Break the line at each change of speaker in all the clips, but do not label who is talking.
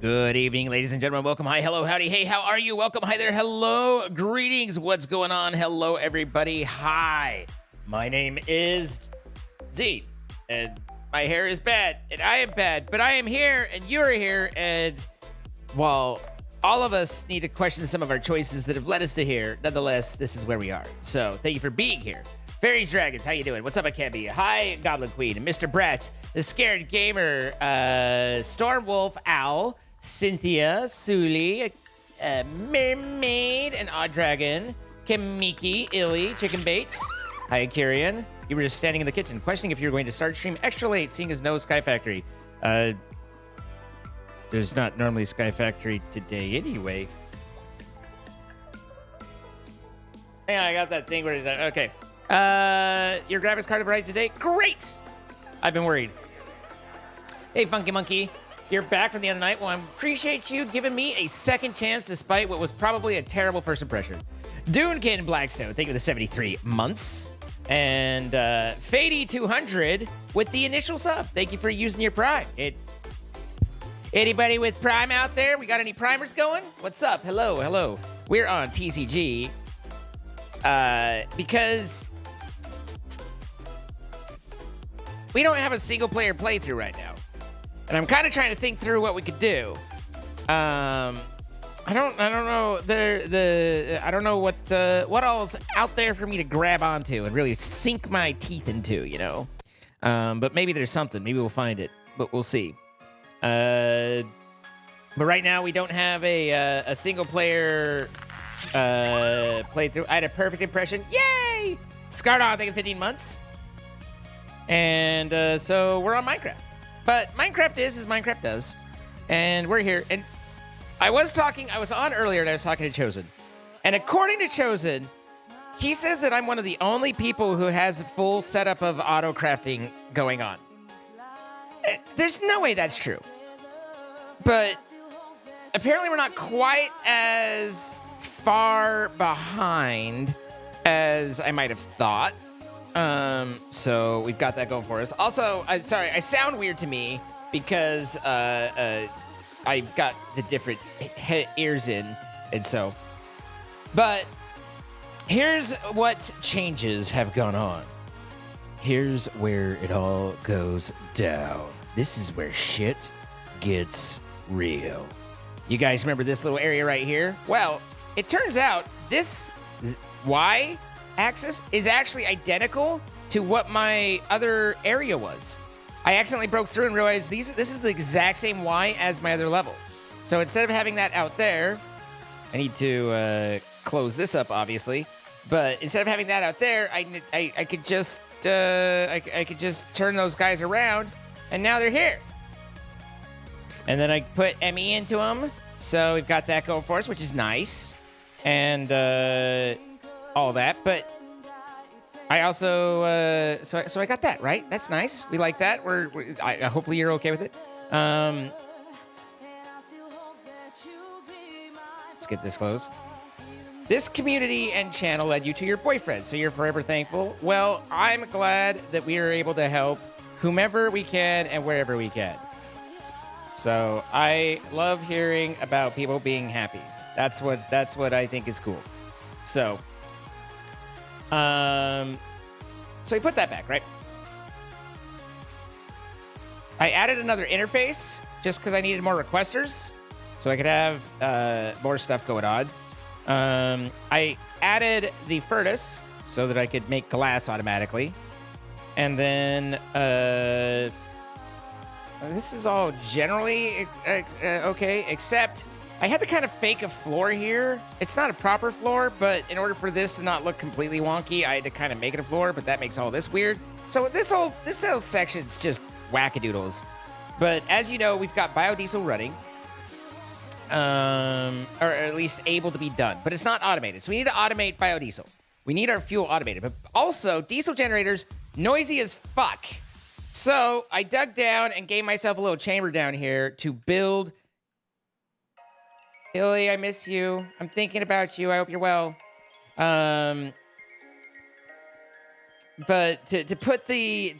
Good evening, ladies and gentlemen. Welcome. Hi, hello, howdy. Hey, how are you? Welcome. Hi there. Hello. Greetings. What's going on? Hello, everybody. Hi. My name is Z, and my hair is bad, and I am bad, but I am here, and you're here, and while all of us need to question some of our choices that have led us to here, nonetheless, this is where we are. So thank you for being here. Fairies, Dragons, how you doing? What's up, I can't be? Hi, Goblin Queen, and Mr. Bratz, the Scared Gamer, Stormwolf Owl, Cynthia, Suli, Mermaid, and Odd Dragon, Kamiki, Illy, Chicken Baits. Hi, Kyrian. You were just standing in the kitchen, questioning if you were going to start stream extra late, seeing as no Sky Factory. There's not normally Sky Factory today anyway. Yeah, I got that thing where it's okay. Your graphics card right today? Great! I've been worried. Hey, Funky Monkey. You're back from the other night. Well, I appreciate you giving me a second chance despite what was probably a terrible first impression. Dunekin Blackstone, thank you for the 73 months. And Fady200 with the initial sub. Thank you for using your Prime. Anybody with Prime out there? We got any primers going? What's up? Hello, hello. We're on TCG because we don't have a single player playthrough right now. And I'm kind of trying to think through what we could do. I don't know. I don't know what all's out there for me to grab onto and really sink my teeth into, you know. But maybe there's something. Maybe we'll find it. But we'll see. But right now we don't have a single player playthrough. I had a perfect impression. Yay! Scarred on, I think, in 15 months. And so we're on Minecraft. But Minecraft is as Minecraft does. And we're here. And I was on earlier and I was talking to Chosen. And according to Chosen, he says that I'm one of the only people who has a full setup of auto crafting going on. There's no way that's true. But apparently we're not quite as far behind as I might have thought. So we've got that going for us. Also, I'm sorry, I sound weird to me because I've got the different ears in, and so. But here's what changes have gone on. Here's where it all goes down. This is where shit gets real. You guys remember this little area right here? Well, it turns out this Y-axis is actually identical to what my other area was. I accidentally broke through and realized this is the exact same Y as my other level. So instead of having that out there, I need to close this up, obviously. But instead of having that out there, I could just I could just turn those guys around, and now they're here. And then I put ME into them, so we've got that going for us, which is nice, and all that. But I also so I got that right. That's nice. We like that. Hopefully you're okay with it. Let's get this closed. This community and channel led you to your boyfriend, so you're forever thankful. Well, I'm glad that we are able to help whomever we can and wherever we can. So I love hearing about people being happy. That's what I think is cool. So, so we put that back, right? I added another interface just because I needed more requesters, so I could have more stuff going on. I added the furnace so that I could make glass automatically. And then this is all generally okay, except I had to kind of fake a floor here. It's not a proper floor, but in order for this to not look completely wonky, I had to kind of make it a floor, but that makes all this weird. So this whole section's just wackadoodles. But as you know, we've got biodiesel running. Or at least able to be done, but it's not automated. So we need to automate biodiesel. We need our fuel automated, but also diesel generators, noisy as fuck. So I dug down and gave myself a little chamber down here to build. Illy, I miss you. I'm thinking about you. I hope you're well. But to put the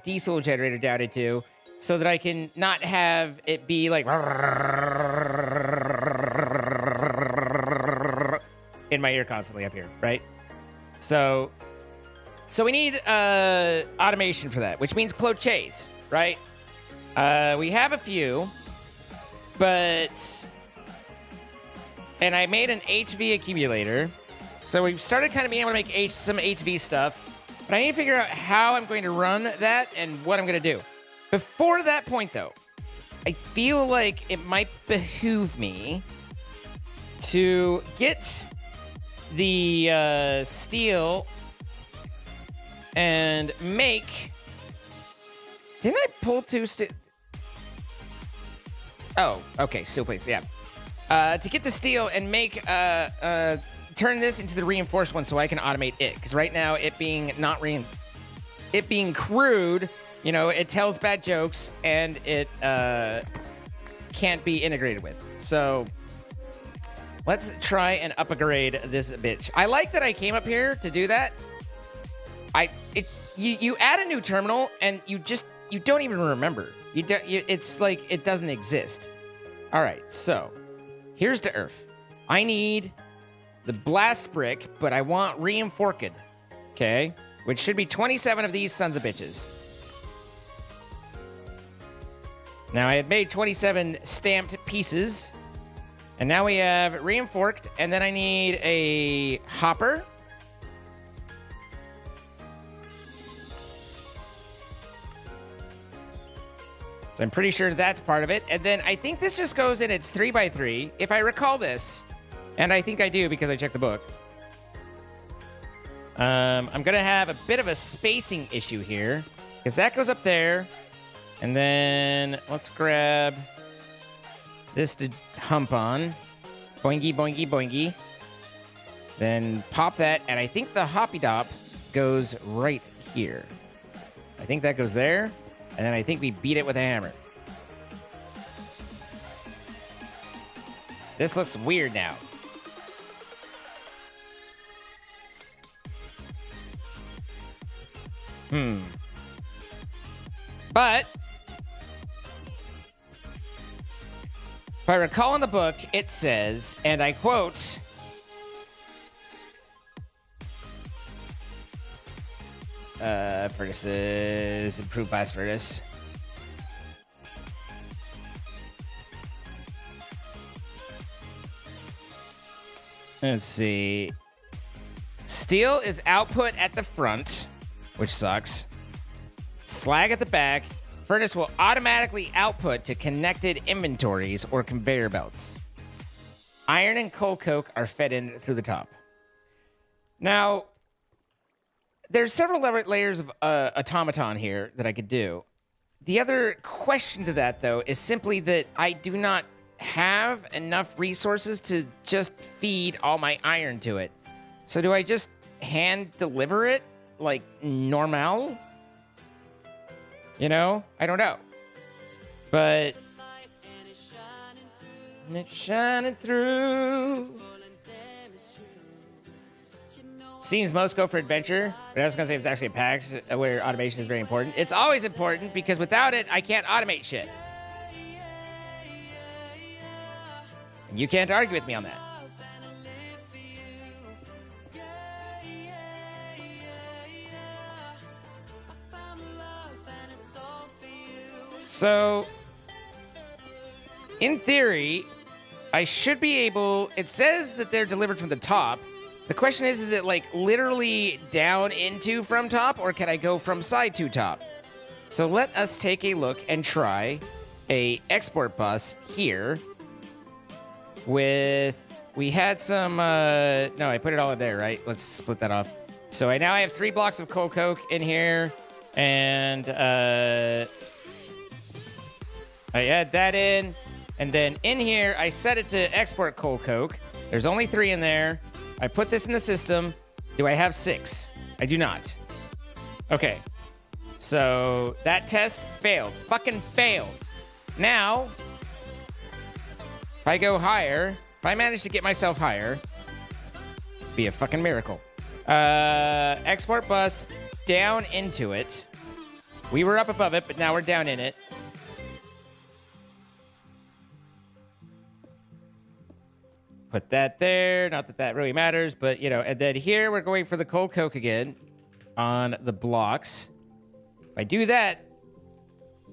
diesel generator down into, so that I can not have it be like in my ear constantly up here, right? So we need automation for that, which means cloches, right? We have a few, but... And I made an HV accumulator. So we've started kind of being able to make some HV stuff. But I need to figure out how I'm going to run that and what I'm going to do. Before that point, though, I feel like it might behoove me to get the steel and make... Didn't I pull two steel? Oh, okay, steel plates, yeah. To get the steel and make... turn this into the reinforced one so I can automate it. Because right now, it being crude, you know, it tells bad jokes and it can't be integrated with. So let's try and upgrade this bitch. I like that I came up here to do that. You add a new terminal and you don't even remember. It's like it doesn't exist. All right, so here's the earth. I need the blast brick, but I want reinforced. Okay, which should be 27 of these sons of bitches. Now I had made 27 stamped pieces, and now we have reinforced, and then I need a hopper. So I'm pretty sure that's part of it. And then I think this just goes in its 3x3, if I recall this. And I think I do because I checked the book. I'm going to have a bit of a spacing issue here, because that goes up there. And then let's grab this to hump on. Boingy, boingy, boingy. Then pop that, and I think the hoppy dop goes right here. I think that goes there. And then I think we beat it with a hammer. This looks weird now. But if I recall in the book, it says, and I quote, furnaces, improved blast furnace. Let's see. Steel is output at the front, which sucks. Slag at the back. Furnace will automatically output to connected inventories or conveyor belts. Iron and coal coke are fed in through the top. Now, there's several layers of automaton here that I could do. The other question to that, though, is simply that I do not have enough resources to just feed all my iron to it. So do I just hand deliver it like normal? You know? I don't know. But it's shining through. Seems most go for adventure, but I was gonna say it's actually a pack where automation is very important. It's always important because without it, I can't automate shit. You can't argue with me on that. So, in theory, I should be able... It says that they're delivered from the top. The question is it like literally down into from top, or can I go from side to top? So let us take a look and try a export bus here with... We had some... no, I put it all in there, right? Let's split that off. So now I have 3 blocks of coal coke in here, and I add that in, and then in here, I set it to export coal coke. There's only 3 in there. I put this in the system. Do I have 6? I do not. Okay. So that test failed. Fucking failed. Now, if I go higher, if I manage to get myself higher, be a fucking miracle. Export bus down into it. We were up above it, but now we're down in it. Put that there. Not that that really matters, but, you know, and then here we're going for the coal coke again on the blocks. If I do that,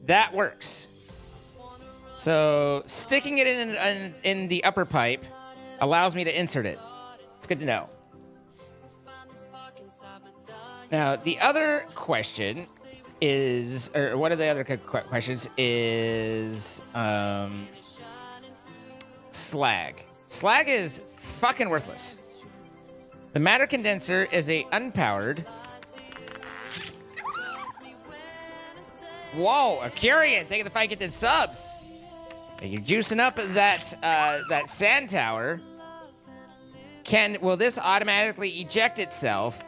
that works. So sticking it in the upper pipe allows me to insert it. It's good to know. Now, the other question is, or one of the other questions is slag. Slag is fucking worthless. The matter condenser is a unpowered. Whoa, Akurian, thank you for the 5 gifted subs. You're juicing up that sand tower. Will this automatically eject itself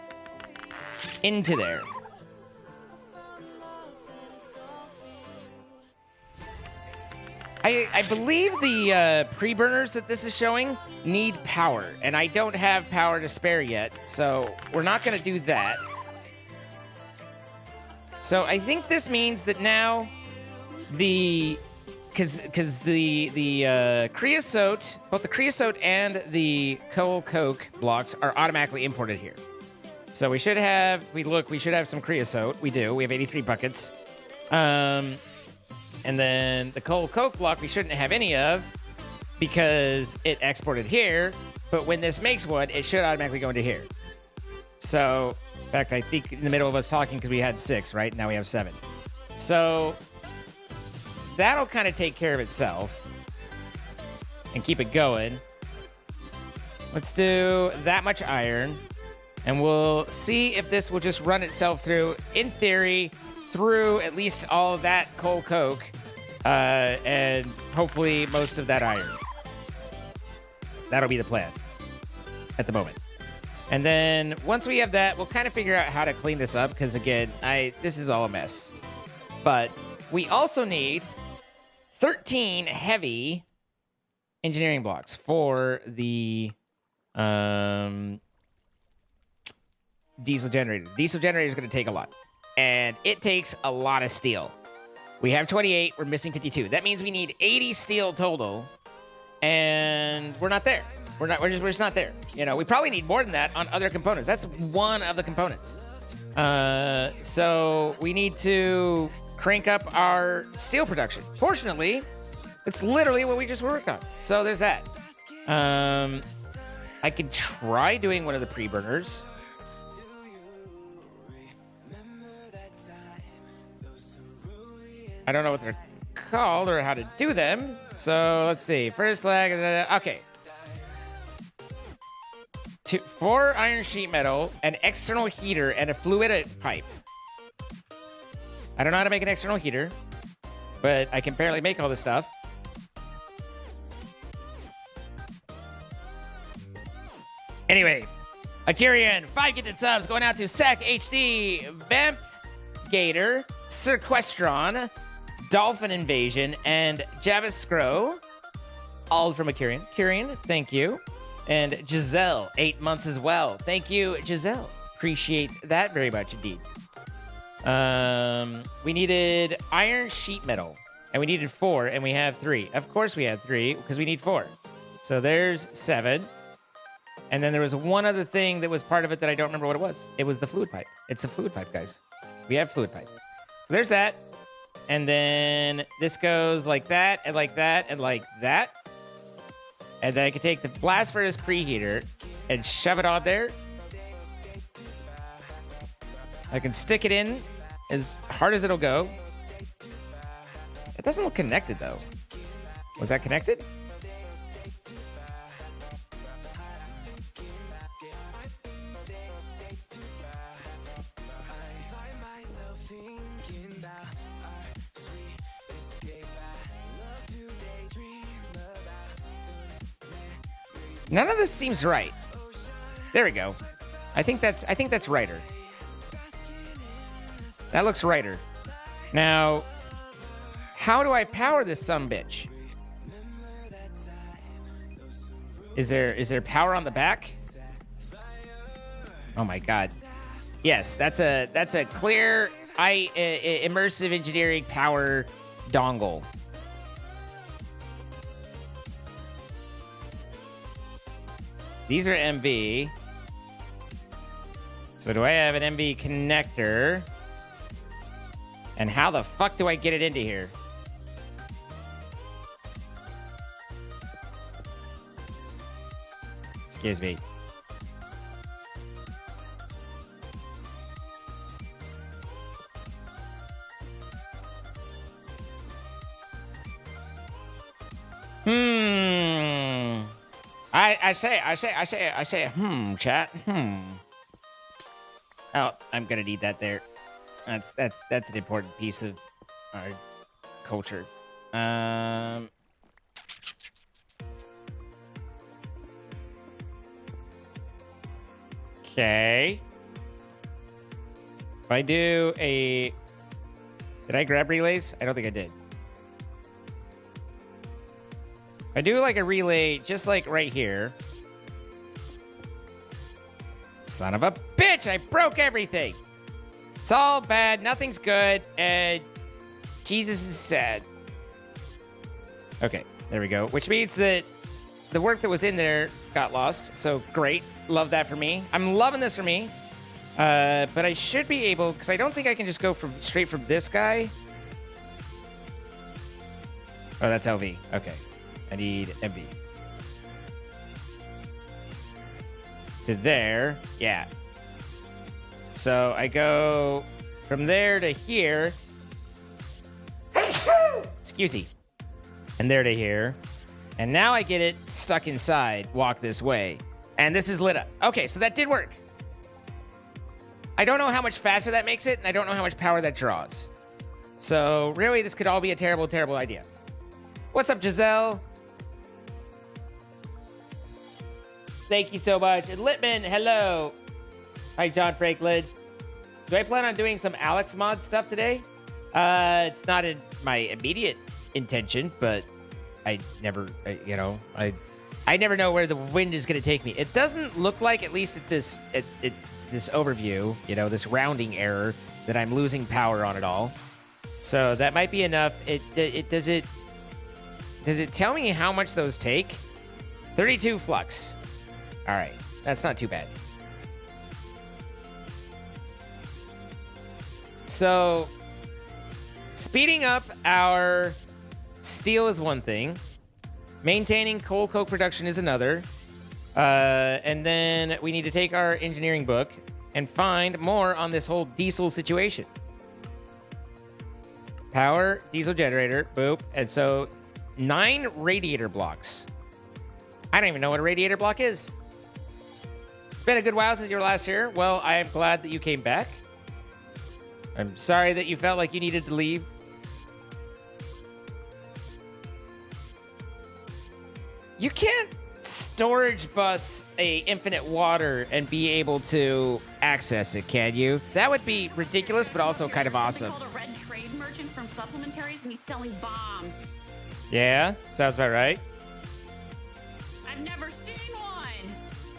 into there? I believe the pre-burners that this is showing need power, and I don't have power to spare yet, so we're not going to do that. So I think this means that now because the creosote, both the creosote and the coal coke blocks are automatically imported here. So we should have, we should have some creosote. We do. We have 83 buckets. And then the coal coke block we shouldn't have any of because it exported here. But when this makes one, it should automatically go into here. So, in fact, I think in the middle of us talking because we had 6, right? Now we have 7. So that'll kind of take care of itself and keep it going. Let's do that much iron, and we'll see if this will just run itself through, in theory, through at least all of that coal coke, and hopefully most of that iron. That'll be the plan at the moment. And then once we have that, we'll kind of figure out how to clean this up, because again, this is all a mess. But we also need 13 heavy engineering blocks for the diesel generator. Diesel generator is going to take a lot, and it takes a lot of steel. We have 28. We're missing 52. That means we need 80 steel total, and we're not there. We're just not there. You know, we probably need more than that on other components. That's one of the components. So we need to crank up our steel production. Fortunately, it's literally what we just worked on. So there's that. I could try doing one of the pre-burners. I don't know what they're called or how to do them. So let's see. First slag. Okay. 4 iron sheet metal, an external heater, and a fluid pipe. I don't know how to make an external heater, but I can barely make all this stuff. Anyway, Akirian, 5 gifted subs going out to Sec HD, Vamp Gator, Sequestron, Dolphin Invasion, and Javiscro. All from Akirian. Akirian, thank you. And Giselle, 8 months as well. Thank you, Giselle. Appreciate that very much indeed. We needed iron sheet metal, and we needed 4, and we have 3. Of course we had 3, because we need 4. So there's 7. And then there was one other thing that was part of it that I don't remember what it was. It was the fluid pipe. It's a fluid pipe, guys. We have fluid pipe. So there's that. And then this goes like that, and like that, and like that. And then I can take the blast furnace preheater and shove it on there. I can stick it in as hard as it'll go. It doesn't look connected, though. Was that connected? None of this seems right. There we go. I think that's righter. That looks righter. Now, how do I power this sumbitch? Is there power on the back? Oh my god. Yes, that's a clear immersive engineering power dongle. These are MV. So do I have an MV connector? And how the fuck do I get it into here? Excuse me. I say, chat. Oh, I'm gonna need that there. That's an important piece of our culture. Okay. If I do a... Did I grab relays? I don't think I did. I do like a relay just like right here. Son of a bitch, I broke everything. It's all bad, nothing's good, and Jesus is sad. Okay, there we go. Which means that the work that was in there got lost, so great. Love that for me. I'm loving this for me. But I should be able, because I don't think I can just go straight from this guy. Oh, that's LV. Okay. I need MV. To there. Yeah. So I go from there to here. Excuse me. And there to here. And now I get it stuck inside. Walk this way. And this is lit up. Okay, so that did work. I don't know how much faster that makes it, and I don't know how much power that draws. So really, this could all be a terrible, terrible idea. What's up, Giselle? Thank you so much. And Litman, hello. Hi, John Franklin. Do I plan on doing some Alex mod stuff today? It's not in my immediate intention, but I never, I never know where the wind is going to take me. It doesn't look like, at least at this this overview, this rounding error, that I'm losing power on it all. So that might be enough. Does it tell me how much those take? 32 flux. All right, that's not too bad. So speeding up our steel is one thing. Maintaining coal coke production is another. And then we need to take our engineering book and find more on this whole diesel situation. Power, diesel generator, boop. And so 9 radiator blocks. I don't even know what a radiator block is. It's been a good while since you were last here. Well, I am glad that you came back. I'm sorry that you felt like you needed to leave. You can't storage bus a infinite water and be able to access it, can you? That would be ridiculous, but also kind of awesome.
Called a red trade merchant from supplementaries, and he's selling bombs.
Yeah, sounds about right.
I've never seen one.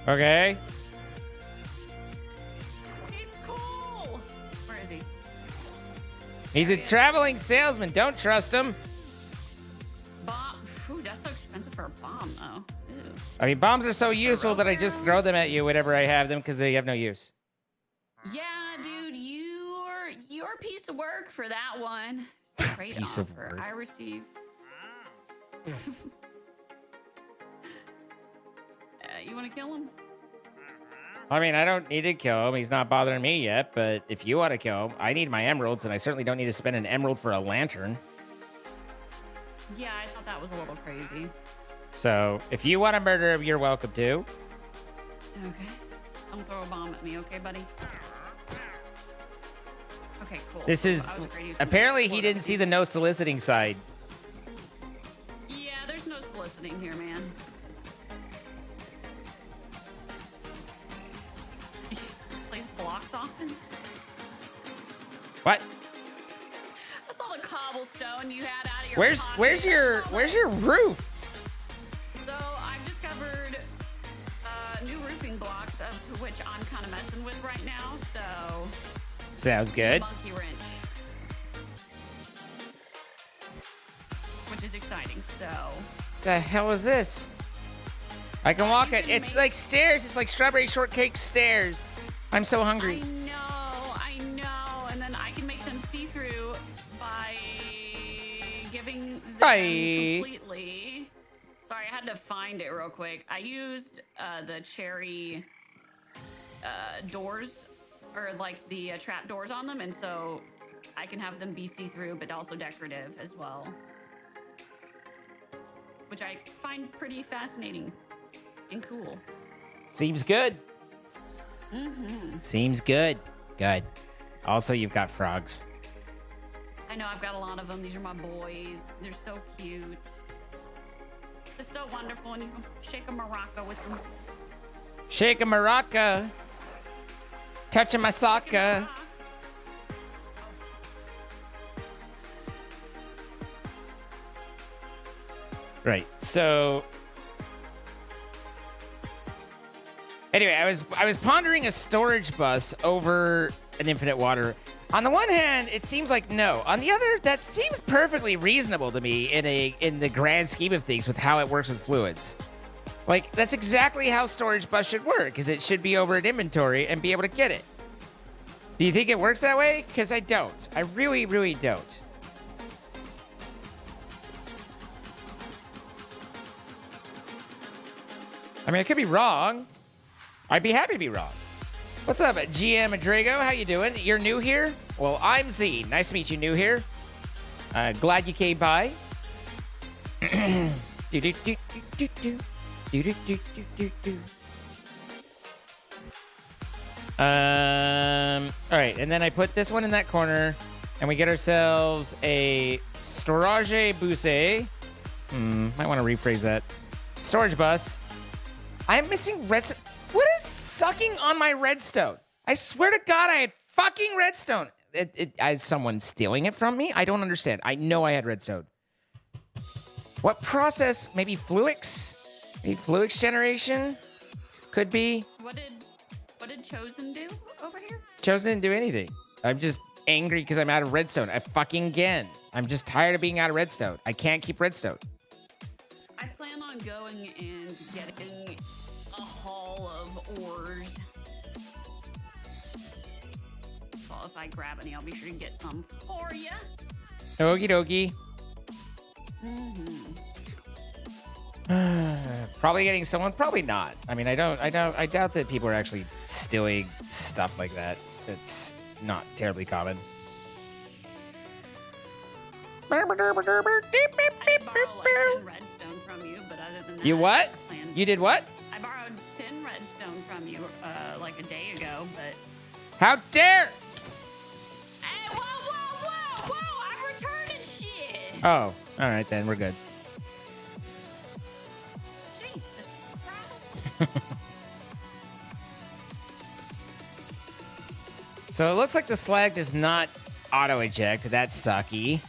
Okay.
He's cool. Where is he?
He's a traveling salesman. Don't trust him.
Bomb. Ooh, that's so expensive for a bomb, though. Ew.
I mean, bombs are so useful that I just throw them at you whenever I have them because they have no use.
Yeah, dude, you're a piece of work for that one. Great
Piece of
offer.
work.
I receive. You want to kill him?
I mean, I don't need to kill him. He's not bothering me yet, but if you want to kill him, I need my emeralds, and I certainly don't need to spend an emerald for a lantern.
Yeah, I thought that was a little crazy.
So, if you want to murder him, you're welcome to.
Okay. Don't throw a bomb at me, okay, buddy? Okay, cool.
This is... Apparently, he didn't see the no soliciting side.
Yeah, there's no soliciting here, man. Plays blocks often?
What?
That's all the cobblestone you had out of your
Where's your roof?
So I've discovered new roofing blocks, to which I'm kind of messing with right now. So
Sounds good.
monkey wrench, which is exciting. So
The hell is this? I can walk
you
it.
can
It's
make-
like stairs. It's like strawberry shortcake stairs. I'm so hungry.
I know. And then I can make them see-through by giving them
Bye.
completely. Sorry, I had to find it real quick. I used the cherry doors, or like the trap doors on them, and so I can have them be see-through, but also decorative as well, which I find pretty fascinating and cool.
Seems good.
Mm-hmm.
Seems good. Good. Also, you've got frogs.
I know, I've got a lot of them. These are my boys. They're so cute. They're so wonderful, and you can shake a maraca with them.
Shake a maraca. Touch a masaka. Right. So anyway, I was pondering a storage bus over an infinite water. On the one hand, it seems like no. On the other, that seems perfectly reasonable to me in the grand scheme of things with how it works with fluids. Like, that's exactly how storage bus should work, is it should be over an inventory and be able to get it. Do you think it works that way? Because I don't. I really, really don't. I mean, I could be wrong. I'd be happy to be wrong. What's up, GM Drago? How you doing? You're new here? Well, I'm Z. Nice to meet you, new here. Glad you came by. Do do do do do do do do do do do. All right, and then I put this one in that corner, and we get ourselves a storage bus. Might want to rephrase that. Storage bus. I'm missing redstone. What is sucking on my redstone? I swear to God, I had fucking redstone. Is someone stealing it from me? I don't understand. I know I had redstone. What process? Maybe Fluix? Maybe Fluix generation? Could be.
What did Chosen do over here?
Chosen didn't do anything. I'm just angry because I'm out of redstone. Again. I'm just tired of being out of redstone. I can't keep redstone.
I plan on going and getting a haul of ores. Well, if I grab any, I'll be sure to get some for you.
Okie dokie. Probably getting someone. Probably not. I mean, I doubt that people are actually stealing stuff like that. It's not terribly common.
I borrow like 10 redstone from you, but other than that,
You what?
I plan-
You did what?
I borrowed 10 redstone from you like a day ago, but
How dare!
hey, whoa, I'm returning shit.
Oh, all right then. We're good.
Jesus Christ.
So it looks like the slag does not auto eject. That's sucky.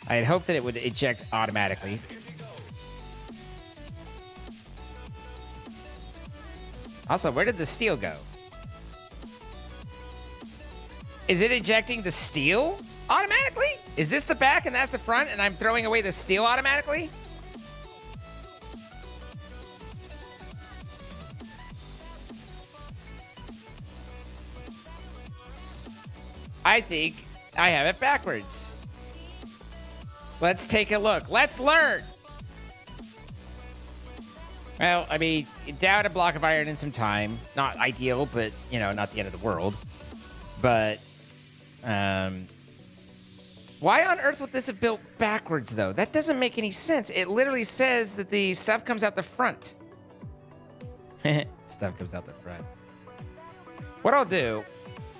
I had hoped that it would eject automatically. Also, where did the steel go? Is it ejecting the steel automatically? Is this the back and that's the front and I'm throwing away the steel automatically? I think I have it backwards. Let's take a look. Let's learn. Well, I mean, down a block of iron in some time. Not ideal, but, you know, not the end of the world. But, why on earth would this have built backwards, though? That doesn't make any sense. It literally says that the stuff comes out the front. Stuff comes out the front. What I'll do,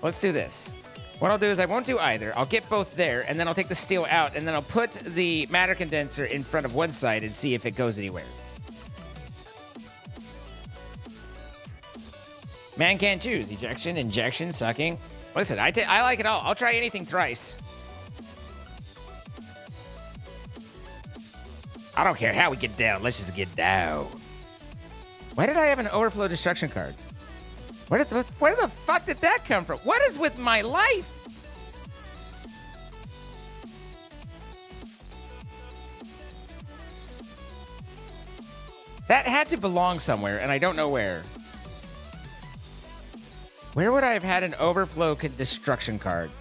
let's do this. What I'll do is I won't do either. I'll get both there, and then I'll take the steel out, and then I'll put the matter condenser in front of one side and see if it goes anywhere. Man can't choose. Ejection, injection, sucking. Listen, I like it all. I'll try anything thrice. I don't care how we get down. Let's just get down. Why did I have an overflow destruction card? Where the fuck did that come from? What is with my life? That had to belong somewhere, and I don't know where. Where would I have had an overflow destruction card?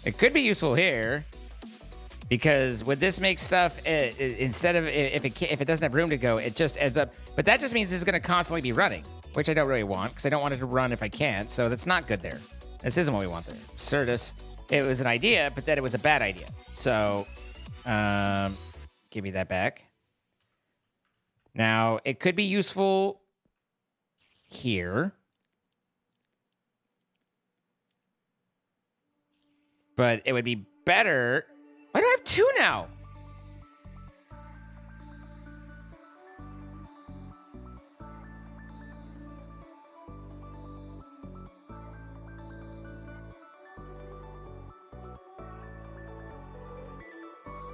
It could be useful here, because would this make stuff instead of if it doesn't have room to go, it just ends up. But that just means this is going to constantly be running, which I don't really want because I don't want it to run if I can't. So that's not good there. This isn't what we want there. Certus, it was an idea, but then it was a bad idea. So, give me that back. Now it could be useful here. But it would be better. Why do I have 2 now?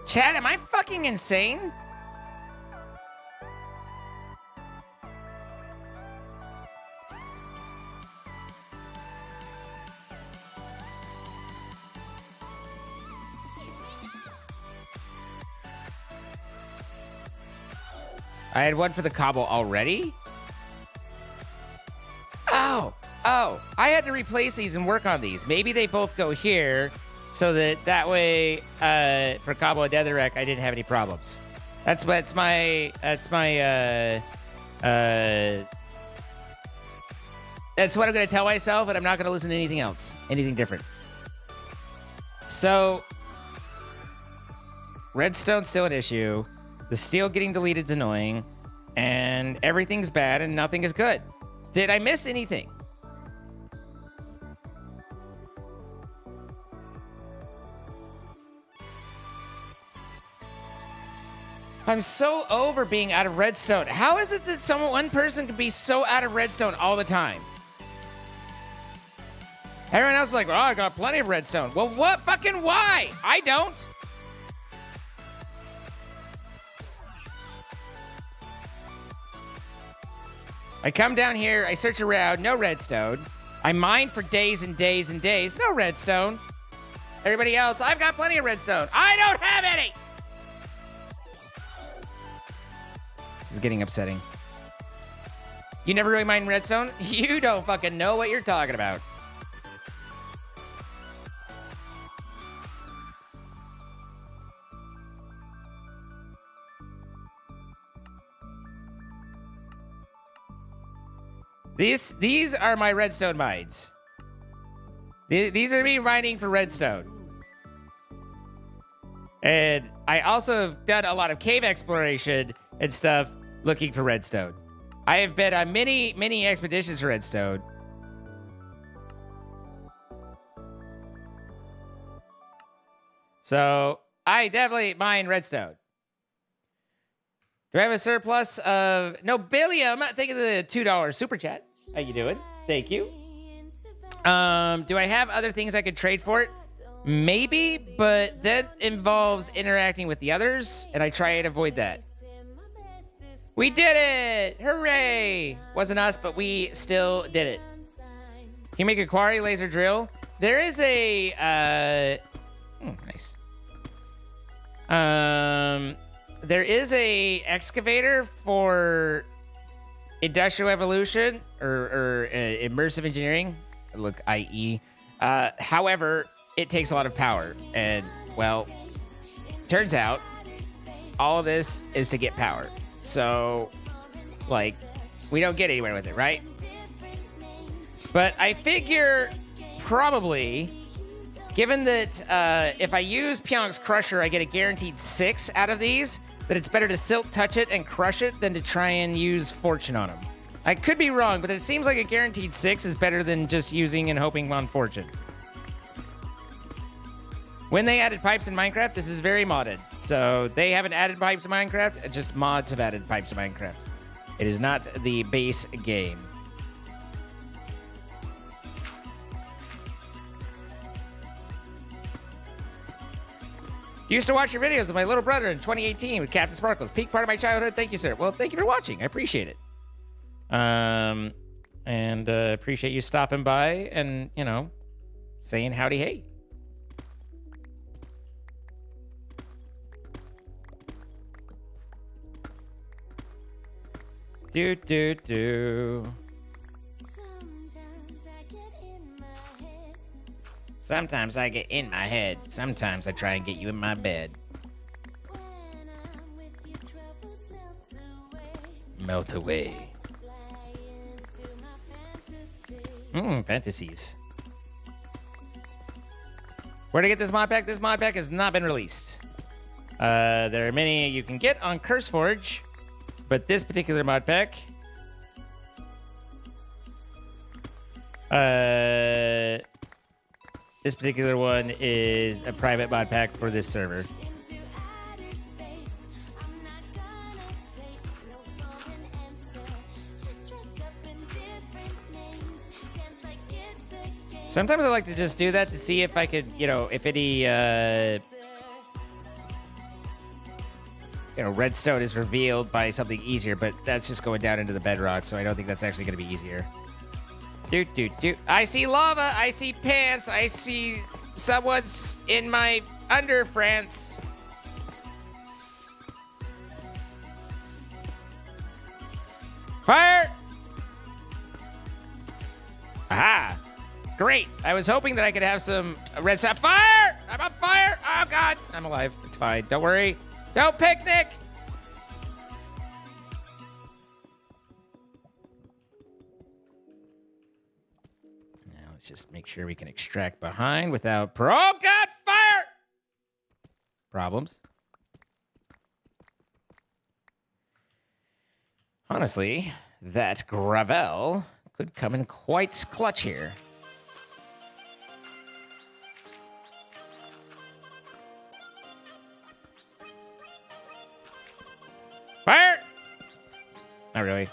Chad, am I fucking insane? I had one for the cobble already? Oh, I had to replace these and work on these. Maybe they both go here so that way, for cobble and netherrack, I didn't have any problems. That's what I'm going to tell myself, and I'm not going to listen to anything else, anything different. So, redstone's still an issue. The steel getting deleted is annoying, and everything's bad and nothing is good. Did I miss anything? I'm so over being out of redstone. How is it that one person can be so out of redstone all the time? Everyone else is like, well, I got plenty of redstone. Well, what fucking why? I don't. I come down here, I search around, no redstone. I mine for days and days and days, no redstone. Everybody else, I've got plenty of redstone. I don't have any! This is getting upsetting. You never really mine redstone? You don't fucking know what you're talking about. These are my redstone mines. These are me mining for redstone. And I also have done a lot of cave exploration and stuff looking for redstone. I have been on many expeditions for redstone. So I definitely mine redstone. Do I have a surplus of Nobilium? Thank you for the $2 super chat. How you doing? Thank you. Do I have other things I could trade for it? Maybe, but that involves interacting with the others, and I try and avoid that. We did it! Hooray! Wasn't us, but we still did it. Can you make a quarry laser drill? There is a... nice. There is a excavator for industrial evolution or immersive engineering. Look, IE. However, it takes a lot of power. And, well, turns out all of this is to get power. So, like, we don't get anywhere with it, right? But I figure probably, given that if I use Pyong's Crusher, I get a guaranteed 6 out of these, that it's better to Silk Touch it and crush it than to try and use Fortune on them. I could be wrong, but it seems like a guaranteed 6 is better than just using and hoping on Fortune. When they added pipes in Minecraft, this is very modded. So they haven't added pipes in Minecraft, just mods have added pipes in Minecraft. It is not the base game. Used to watch your videos with my little brother in 2018 with Captain Sparkles. Peak part of my childhood. Thank you, sir. Well, thank you for watching. I appreciate it. And appreciate you stopping by and, you know, saying howdy hey. Do. Sometimes I get in my head. Sometimes I try and get you in my bed. Melt away. Fantasies. Where to get this mod pack? This mod pack has not been released. There are many you can get on CurseForge, but this particular mod pack, this particular one is a private mod pack for this server. Sometimes I like to just do that to see if I could, you know, if any, redstone is revealed by something easier, but that's just going down into the bedrock, so I don't think that's actually going to be easier. Do. I see lava. I see pants. I see someone's in my under France. Fire! Aha! Great. I was hoping that I could have some redstone. Fire! I'm on fire! Oh, God. I'm alive. It's fine. Don't worry. Don't picnic! Now, let's just make sure we can extract behind without... Oh, God! Fire! Problems. Honestly, that gravel could come in quite clutch here. Fire! Not really.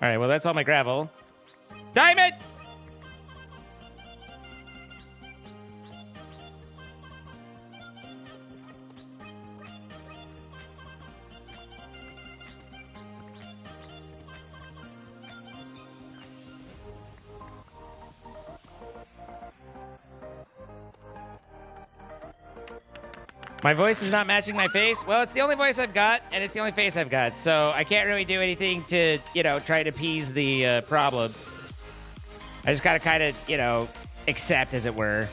All right, well, that's all my gravel. Diamond! My voice is not matching my face. Well, it's the only voice I've got, and it's the only face I've got, so I can't really do anything to, you know, try to appease the problem. I just gotta kind of, you know, accept, as it were.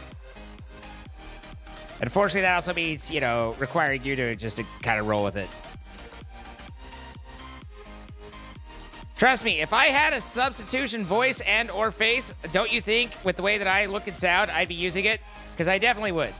Unfortunately, that also means, you know, requiring you to just to kind of roll with it. Trust me, if I had a substitution voice and or face, don't you think, with the way that I look and sound, I'd be using it? Because I definitely would.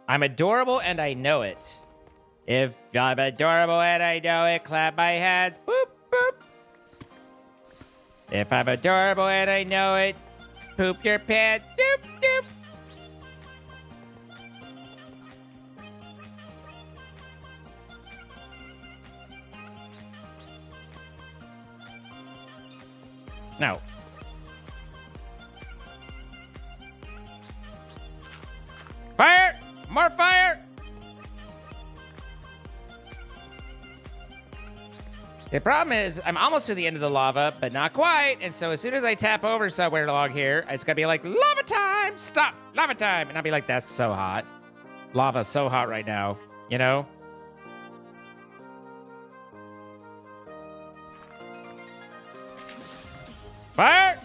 I'm adorable and I know it. If I'm adorable and I know it, clap my hands. Boop, boop. If I'm adorable and I know it, poop your pants. Doop, doop. No. Fire! More fire! The problem is, I'm almost to the end of the lava, but not quite. And so as soon as I tap over somewhere along here, it's gonna be like, lava time! Stop! Lava time! And I'll be like, that's so hot. Lava's so hot right now, you know? Fire!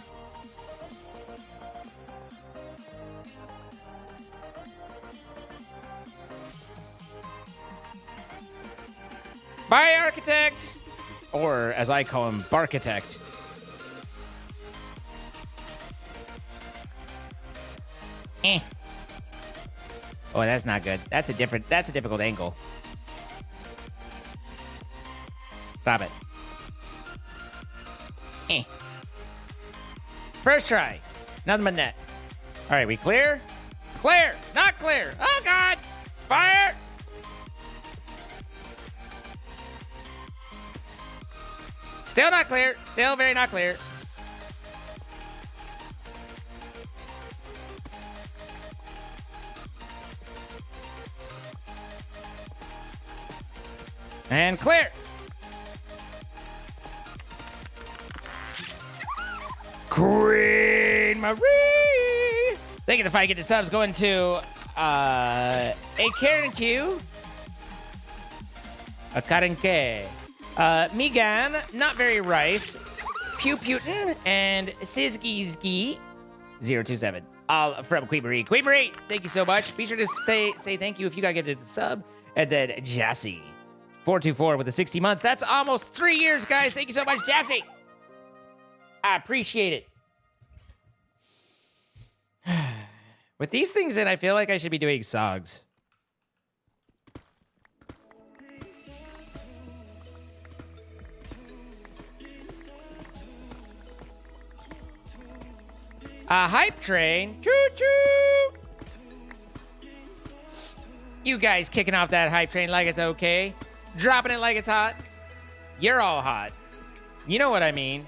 Bye, architect! Or, as I call him, Barchitect. Eh. Oh, that's not good. That's a difficult angle. Stop it. Eh. First try. Nothing but net. All right, we clear? Clear! Not clear! Oh, God! Fire! Still not clear. Still very not clear. And clear. Queen Marie. Thank you to 5 gifted subs going to a Karen Q. A Karen K. Megan, Not Very Rice, Pew Putin, and Sizgizgi 027. All from Queen Marie. Queen Marie, thank you so much. Be sure to say thank you if you got gifted a sub. And then Jassy 424 with the 60 months. That's almost 3 years, guys. Thank you so much, Jassy. I appreciate it. With these things in, I feel like I should be doing songs. A hype train. Choo-choo. You guys kicking off that hype train like it's okay. Dropping it like it's hot. You're all hot. You know what I mean.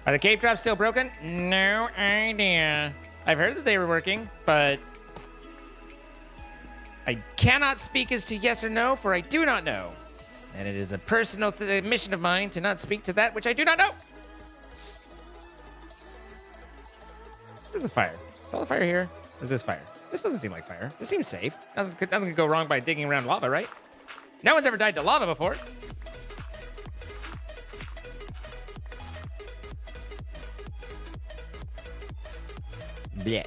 Are the cave drops still broken? No idea. I've heard that they were working, but I cannot speak as to yes or no, for I do not know. And it is a personal mission of mine to not speak to that which I do not know. Where's the fire? Is all the fire here? Or is this fire? This doesn't seem like fire. This seems safe. Nothing could go wrong by digging around lava, right? No one's ever died to lava before. Yeah.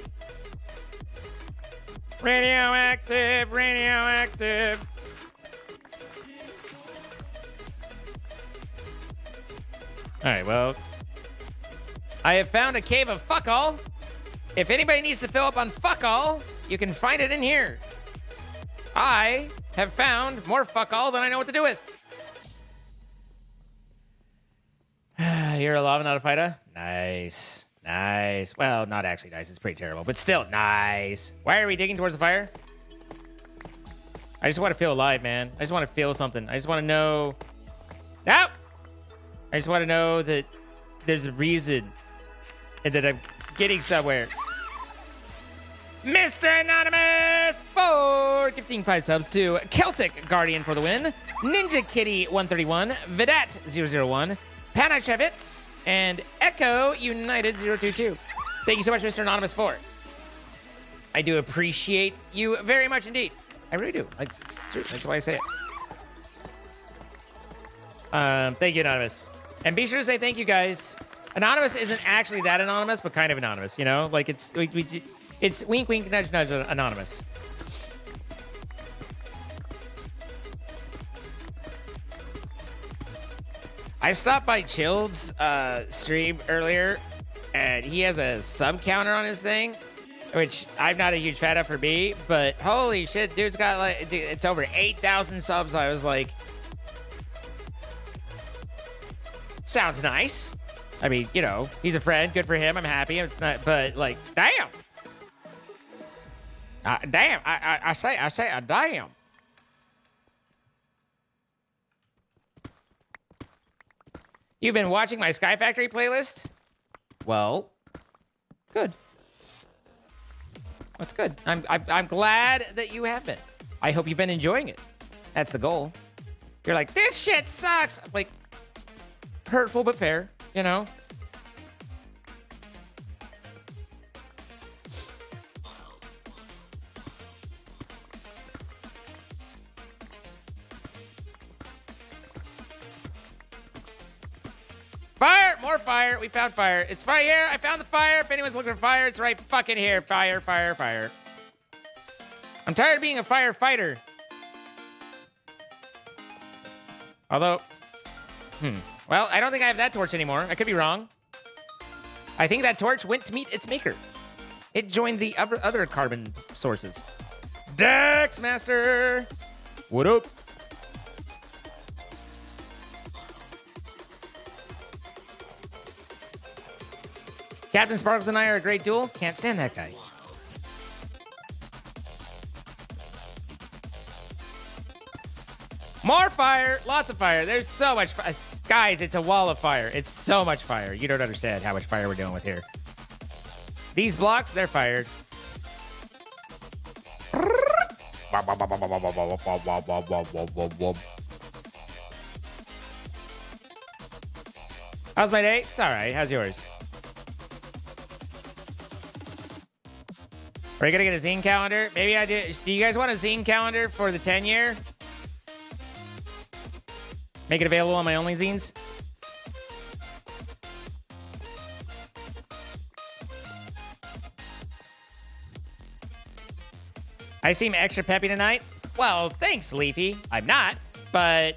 Radioactive, radioactive. All right, well, I have found a cave of fuck all. If anybody needs to fill up on fuck all, you can find it in here. I have found more fuck all than I know what to do with. You're a lava, not a fighter? Nice. Nice. Well, not actually nice. It's pretty terrible, but still nice. Why are we digging towards the fire? I just want to feel alive, man. I just want to feel something. I just want to know. No! I just want to know that there's a reason and that I'm getting somewhere. Mr. Anonymous for gifting 5 subs to Celtic Guardian for the win, Ninja Kitty 131, Vidat 001, Panachevitz, and Echo United 022. Thank you so much, Mr. Anonymous 4. I do appreciate you very much indeed. I really do. It's true. That's why I say it. Thank you, Anonymous. And be sure to say thank you, guys. Anonymous isn't actually that anonymous, but kind of anonymous, you know? Like, it's wink, wink, nudge, nudge, anonymous. I stopped by Chilled's stream earlier, and he has a sub counter on his thing, which I'm not a huge fan of for me, but holy shit, dude's got like, it's over 8,000 subs. I was like, sounds nice. I mean, you know, he's a friend. Good for him. I'm happy. It's not, but like, damn. Damn. I say, damn. You've been watching my Sky Factory playlist? Well, good. That's good. I'm glad that you have been. I hope you've been enjoying it. That's the goal. You're like, this shit sucks. Like, hurtful but fair, you know? Fire! More fire. We found fire. It's fire here. I found the fire. If anyone's looking for fire, it's right fucking here. Fire, fire, fire. I'm tired of being a firefighter. Although, well, I don't think I have that torch anymore. I could be wrong. I think that torch went to meet its maker. Hit join the other carbon sources. Dex Master! What up? Captain Sparkles and I are a great duel. Can't stand that guy. More fire! Lots of fire. There's so much fire. Guys, it's a wall of fire. It's so much fire. You don't understand how much fire we're dealing with here. These blocks, they're fired. How's my day? It's all right. How's yours? Are you gonna get a zine calendar? Maybe I do. Do you guys want a zine calendar for the 10-year? Make it available on my only zines? I seem extra peppy tonight. Well, thanks, Leafy. I'm not, but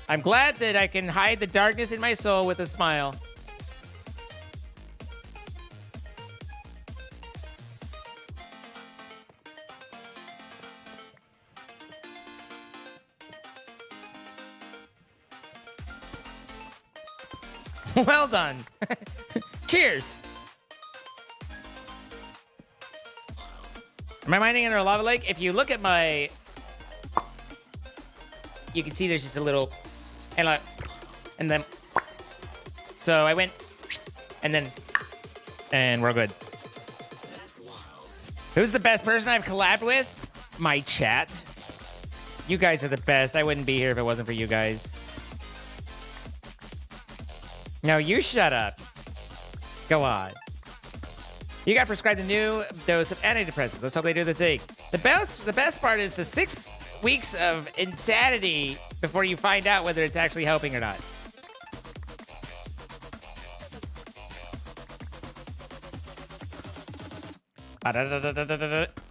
I'm glad that I can hide the darkness in my soul with a smile. Well done. Cheers. Am I mining under a lava lake? If you look at my... You can see there's just a little... And then... So I went... And then... And we're good. Who's the best person I've collabed with? My chat. You guys are the best. I wouldn't be here if it wasn't for you guys. No, you shut up. Go on. You got prescribed a new dose of antidepressants. Let's hope they do the thing. The best part is the 6 weeks of insanity before you find out whether it's actually helping or not.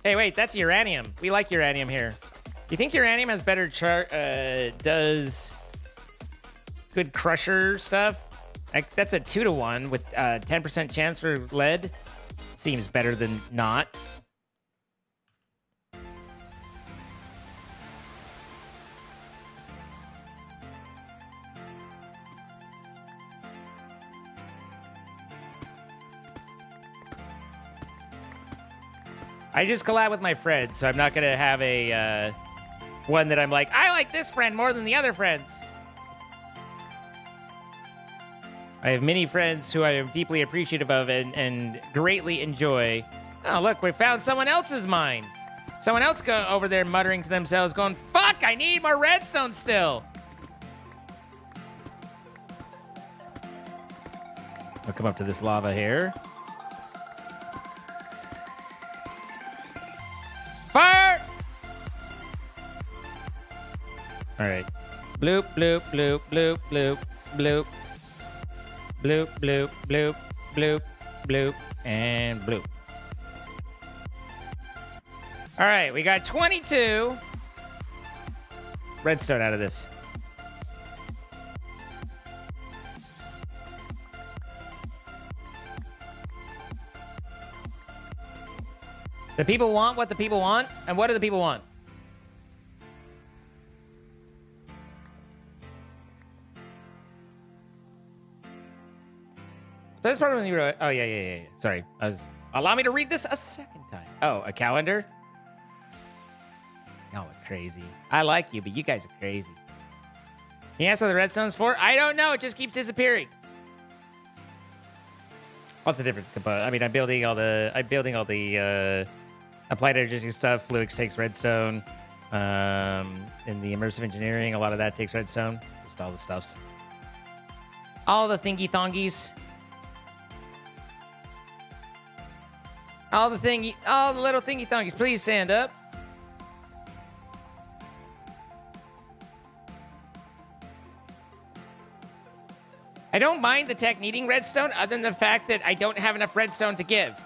Hey, wait, that's uranium. We like uranium here. You think uranium has better does good crusher stuff? That's a 2-to-1 with 10% chance for lead. Seems better than not. I just collab with my friends, so I'm not gonna have a one that I'm like, I like this friend more than the other friends. I have many friends who I am deeply appreciative of and greatly enjoy. Oh, look, we found someone else's mine. Someone else go over there muttering to themselves, going, fuck, I need more redstone still. I'll come up to this lava here. Fire! All right. Bloop, bloop, bloop, bloop, bloop, bloop. Bloop, bloop, bloop, bloop, bloop, and bloop. All right, we got 22 redstone out of this. The people want what the people want, and what do the people want? But this part when you wrote, oh yeah. Sorry, allow me to read this a second time. Oh, a calendar? Y'all are crazy. I like you, but you guys are crazy. Can you ask what the redstone's for? I don't know. It just keeps disappearing. What's the difference? I mean, I'm building all the applied energy stuff. Fluix takes redstone. In the immersive engineering, a lot of that takes redstone. Just all the stuffs. All the thingy thongies. All the little thingy thongies, please stand up. I don't mind the tech needing redstone, other than the fact that I don't have enough redstone to give.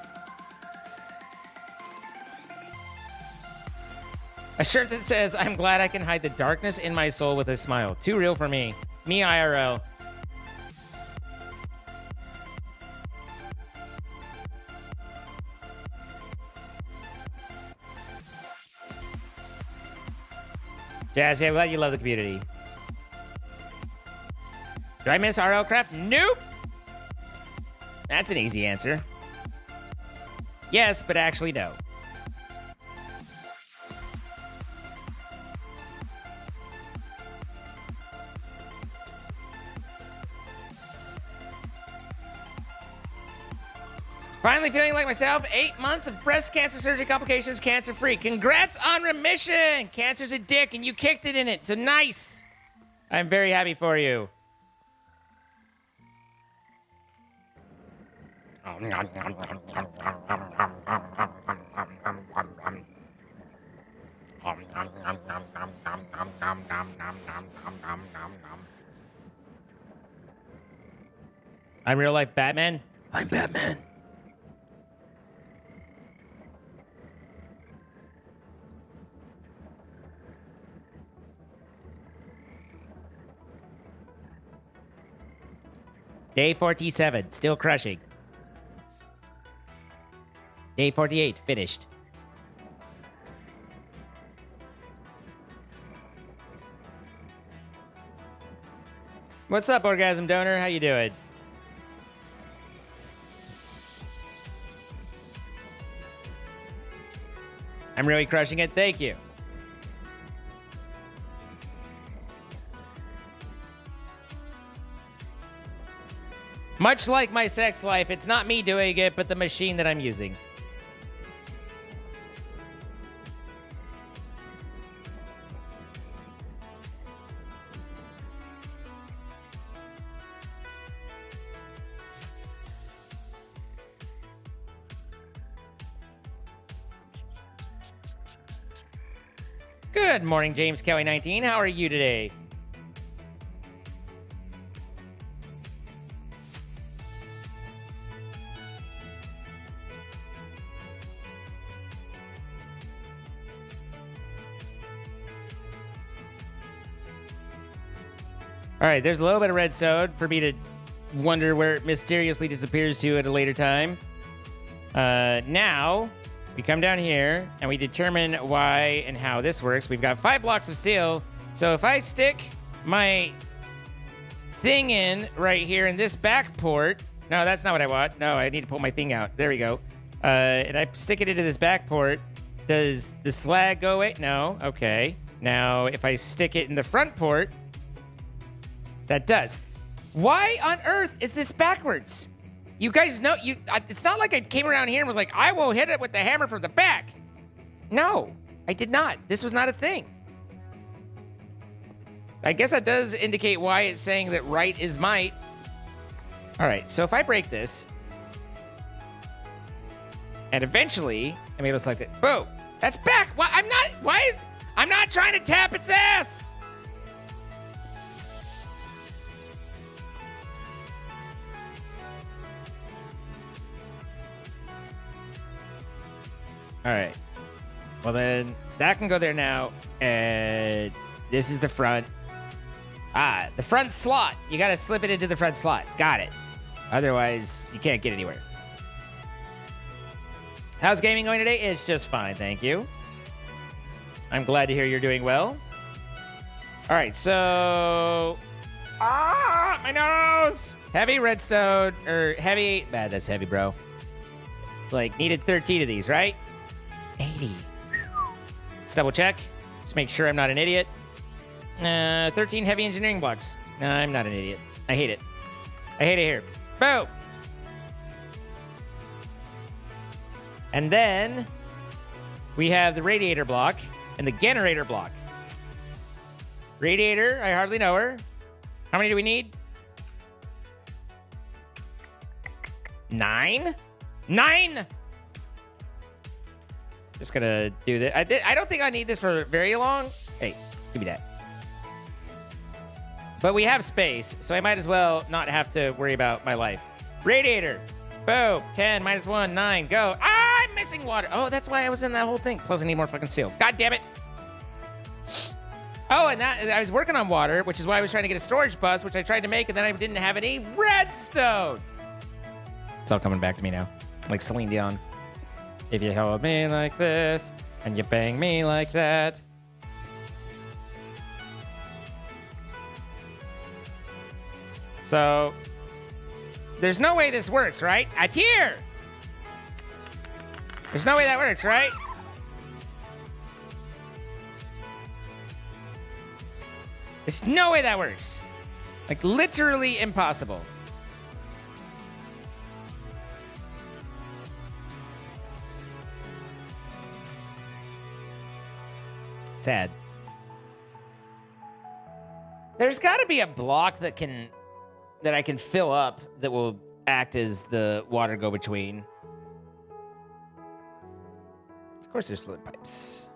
A shirt that says, I'm glad I can hide the darkness in my soul with a smile. Too real for me. Me IRL. Jazzy, I'm glad you love the community. Do I miss RL crap? Nope. That's an easy answer. Yes, but actually no. Finally feeling like myself, 8 months of breast cancer surgery complications, cancer-free. Congrats on remission! Cancer's a dick, and you kicked it in it, so nice! I'm very happy for you. I'm real-life Batman? I'm Batman. Day 47, still crushing. Day 48, finished. What's up, Orgasm Donor? How you doing? I'm really crushing it. Thank you. Much like my sex life, it's not me doing it, but the machine that I'm using. Good morning, James Kelly 19. How are you today? All right, there's a little bit of redstone for me to wonder where it mysteriously disappears to at a later time. Now, we come down here, and we determine why and how this works. We've got 5 blocks of steel, so if I stick my thing in right here in this back port... No, that's not what I want. No, I need to pull my thing out. There we go. And I stick it into this back port. Does the slag go away? No. Okay. Now, if I stick it in the front port... That does. Why on earth is this backwards? You guys know, it's not like I came around here and was like, I will hit it with the hammer from the back. No, I did not. This was not a thing. I guess that does indicate why it's saying that right is might. All right, so if I break this, and eventually I'm able to select it. Boom, that's back. Why, I'm not trying to tap its ass. All right. Well, then that can go there now. And this is the front. Ah, the front slot. You got to slip it into the front slot. Got it. Otherwise, you can't get anywhere. How's gaming going today? It's just fine, thank you. I'm glad to hear you're doing well. All right, so... Ah, my nose! Heavy redstone, or heavy... Bad, that's heavy, bro. Like, needed 13 of these, right? 80. Let's double check. Just make sure I'm not an idiot. 13 heavy engineering blocks. No, I'm not an idiot. I hate it. I hate it here. Boom! And then we have the radiator block and the generator block. Radiator, I hardly know her. How many do we need? 9? 9! Just gonna do this. I don't think I need this for very long. Hey, give me that. But we have space, so I might as well not have to worry about my life. Radiator. Boom. 10, -1, 9. Go. Ah, I'm missing water. Oh, that's why I was in that whole thing. Plus, I need more fucking steel. God damn it. Oh, and that I was working on water, which is why I was trying to get a storage bus, which I tried to make, and then I didn't have any redstone. It's all coming back to me now. Like Celine Dion. If you hold me like this, and you bang me like that. So, there's no way this works, right? A tier! There's no way that works, right? There's no way that works. Like, literally impossible. Sad. There's got to be a block that I can fill up that will act as the water go-between. Of course there's fluid pipes.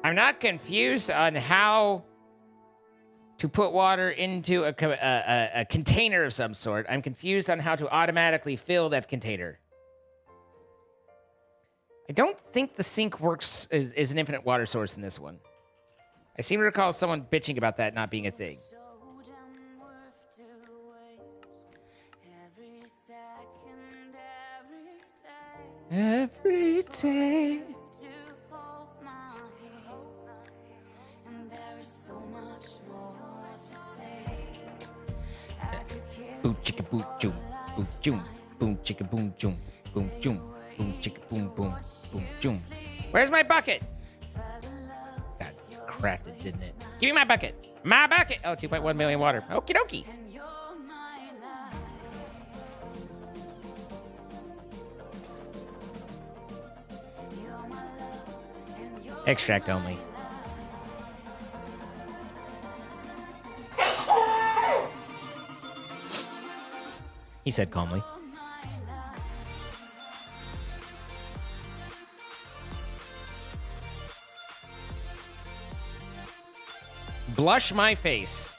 I'm not confused on how to put water into a container of some sort. I'm confused on how to automatically fill that container. I don't think the sink works as an infinite water source in this one. I seem to recall someone bitching about that not being a thing. Every day. Boom chicka boom joom, boom joom, boom chicka boom joom, boom joom, boom chicka boom boom, boom joom. Where's my bucket? God, cracked it, didn't it? Give me my bucket. My bucket. Oh, 2.1 million water. Okie dokie. Extract only. He said calmly. Blush my face.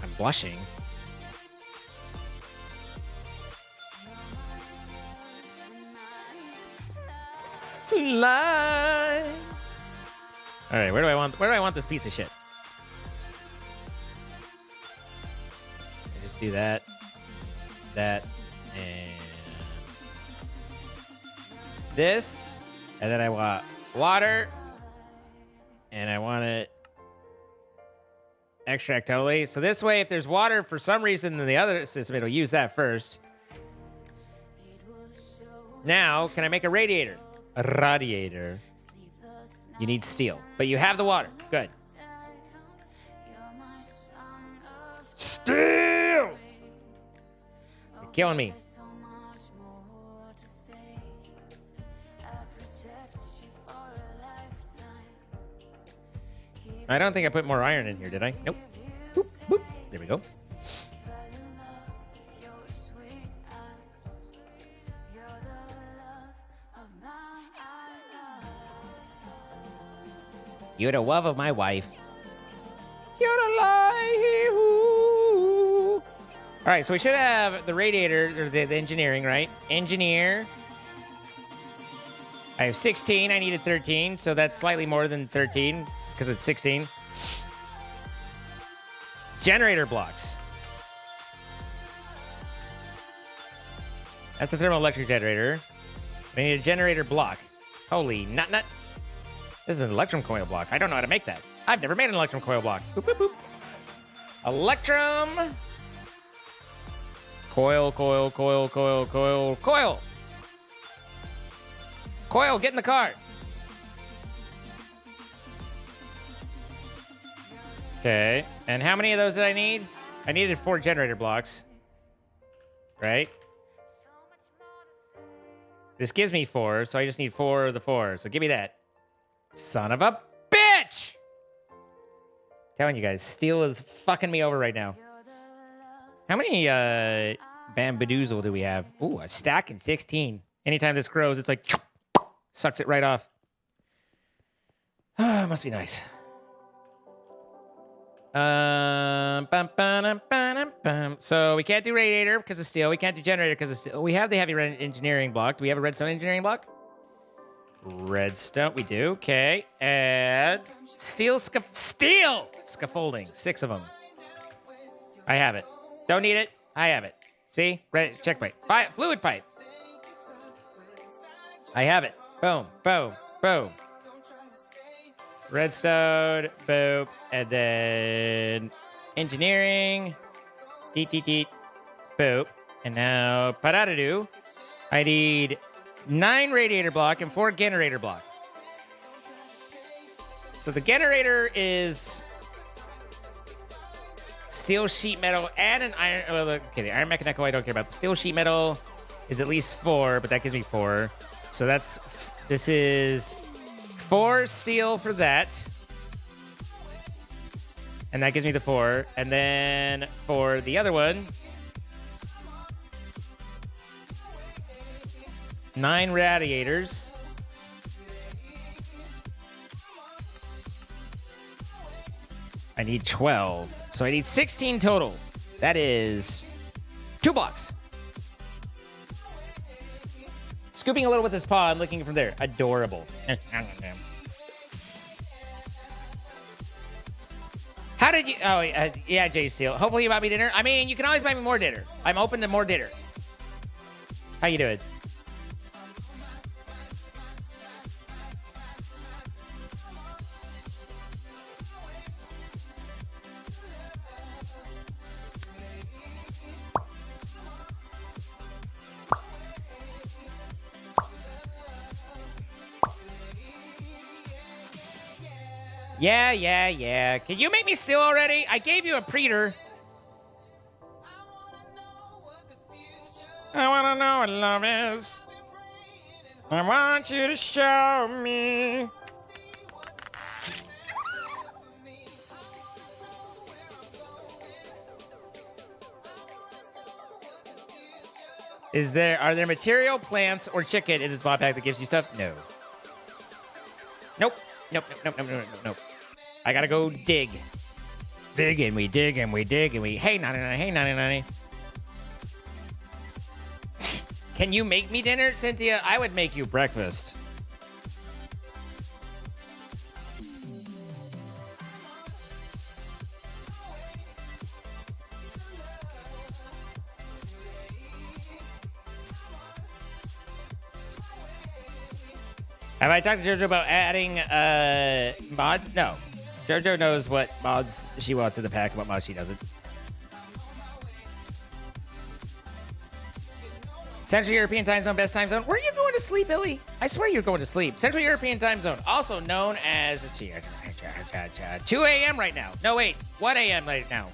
I'm blushing. Lie. All right, where do I want this piece of shit? I just do that. That and this, and then I want water, and I want it extract only. So this way, if there's water for some reason in the other system, it'll use that first. Now, can I make a radiator? A radiator. You need steel, but you have the water. Good. Steel! Killing me. I don't think I put more iron in here, did I? Nope. Boop, boop. There we go. You're the love of my wife. You're the life. All right, so we should have the radiator, or the engineering, right? Engineer. I have 16. I needed 13, so that's slightly more than 13 because it's 16. Generator blocks. That's the thermoelectric generator. I need a generator block. Holy nut. This is an electrum coil block. I don't know how to make that. I've never made an electrum coil block. Boop, boop, boop. Electrum. Coil. Coil, get in the car. Okay, and how many of those did I need? I needed 4 generator blocks. Right? This gives me 4, so I just need 4 of the 4. So give me that. Son of a bitch! Telling you guys, steel is fucking me over right now. How many bamboozle do we have? Ooh, a stack and 16. Anytime this grows, it's like sucks it right off. Must be nice. So we can't do radiator because of steel. We can't do generator because of steel. We have the heavy engineering block. Do we have a redstone engineering block? Redstone, we do. Okay, and steel scaffolding. 6 of them. I have it. Don't need it. I have it. See? Red, check pipe. Fluid pipe. I have it. Boom, boom, boom. Redstone, boom. And then engineering. Deet, deet, deet. Boop. And now, padadadoo. I need 9 radiator block and 4 generator block. So the generator is steel sheet metal and an iron. Well, okay, the iron mechanical I don't care about. The steel sheet metal is at least 4, but that gives me 4. So this is 4 steel for that. And that gives me the 4. And then for the other one, 9 radiators. I need 12. So I need 16 total. That is 2 blocks. Scooping a little with his paw and looking from there. Adorable. How did you... Oh, yeah, Jay Steele. Hopefully you bought me dinner. I mean, you can always buy me more dinner. I'm open to more dinner. How you doing? Yeah. Can you make me steal already? I gave you a preter. I want to know what love is. I want you to show me. Are there material, plants, or chicken in this mod pack that gives you stuff? No. Nope. I gotta go dig. Dig and we dig and we dig and we... Hey, 99. Can you make me dinner, Cynthia? I would make you breakfast. Have I talked to JoJo about adding mods? No. JoJo knows what mods she wants in the pack and what mods she doesn't. Central European time zone, best time zone. Where are you going to sleep, Billy? I swear you're going to sleep. Central European time zone, also known as, let's see, 2 a.m. right now. No, wait, 1 a.m. right now.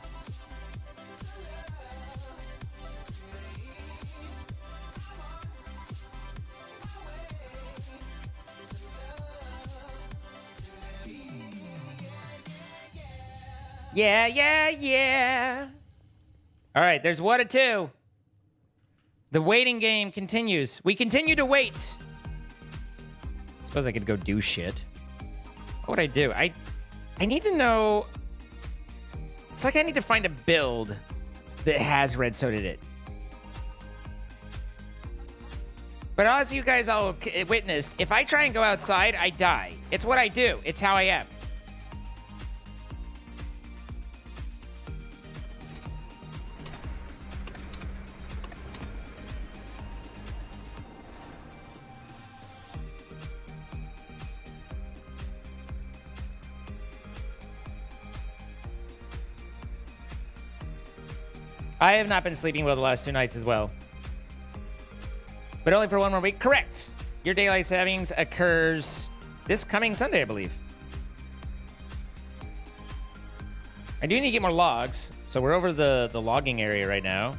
Yeah. All right, there's 1 to 2. The waiting game continues. We continue to wait. I suppose I could go do shit. What would I do? I need to know... It's like I need to find a build that has redstone in it. But as you guys all witnessed, if I try and go outside, I die. It's what I do. It's how I am. I have not been sleeping well the last 2 nights as well. But only for 1 more week. Correct. Your daylight savings occurs this coming Sunday, I believe. I do need to get more logs. So we're over the logging area right now.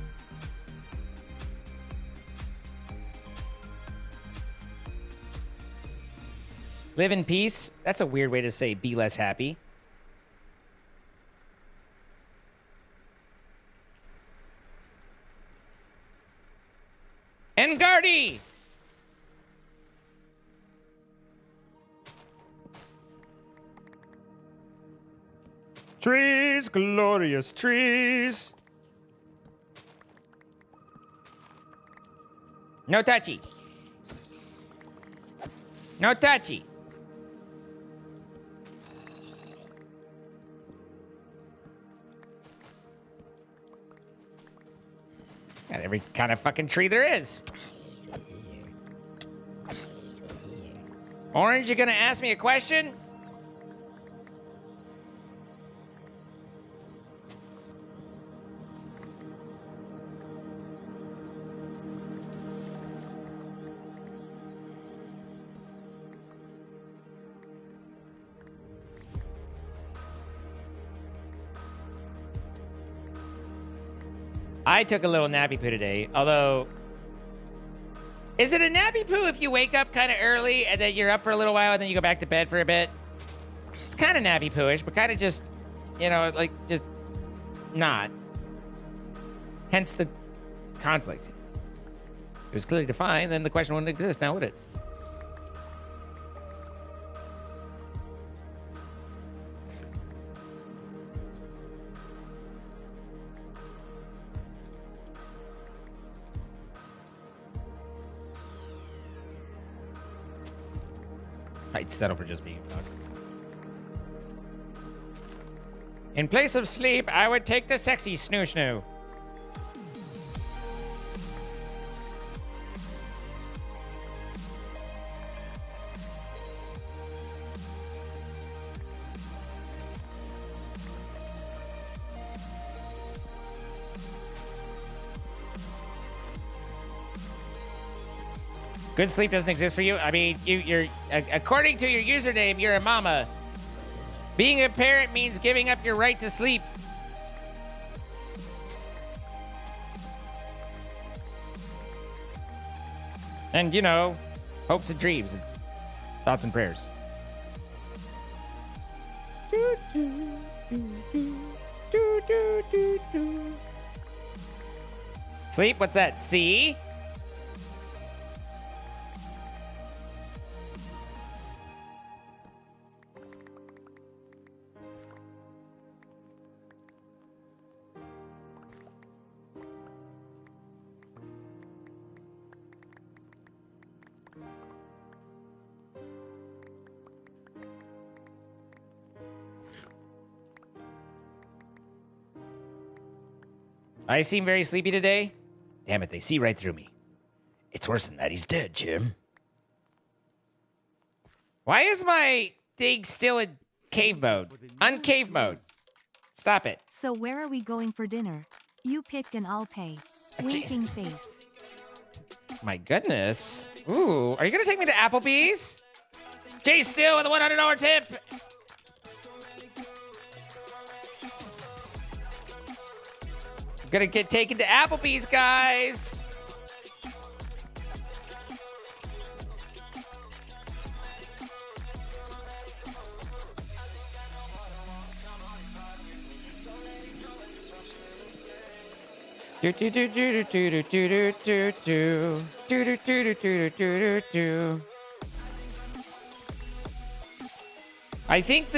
Live in peace. That's a weird way to say be less happy. Engardi! Trees, glorious trees. No touchy. No touchy. God, every kind of fucking tree there is. Orange, you gonna ask me a question? I took a little nappy poo today, although... Is it a nappy poo if you wake up kind of early and then you're up for a little while and then you go back to bed for a bit? It's kind of nappy poo-ish, but kind of just, you know, like, just not. Hence the conflict. If it was clearly defined, then the question wouldn't exist now, would it? I'd settle for just being fucked. In place of sleep, I would take the sexy snoo-snoo. Good sleep doesn't exist for you? I mean, you're according to your username, you're a mama. Being a parent means giving up your right to sleep. And, you know, hopes and dreams, and thoughts and prayers. Sleep? What's that? C? I seem very sleepy today. Damn it, they see right through me. It's worse than that. He's dead, Jim. Why is my thing still in cave mode? Uncave mode. Stop it.
So where are we going for dinner? You pick and I'll pay. Winking face.
My goodness. Ooh, are you gonna take me to Applebee's? Jay Steele with a $100 tip. Gonna get taken to Applebee's, guys. Do do do do do do do do do do do do do do do. I think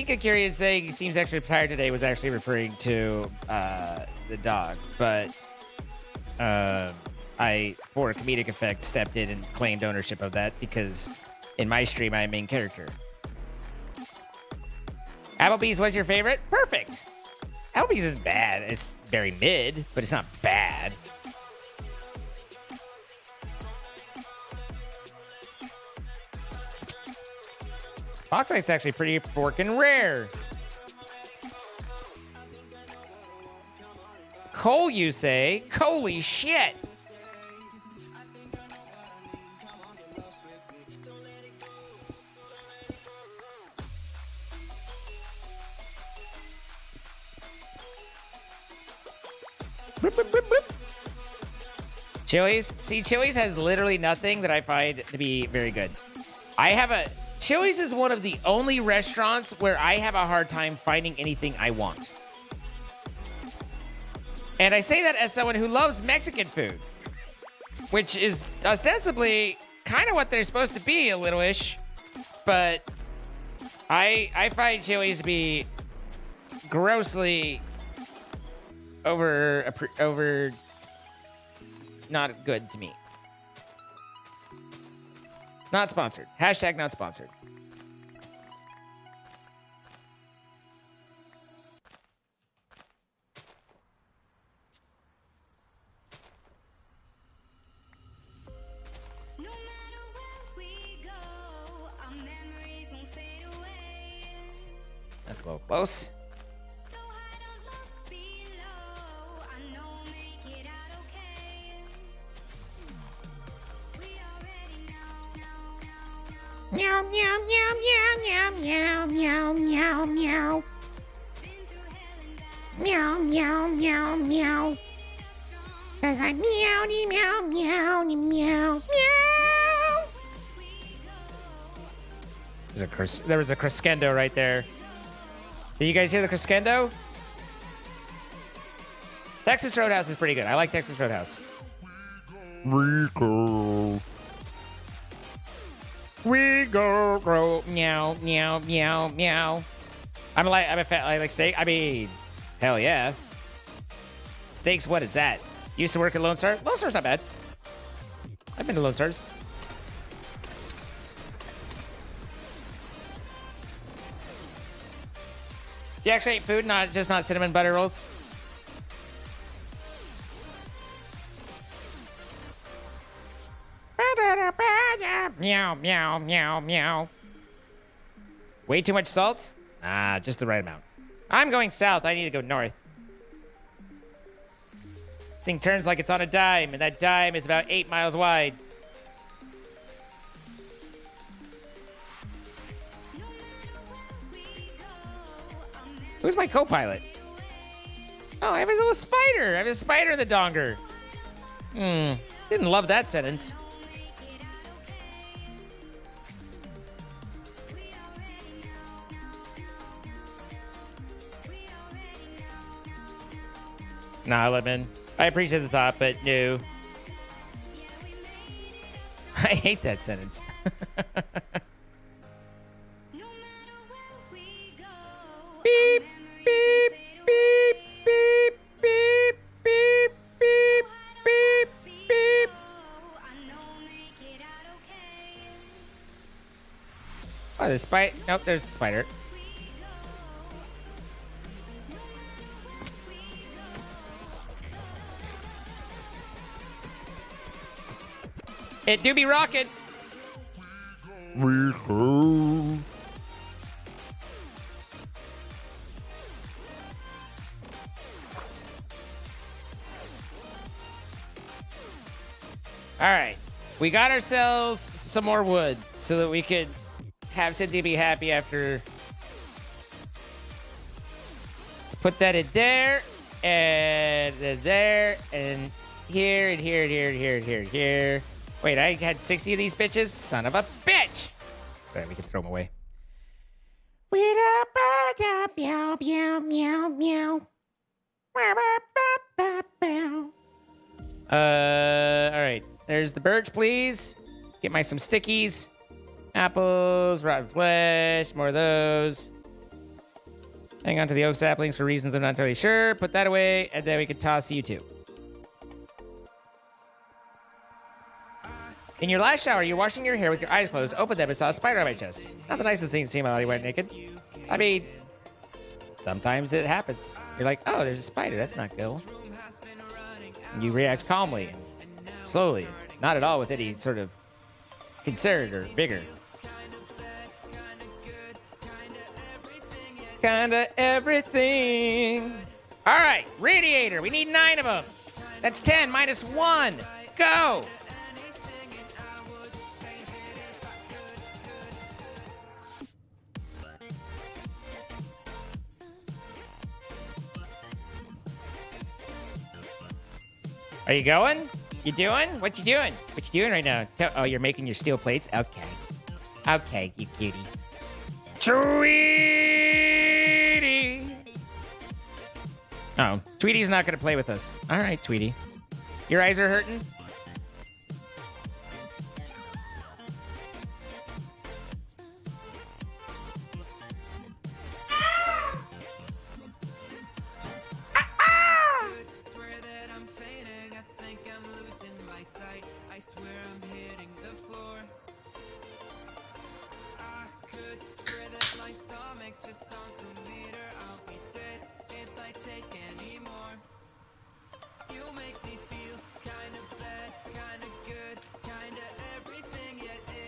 Akira is saying he seems actually tired today was actually referring to the dog, but I, for a comedic effect, stepped in and claimed ownership of that because in my stream I'm main character. Applebee's was your favorite? Perfect. Applebee's isn't bad. It's very mid, but it's not bad. Bauxite's actually pretty forkin' rare. Coal, you say? Holy shit! Boop, boop, boop, boop. Chili's? See, Chili's has literally nothing that I find to be very good. Chili's is one of the only restaurants where I have a hard time finding anything I want. And I say that as someone who loves Mexican food, which is ostensibly kind of what they're supposed to be, a little-ish. But I find Chili's to be grossly over not good to me. Not sponsored. Hashtag not sponsored. That's a little close. Meow, meow, meow, meow, meow, meow, meow, meow. Meow, meow, meow, meow. Cause I meow, meow, meow, meow, meow. There was a crescendo right there. Did you guys hear the crescendo? Texas Roadhouse is pretty good. I like Texas Roadhouse. Rico. We go, meow, meow, meow, meow. I'm a fat, I like steak. I mean, hell yeah. Steak's what it's at. Used to work at Lone Star. Lone Star's not bad. I've been to Lone Stars. You actually ate food, not cinnamon butter rolls? Meow, meow, meow, meow. Way too much salt? Ah, just the right amount. I'm going south. I need to go north. This thing turns like it's on a dime, and that dime is about 8 miles wide. Who's my co-pilot? Oh, I have a little spider. I have a spider in the donger. Didn't love that sentence. Nah, Lemon. I appreciate the thought, but no. I hate that sentence. Beep, beep, beep, beep, beep, beep, beep, beep, beep. Oh, there's spider. Nope, there's the spider. It do be rocking. All right, we got ourselves some more wood so that we could have Cynthia be happy after. Let's put that in there, and there, and here, and here, and here, and here, and here, and here. Wait, I had 60 of these bitches? Son of a bitch! All right, we can throw them away. Meow, meow, meow, meow. All right. There's the birch, please. Get my some stickies. Apples, rotten flesh, more of those. Hang on to the oak saplings for reasons I'm not entirely sure. Put that away, and then we can toss you two. In your last shower, you're washing your hair with your eyes closed, opened them and saw a spider on my chest. Not the nicest thing to see while you went naked. I mean, sometimes it happens. You're like, oh, there's a spider. That's not cool. And you react calmly, slowly, not at all with any sort of concern or vigor. Kinda everything. All right, radiator. We need 9 of them. That's 10 minus 1. Go. Are you going? You doing? What you doing? What you doing right now? Oh, you're making your steel plates? Okay. Okay, you cutie. Tweety! Oh, Tweety's not gonna play with us. All right, Tweety. Your eyes are hurting?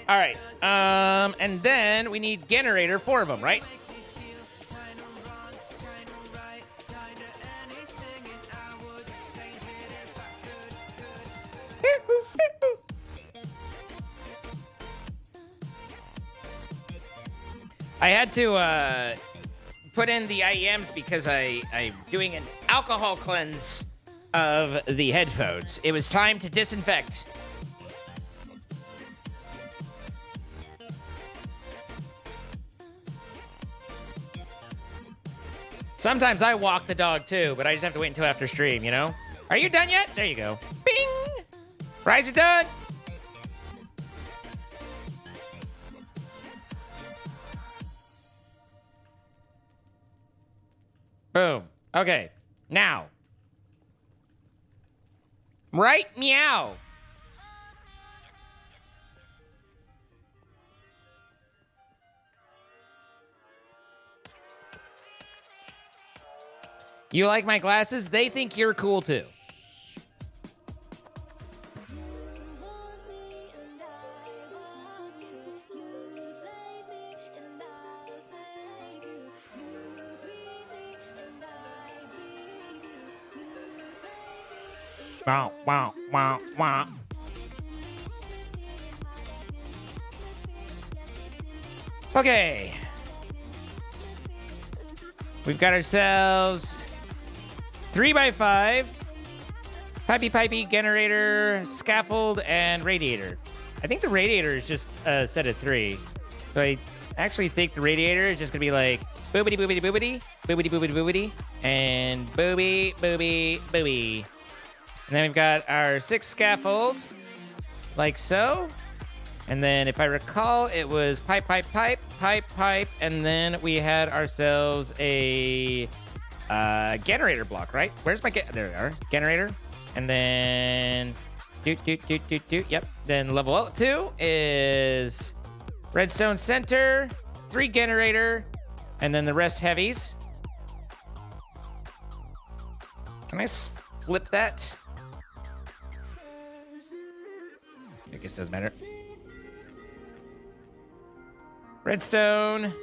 All right, and then we need generator, 4 of them, right? I had to put in the IEMs because I'm doing an alcohol cleanse of the headphones. It was time to disinfect. Sometimes I walk the dog too, but I just have to wait until after stream, you know? Are you done yet? There you go. Bing! Fries are done. Boom. Okay. Now. Right? Meow. You like my glasses? They think you're cool too. Wow, wow, wow, wow. Okay. We've got ourselves 3x5, pipey, generator, scaffold, and radiator. I think the radiator is just a set of 3. So I actually think the radiator is just gonna be like boobity, boobity, boobity, boobity, boobity, boobity, and booby, booby, booby. And then we've got our 6 scaffold, like so. And then if I recall, it was pipe, and then we had ourselves a generator block, right? Where's my there we are, generator. And then yep. Then level 2 is redstone center, 3 generator, and then the rest heavies. Can I flip that? I guess it doesn't matter. Redstone.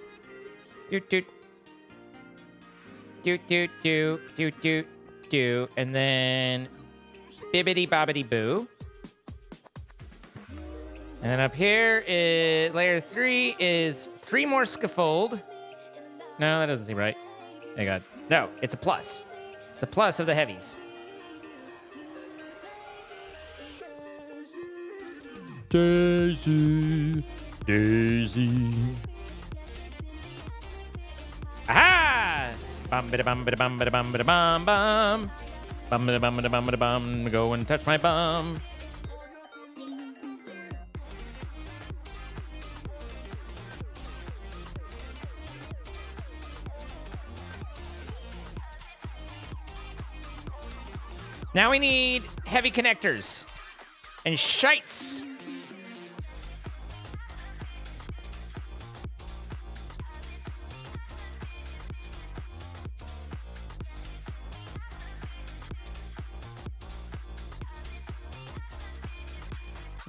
Do. And then bibbity bobbity boo. And then up here is layer 3 is 3 more scaffold. No, that doesn't seem right. Oh God. No, it's a plus. It's a plus of the heavies. Daisy. Aha! Bum bida bum bida bum bida bum bida bum bum. Bum bida bum bida bum bida bum. Go and touch my bum. Now we need heavy connectors and shites.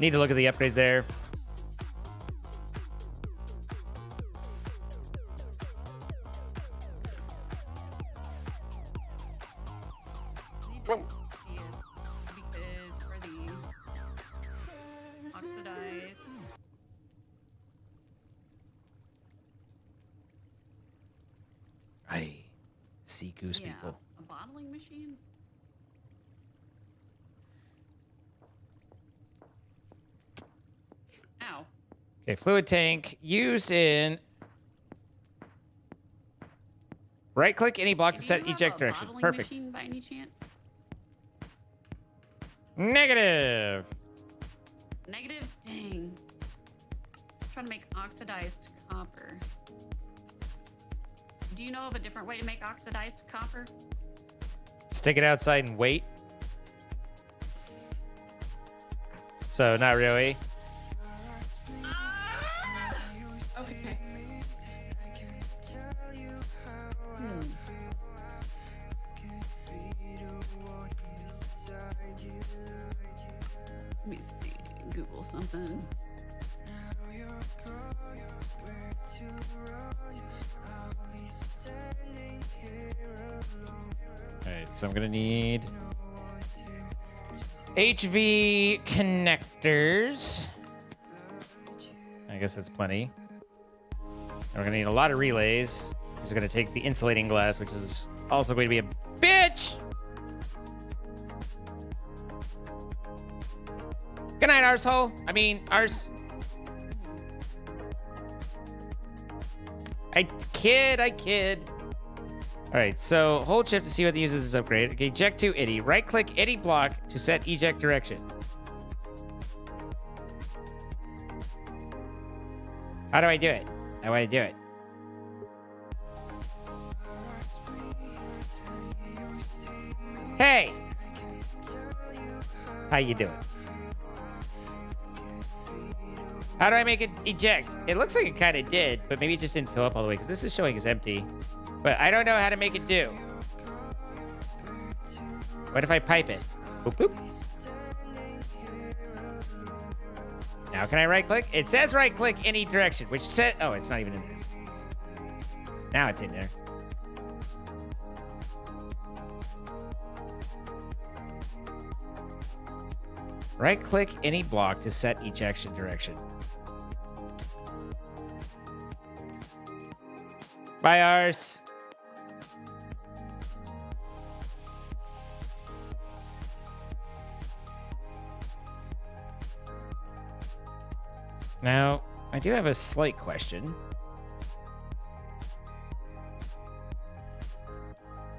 Need to look at the upgrades there.
Because for the oxidized.
I see goose
Yeah,
people.
a bottling machine. Ow.
Okay, fluid tank used in. Right click any block to set eject direction. Perfect.
Machine by any chance?
Negative.
Negative? Dang. I'm trying to make oxidized copper. Do you know of a different way to make oxidized copper?
Stick it outside and wait. So not really.
Okay. Let me see. Google something.
Alright, so I'm gonna need HV connectors. I guess that's plenty. we're gonna need a lot of relays. We're gonna take the insulating glass, which is also going to be a bitch. Good night, arsehole. I mean, arse. I kid. All right, so hold shift to see what the uses this upgrade. Okay, eject to itty. Right-click any block to set eject direction. How do I do it? How do I do it? Hey! How you doing? How do I make it eject? It looks like it kind of did, but maybe it just didn't fill up all the way because this is showing as empty. But I don't know how to make it do. What if I pipe it? Boop, boop. Now can I right-click? It says right-click any direction, which said... Oh, it's not even in there. Now it's in there. Right-click any block to set ejection direction. Bye, Ars. Now, I do have a slight question.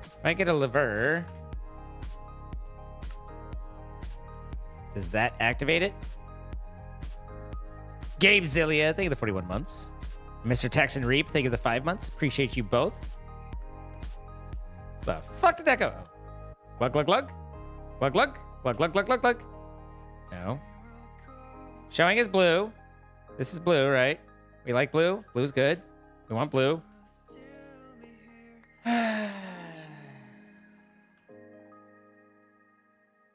If I get a lever, does that activate it? Gabe Zillia, thank you for the 41 months. Mr. Texan Reap, thank you for the 5 months. Appreciate you both. The fuck did that go? Glug, glug, glug. Glug, glug. Glug, glug, glug, glug, glug. No. Showing is blue. This is blue, right? We like blue. Blue's good. We want blue. I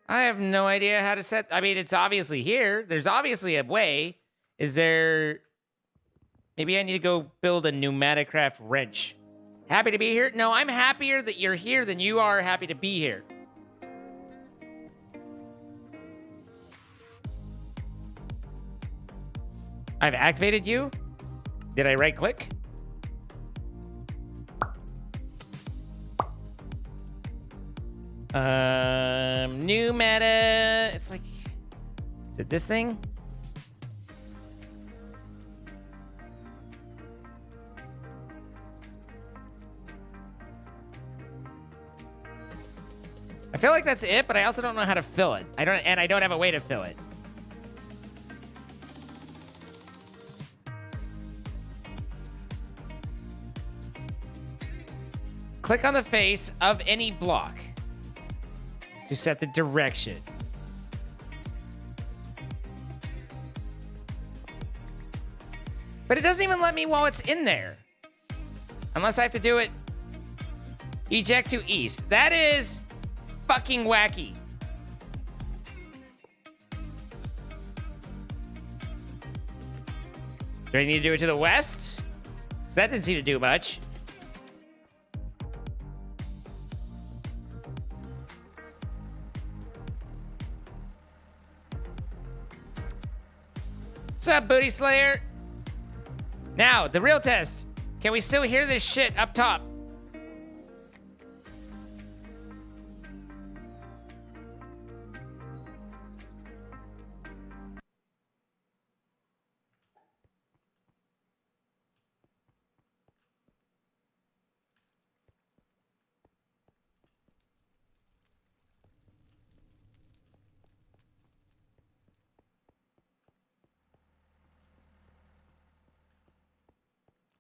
have no idea how to set... I mean, it's obviously here. There's obviously a way. Is there... Maybe I need to go build a pneumaticraft wrench. Happy to be here? No, I'm happier that you're here than you are happy to be here. I've activated you. Did I right-click? New meta. It's like... Is it this thing? I feel like that's it, but I also don't know how to fill it. I don't have a way to fill it. Click on the face of any block to set the direction. But it doesn't even let me while it's in there. Unless I have to do it. Eject to east. That is fucking wacky. Do I need to do it to the west? 'Cause that didn't seem to do much. What's up, Booty Slayer? Now, the real test. Can we still hear this shit up top?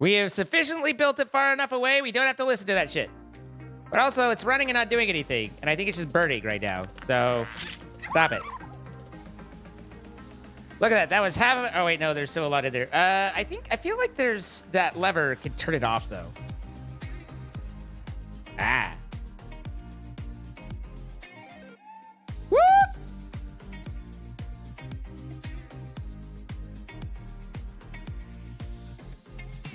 We have sufficiently built it far enough away, we don't have to listen to that shit. But also, it's running and not doing anything. And I think it's just burning right now. So, stop it. Look at that. That was half of it. Oh, wait, no, there's still a lot in there. I feel like there's that lever can turn it off, though. Ah. Whoop!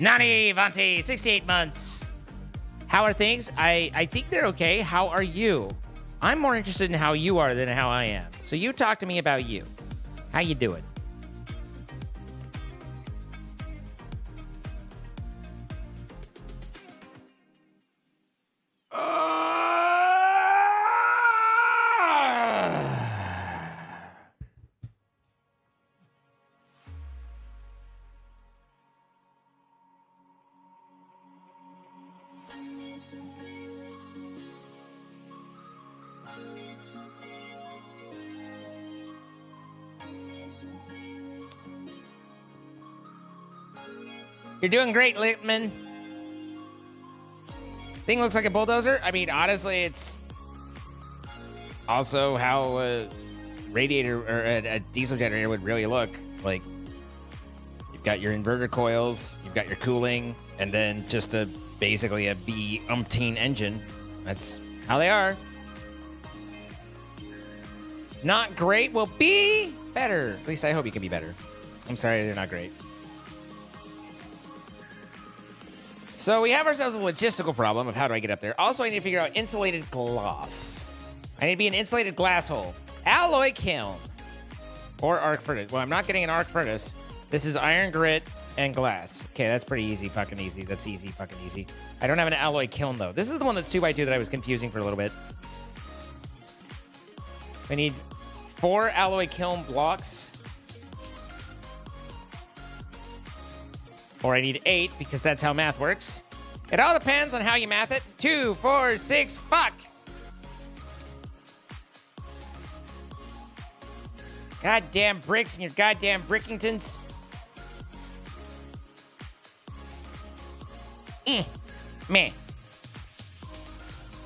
Nani Vante, 68 months. How are things? I think they're okay. How are you? I'm more interested in how you are than how I am. So you talk to me about you. How you doing? You're doing great, Littman. Thing looks like a bulldozer. I mean, honestly, it's also how a radiator or a diesel generator would really look. Like, you've got your inverter coils, you've got your cooling, and then just basically a B-umpteen engine. That's how they are. Not great will be better. At least I hope you can be better. I'm sorry they're not great. So we have ourselves a logistical problem of how do I get up there. Also, I need to figure out insulated glass. I need to be an insulated glass hole. Alloy kiln. Or arc furnace. Well, I'm not getting an arc furnace. This is iron grit and glass. Okay, that's pretty easy, fucking easy. That's easy, fucking easy. I don't have an alloy kiln, though. This is the one that's 2x2 that I was confusing for a little bit. I need 4 alloy kiln blocks. Or I need 8, because that's how math works. It all depends on how you math it. 2, 4, 6, fuck! Goddamn bricks and your goddamn Brickingtons. Man.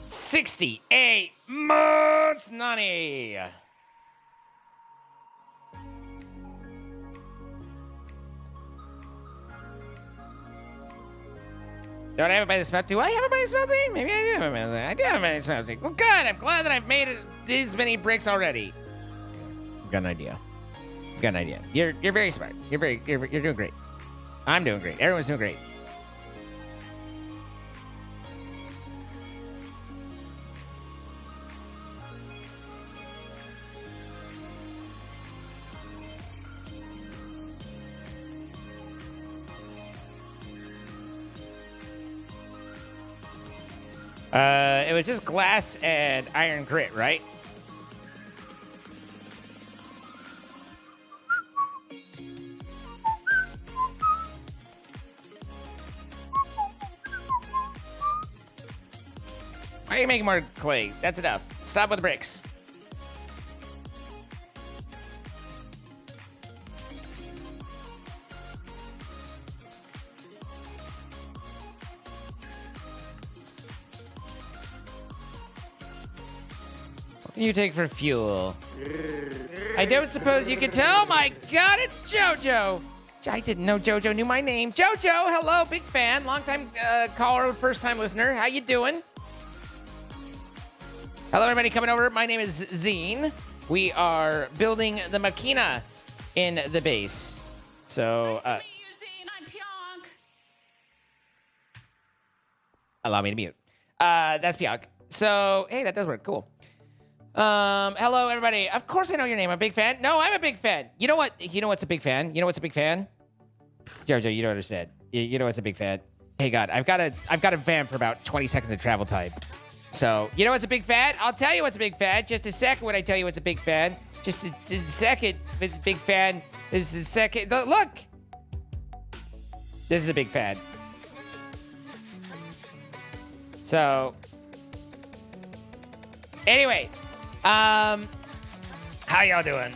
68 months, Nani. Don't I have it by the smelter? Do I have it by the smelter? Maybe I do have it by the smelter. I do have it by the smelter. Well, good. I'm glad that I've made it these many bricks already. I've got an idea. I've got an idea. You're very smart. You're doing great. I'm doing great. Everyone's doing great. It was just glass and iron grit, right? Why are you making more clay? That's enough. Stop with the bricks. What can you take for fuel? I don't suppose you can tell? Oh my God, it's JoJo. I didn't know JoJo knew my name. JoJo, hello, big fan, long-time caller, first-time listener. How you doing? Hello, everybody coming over. My name is Zine. We are building the Machina in the base. So,
Nice to meet you, Zine. I'm Pionk.
allow me to mute. That's Pionk. So, hey, that does work. Cool. Hello, everybody. Of course I know your name. I'm a big fan. No, I'm a big fan. You know what? You know what's a big fan? You know what's a big fan? Jojo, you don't understand. You know what's a big fan? Hey, God, I've got a van for about 20 seconds of travel time. So, you know what's a big fan? I'll tell you what's a big fan. Just a second when I tell you what's a big fan. Just a second, big fan. This is a second. Look! This is a big fan. So, anyway, how y'all doing?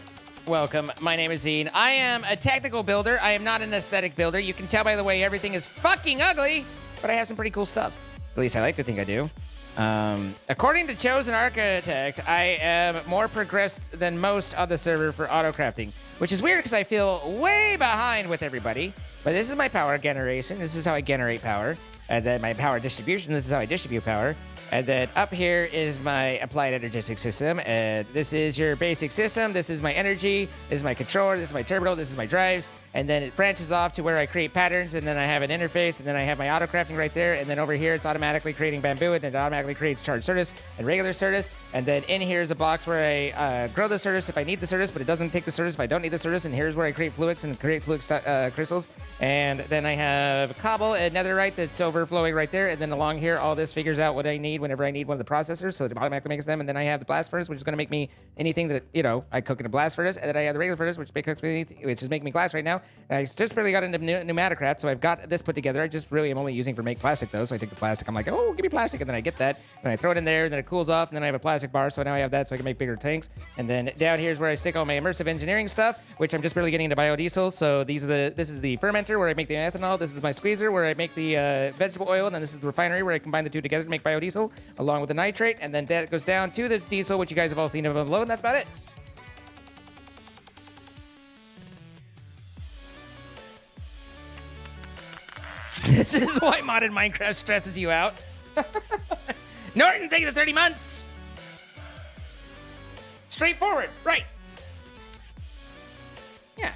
Welcome. My name is Zine. I am a technical builder. I am not an aesthetic builder. You can tell by the way everything is fucking ugly, but I have some pretty cool stuff. At least I like to think I do. According to Chosen Architect, I am more progressed than most on the server for auto-crafting, which is weird because I feel way behind with everybody. But this is my power generation. This is how I generate power. And then my power distribution. This is how I distribute power. And then up here is my applied energetic system. And this is your basic system. This is my energy. This is my controller. This is my terminal. This is my drives. And then it branches off to where I create patterns. And then I have an interface. And then I have my auto crafting right there. And then over here, it's automatically creating bamboo. And then it automatically creates charged Certus and regular Certus. And then in here is a box where I grow the Certus if I need the Certus, but it doesn't take the Certus if I don't need the Certus. And here's where I create fluix and create fluix crystals. And then I have cobble and netherite that's overflowing right there. And then along here, all this figures out what I need whenever I need one of the processors. So it automatically makes them. And then I have the blast furnace, which is going to make me anything that, you know, I cook in a blast furnace. And then I have the regular furnace, which is making me glass right now. now. I just barely got into pneumaticraft, so I've got this put together. I just really am only using for make plastic, though. So I take the plastic. I'm like, oh, give me plastic. And then I get that. And I throw it in there. And then it cools off. And then I have a plastic bar. So now I have that so I can make bigger tanks. And then down here is where I stick all my immersive engineering stuff, which I'm just barely getting into biodiesel. So this is the fermenter where I make the ethanol. This is my squeezer where I make the vegetable oil. And then this is the refinery where I combine the two together to make biodiesel along with the nitrate. And then that goes down to the diesel, which you guys have all seen above below. And that's about it. This is why modded Minecraft stresses you out. Norton, thank you for 30 months. Straightforward, right? Yeah.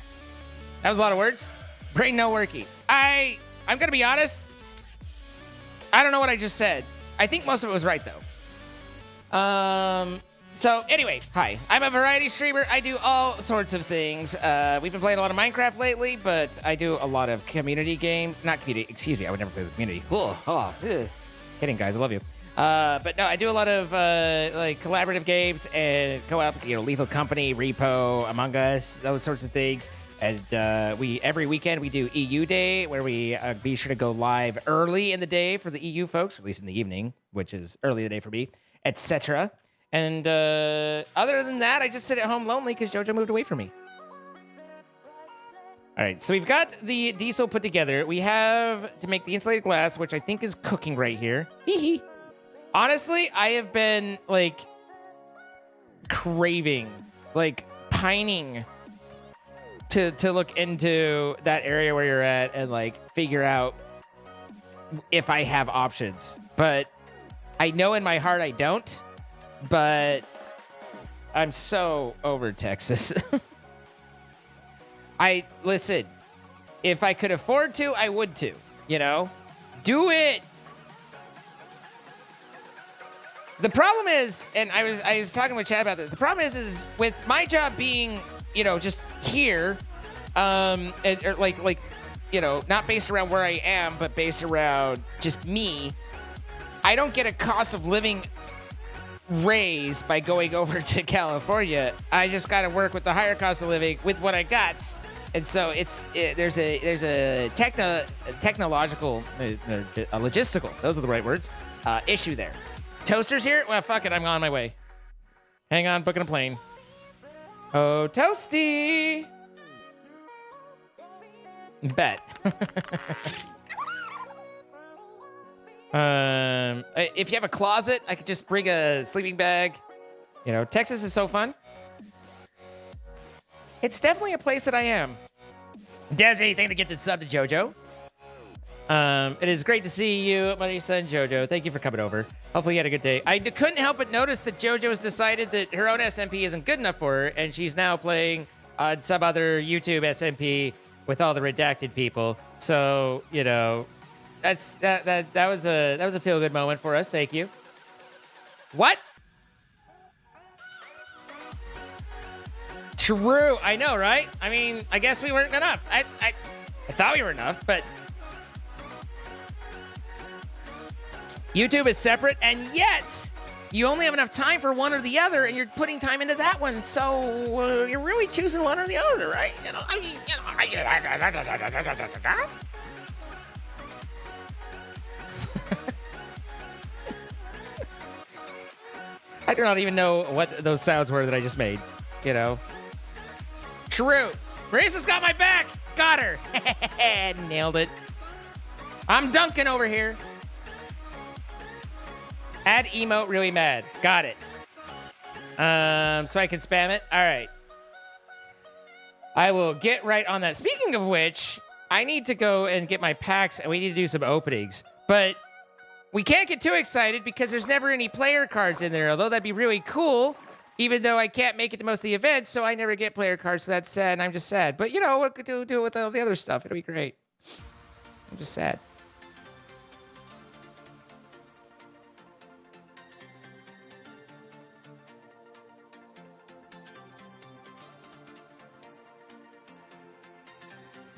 That was a lot of words. Brain no worky. I'm gonna be honest. I don't know what I just said. I think most of it was right though. So anyway, hi. I'm a variety streamer. I do all sorts of things. We've been playing a lot of Minecraft lately, but I do a lot of community games. Not community, excuse me. I would never play with community. Cool. Oh, ugh. Kidding, guys. I love you. But no, I do a lot of like collaborative games and co-op, Lethal Company, Repo, Among Us, those sorts of things. And every weekend we do EU Day, where we be sure to go live early in the day for the EU folks, or at least in the evening, which is early in the day for me, etc. And other than that, I just sit at home lonely because JoJo moved away from me. All right, so we've got the diesel put together. We have to make the insulated glass, which I think is cooking right here. Hee hee. Honestly, I have been, like, craving, like, pining to look into that area where you're at and, like, figure out if I have options. But I know in my heart I don't. But I'm so over Texas. Listen, if I could afford to, I would to, do it. The problem is, and I was talking with Chad about this. The problem is with my job being, just here, not based around where I am, but based around just me, I don't get a cost of living raise by going over to California. I just got to work with the higher cost of living with what I got, and so there's a technological, logistical. Those are the right words. Issue there. Toaster's here. Well, fuck it. I'm on my way. Hang on, booking a plane. Oh, Toasty. Bet. If you have a closet, I could just bring a sleeping bag. Texas is so fun. It's definitely a place that I am. Desi, thank you for gifted sub to JoJo. It is great to see you, my son JoJo. Thank you for coming over. Hopefully you had a good day. I couldn't help but notice that JoJo's decided that her own SMP isn't good enough for her, and she's now playing on some other YouTube SMP with all the redacted people. So, that was a feel good moment for us. Thank you. What? True. I know, right? I mean, I guess we weren't enough. I thought we were enough, but YouTube is separate, and yet you only have enough time for one or the other, and you're putting time into that one. So you're really choosing one or the other, right? I do not even know what those sounds were that I just made. True. Marissa's got my back. Got her. Nailed it. I'm Duncan over here. Add emote really mad. Got it. So I can spam it. All right. I will get right on that. Speaking of which, I need to go and get my packs, and we need to do some openings. But we can't get too excited because there's never any player cards in there, although that'd be really cool, even though I can't make it to most of the events, so I never get player cards, so that's sad, and I'm just sad. But, we could do it with all the other stuff. It'll be great. I'm just sad.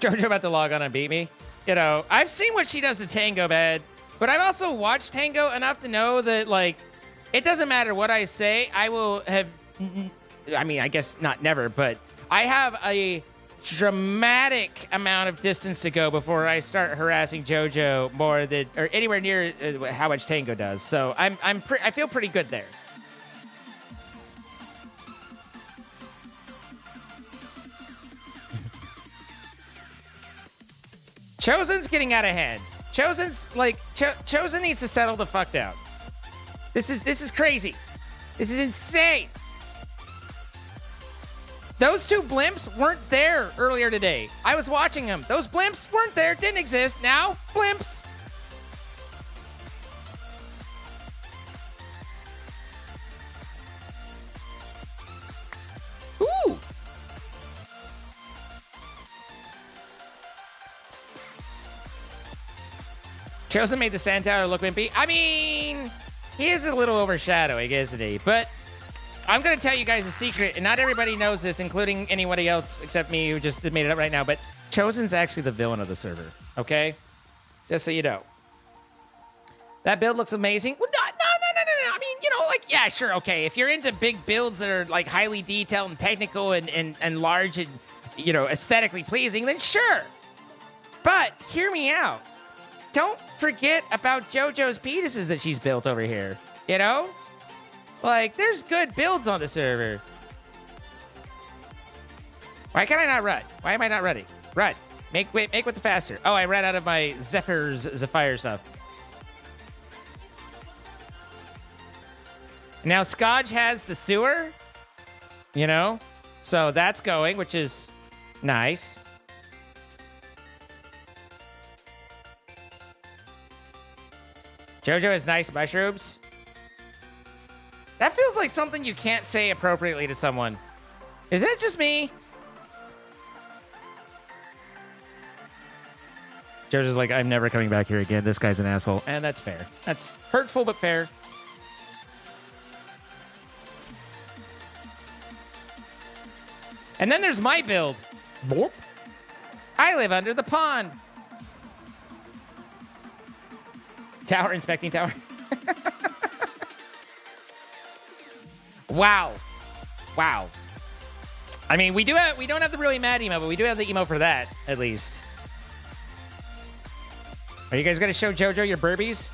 JoJo about to log on and beat me. I've seen what she does to Tango, man. But I've also watched Tango enough to know that, like, it doesn't matter what I say. I will have, I mean, I guess not never, but I have a dramatic amount of distance to go before I start harassing JoJo more than or anywhere near how much Tango does. So I feel pretty good there. Chosen's getting out of hand. Chosen's like Chosen needs to settle the fuck down. This is crazy. This is insane. Those two blimps weren't there earlier today. I was watching them. Those blimps weren't there, didn't exist. Now, blimps. Ooh. Chosen made the Sand Tower look wimpy. I mean, he is a little overshadowing, isn't he? But I'm going to tell you guys a secret, and not everybody knows this, including anybody else except me who just made it up right now, but Chosen's actually the villain of the server, okay? Just so you know. That build looks amazing. Well, no. I mean, you know, like, yeah, sure, okay. If you're into big builds that are, like, highly detailed and technical and large and, you know, aesthetically pleasing, then sure. But hear me out. Don't forget about JoJo's penises that she's built over here, you know? Like, there's good builds on the server. Why can I not run? Why am I not running? Run. Make with the faster. Oh, I ran out of my Zephyr stuff. Now, Scotch has the sewer, you know? So that's going, which is nice. JoJo has nice mushrooms. That feels like something you can't say appropriately to someone. Is it just me? JoJo's like, I'm never coming back here again. This guy's an asshole. And that's fair. That's hurtful, but fair. And then there's my build. Boop. I live under the pond. Tower inspecting tower. Wow. I mean, we don't have the really mad emo, but we do have the emo for that, at least. Are you guys gonna show JoJo your burbies?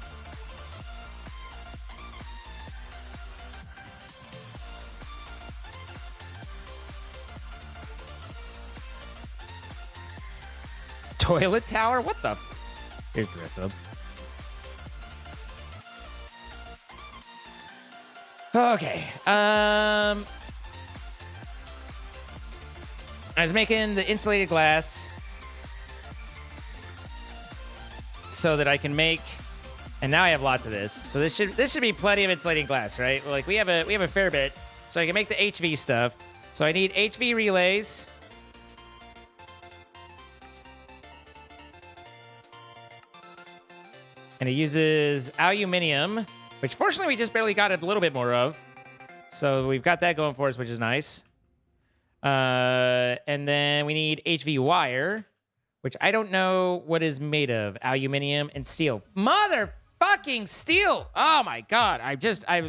Toilet tower? What the? Here's the rest of them. Okay. I was making the insulated glass so that I can make, and now I have lots of this. So this should be plenty of insulating glass, right? Like we have a fair bit, so I can make the HV stuff. So I need HV relays. And it uses aluminium, which fortunately we just barely got a little bit more of. So we've got that going for us, which is nice. And then we need HV wire, which I don't know what is made of. Aluminium and steel. Motherfucking steel! Oh my god!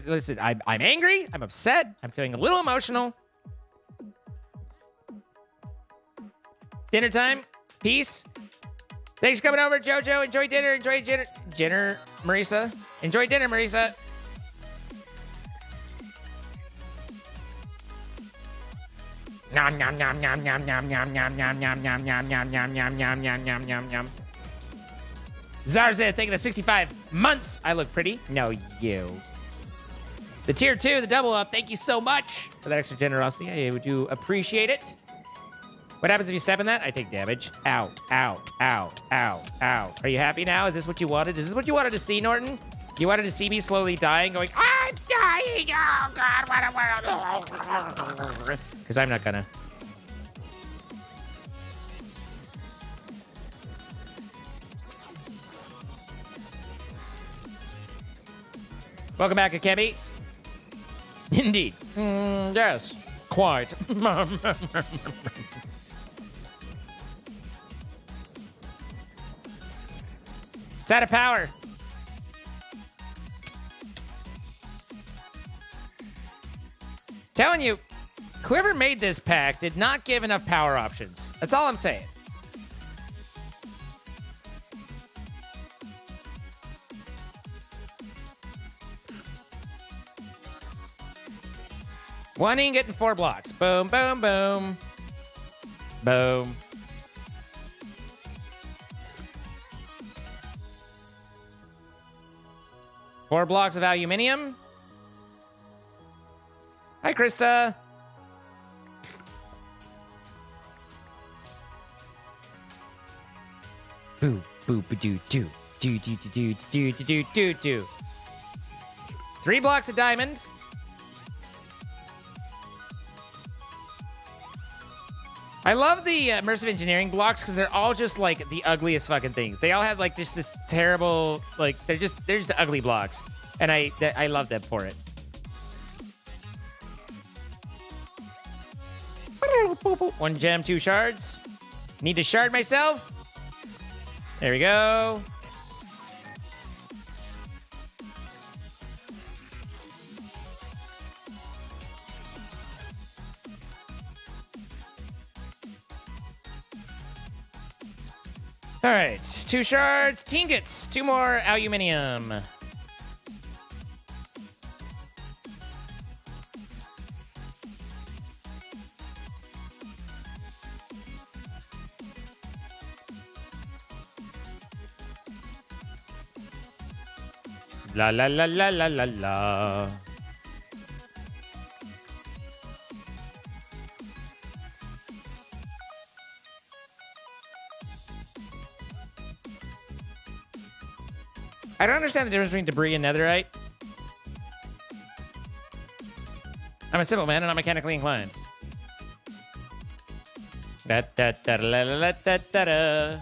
Listen. I'm angry. I'm upset. I'm feeling a little emotional. Dinner time. Peace. Thanks for coming over, JoJo. Enjoy dinner. Enjoy dinner. Dinner, Marisa. Enjoy dinner, Marisa. Nom nom nom nom nom nom nom nom nom nom nom nom nom nom nom nom nom nom nom nom. Zarza, thank you for 65 months. I look pretty. No, you. The tier 2, the double up. Thank you so much for that extra generosity. I do appreciate it. What happens if you step in that? I take damage. Ow, ow, ow, ow, ow. Are you happy now? Is this what you wanted? Is this what you wanted to see, Norton? You wanted to see me slowly dying, going, I'm dying! Oh, God, what? Because I'm not gonna. Welcome back, Akemi. Indeed. Yes, quite. It's out of power. Telling you. Whoever made this pack did not give enough power options. That's all I'm saying. One ingot and 4 blocks. Boom, boom, boom. Boom. Four blocks of aluminium. Hi, Krista. Boo, boo, ba doo, doo, doo, doo, doo, doo, doo, doo, doo, doo. 3 blocks of diamond. I love the immersive engineering blocks because they're all just like the ugliest fucking things. They all have like just this terrible, like they're just ugly blocks, and I love them for it. One gem, 2 shards. Need to shard myself. There we go. All right, 2 shards, ingots, 2 more aluminium. La la la la la la la. I don't understand the difference between debris and netherite. I'm a simple man and I'm mechanically inclined. Da da da da da da da da.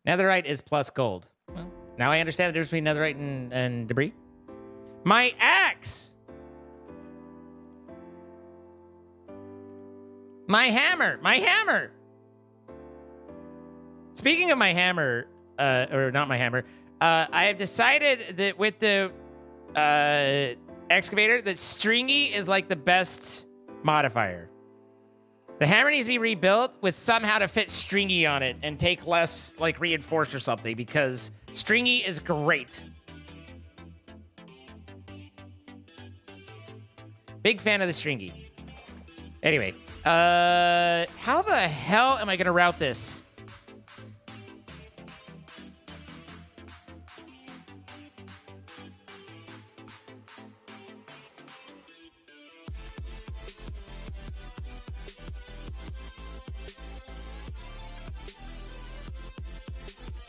Netherite is plus gold. Well, now I understand the difference between netherite and debris. My axe! My hammer! My hammer! Speaking of my hammer, or not my hammer, I have decided that with the excavator that stringy is like the best modifier. The hammer needs to be rebuilt with somehow to fit stringy on it and take less like reinforced or something because stringy is great. Big fan of the stringy. Anyway, how the hell am I gonna route this?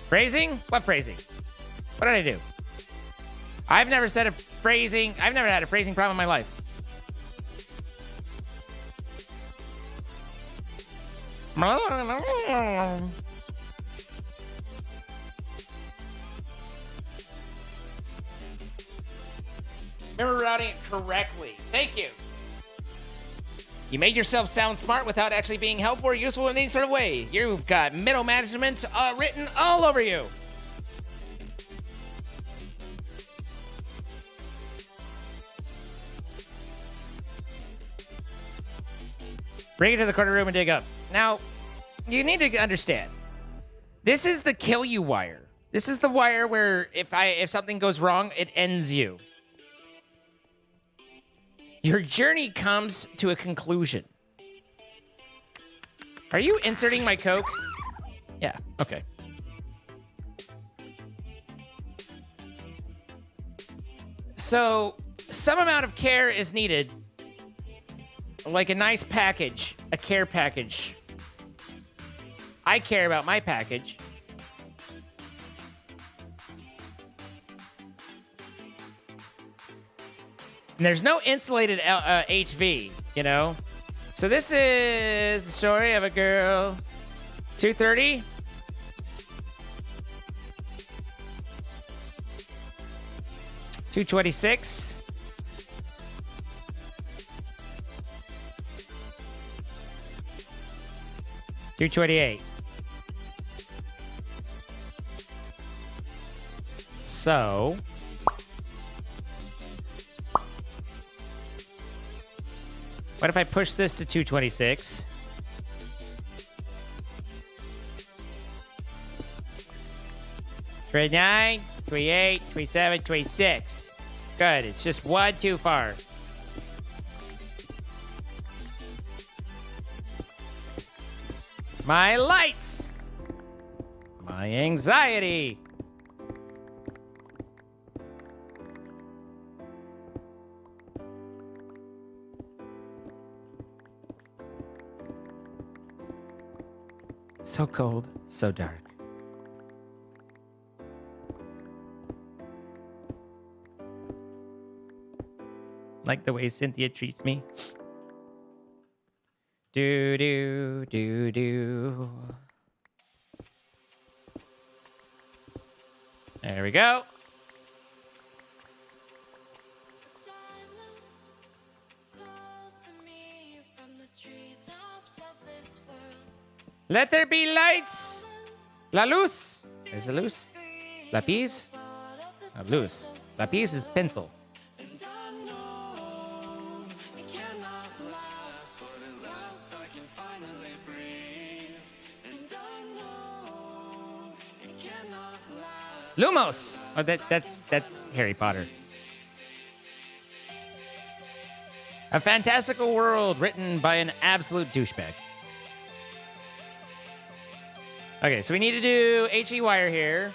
Phrasing? What phrasing? What did I do? I've never said a phrasing. I've never had a phrasing problem in my life. Remember routing it correctly. Thank you. You made yourself sound smart without actually being helpful or useful in any sort of way. You've got middle management written all over you. Bring it to the corner room and dig up. Now, you need to understand. This is the kill you wire. This is the wire where if something goes wrong, it ends you. Your journey comes to a conclusion. Are you inserting my Coke? Yeah, okay. So, some amount of care is needed. Like a nice package, a care package. I care about my package. And there's no insulated HV, you know? So this is the story of a girl. 230. $226. $228. so... What if I push this to 226? 29, 28, 27, 26. Good, it's just one too far. My lights! My anxiety! So cold, so dark. Like the way Cynthia treats me. Do do do do. There we go. Let there be lights. La luz. There's the luz. Lapis. Luz. Lapis is pencil. Lumos. Oh, that's Harry Potter. A fantastical world written by an absolute douchebag. Okay, so we need to do HV wire here.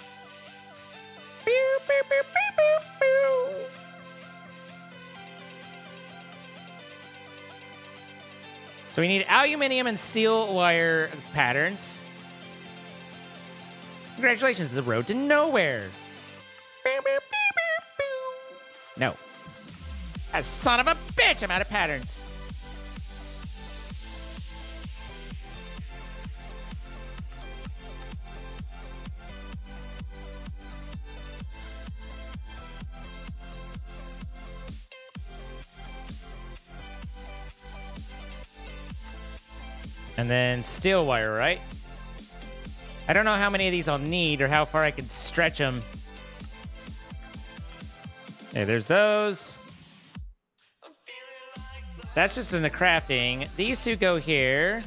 So we need aluminum and steel wire patterns. Congratulations, the road to nowhere. No. A son of a bitch, I'm out of patterns. And then steel wire, right? I don't know how many of these I'll need or how far I can stretch them. Okay, there's those. That's just in the crafting. These two go here.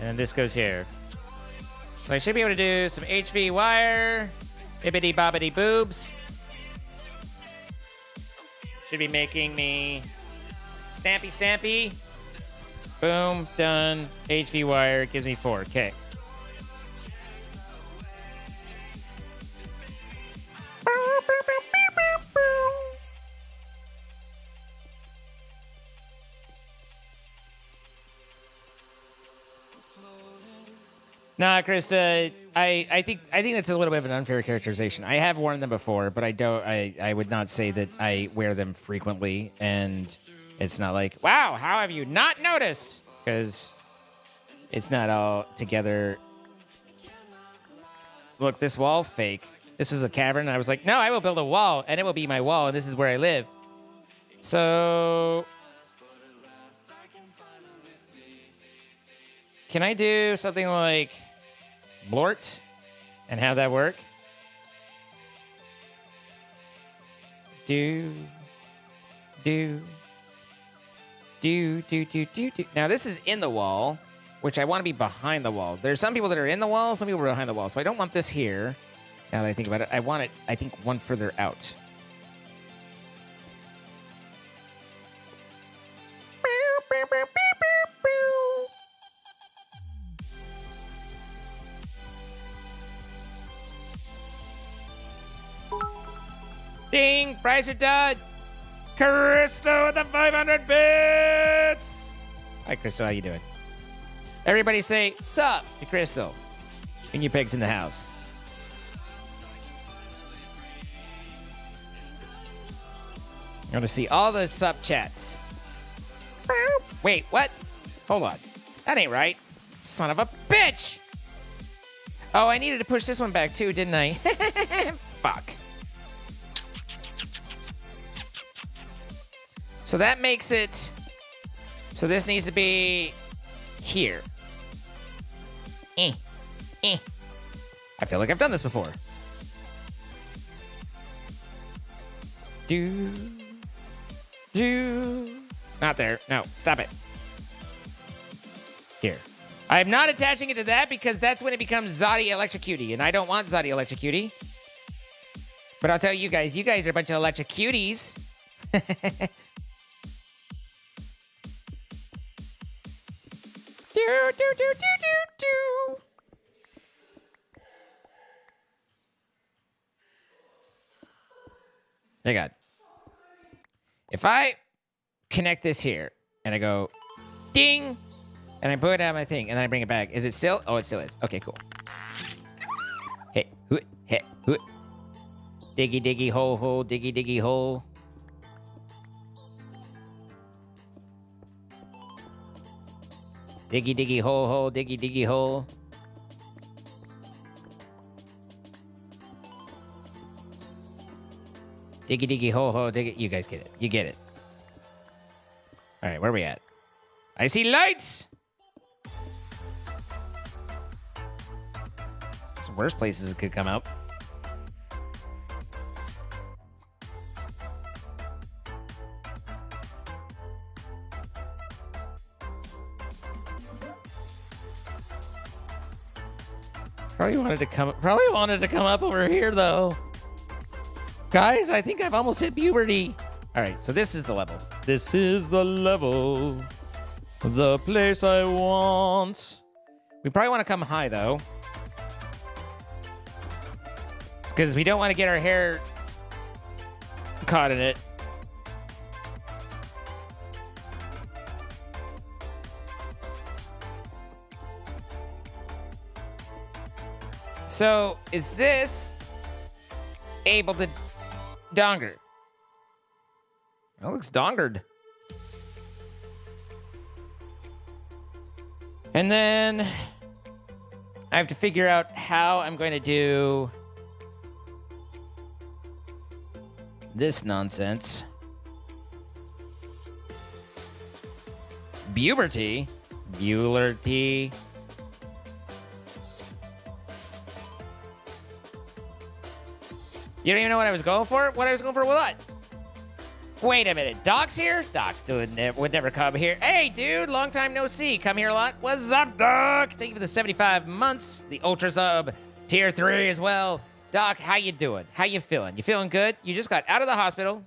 And this goes here. So I should be able to do some HV wire. Bibbity bobbity boobs. Should be making me stampy stampy. Boom, done. HV wire gives me 4. Okay. Nah, Krista, I think that's a little bit of an unfair characterization. I have worn them before, but I would not say that I wear them frequently, and it's not like, wow, how have you not noticed? Because it's not all together. Look, this wall, fake. This was a cavern, and I was like, no, I will build a wall, and it will be my wall, and this is where I live. So... can I do something like Blort and have that work? Do. Now, this is in the wall, which I want to be behind the wall. There's some people that are in the wall, some people are behind the wall. So I don't want this here. Now that I think about it, I want it, I think, one further out. Ding! Price are done! Crystal with the 500 bits! Hi, Crystal. How you doing? Everybody say, sup to Crystal. And you pigs in the house. I want to see all the sup chats. Wait, what? Hold on. That ain't right. Son of a bitch! Oh, I needed to push this one back too, didn't I? Fuck. So that makes it... so this needs to be... here. I feel like I've done this before. Do. Not there. No, stop it. Here. I'm not attaching it to that because that's when it becomes Zodi Electrocutie, and I don't want Zodi Electrocutie. But I'll tell you guys are a bunch of Electrocuties. Do. Hey God. If I connect this here and I go ding and I put it on my thing and then I bring it back, is it still? Oh, it still is. Okay, cool. Hey, hey, diggy, diggy, hole, diggy, diggy, hole. Diggy, diggy, hole, diggy, diggy, hole. Diggy, diggy, hole, diggy. You guys get it. You get it. All right, where are we at? I see lights! Some worse places could come out. Probably wanted to come up over here though. Guys, I think I've almost hit puberty. All right, so this is the level. This is the level. The place I want. We probably want to come high though. It's because we don't want to get our hair caught in it. So, is this able to donger? That looks dongered. And then I have to figure out how I'm going to do this nonsense. Puberty. Bularty. You don't even know what I was going for? What I was going for what? Wait a minute. Doc's here? Doc's would never come here. Hey, dude. Long time no see. Come here a lot. What's up, Doc? Thank you for the 75 months. The Ultra Sub. Tier 3 as well. Doc, how you doing? How you feeling? You feeling good? You just got out of the hospital.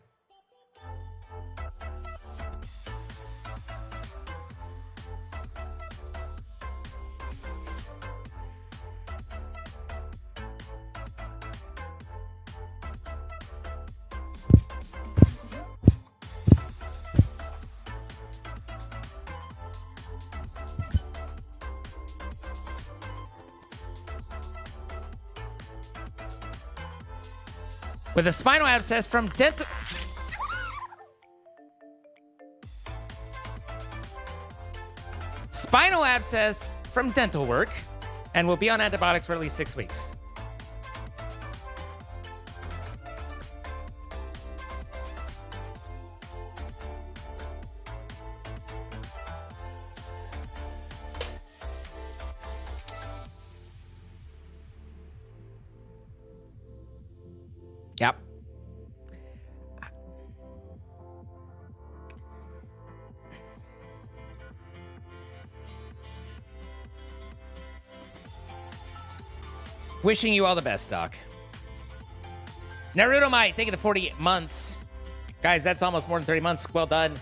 With a spinal abscess from dental... Spinal abscess from dental work, and will be on antibiotics for at least 6 weeks. Yep. Wishing you all the best, Doc. Naruto Might, thank you for the 48 months. Guys, that's almost more than 30 months. Well done.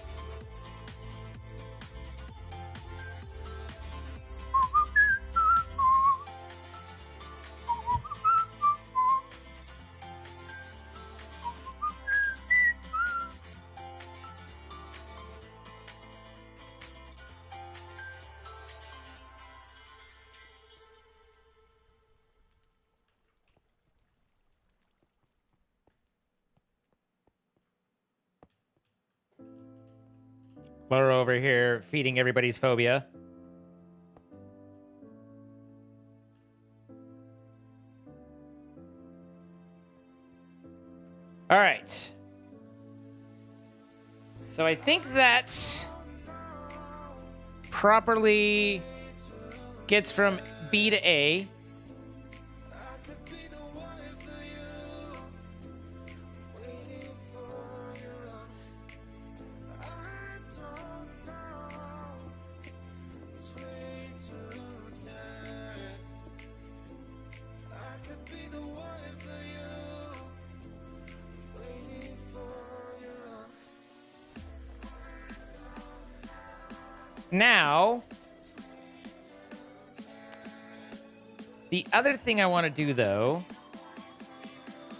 Laura over here feeding everybody's phobia. All right. So I think that properly gets from B to A. Now, the other thing I want to do, though,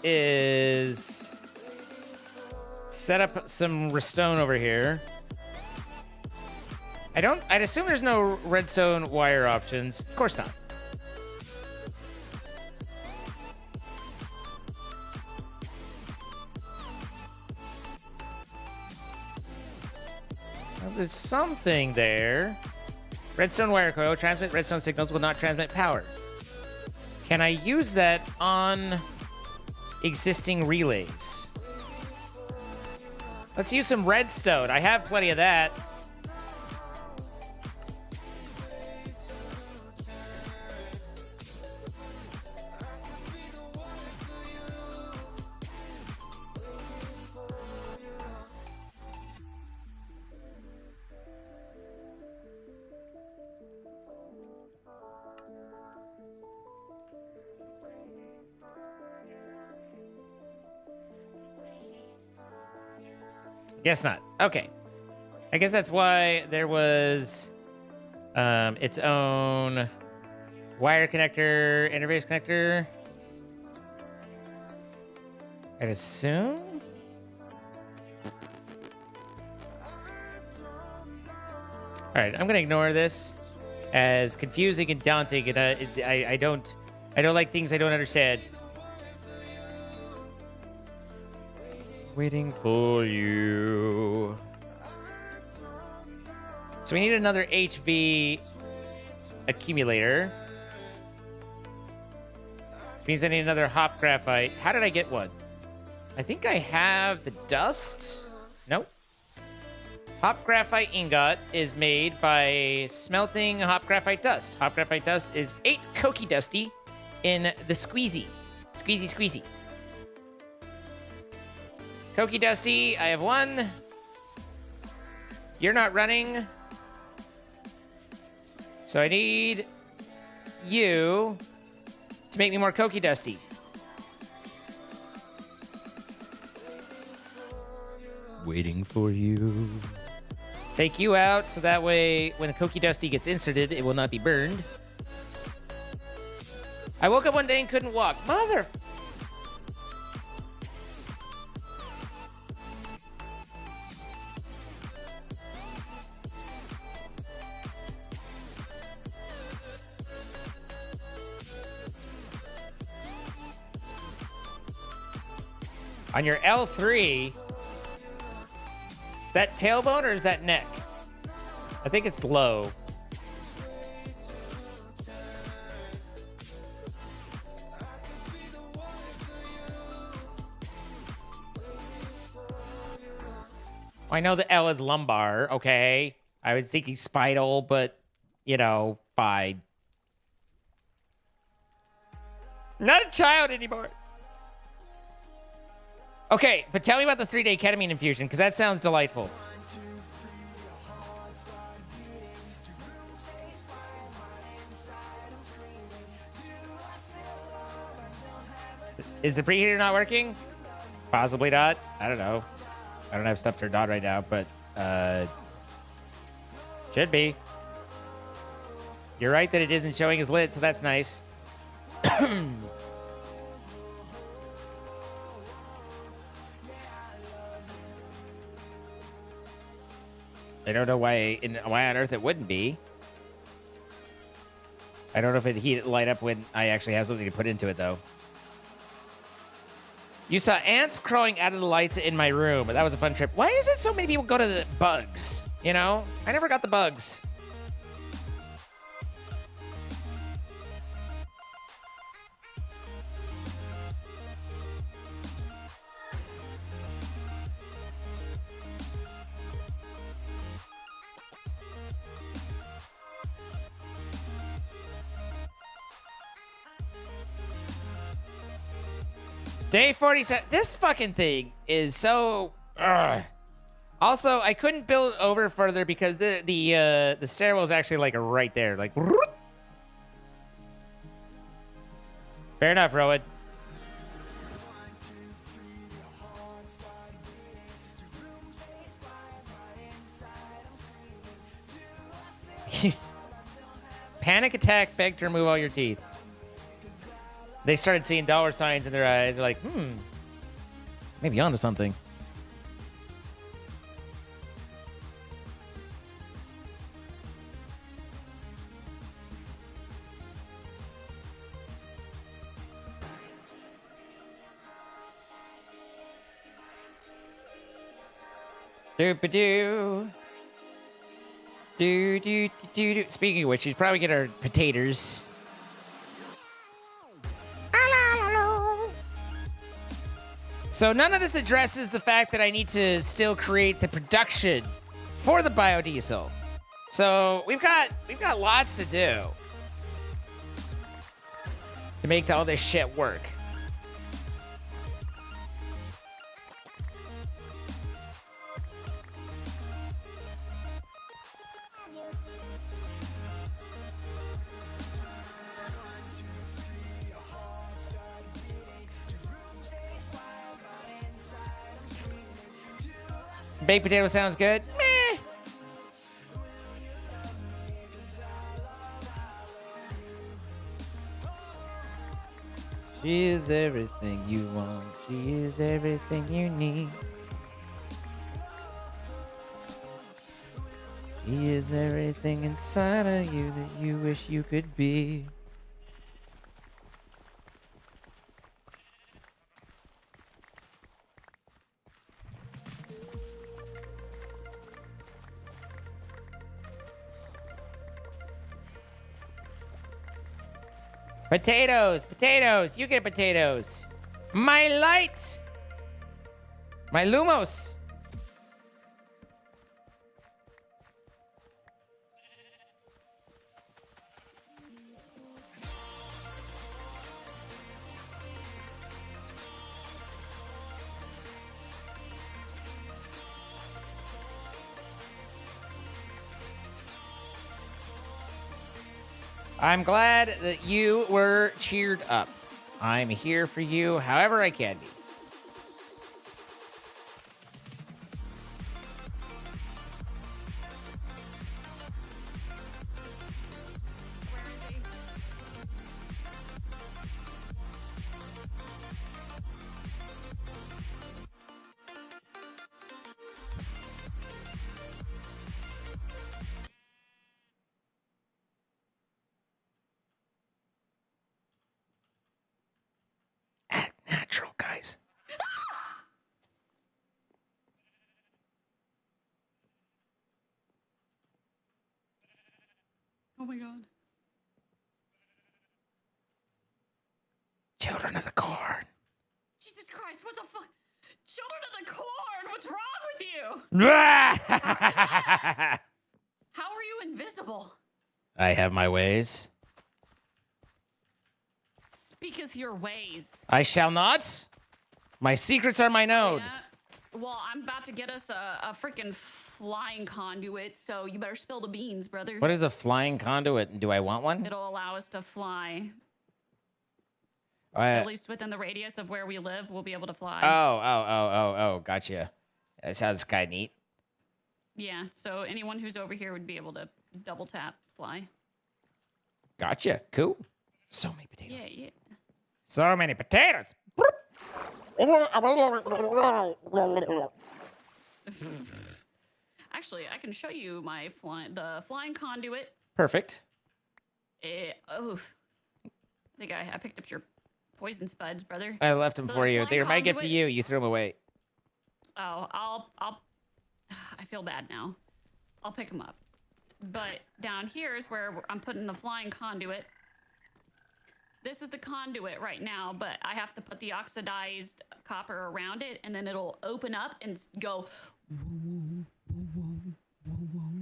is set up some redstone over here. I'd assume there's no redstone wire options. Of course not. Well, there's something there. Redstone wire coil. Transmit redstone signals, will not transmit power. Can I use that on existing relays? Let's use some redstone. I have plenty of that. Guess not. Okay. I guess that's why there was its own wire connector, interface connector. I'd assume? All right, I'm gonna ignore this as confusing and daunting, and I don't like things I don't understand. Waiting for you. So we need another HV accumulator. Which means I need another hop graphite. How did I get one? I think I have the dust. Nope. Hop graphite ingot is made by smelting hop graphite dust. Hop graphite dust is 8 Koki Dusty in the squeezy. Squeezy. Koki Dusty, I have 1. You're not running. So I need you to make me more Koki Dusty. Waiting for you. Take you out so that way when the Koki Dusty gets inserted, it will not be burned. I woke up one day and couldn't walk. Mother... On your L3, is that tailbone or is that neck? I think it's low. I know the L is lumbar, okay? I was thinking spinal, but, you know, fine. Not a child anymore. Okay, but tell me about the 3-day ketamine infusion, because that sounds delightful. Is the preheater not working? Possibly not. I don't know. I don't have stuff turned on right now, but should be. You're right that it isn't showing as lit, so that's nice. I don't know why on earth it wouldn't be. I don't know if it'd light up when I actually have something to put into it, though. You saw ants crawling out of the lights in my room. That was a fun trip. Why is it so many people go to the bugs? You know? I never got the bugs. Day 47. This fucking thing is so... Also, I couldn't build over further because the stairwell is actually like right there. Like... Fair enough, Rowan. Panic attack, beg to remove all your teeth. They started seeing dollar signs in their eyes. They're like, maybe onto something. Doop-a-doo. Do. Speaking of which, she's probably get our potatoes. So none of this addresses the fact that I need to still create the production for the biodiesel. So we've got lots to do to make all this shit work. Baked potato sounds good. Meh. She is everything you want. She is everything you need. He is everything inside of you that you wish you could be. Potatoes, potatoes, you get potatoes. My light. My Lumos. I'm glad that you were cheered up. I'm here for you however I can be. Natural, guys.
Oh my god.
Children of the Corn.
Jesus Christ, what the fuck? Children of the Corn, what's wrong with you? How are you invisible?
I have my ways.
Speaketh your ways.
I shall not. My secrets are mine own.
Yeah. Well, I'm about to get us a freaking flying conduit, so you better spill the beans, brother.
What is a flying conduit? Do I want one?
It'll allow us to fly.
At
At least within the radius of where we live, we'll be able to fly.
Oh, gotcha. That sounds kind of neat.
Yeah, so anyone who's over here would be able to double tap fly.
Gotcha. Cool. So many potatoes.
Yeah, yeah.
So many potatoes.
Actually, I can show you my the flying conduit.
Perfect.
I think I picked up your poison spuds, brother.
I left them
So
for
the
you.
flying
They were my gift to
conduit-
you. You threw them away.
Oh, I'll I feel bad now. I'll pick them up. But down here is where I'm putting the flying conduit. This is the conduit right now, but I have to put the oxidized copper around it, and then it'll open up and go, and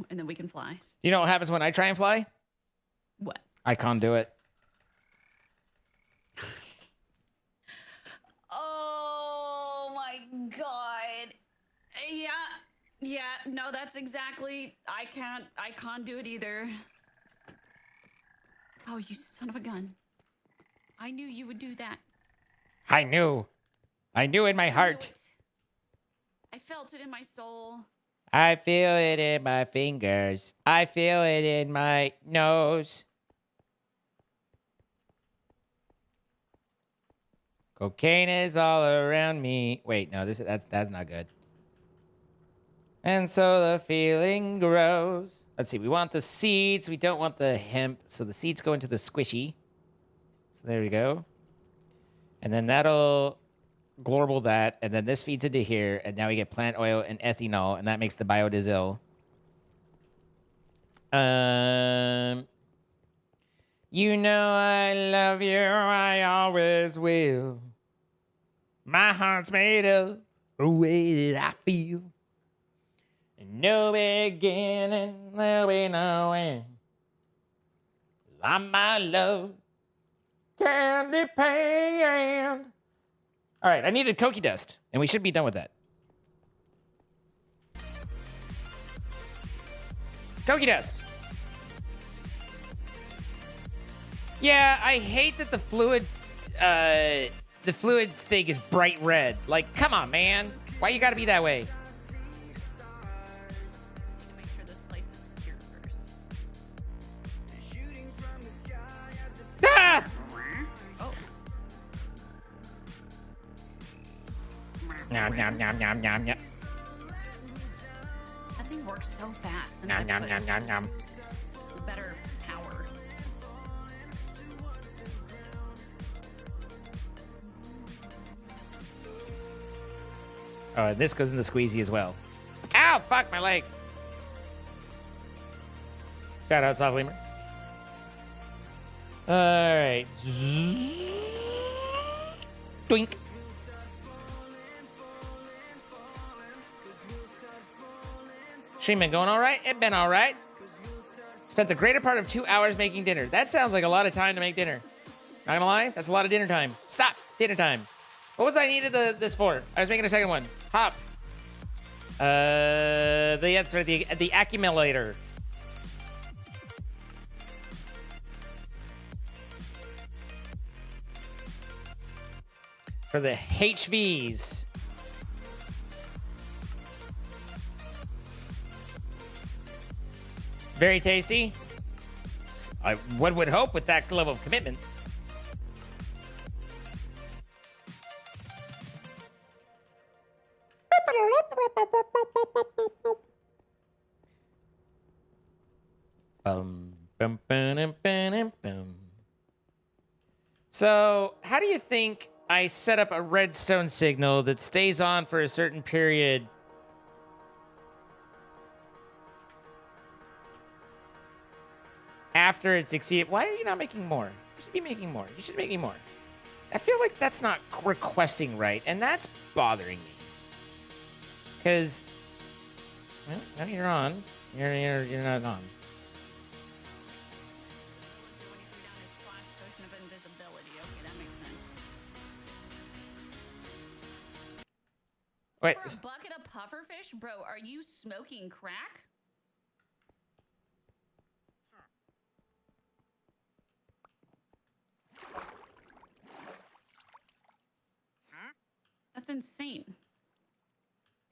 then we can fly.
You know what happens when I try and fly?
What?
I can't do it.
Oh my god. Yeah, no, that's exactly, I can't do it either. Oh, you son of a gun. I knew you would do that.
I knew. I knew in my heart.
I felt it in my soul.
I feel it in my fingers. I feel it in my nose. Cocaine is all around me. Wait, no, that's not good. And so the feeling grows. Let's see, we want the seeds. We don't want the hemp. So the seeds go into the squishy. So there we go. And then that'll global that. And then this feeds into here. And now we get plant oil and ethanol. And that makes the biodiesel. You know I love you. I always will. My heart's made of the way that I feel. And no beginning, there'll be no end. Like my love, candy pan. All right, I needed Cokie Dust, and we should be done with that. Cokie Dust. Yeah, I hate that the fluid thing is bright red. Like, come on, man. Why you gotta be that way?
Make sure this place is secure first.
Ah!
Oh.
Nom, nom, nom, nom, nom, nom.
That thing works so fast. And
Nom, nom, nom, nom, nom.
better power.
Oh, and this goes in the squeezy as well. Ow, fuck my leg. Shout out, Soft Lemur. All right. Doink. Stream been going all right? It been all right. Spent the greater part of 2 hours making dinner. That sounds like a lot of time to make dinner. Not gonna lie, that's a lot of dinner time. Stop, dinner time. What was I needed this for? I was making a second one. Hop. The accumulator. For the HVs. Very tasty. One would hope with that level of commitment. So, how do you think I set up a redstone signal that stays on for a certain period? After it's exceeded. Why are you not making more? You should be making more. You should be making more. I feel like that's not requesting right, and that's bothering me. Because, well, now you're on. You're not on. Wait.
For a bucket of pufferfish? Bro, are you smoking crack? That's insane.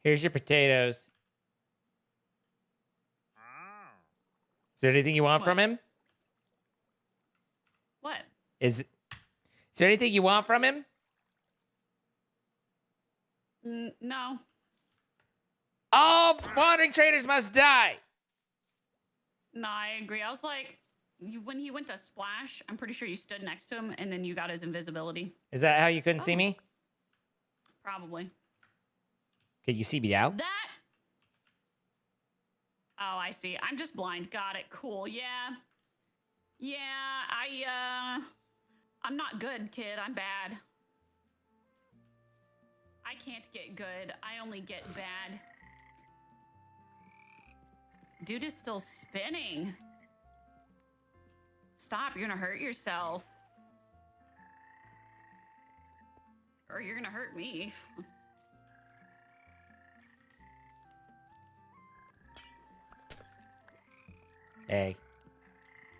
Here's your potatoes. Is there anything you want
What?
from him?
What?
Is there anything you want from him?
No.
All wandering traders must die.
No, I agree. I was like, when he went to splash, I'm pretty sure you stood next to him and then you got his invisibility.
Is that how you couldn't see me?
Probably.
Could you see me out?
That. Oh, I see. I'm just blind. Got it. Cool. Yeah. Yeah, I'm not good, kid. I'm bad. I can't get good. I only get bad. Dude is still spinning. Stop. You're gonna hurt yourself. Or you're gonna hurt me.
Hey.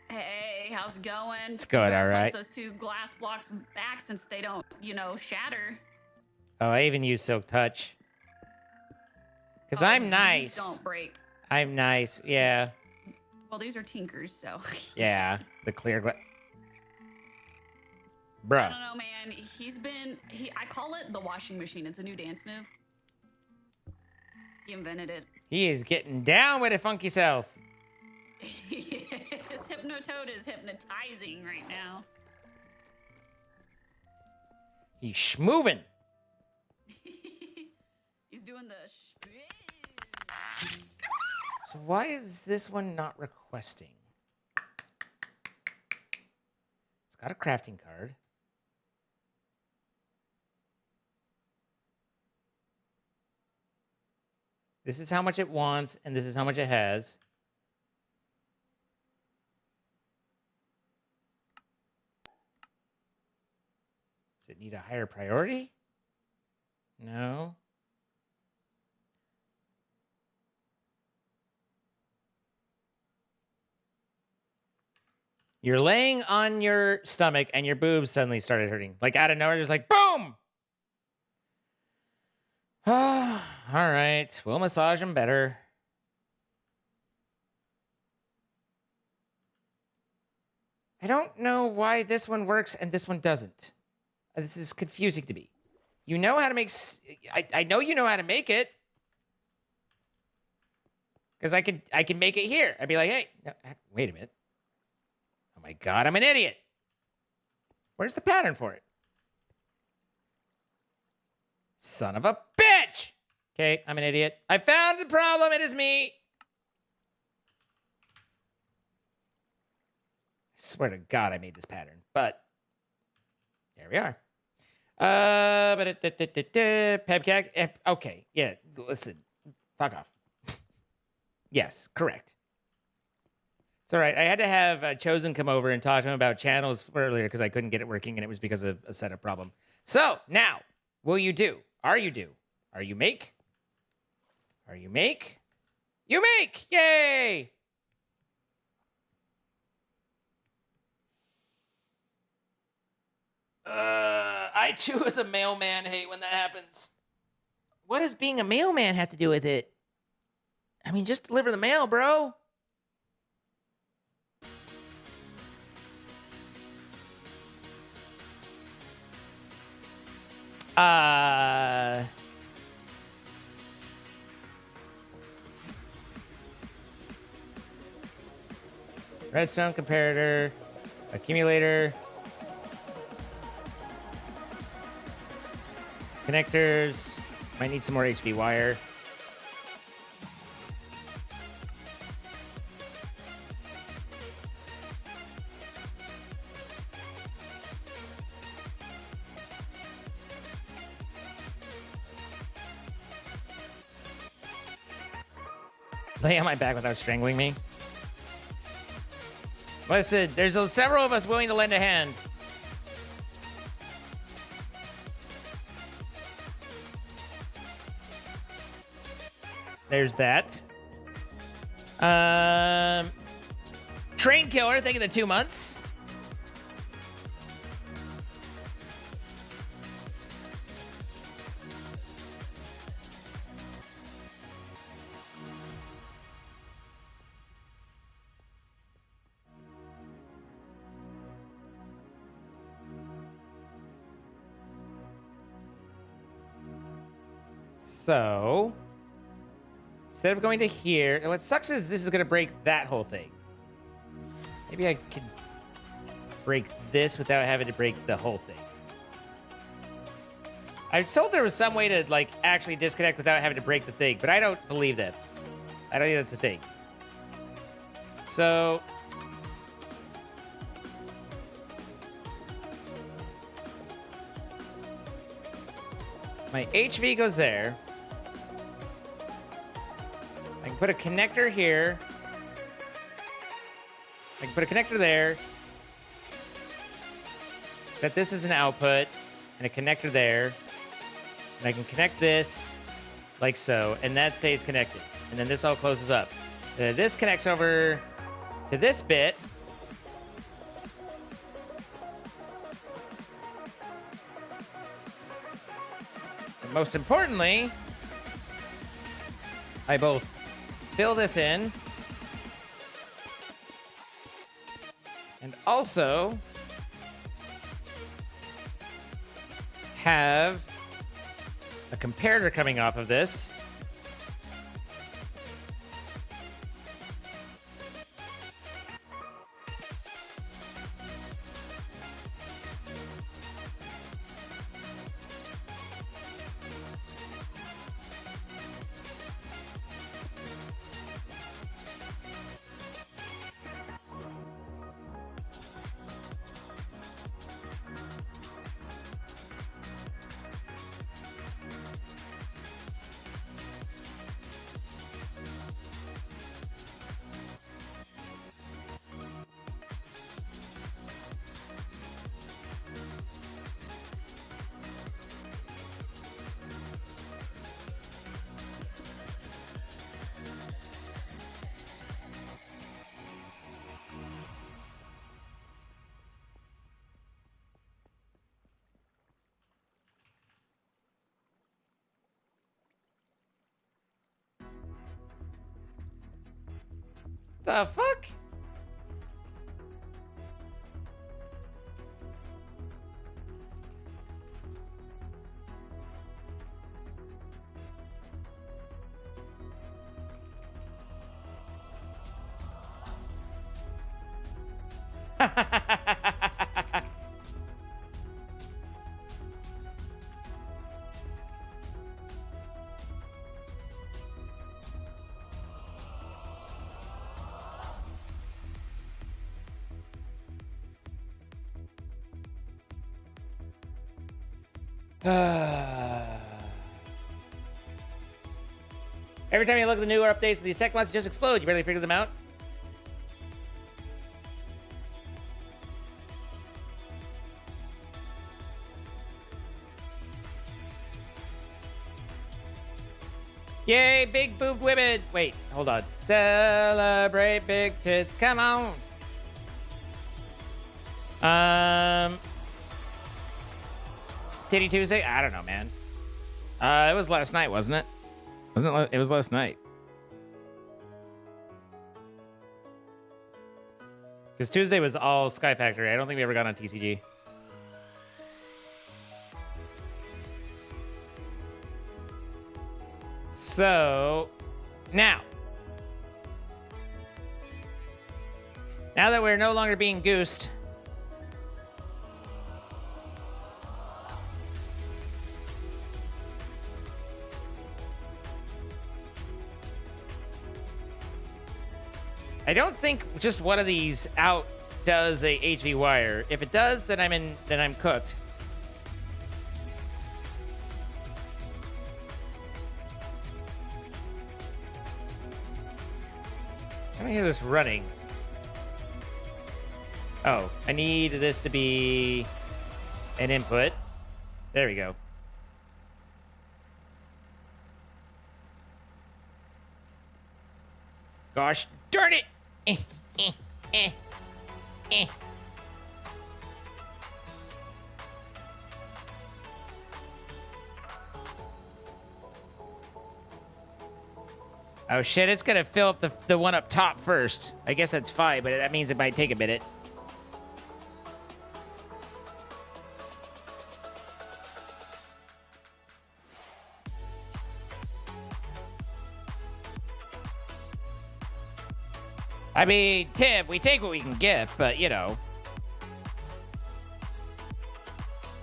Hey, how's it going?
It's going all right.
Those two glass blocks back since they don't, shatter.
Oh, I even use Silk Touch. Because I'm
These
nice.
don't break.
I'm nice. Yeah.
Well, these are Tinker's, so.
Yeah. The clear glass.
I
Bruh.
don't know, man. I call it the washing machine. It's a new dance move. He invented it.
He is getting down with a funky self.
His Hypnotoad is hypnotizing right now.
He's schmoving.
He's doing the
So why is this one not requesting? It's got a crafting card. This is how much it wants, and this is how much it has. Does it need a higher priority? No. You're laying on your stomach and your boobs suddenly started hurting. Like out of nowhere, just like boom! All right, we'll massage them better. I don't know why this one works and this one doesn't. This is confusing to me. You know how to make... I know you know how to make it. Because I can make it here. I'd be like, hey, no, wait a minute. Oh my God, I'm an idiot. Where's the pattern for it? Son of a bitch! Okay, I'm an idiot. I found the problem. It is me. I swear to God I made this pattern. But there we are. Pebcac. Okay, yeah, listen. Fuck off. Yes, correct. It's all right. I had to have Chosen come over and talk to him about channels earlier because I couldn't get it working, and it was because of a setup problem. So, now, will you do? Are you do? Are you make? Are you make? You make! Yay! I too, as a mailman, hate when that happens. What does being a mailman have to do with it? I mean, just deliver the mail, bro. Redstone comparator, accumulator, connectors. Might need some more HV wire. Lay on my back without strangling me. Listen, there's several of us willing to lend a hand. There's that. Train Killer, thank you for the 2 months. So, instead of going to here, and what sucks is this is going to break that whole thing. Maybe I could break this without having to break the whole thing. I was told there was some way to, like, actually disconnect without having to break the thing, but I don't believe that. I don't think that's a thing. So... my HV goes there. I can put a connector here. I can put a connector there. Set this as an output and a connector there. And I can connect this like so, and that stays connected. And then this all closes up. This connects over to this bit. And most importantly, I both fill this in and also have a comparator coming off of this. The fuck? Every time you look at the newer updates, these tech monsters just explode. You barely figure them out. Yay, big boobed women. Wait, hold on. Celebrate big tits. Come on. Titty Tuesday? I don't know, man. It was last night, wasn't it? Wasn't it? It was last night. Because Tuesday was all Sky Factory. I don't think we ever got on TCG. So, now that we're no longer being goosed, I don't think just one of these outdoes a HV wire. If it does, then I'm cooked. I don't hear this running. Oh, I need this to be an input. There we go. Gosh darn it! Oh shit, it's gonna fill up the one up top first. I guess that's fine, but that means it might take a minute. I mean, Tim, we take what we can get, but, you know.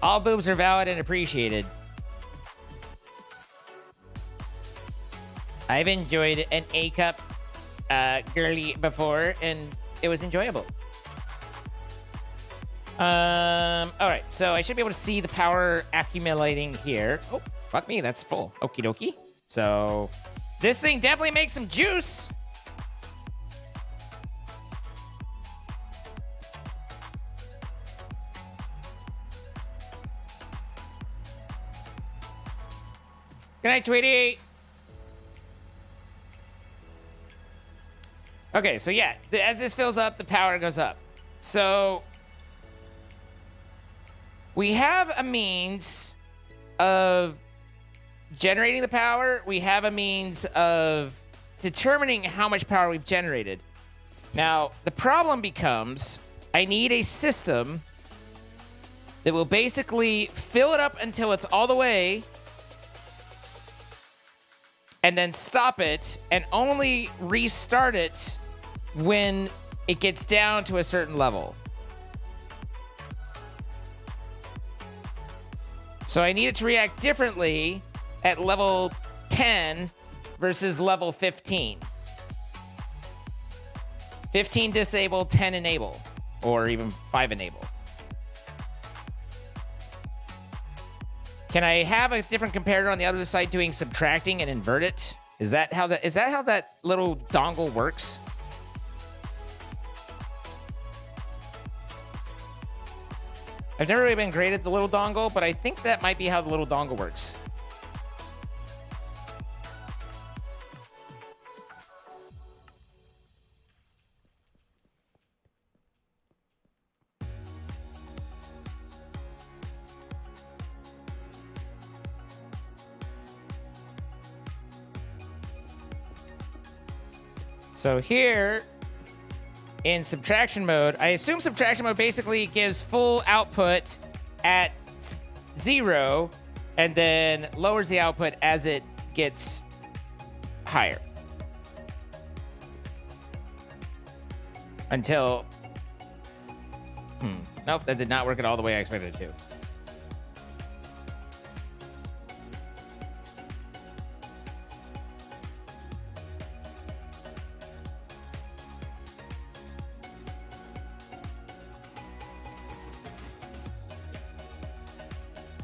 All boobs are valid and appreciated. I've enjoyed an A-cup girly before, and it was enjoyable. Alright, so I should be able to see the power accumulating here. Oh, fuck me, that's full. Okie dokie. So, this thing definitely makes some juice. Good night, Tweety. Okay, so yeah, as this fills up, the power goes up. So we have a means of generating the power, we have a means of determining how much power we've generated. Now, the problem becomes I need a system that will basically fill it up until it's all the way and then stop it and only restart it when it gets down to a certain level. So I need it to react differently at level 10 versus level 15. 15 disable, 10 enable, or even 5 enable. Can I have a different comparator on the other side doing subtracting and invert it? Is that how that little dongle works? I've never really been great at the little dongle, but I think that might be how the little dongle works. So here, in subtraction mode, I assume subtraction mode basically gives full output at 0 and then lowers the output as it gets higher. Until... Nope, that did not work at all the way I expected it to.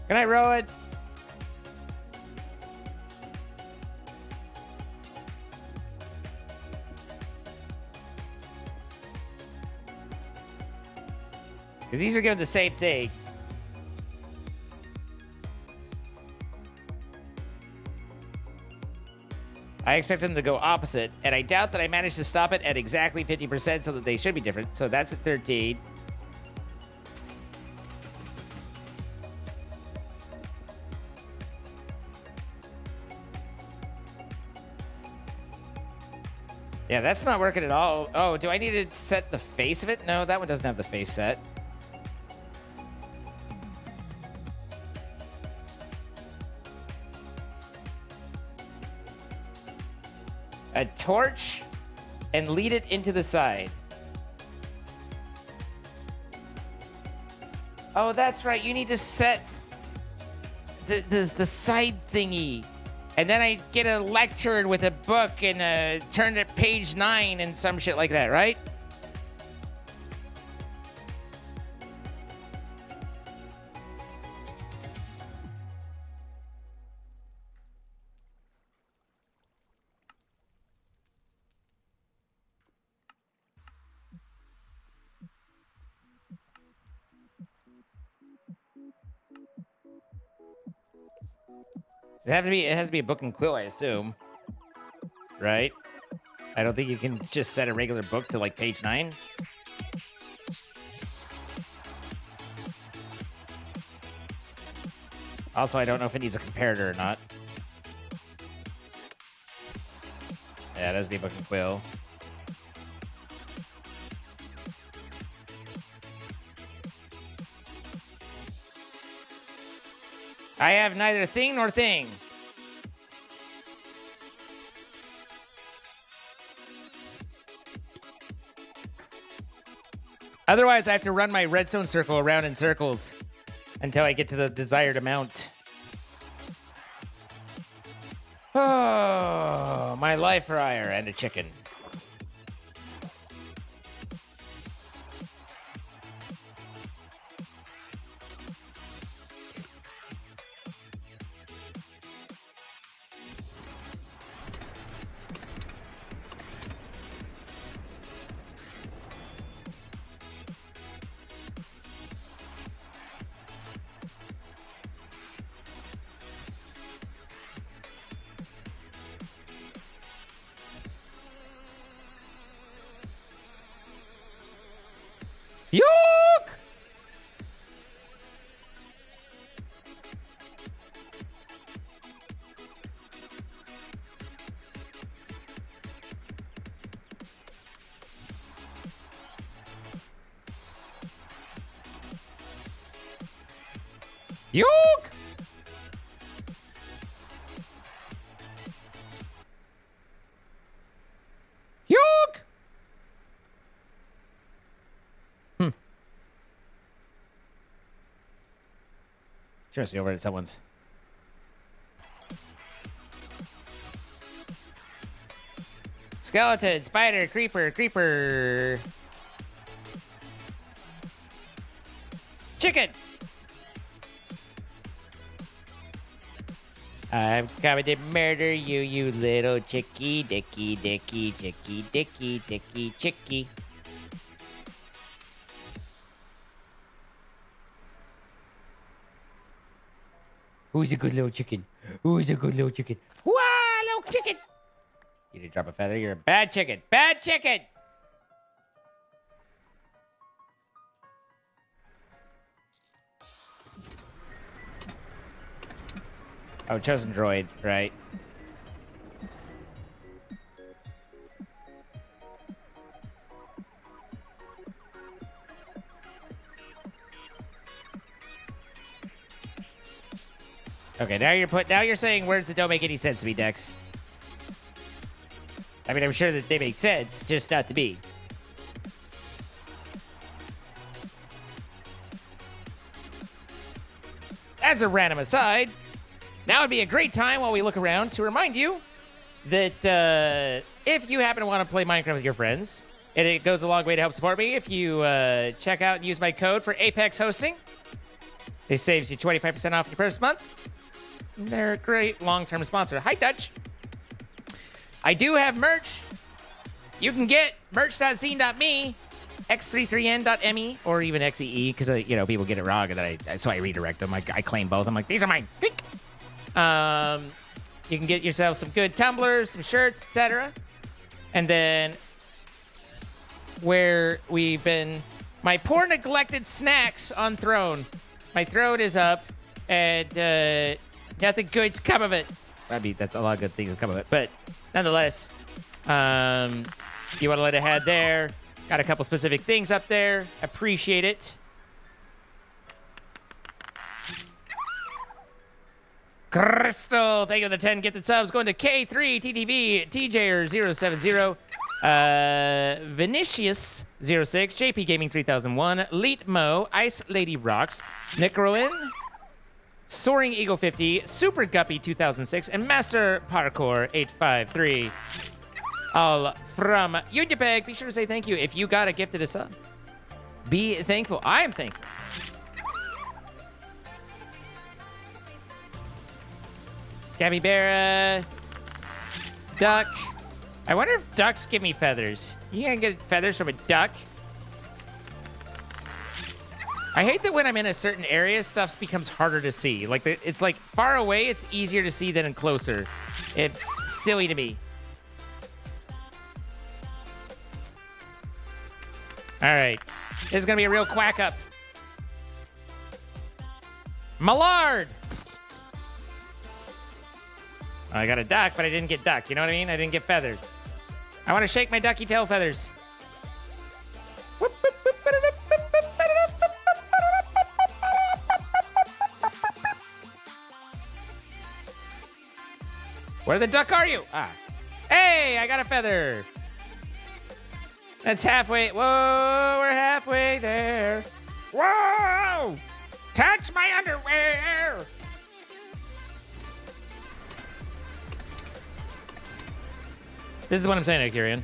Can I row it? Because these are given the same thing. I expect them to go opposite, and I doubt that I managed to stop it at exactly 50% so that they should be different. So that's at 13. Yeah, that's not working at all. Oh, do I need to set the face of it? No, that one doesn't have the face set. A torch and lead it into the side. Oh, that's right. You need to set the side thingy. And then I get a lectern with a book and turn to page 9 and some shit like that, right? It has to be a book and quill, I assume. Right? I don't think you can just set a regular book to like page 9. Also, I don't know if it needs a comparator or not. Yeah, it has to be a book and quill. I have neither thing nor thing. Otherwise, I have to run my redstone circle around in circles until I get to the desired amount. Oh, my life fryer and a chicken. Yuck! Yoke! Yoke! Sure, see over at someone's. Skeleton, spider, creeper, creeper. Chicken! I'm coming to murder you, you little chicky, dicky, dicky, chicky, dicky, dicky, chicky. Who's a good little chicken? Who's a good little chicken? Wow, little chicken! You didn't drop a feather, you're a bad chicken. Bad chicken! Oh, chosen droid, right? Okay, now you're saying words that don't make any sense to me, Dex. I mean, I'm sure that they make sense, just not to me. As a random aside, now would be a great time while we look around to remind you that if you happen to want to play Minecraft with your friends, and it goes a long way to help support me, if you check out and use my code for Apex Hosting, it saves you 25% off your first month. They're a great long-term sponsor. Hi, Dutch. I do have merch. You can get merch.zine.me, x33n.me, or even xee, because people get it wrong, and so I redirect them. I claim both. I'm like, these are mine. You can get yourself some good tumblers, some shirts, etc. And then where we've been, my poor neglected snacks on throne. My throat is up, and nothing good's come of it. I mean, that's a lot of good things that come of it. But nonetheless, you want to let it head there. Got a couple specific things up there. Appreciate it. Crystal, thank you for the 10 gifted subs. Going to K3, TTV, TJer070, Vinicius06, JP Gaming 3001, Leet Mo, Ice Lady Rocks, Necroin, Soaring Eagle 50, Super Guppy 2006, and Master Parkour 853. All from Unipeg. Be sure to say thank you if you got a gifted a sub. Be thankful. I am thankful. Capybara, duck. I wonder if ducks give me feathers. You can get feathers from a duck. I hate that when I'm in a certain area, stuff becomes harder to see. Like, it's like far away, it's easier to see than closer. It's silly to me. All right, this is gonna be a real quack up. Mallard. I got a duck, but I didn't get duck. You know what I mean? I didn't get feathers. I want to shake my ducky tail feathers. Where the duck are you? Ah. Hey, I got a feather. That's halfway. Whoa, we're halfway there. Whoa! Touch my underwear! This is what I'm saying, Akirian.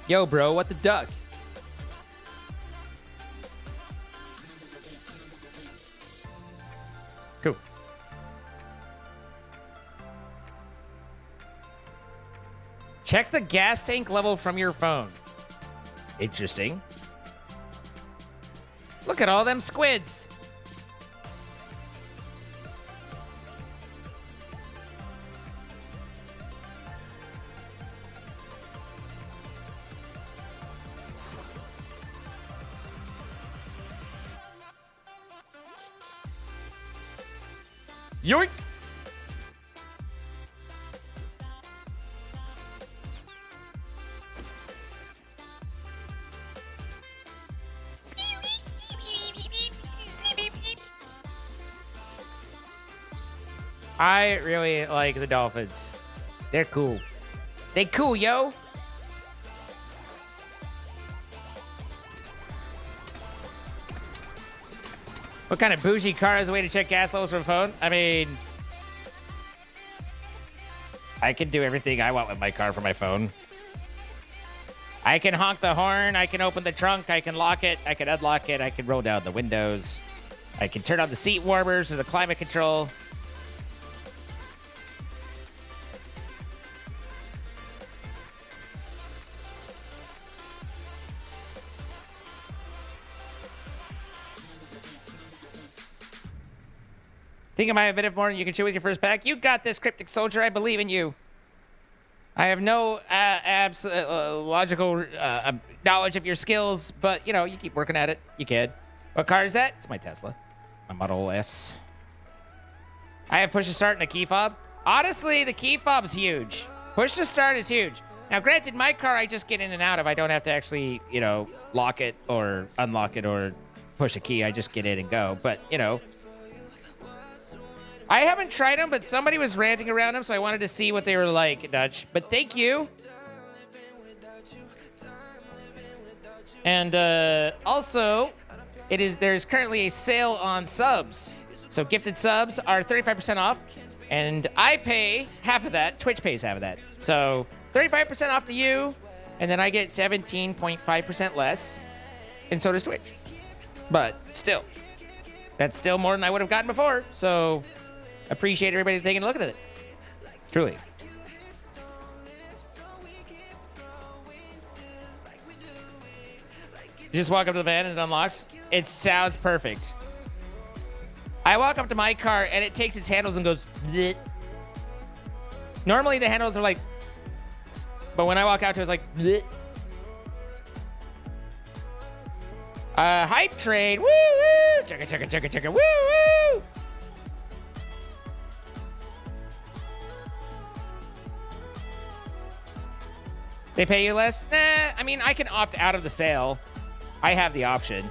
Yo, bro, what the duck? Cool. Check the gas tank level from your phone. Interesting. Look at all them squids. Yoink! I really like the dolphins. They're cool. They cool, yo. What kind of bougie car is a way to check gas levels from a phone? I mean, I can do everything I want with my car from my phone. I can honk the horn. I can open the trunk. I can lock it. I can unlock it. I can roll down the windows. I can turn on the seat warmers or the climate control. Think I might have a bit of more than you can chew with your first pack? You got this, Cryptic Soldier. I believe in you. I have no logical knowledge of your skills, but, you know, you keep working at it. You can. What car is that? It's my Tesla. My Model S. I have push to start and a key fob. Honestly, the key fob's huge. Push to start is huge. Now, granted, my car I just get in and out of. I don't have to actually, you know, lock it or unlock it or push a key. I just get in and go. But, you know, I haven't tried them, but somebody was ranting around them, so I wanted to see what they were like, Dutch. But thank you. And also, there's currently a sale on subs. So gifted subs are 35% off, and I pay half of that. Twitch pays half of that. So 35% off to you, and then I get 17.5% less, and so does Twitch. But still, that's still more than I would have gotten before, so appreciate everybody taking a look at it. Truly. You just walk up to the van and it unlocks. It sounds perfect. I walk up to my car and it takes its handles and goes bleh. Normally the handles are like, but when I walk out to it, it's like bleh. Hype train. Woo woo. Chugga chugga chugga chugga. Woo woo. They pay you less? Nah, I mean, I can opt out of the sale. I have the option.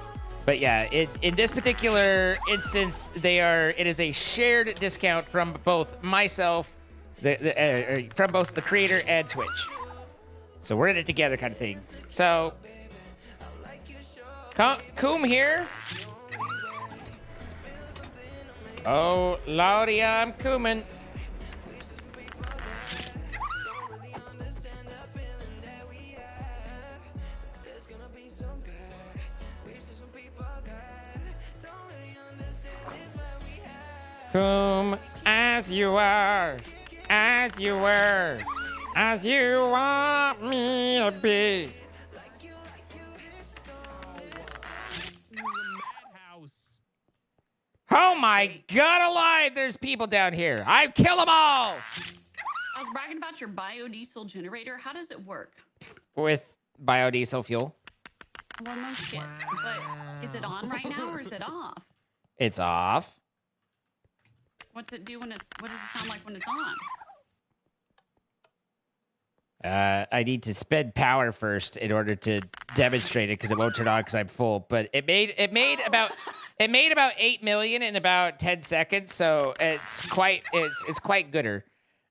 But yeah, in this particular instance, it is a shared discount from both myself, from both the creator and Twitch. So we're in it together kind of thing. So, Coom here. Oh, Lordy, I'm Coomin'. Come as you are, as you were, as you want me to be. Oh my God alive, there's people down here. I kill them all.
I was bragging about your biodiesel generator. How does it work?
With biodiesel fuel.
Well, no shit. But is it on right now or is it off?
It's off.
What's it do when what does it sound like when it's on?
I need to spend power first in order to demonstrate it because it won't turn on because I'm full. But it made about 8 million in about 10 seconds, so it's quite gooder.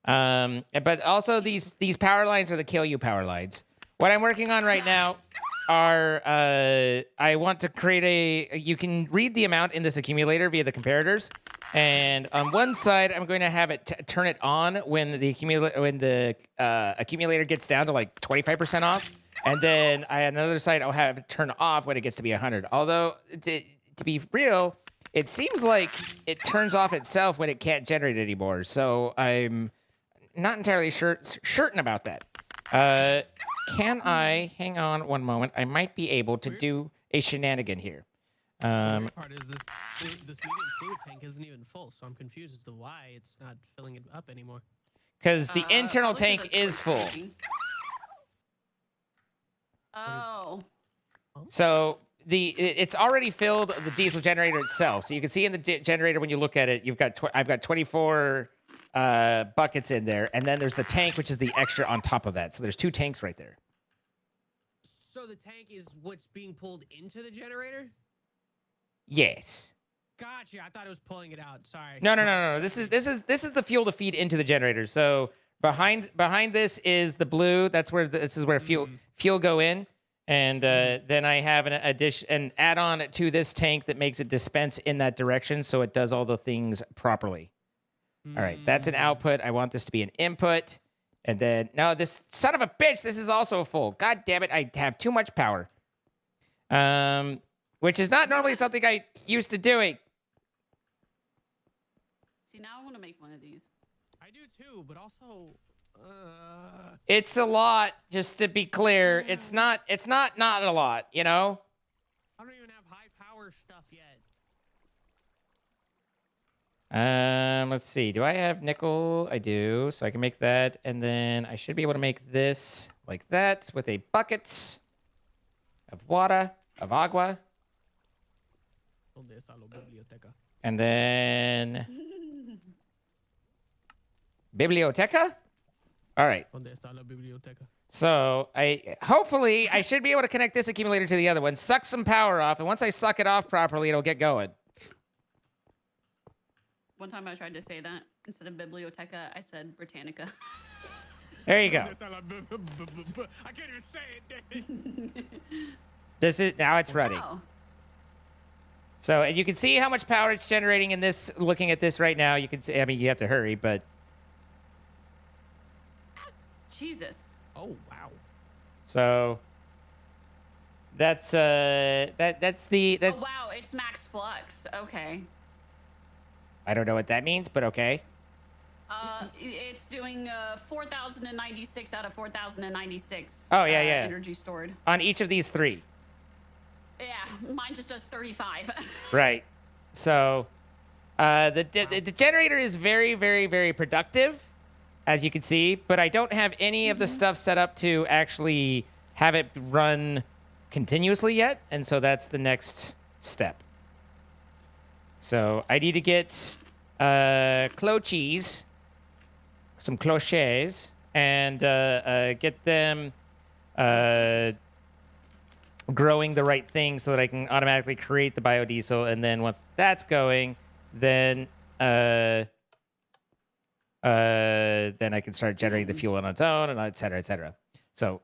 But also these power lines are the kill you power lines. What I'm working on right now are I want to create you can read the amount in this accumulator via the comparators, and on one side I'm going to have it turn it on when the accumulator gets down to like 25% off, and then on another side I'll have it turn off when it gets to be 100. Although to be real, it seems like it turns off itself when it can't generate anymore. So I'm not entirely certain about that. Can I hang on one moment? I might be able to do a shenanigan here.
The weird part is this medium fluid tank isn't even full, so I'm confused as to why it's not filling it up anymore.
Because the internal
probably 'cause
tank
it's
is full.
freezing. Oh.
So it's already filled the diesel generator itself. So you can see in the generator when you look at it, I've got 24 buckets in there, and then there's the tank, which is the extra on top of that. So there's 2 tanks right there.
So the tank is what's being pulled into the generator?
Yes.
Gotcha. I thought it was pulling it out. Sorry.
No. This is the fuel to feed into the generator. So behind this is the blue. That's where this is where fuel go in. And then I have an add-on to this tank that makes it dispense in that direction, so it does all the things properly. All right, that's an output. I want this to be an input. And then, no, this son of a bitch, this is also full. God damn it, I have too much power. Which is not normally something I used to doing.
See, now I want to make one of these.
I do too, but also...
It's a lot, just to be clear. It's not a lot, you know?
I don't even have high power stuff yet.
Let's see. Do I have nickel? I do, so I can make that. And then I should be able to make this like that with a bucket of water, of agua.
¿Dónde está la biblioteca?
And then... Biblioteca? All right.
¿Dónde está la biblioteca?
So hopefully I should be able to connect this accumulator to the other one, suck some power off, and once I suck it off properly, it'll get going.
One time I tried to say that. Instead of biblioteca, I said Britannica.
There you go.
I can't even say it.
This is now it's ready.
Wow.
So and you can see how much power it's generating in this. Looking at this right now, you can see. I mean, you have to hurry, but
Jesus.
Oh wow.
so that's that's
Oh wow, it's max flux. Okay.
I don't know what that means, but okay.
It's doing 4,096 out of 4,096.
Oh, yeah.
Energy stored.
On each of these three.
Yeah, mine just does 35.
Right. So the generator is very, very, very productive, as you can see, but I don't have any of the stuff set up to actually have it run continuously yet, and so that's the next step. So I need to get cloches, some cloches, and get them growing the right thing so that I can automatically create the biodiesel. And then once that's going, then I can start generating the fuel on its own, and et cetera, et cetera. So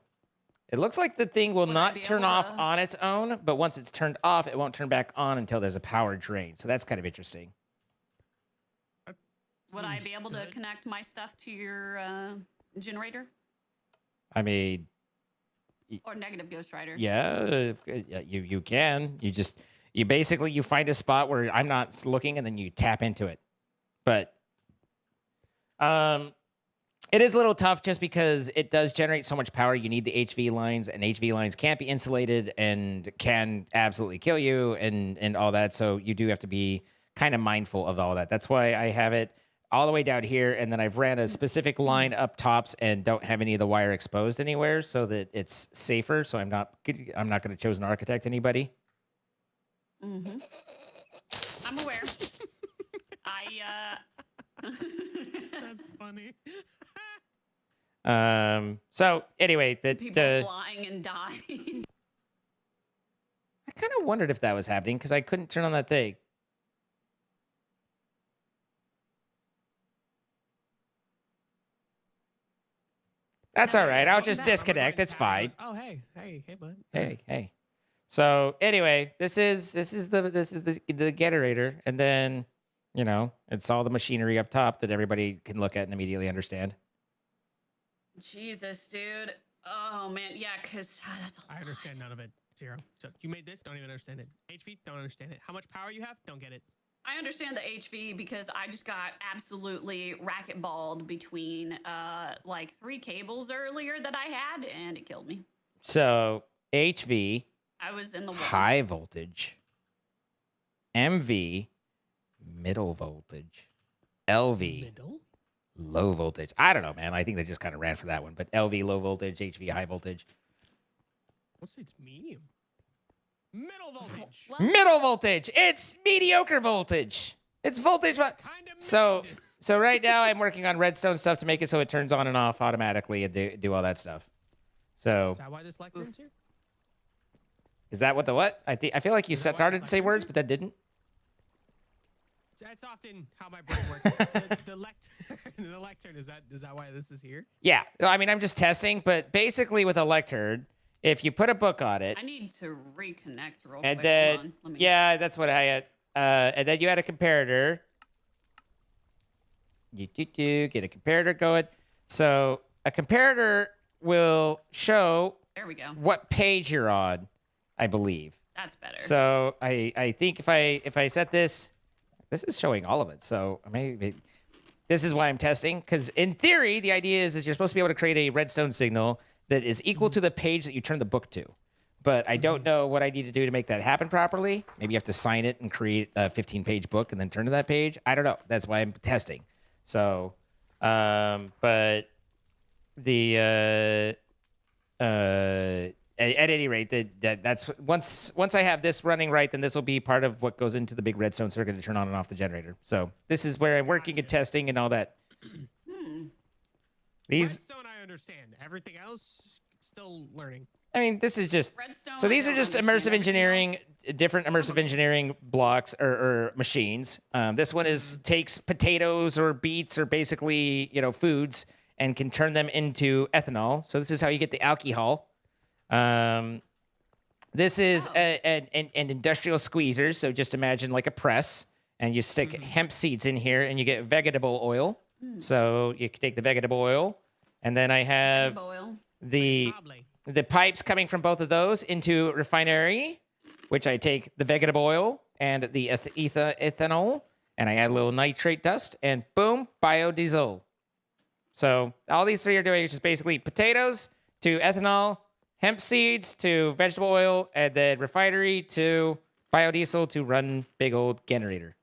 it looks like the thing will not turn off on its own, but once it's turned off, it won't turn back on until there's a power drain. So that's kind of interesting.
Would I be able to connect my stuff to your generator?
I mean,
Or negative Ghost Rider?
yeah, you can. You basically find a spot where I'm not looking, and then you tap into it. But it is a little tough just because it does generate so much power. You need the HV lines, and HV lines can't be insulated and can absolutely kill you and all that. So you do have to be kind of mindful of all that. That's why I have it all the way down here, and then I've ran a specific line up tops and don't have any of the wire exposed anywhere so that it's safer. So I'm not going to chosen architect anybody.
Mm-hmm. I'm aware.
That's funny.
So anyway,
people flying and dying.
I kind of wondered if that was happening because I couldn't turn on that thing. That's all right. I'll just disconnect. It's fine.
Oh hey, bud.
Hey. So anyway, this is the generator, and then it's all the machinery up top that everybody can look at and immediately understand.
Jesus, dude. Oh man, yeah, because that's a lot.
I understand none of it. Zero. So you made this, don't even understand it. HV, don't understand it. How much power you have, don't get it.
I understand the HV because I just got absolutely racquetballed between like 3 cables earlier that I had, and it killed me.
So HV,
I was in the water.
high voltage, MV, middle voltage, LV,
Middle?
low voltage. I don't know, man. I think they just kind of ran for that one. But LV, low voltage, HV, high voltage.
What's its medium? Middle voltage.
Well,
Middle voltage. It's mediocre voltage. It's voltage. So right now I'm working on redstone stuff to make it so it turns on and off automatically and do all that stuff. So
Is that why this lectern's here?
is that what the what? I feel like you
Is that why
started to
it's
say
like
words,
that?
but then didn't.
That's often how my brain works. The lectern, is that why this is here?
Yeah. I mean, I'm just testing, but basically with a lectern, if you put a book on it,
I need to reconnect real
and
quick.
then
Hold on. Let me...
yeah, that's what I had. And then you had a comparator. Get a comparator going. So a comparator will show
There we go.
what page you're on, I believe.
That's better.
So I think if I set this is showing all of it. So maybe this is why I'm testing, because in theory the idea is you're supposed to be able to create a redstone signal that is equal to the page that you turn the book to. But I don't know what I need to do to make that happen properly. Maybe you have to sign it and create a 15-page book and then turn to that page. I don't know. That's why I'm testing. So, but the at any rate, that's once I have this running right, then this will be part of what goes into the big redstone circuit to turn on and off the generator. So this is where I'm working and testing and all that. These
Redstone, I understand. Everything else, still learning.
I mean, this is just
Redstone,
so these
I
are
don't
just
understand
immersive
everything
engineering,
else.
different immersive engineering blocks or machines. This one takes potatoes or beets or basically foods and can turn them into ethanol. So this is how you get the alcohol. This is an industrial squeezer. So just imagine like a press, and you stick hemp seeds in here, and you get vegetable oil. So you can take the vegetable oil, and then I have
Boil.
the pipes coming from both of those into refinery, which I take the vegetable oil and the ethanol, and I add a little nitrate dust, and boom, biodiesel. So all these three are doing is just basically potatoes to ethanol, hemp seeds to vegetable oil, and then refinery to biodiesel to run big old generator.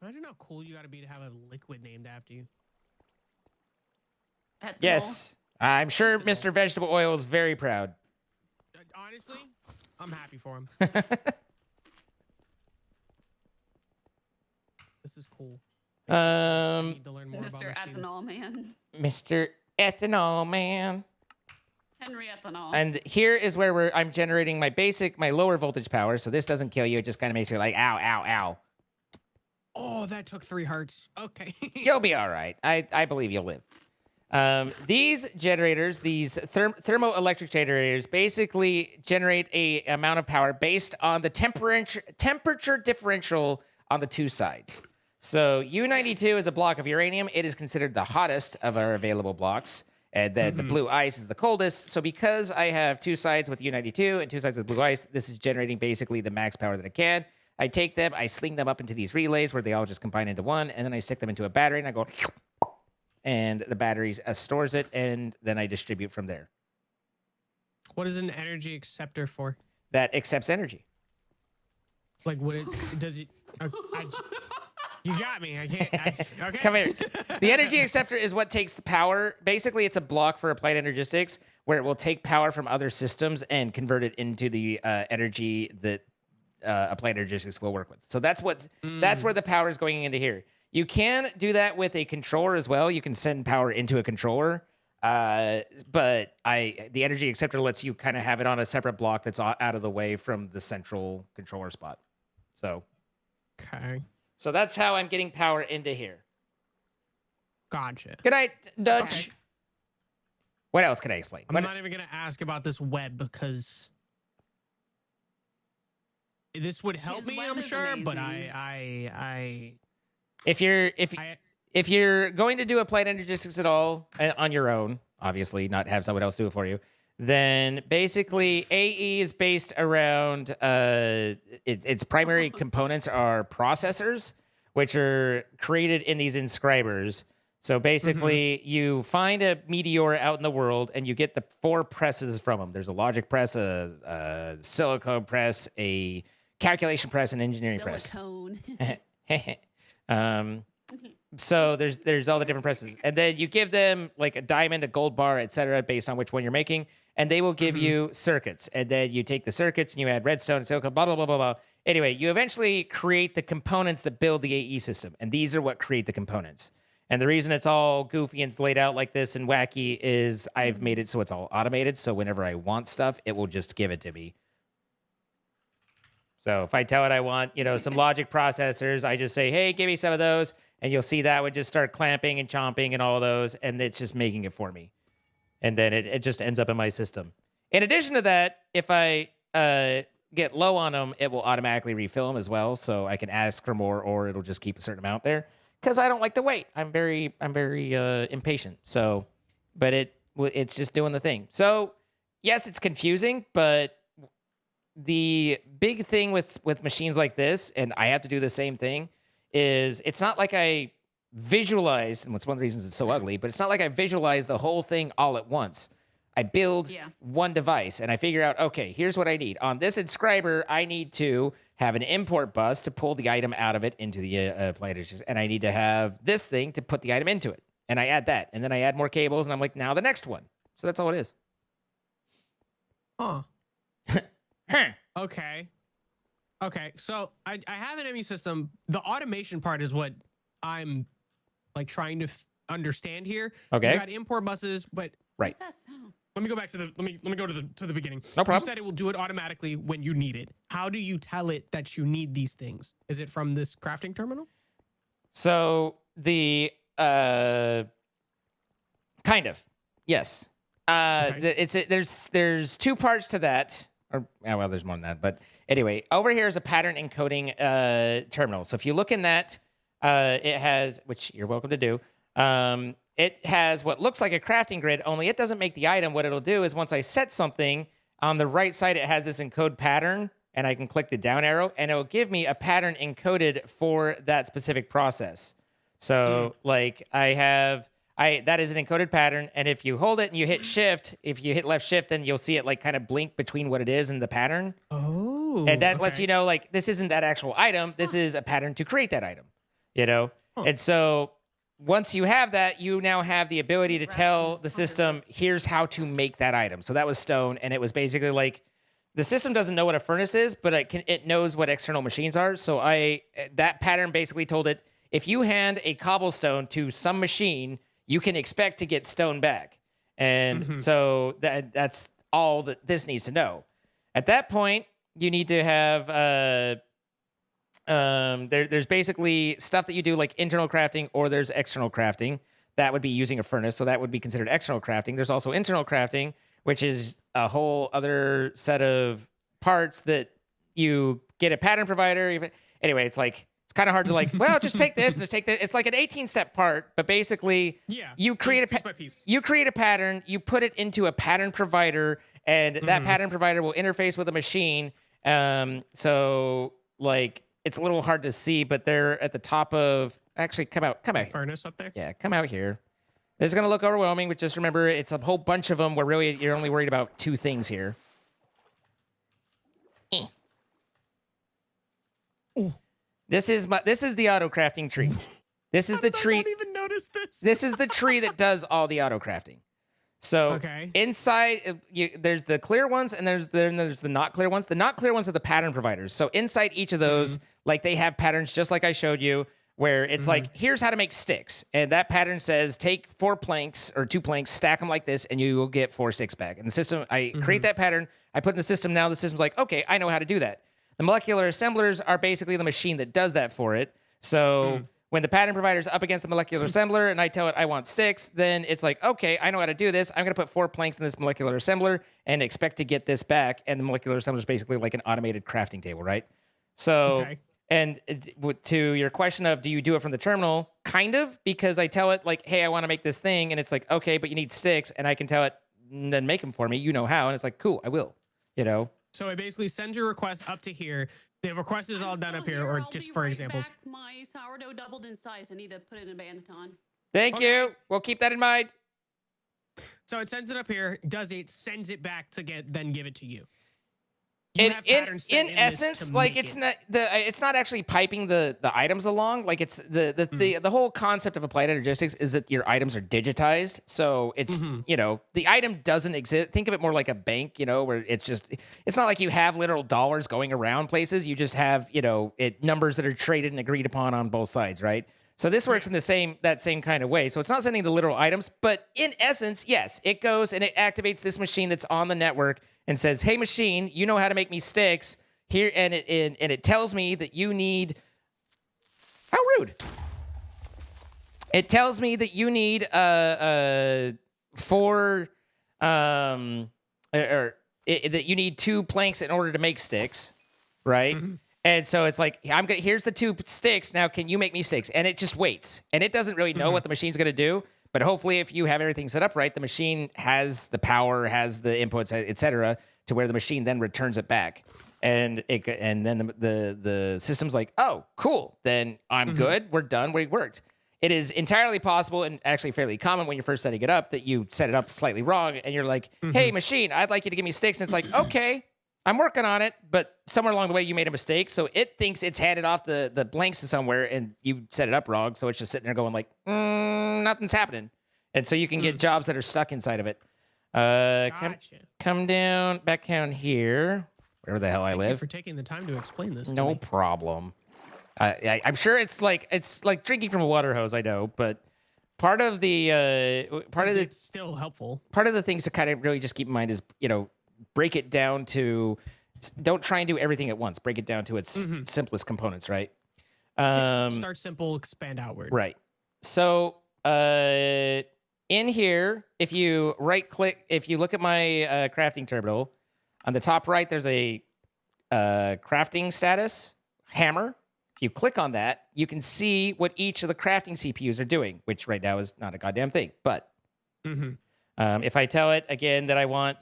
Imagine how cool you got to be to have a liquid named after you.
Ethanol.
Yes, I'm sure Mr. Vegetable Oil is very proud.
Honestly, I'm happy for him. This is cool. I need to learn more about
Mr.
machines.
Ethanol Man.
Mr. Ethanol Man.
Henry Ethanol.
And here is where I'm generating my lower voltage power. So this doesn't kill you. It just kind of makes you like, ow, ow, ow.
Oh, that took 3 hearts. Okay.
You'll be all right. I believe you'll live. These generators, these thermoelectric generators, basically generate a amount of power based on the temperature differential on the two sides. So U92 is a block of uranium. It is considered the hottest of our available blocks. And then the blue ice is the coldest. So because I have two sides with U92 and two sides with blue ice, this is generating basically the max power that it can. I take them, I sling them up into these relays where they all just combine into one, and then I stick them into a battery, and I go, and the battery stores it, and then I distribute from there.
What is an energy acceptor for?
That accepts energy.
Like, what it does it? You got me. I can't. Okay.
Come here. The energy acceptor is what takes the power. Basically, it's a block for Applied Energistics where it will take power from other systems and convert it into the energy that Applied Energistics will work with. So that's where the power is going into here. You can do that with a controller as well. You can send power into a controller, but the energy acceptor lets you kind of have it on a separate block that's out of the way from the central controller spot. So,
Okay.
so that's how I'm getting power into here.
Gotcha.
Good night, Dutch.
Okay.
What else can I explain?
I'm not even gonna ask about this web because this would help
His
me,
web
I'm
is
sure. But
amazing.
If you're going to do Applied Energistics at all on your own, obviously not have someone else do it for you, then basically AE is based around its primary components are processors, which are created in these inscribers. So basically, you find a meteor out in the world, and you get the 4 presses from them. There's a logic press, a silicone press, a calculation press, and engineering
Silicone.
press. So there's all the different presses, and then you give them like a diamond, a gold bar, etc., based on which one you're making, and they will give you circuits. And then you take the circuits and you add redstone, silicon, blah blah blah blah blah. Anyway, you eventually create the components that build the AE system, and these are what create the components. And the reason it's all goofy and laid out like this and wacky is I've made it so it's all automated. So whenever I want stuff, it will just give it to me. So if I tell it I want, some logic processors, I just say, hey, give me some of those. And you'll see that would just start clamping and chomping and all those. And it's just making it for me. And then it just ends up in my system. In addition to that, if I get low on them, it will automatically refill them as well. So I can ask for more, or it'll just keep a certain amount there. Because I don't like to wait. I'm very impatient. So, but it's just doing the thing. So yes, it's confusing, but the big thing with machines like this, and I have to do the same thing, is it's not like I visualize, and it's one of the reasons it's so ugly, but it's not like I visualize the whole thing all at once. I build one device, and I figure out, okay, here's what I need. On this inscriber, I need to have an import bus to pull the item out of it into the appliances, and I need to have this thing to put the item into it. And I add that, and then I add more cables, and I'm like, now the next one. So that's all it is.
Huh. Okay. So I have an MU system. The automation part is what I'm like trying to understand here.
Okay.
You got import buses, but
right.
What's that sound?
let me go back to the let me go to the beginning.
No problem.
You said it will do it automatically when you need it. How do you tell it that you need these things? Is it from this crafting terminal?
So the kind of yes.
Okay.
There's two parts to that. Or well, there's more than that. But anyway, over here is a pattern encoding terminal. So if you look in that, it has, which you're welcome to do. It has what looks like a crafting grid, only it doesn't make the item. What it'll do is once I set something, on the right side, it has this encode pattern, and I can click the down arrow, and it'll give me a pattern encoded for that specific process. So like that is an encoded pattern, and if you hold it and you hit shift, if you hit left shift, then you'll see it like kind of blink between what it is and the pattern.
Oh.
And that lets you know, like, this isn't that actual item. This is a pattern to create that item, And so once you have that, you now have the ability to tell the system, here's how to make that item. So that was stone, and it was basically like, the system doesn't know what a furnace is, but it knows what external machines are. So that pattern basically told it, if you hand a cobblestone to some machine, you can expect to get stone back. And so that's all that this needs to know. At that point, you need to have, there's basically stuff that you do like internal crafting, or there's external crafting. That would be using a furnace, so that would be considered external crafting. There's also internal crafting, which is a whole other set of parts that you get a pattern provider. Anyway, it's kind of hard to well, just take this and just take that. It's like an 18-step part, but basically, you create you create a pattern, you put it into a pattern provider, and that pattern provider will interface with a machine. So like it's a little hard to see, but they're at the top of. Actually, come out.
Furnace up there.
Yeah, come out here. This is gonna look overwhelming, but just remember, it's a whole bunch of them. Where really you're only worried about two things here. This is the auto crafting tree. This is the tree.
I don't even notice this.
This is the tree that does all the auto crafting. So inside, there's the clear ones, and there's the not clear ones. The not clear ones are the pattern providers. So inside each of those, like they have patterns just like I showed you, where it's like, here's how to make sticks. And that pattern says, take 4 planks or 2 planks, stack them like this, and you will get 4 sticks back. And the system, I create that pattern, I put in the system. Now the system's like, okay, I know how to do that. The molecular assemblers are basically the machine that does that for it. So when the pattern provider is up against the molecular assembler and I tell it I want sticks, then it's like, okay, I know how to do this. I'm going to put 4 planks in this molecular assembler and expect to get this back. And the molecular assembler is basically like an automated crafting table, right? So, and to your question of, do you do it from the terminal? Kind of, because I tell it like, hey, I want to make this thing. And it's like, okay, but you need sticks. And I can tell it, then make them for me. You know how. And it's like, cool, I will,
So it basically sends your request up to here. The request is all done up here, or just for examples.
Back. My sourdough doubled in size. I need to put it in a banneton.
Thank you. We'll keep that in mind.
So it sends it up here, sends it back to then give it to you.
In essence, like it's not actually piping the items along. Like it's the whole concept of applied energistics is that your items are digitized. So it's the item doesn't exist. Think of it more like a bank, where it's not like you have literal dollars going around places. You just have numbers that are traded and agreed upon on both sides, right? So this works in that same kind of way. So it's not sending the literal items, but in essence, yes, it goes and it activates this machine that's on the network and says, hey, machine, you know how to make me sticks. here, and it tells me that you need. How rude! It tells me that you need 4 that you need 2 planks in order to make sticks, right? And so it's like, here's the 2 sticks. Now, can you make me sticks? And it just waits, and it doesn't really know what the machine's gonna do. But hopefully, if you have everything set up right, the machine has the power, has the inputs, etc., to where the machine then returns it back, and then the system's like, oh, cool, then I'm good, we're done, we worked. It is entirely possible and actually fairly common when you're first setting it up that you set it up slightly wrong, and you're like, hey, machine, I'd like you to give me sticks, and it's like, okay, I'm working on it, but somewhere along the way you made a mistake, so it thinks it's handed off the blanks to somewhere, and you set it up wrong, so it's just sitting there going like, nothing's happening. And so you can get jobs that are stuck inside of it. Come down, back down here, wherever the hell I live.
Thank you for taking the time to explain this.
No problem. I'm sure it's like drinking from a water hose. I know, but part of the
It's still helpful.
Part of the things to kind of really just keep in mind is, break it down to, don't try and do everything at once. Break it down to its simplest components, right?
Start simple, expand outward.
Right. So in here, if you if you look at my crafting terminal, on the top right, there's a crafting status hammer. If you click on that, you can see what each of the crafting CPUs are doing, which right now is not a goddamn thing. But if I tell it again that I want,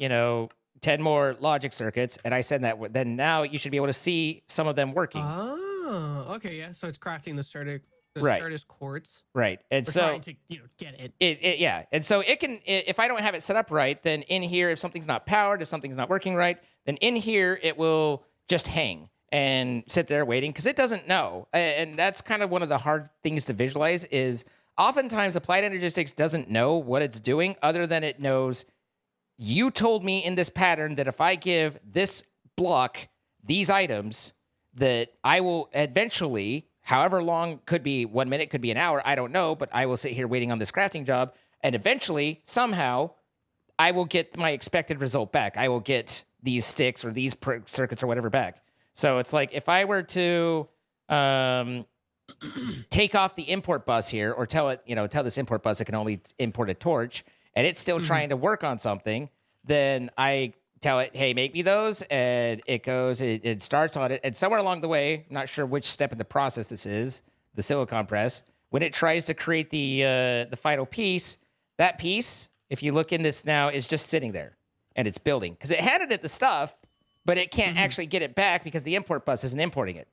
10 more logic circuits, and I send that, then now you should be able to see some of them working.
Oh, okay, yeah. So it's crafting the
Right.
Certus quartz.
Right. And
We're
so
trying to, get it.
yeah. And so it can, if I don't have it set up right, then in here, if something's not powered, if something's not working right, then in here it will just hang and sit there waiting because it doesn't know. And that's kind of one of the hard things to visualize is oftentimes Applied Energistics doesn't know what it's doing other than it knows you told me in this pattern that if I give this block these items that I will eventually, however long, could be 1 minute, could be an hour, I don't know, but I will sit here waiting on this crafting job, and eventually, somehow, I will get my expected result back. I will get these sticks or these circuits or whatever back. So it's like if I were to take off the import bus here, or tell this import bus it can only import a torch, and it's still trying to work on something, then I tell it, hey, make me those, and it goes, it starts on it, and somewhere along the way, I'm not sure which step in the process this is, the silicon press, when it tries to create the final piece, that piece, if you look in this now, is just sitting there, and it's building. Because it handed it the stuff, but it can't actually get it back because the import bus isn't importing it.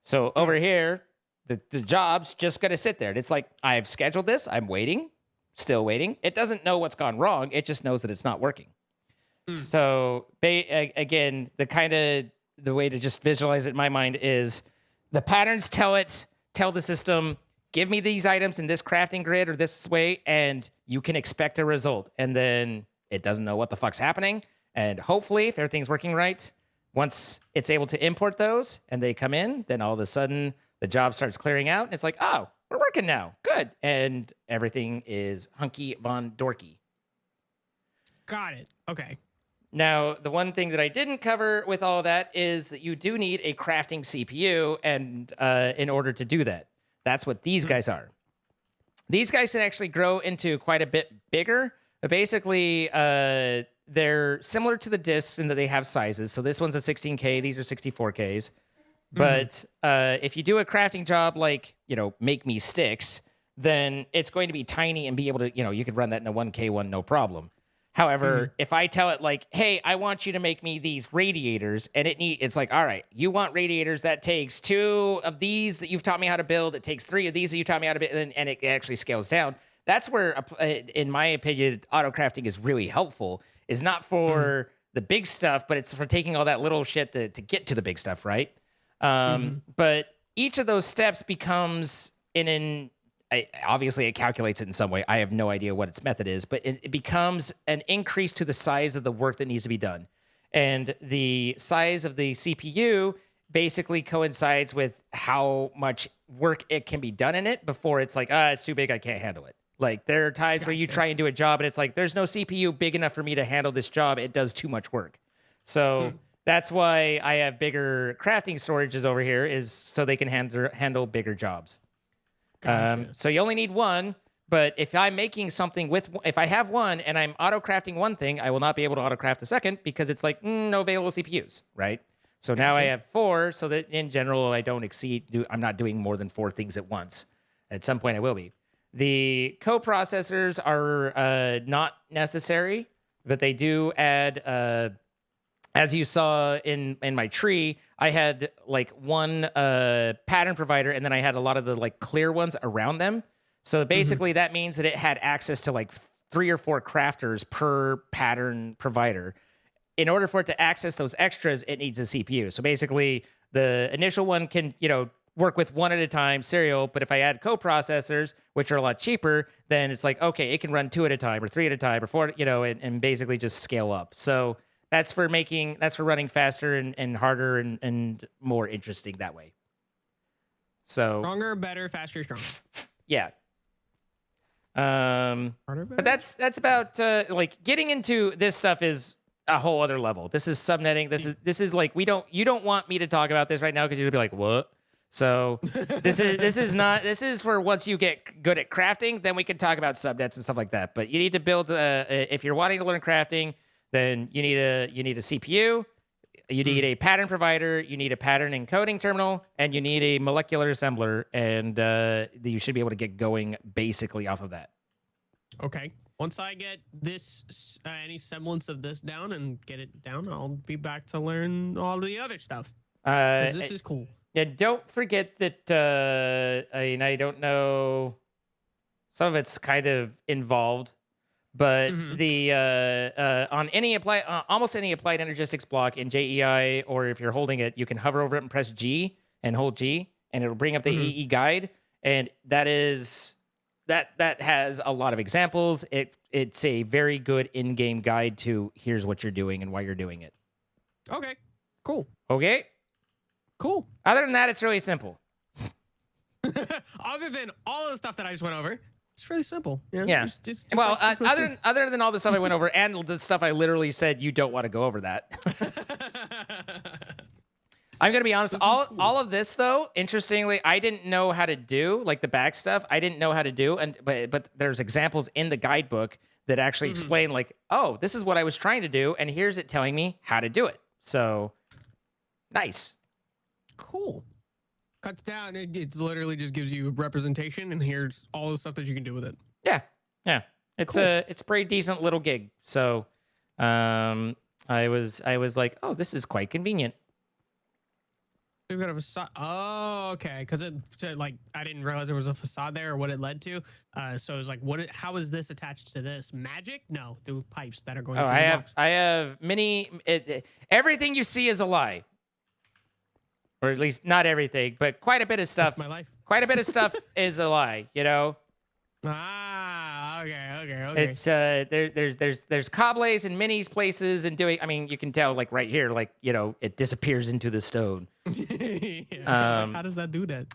So over here, the job's just going to sit there. And it's like, I've scheduled this, I'm waiting, still waiting. It doesn't know what's gone wrong, it just knows that it's not working. So again, the way to just visualize it in my mind is the patterns tell the system, give me these items in this crafting grid or this way, and you can expect a result. And then it doesn't know what the fuck's happening. And hopefully, if everything's working right, once it's able to import those and they come in, then all of a sudden the job starts clearing out. And it's like, oh, we're working now. Good. And everything is hunky von dorky.
Got it. Okay.
Now, the one thing that I didn't cover with all of that is that you do need a crafting CPU, and in order to do that, that's what these guys are. These guys can actually grow into quite a bit bigger, but basically they're similar to the discs in that they have sizes. So this one's a 16K, these are 64Ks. But if you do a crafting job like, make me sticks, then it's going to be tiny and be able to, you could run that in a 1K one, no problem. However, if I tell it like, hey, I want you to make me these radiators, and it's like, all right, you want radiators, that takes 2 of these that you've taught me how to build, it takes 3 of these that you taught me how to build, and it actually scales down. That's where, in my opinion, auto crafting is really helpful, is not for the big stuff, but it's for taking all that little shit to get to the big stuff, right? But each of those steps becomes obviously it calculates it in some way. I have no idea what its method is, but it becomes an increase to the size of the work that needs to be done. And the size of the CPU basically coincides with how much work it can be done in it before it's like, it's too big, I can't handle it. Like, there are times where you try and do a job and it's like, there's no CPU big enough for me to handle this job. It does too much work. So That's why I have bigger crafting storages over here, is so they can handle bigger jobs.
Gotcha.
So you only need one, but if I'm making something if I have one and I'm auto crafting one thing, I will not be able to auto craft the second because it's like no available CPUs, right? So now I have 4, so that in general I don't I'm not doing more than 4 things at once. At some point I will be. The coprocessors are not necessary, but they do add. As you saw in my tree, I had like one pattern provider, and then I had a lot of the like clear ones around them. So basically, that means that it had access to like 3 or 4 crafters per pattern provider. In order for it to access those extras, it needs a CPU. So basically, the initial one can work with 1 at a time serial, but if I add coprocessors, which are a lot cheaper, then it's like, okay, it can run 2 at a time or 3 at a time or 4, and basically just scale up. So that's for running faster and harder and more interesting that way. So
Stronger, better, faster, stronger.
yeah.
Harder, better?
But that's about like getting into this stuff is a whole other level. This is subnetting. This is like you don't want me to talk about this right now because you'll be like, what? So this is for once you get good at crafting, then we can talk about subnets and stuff like that. But you need to build if you're wanting to learn crafting, then you need a CPU, you need a pattern provider, you need a pattern encoding terminal, and you need a molecular assembler, and you should be able to get going basically off of that.
Okay. Once I get this any semblance of this down and get it down, I'll be back to learn all the other stuff. 'Cause this is cool.
Yeah, don't forget that, I don't know, some of it's kind of involved, but the on almost any applied energistics block in JEI, or if you're holding it, you can hover over it and press G and hold G, and it'll bring up the EE guide, and that has a lot of examples. It's a very good in-game guide to here's what you're doing and why you're doing it.
Okay. Cool.
Okay?
Cool.
Other than that, it's really simple.
Other than all of the stuff that I just went over, it's really simple.
Yeah.
Just
Well,
like
other than all the stuff I went over and the stuff I literally said you don't want to go over that. I'm gonna be honest. All of this though, interestingly, I didn't know how to do, like the back stuff. I didn't know how to do, but there's examples in the guidebook that actually explain like, oh, this is what I was trying to do, and here's it telling me how to do it. So nice.
Cool. Cuts down. It literally just gives you representation, and here's all the stuff that you can do with it.
Yeah. It's
Cool.
It's a pretty decent little gig. So, I was like, oh, this is quite convenient.
We've got a facade. Oh, okay. Because I didn't realize there was a facade there or what it led to. So it was like, how is this attached to this? Magic? No, through pipes that are going.
Oh,
through the box.
I have everything you see is a lie. Or at least not everything, but quite a bit of stuff.
That's my life.
Quite a bit of stuff is a lie,
Ah, okay.
It's there's cobbles and minis places and doing. I mean, you can tell like right here, like it disappears into the stone.
Yeah, how does that do that?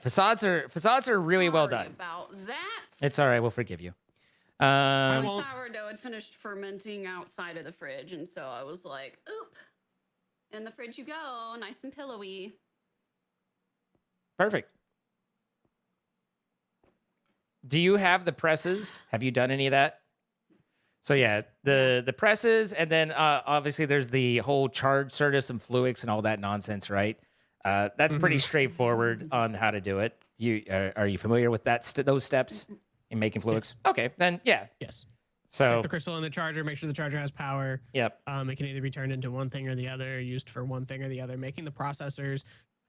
Facades are really well
Sorry
done.
about that.
It's all right. We'll forgive you.
My
won't-
sourdough had finished fermenting outside of the fridge, and so I was like, oop. In the fridge you go, nice and pillowy.
Perfect. Do you have the presses? Have you done any of that? So yeah, the presses, and then obviously there's the whole charge Certus and Fluix and all that nonsense, right? That's pretty straightforward on how to do it. Are you familiar with those steps in making Fluix? Okay, then yeah.
Yes.
So
Stick the crystal in the charger. Make sure the charger has power.
Yep.
It can either be turned into one thing or the other, used for one thing or the other. Making the processors.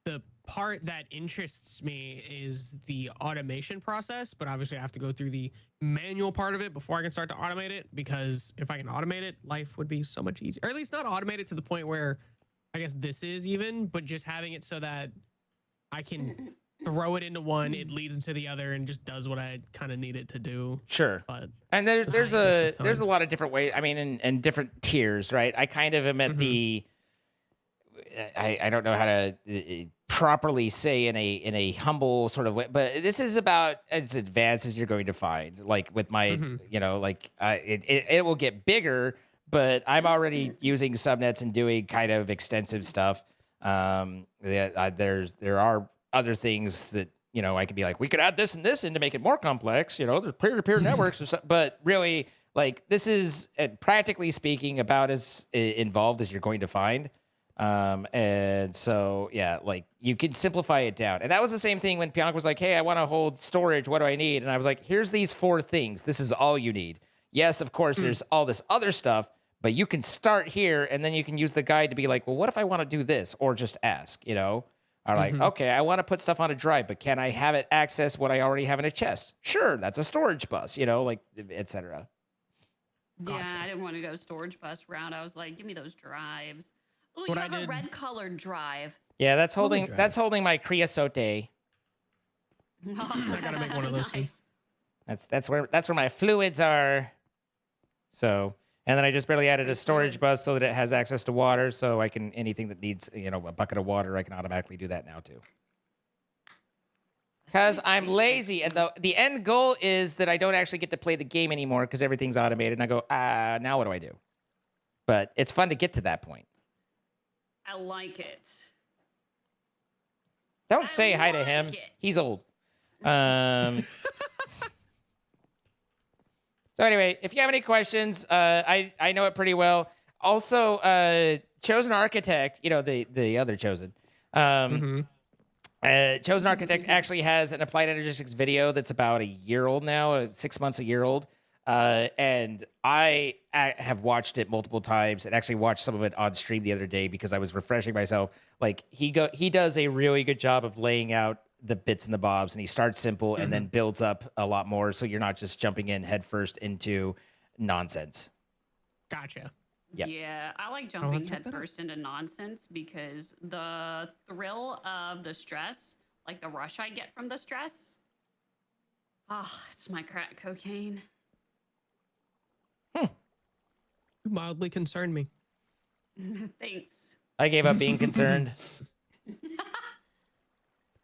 The part that interests me is the automation process, but obviously I have to go through the manual part of it before I can start to automate it, because if I can automate it, life would be so much easier. Or at least not automate it to the point where I guess this is even, but just having it so that I can throw it into one, it leads into the other, and just does what I kind of need it to do.
Sure.
But
and there's
a
a lot of different ways. I mean, and different tiers, right? I kind of am at the. I don't know how to properly say in a humble sort of way, but this is about as advanced as you're going to find. Like with my, it will get bigger, but I'm already using subnets and doing kind of extensive stuff. There are other things that, you know, I could be like, we could add this and this in to make it more complex. You know, there's peer-to-peer networks or something. But really, like, this is practically speaking about as involved as you're going to find. And so, yeah, like, you can simplify it down. And that was the same thing when Pionk was like, hey, I want to hold storage. What do I need? And I was like, here's these 4 things. This is all you need. Yes, of course, there's all this other stuff, but you can start here, and then you can use the guide to be like, well, what if I want to do this? Or just ask, you know? Or like, okay, I want to put stuff on a drive, but can I have it access what I already have in a chest? Sure, that's a storage bus, you know, like, etc.
Yeah,
Gotcha.
I didn't want to go storage bus route. I was like, give me those drives. Oh, you
What I
have a
did-
red colored drive.
Yeah, that's
Totally
holding
drive.
that's holding my creosote.
I
gotta make one of those soon.
That's where my fluids are. So, and then I just barely added a storage bus so that it has access to water, so I can anything that needs, you know, a bucket of water, I can automatically do that now too. Because I'm lazy, and the end goal is that I don't actually get to play the game anymore because everything's automated. And I go, now what do I do? But it's fun to get to that point.
I like it.
Don't say hi to
like
him.
it.
He's old. So anyway, if you have any questions, I know it pretty well. Also, Chosen Architect, you know, the other Chosen. Chosen Architect actually has an Applied Energistics video that's about a year old now, 6 months, a year old. And I have watched it multiple times and actually watched some of it on stream the other day because I was refreshing myself. Like he does a really good job of laying out the bits and the bobs, and he starts simple and then builds up a lot more. So you're not just jumping in headfirst into nonsense.
Gotcha.
Yep.
Yeah, I like
have
jumping
to check that out.
headfirst into nonsense because the thrill of the stress, like the rush I get from the stress, it's my crack cocaine.
You mildly concerned me.
Thanks.
I gave up being concerned.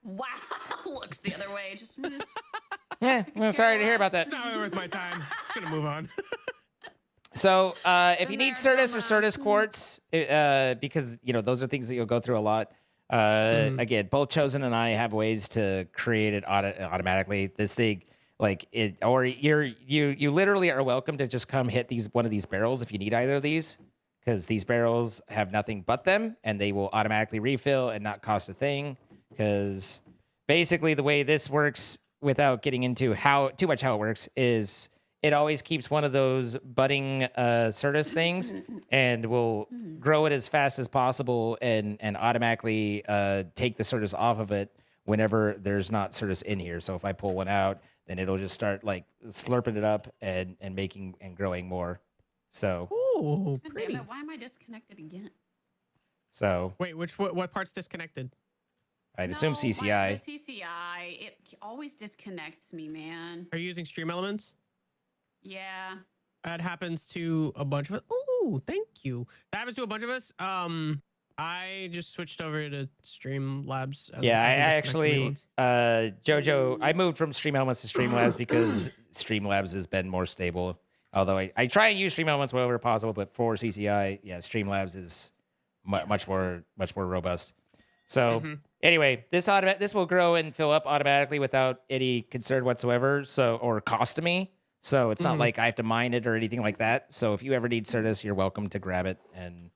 Wow, looks the other way. Just
Yeah, I'm sorry to hear about that.
It's not really worth my time. Just gonna move on.
So if you need
There,
Certus or
Doma.
Certus quartz, because you know those are things that you'll go through a lot. Again, both Chosen and I have ways to create it automatically. This thing, like it, or you literally are welcome to just come hit one of these barrels if you need either of these, because these barrels have nothing but them, and they will automatically refill and not cost a thing. Because basically the way this works, without getting into too much how it works, is it always keeps one of those budding Certus things and will grow it as fast as possible and automatically take the Certus off of it whenever there's not Certus in here. So if I pull one out, then it'll just start like slurping it up and making and growing more. So
Ooh,
God
pretty.
damn it, why am I disconnected again?
Wait, what part's disconnected?
I'd assume
No,
CCI.
The CCI, it always disconnects me, man.
Are you using Stream Elements?
Yeah.
That happens to a bunch of us. Ooh, thank you. That happens to a bunch of us. I just switched over to Streamlabs.
Yeah, I
because it disconnected me
actually,
once.
Jojo, I moved from Stream Elements to Streamlabs because Streamlabs has been more stable. Although I try and use Stream Elements whenever possible, but for CCI, yeah, Streamlabs is much more robust. So anyway, this will grow and fill up automatically without any concern whatsoever. So or cost to me. So it's not like I have to mine it or anything like that. So if you ever need Certus, you're welcome to grab it. And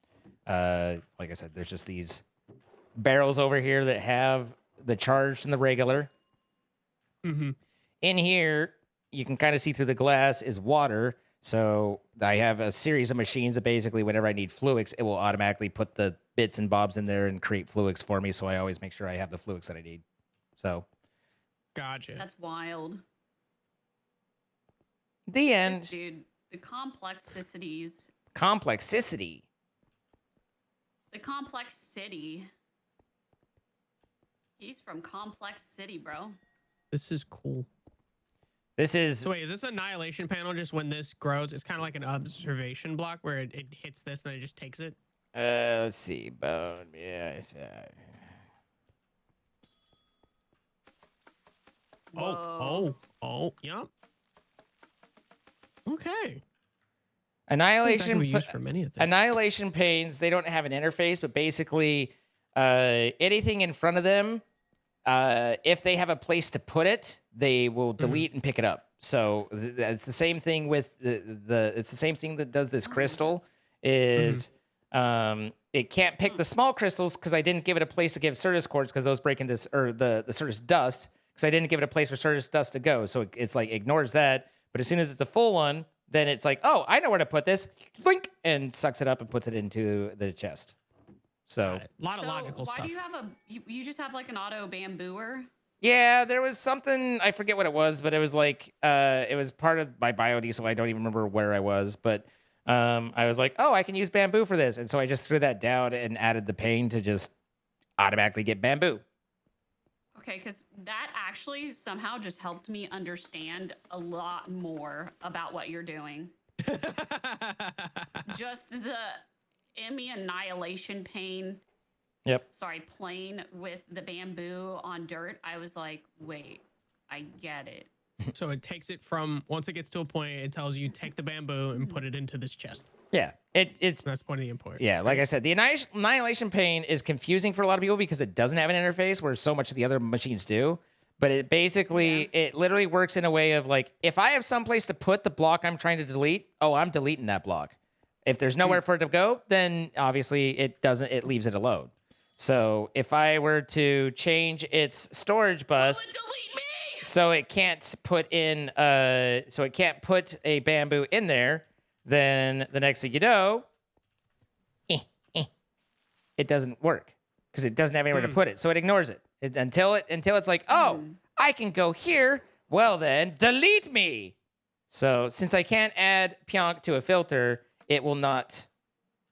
like I said, there's just these barrels over here that have the charged and the regular. In here, you can kind of see through the glass is water. So I have a series of machines that basically, whenever I need Fluix, it will automatically put the bits and bobs in there and create Fluix for me. So I always make sure I have the Fluix that I need. So
Gotcha.
That's wild.
the end.
This dude, the complexities.
Complexicity.
The complex city. He's from Complex City, bro.
This is cool.
This is
So wait, is this annihilation panel just when this grows? It's kind of like an observation block where it hits this and then it just takes it.
let's see, bone. Yeah,
Whoa.
Oh, yep. Okay.
Annihilation.
That can be used for many of things.
Annihilation panes. They don't have an interface, but basically, anything in front of them, if they have a place to put it, they will delete and pick it up. So it's the same thing with it's the same thing that does this crystal is it can't pick the small crystals because I didn't give it a place to give Certus quartz because those break into or the Certus dust because I didn't give it a place for Certus dust to go. So it's like ignores that. But as soon as it's a full one, then it's like, oh, I know where to put this, blink, and sucks it up and puts it into the chest. So
A lot of logical
why
stuff.
do you have you just have like an auto bambooer?
yeah, there was something, I forget what it was, but it was like it was part of my biodiesel. I don't even remember where I was, but I was like, oh, I can use bamboo for this, and so I just threw that down and added the pane to just automatically get bamboo.
Okay, because that actually somehow just helped me understand a lot more about what you're doing. Just the Emmy annihilation pane.
Yep.
Sorry, plane with the bamboo on dirt. I was like, wait, I get it.
So it takes it from once it gets to a point, it tells you take the bamboo and put it into this chest.
Yeah, it's
That's the point of the import.
yeah. Like I said, the annihilation pane is confusing for a lot of people because it doesn't have an interface where so much of the other machines do. But it basically, it literally works in a way of like, if I have some place to put the block I'm trying to delete, oh, I'm deleting that block. If there's nowhere for it to go, then obviously it doesn't. It leaves it alone. So if I were to change its storage bus,
Delete me!
so it can't put in, so it can't put a bamboo in there, then the next thing you know, it doesn't work because it doesn't have anywhere to put it. So it ignores it, until it's like, oh, I can go here. Well then, delete me. So since I can't add Pionk to a filter, it will not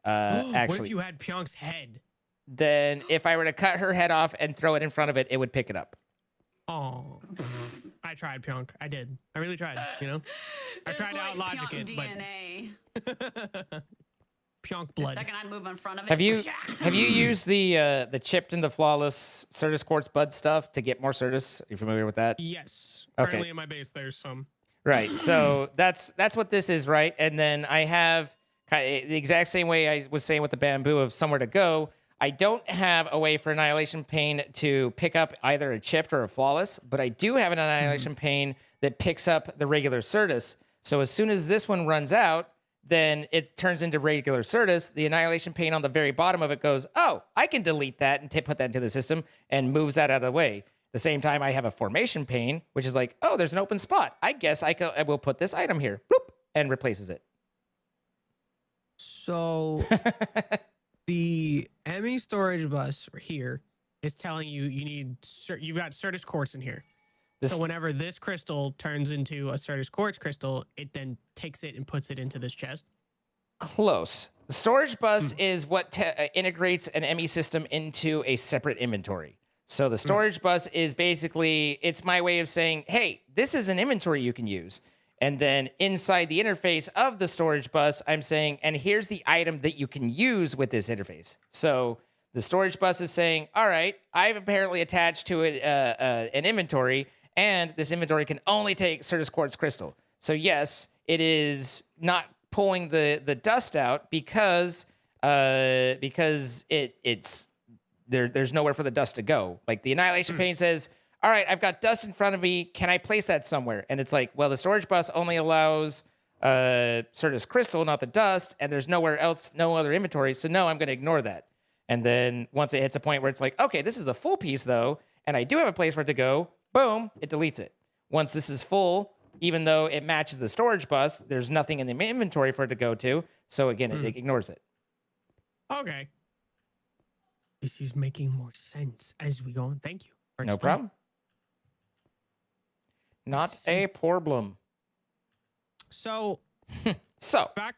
actually.
What if you had Pyonk's head?
Then if I were to cut her head off and throw it in front of it, it would pick it up.
Oh, I tried Pionk. I did. I really tried. You know, I tried to outlogic
Pionk
it,
DNA.
but Pionk
The
blood.
second I move in front of it.
Have you used the chipped and the flawless Certus quartz bud stuff to get more Certus? Are you familiar with that?
Yes.
Okay.
Currently in my base, there's some.
Right. So that's what this is, right? And then I have the exact same way I was saying with the bamboo of somewhere to go. I don't have a way for Annihilation Pane to pick up either a chipped or a flawless, but I do have an Annihilation Pane that picks up the regular Certus. So as soon as this one runs out, then it turns into regular Certus. The Annihilation Pane on the very bottom of it goes, oh, I can delete that and put that into the system, and moves that out of the way. The same time, I have a Formation Pane, which is like, oh, there's an open spot. I guess I will put this item here, bloop, and replaces it.
So the ME storage bus here is telling you you've got Certus quartz in here. So whenever this crystal turns into a Certus quartz crystal, it then takes it and puts it into this chest.
Close. The storage bus is what integrates an ME system into a separate inventory. So the storage bus is basically, it's my way of saying, hey, this is an inventory you can use. And then inside the interface of the storage bus, I'm saying, and here's the item that you can use with this interface. So the storage bus is saying, all right, I've apparently attached to it an inventory, and this inventory can only take Certus quartz crystal. So yes, it is not pulling the dust out because it's there's nowhere for the dust to go. Like the Annihilation Pane says, all right, I've got dust in front of me. Can I place that somewhere? And it's like, well, the storage bus only allows Certus crystal, not the dust, and there's nowhere else, no other inventory. So no, I'm going to ignore that. And then once it hits a point where it's like, okay, this is a full piece though, and I do have a place for it to go, boom, it deletes it. Once this is full, even though it matches the storage bus, there's nothing in the inventory for it to go to. So again, it ignores it.
Okay. This is making more sense as we go on. Thank you. for
No
explaining.
problem. Not a problem.
So
So,
back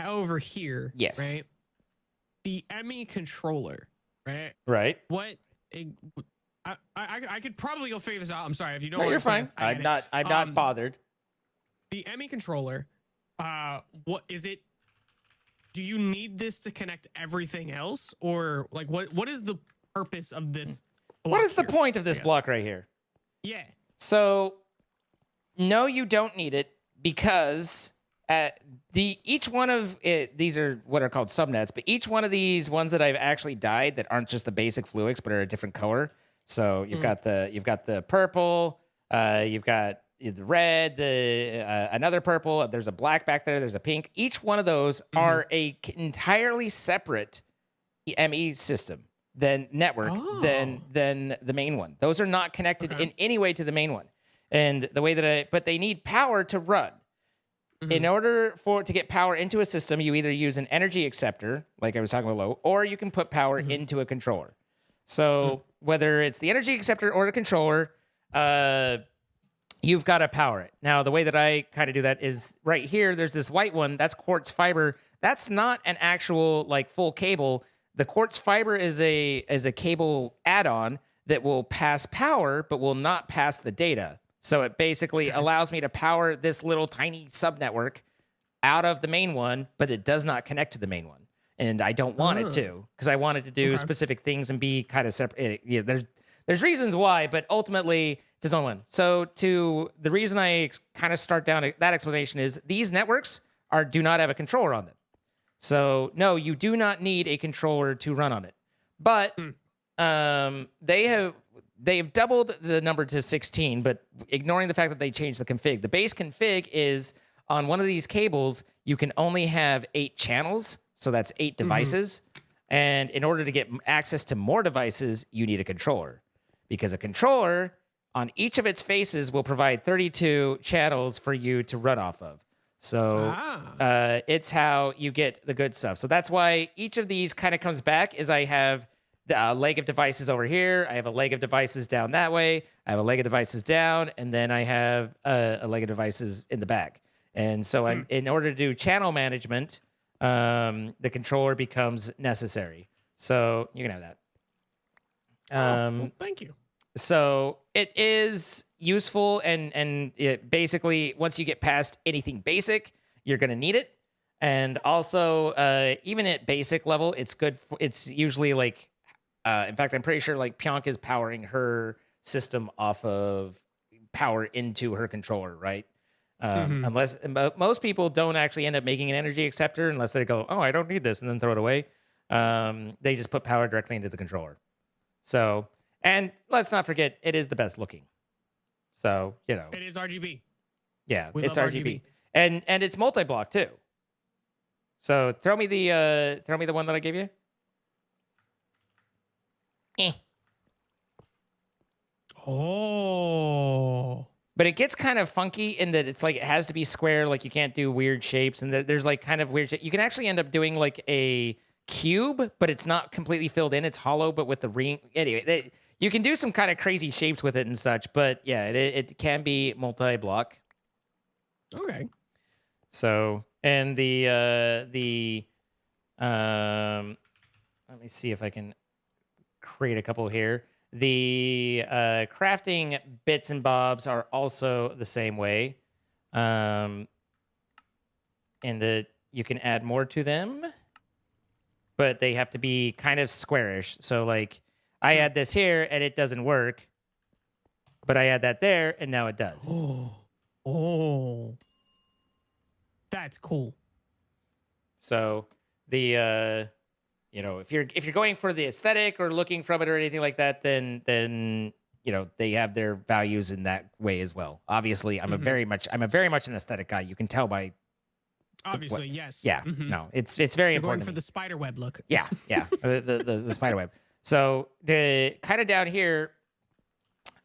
over here.
Yes.
Right. The ME controller. Right.
right.
What? I could probably go figure this out. I'm sorry if you don't.
No,
want
you're
to play
fine.
this, I
I'm
get it.
not bothered.
The ME controller. What is it? Do you need this to connect everything else, or like what is the purpose of this?
What is the
here,
point of
I
this
guess?
block right here?
Yeah.
So, no, you don't need it because each one of it, these are what are called subnets, but each one of these ones that I've actually dyed that aren't just the basic Fluix but are a different color. So you've got the purple, you've got the red, another purple. There's a black back there. There's a pink. Each one of those are a entirely separate ME system network than the main one. Those are not connected in any way to the main one. And the way that but they need power to run. In order to get power into a system, you either use an energy acceptor, like I was talking about low, or you can put power into a controller. So whether it's the energy acceptor or the controller, you've got to power it. Now, the way that I kind of do that is right here, there's this white one, that's quartz fiber. That's not an actual like full cable. The quartz fiber is a cable add-on that will pass power, but will not pass the data. So it basically allows me to power this little tiny subnetwork out of the main one, but it does not connect to the main one. And I don't want it to, because I want it to do specific things and be kind of separate. Yeah, there's reasons why, but ultimately it's its own one. So the reason I kind of start down that explanation is these networks do not have a controller on them. So no, you do not need a controller to run on it. But they've doubled the number to 16, but ignoring the fact that they changed the config. The base config is on one of these cables, you can only have 8 channels. So that's 8 devices. And in order to get access to more devices, you need a controller. Because a controller on each of its faces will provide 32 channels for you to run off of. So it's how you get the good stuff. So that's why each of these kind of comes back is I have a leg of devices over here. I have a leg of devices down that way. I have a leg of devices down. And then I have a leg of devices in the back. And so in order to do channel management, the controller becomes necessary. So you can have that.
Well, thank you.
So it is useful, and it basically, once you get past anything basic, you're going to need it. And also, even at basic level, it's good. It's usually like, in fact, I'm pretty sure like Pionk is powering her system off of power into her controller, right? Unless most people don't actually end up making an energy acceptor unless they go, oh, I don't need this, and then throw it away. They just put power directly into the controller. So, and let's not forget, it is the best looking. So, you know,
it is RGB.
Yeah,
We
it's
love
RGB. And it's multi-block too. So throw me the one that I gave you.
Oh.
But it gets kind of funky in that it's like it has to be square, like you can't do weird shapes, and there's like kind of weird. You can actually end up doing like a cube, but it's not completely filled in; it's hollow, but with the ring. Anyway, you can do some kind of crazy shapes with it and such. But yeah, it can be multi-block.
Okay.
So and let me see if I can create a couple here. The crafting bits and bobs are also the same way. And you can add more to them, but they have to be kind of squarish. So like I add this here and it doesn't work, but I add that there and now it does.
Oh. That's cool.
So the you know, if you're going for the aesthetic or looking from it or anything like that, then you know they have their values in that way as well. Obviously, I'm a very much an aesthetic guy. You can tell by
obviously, yes.
Yeah, no, it's very
You're
important.
Going for the spider web look.
Yeah, the spider web. So the kind of down here,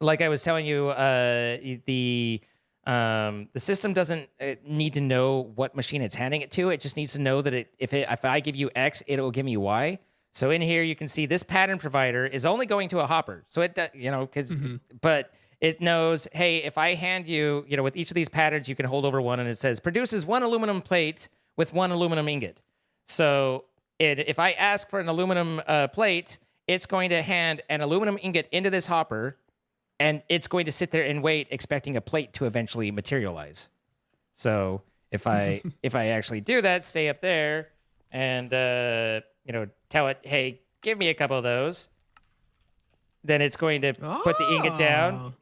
like I was telling you, the system doesn't need to know what machine it's handing it to. It just needs to know that if I give you X, it'll give me Y. So in here, you can see this pattern provider is only going to a hopper. So it, you know, but it knows, hey, if I hand you, you know, with each of these patterns, you can hold over one and it says produces 1 aluminum plate with 1 aluminum ingot. So if I ask for an aluminum plate, it's going to hand an aluminum ingot into this hopper. And it's going to sit there and wait, expecting a plate to eventually materialize. So if I actually do that, stay up there, and you know, tell it, hey, give me a couple of those. Then it's going to put the ingot down.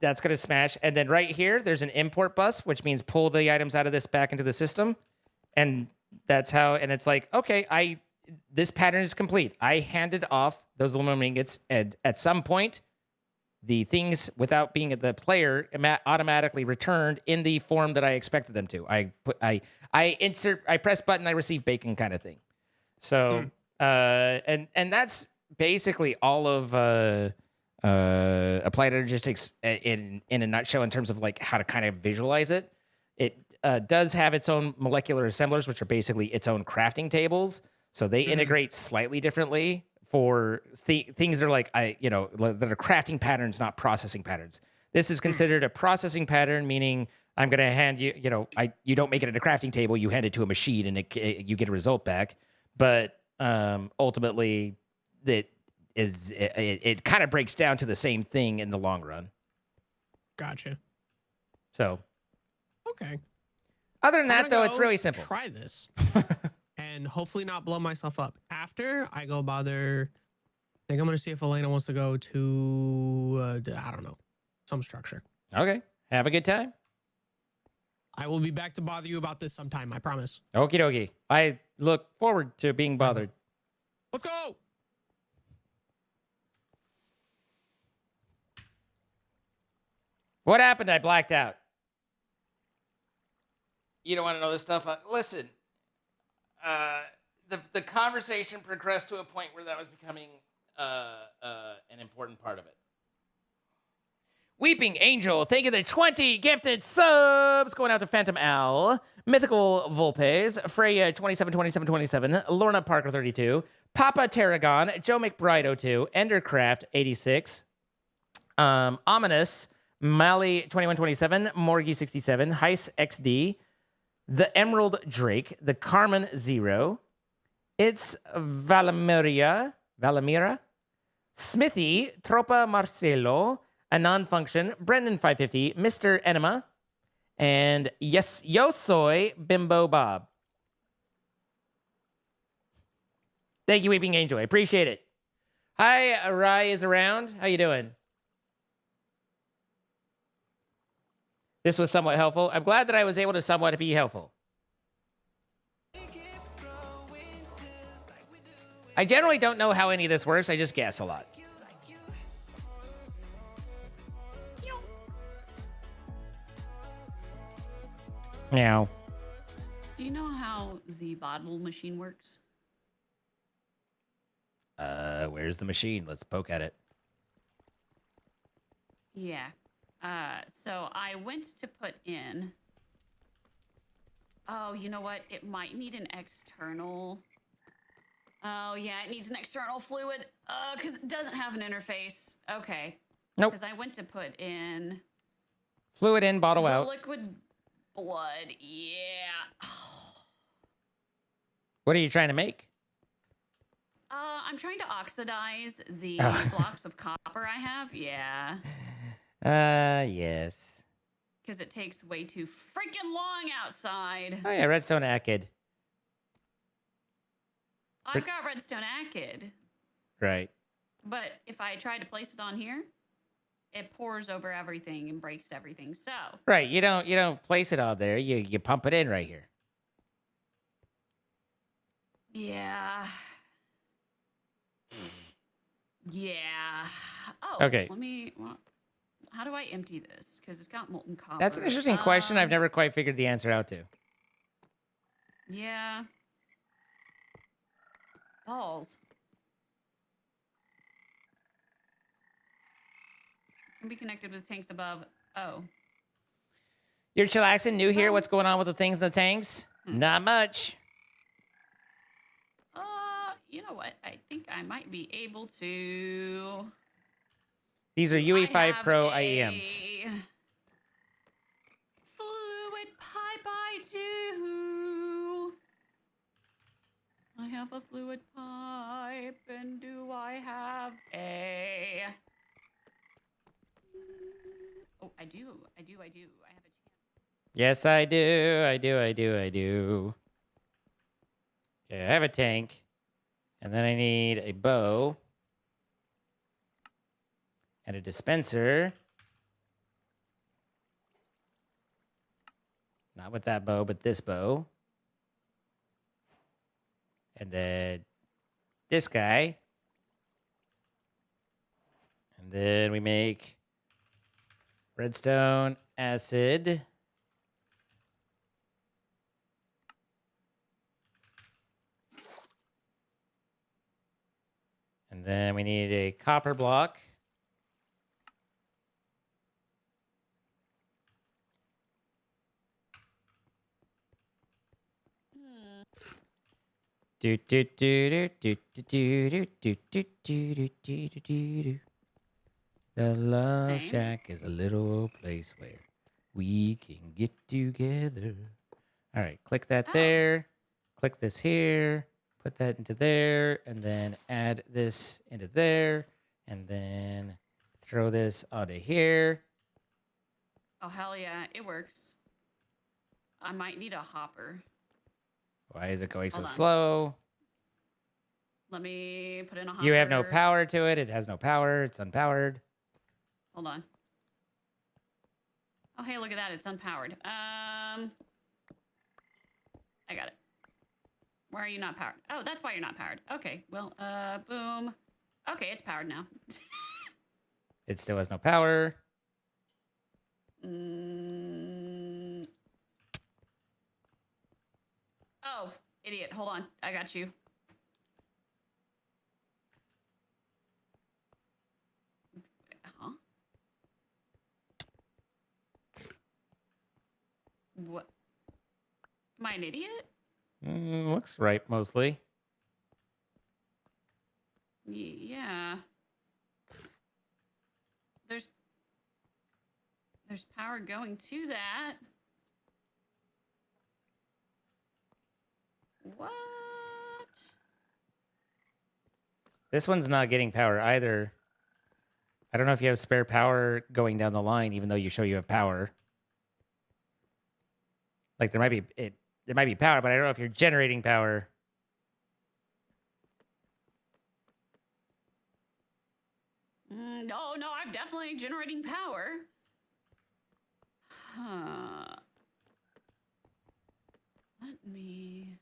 that's going to smash. And then right here, there's an import bus, which means pull the items out of this back into the system. And that's how, and it's like, okay, this pattern is complete. I handed off those aluminum ingots, and at some point, the things, without being the player, automatically returned in the form that I expected them to. I press button, I receive bacon kind of thing. So, and that's basically all of applied logistics in a nutshell in terms of like how to kind of visualize it. It does have its own molecular assemblers, which are basically its own crafting tables. So they integrate slightly differently for things that are like, that are crafting patterns, not processing patterns. This is considered a processing pattern, meaning I'm going to hand you, you don't make it at a crafting table, you hand it to a machine and you get a result back. But ultimately, it kind of breaks down to the same thing in the long run.
Gotcha.
So.
Okay.
Other than that, though, it's really simple.
Try this. And hopefully not blow myself up. After I go bother, I think I'm going to see if Elena wants to go to, I don't know, some structure.
Okay. Have a good time.
I will be back to bother you about this sometime, I promise.
Okie dokie. I look forward to being bothered.
Let's go.
What happened? I blacked out. You don't want to know this stuff? Listen. The conversation progressed to a point where that was becoming an important part of it. Weeping Angel, thank you for the 20 gifted subs. Going out to Phantom Al, Mythical Volpes, Freya 27, Lorna Parker 32, Papa Tarragon, Joe McBride 02, Endercraft 86, Ominous, Mally 2127, Morgie 67, Heist XD, The Emerald Drake, The Carmen 0, It's Valamira, Smithy, Tropa Marcelo, a non-function, Brendan 550, Mr. Enema, and yes, Yo Soy Bimbo Bob. Thank you, Weeping Angel. I appreciate it. Hi, Rai is around. How you doing? This was somewhat helpful. I'm glad that I was able to somewhat be helpful. I generally don't know how any of this works. I just guess a lot. Meow.
Do you know how the bottle machine works?
Where's the machine? Let's poke at it.
Yeah. So I went to put in... Oh, you know what? It might need an external... Oh, yeah, it needs an external fluid. Because it doesn't have an interface. Okay.
Nope.
Because I went to put in...
Fluid in, bottle out.
Liquid blood. Yeah.
What are you trying to make?
I'm trying to oxidize the blocks of copper I have. Yeah.
Yes.
Because it takes way too freaking long outside.
Oh, yeah, redstone acid.
I've got redstone acid.
Right.
But if I try to place it on here, it pours over everything and breaks everything. So.
Right. You don't place it out there. You pump it in right here.
Yeah. Yeah. Oh.
Okay.
How do I empty this? Because it's got molten copper.
That's an interesting question. I've never quite figured the answer out to.
Yeah. Balls. Can be connected with tanks above. Oh.
You're chillaxing, new here. What's going on with the things in the tanks? Not much.
You know what? I think I might be able to...
These are UE5 Pro IEMs.
Fluid pipe I do. I have a fluid pipe, and do I have a... Oh, I do. I have a chance.
Yes, I do. I do. Okay, I have a tank. And then I need a bow. And a dispenser. Not with that bow, but this bow. And then this guy. And then we make redstone, acid. And then we need a copper block. Do do do do do do do do do do do do do do. The Love
Same.
Shack is a little place where we can get together. All right, click that
Oh.
there. Click this here. Put that into there, and then add this into there, and then throw this onto here.
Oh, hell yeah. It works. I might need a hopper.
Why is it going so
Hold on.
slow?
Let me put in a hopper.
You have no power to it. It has no power. It's unpowered.
Hold on. Oh, hey, look at that. It's unpowered. I got it. Why are you not powered? Oh, that's why you're not powered. Okay, well, boom. Okay, it's powered now.
It still has no power.
Oh, idiot. Hold on. I got you. Huh? What? Am I an idiot?
Looks right, mostly.
Yeah. There's power going to that. What?
This one's not getting power either. I don't know if you have spare power going down the line, even though you show you have power. Like there might be power, but I don't know if you're generating power.
No, I'm definitely generating power. Huh. Let me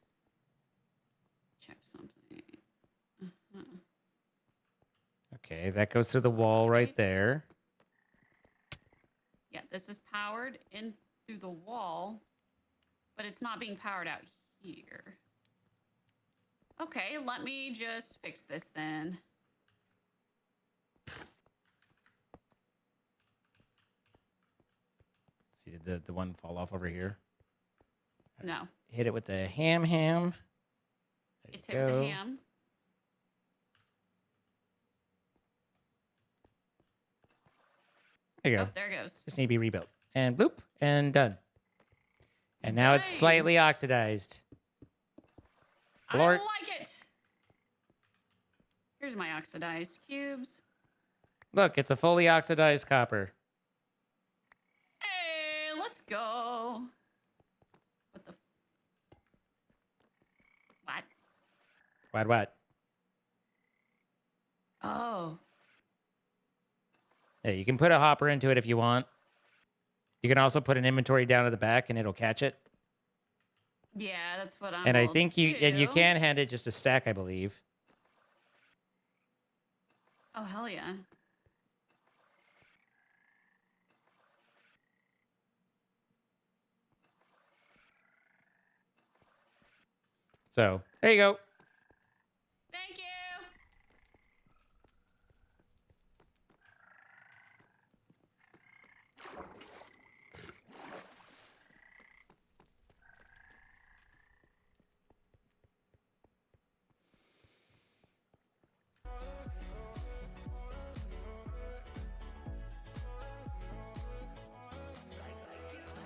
check something.
Okay, that goes through the wall right
Right.
there.
Yeah, this is powered in through the wall, but it's not being powered out here. Okay, let me just fix this then.
See, did the one fall off over here?
No,
Hit it with the ham. There
it's
you
hit with
go.
the ham.
There you go.
Oh, there it goes.
Just need to be rebuilt. And bloop, and done. And now it's
Dang.
slightly oxidized.
I
Lord-
like it. Here's my oxidized cubes.
Look, it's a fully oxidized copper.
Hey, let's go. What the? What?
What?
Oh.
Yeah, you can put a hopper into it if you want. You can also put an inventory down at the back and it'll catch it.
Yeah, that's what I'm.
And I
will
think you
do.
can hand it just a stack, I believe.
Oh hell yeah!
So there you go.
Thank you.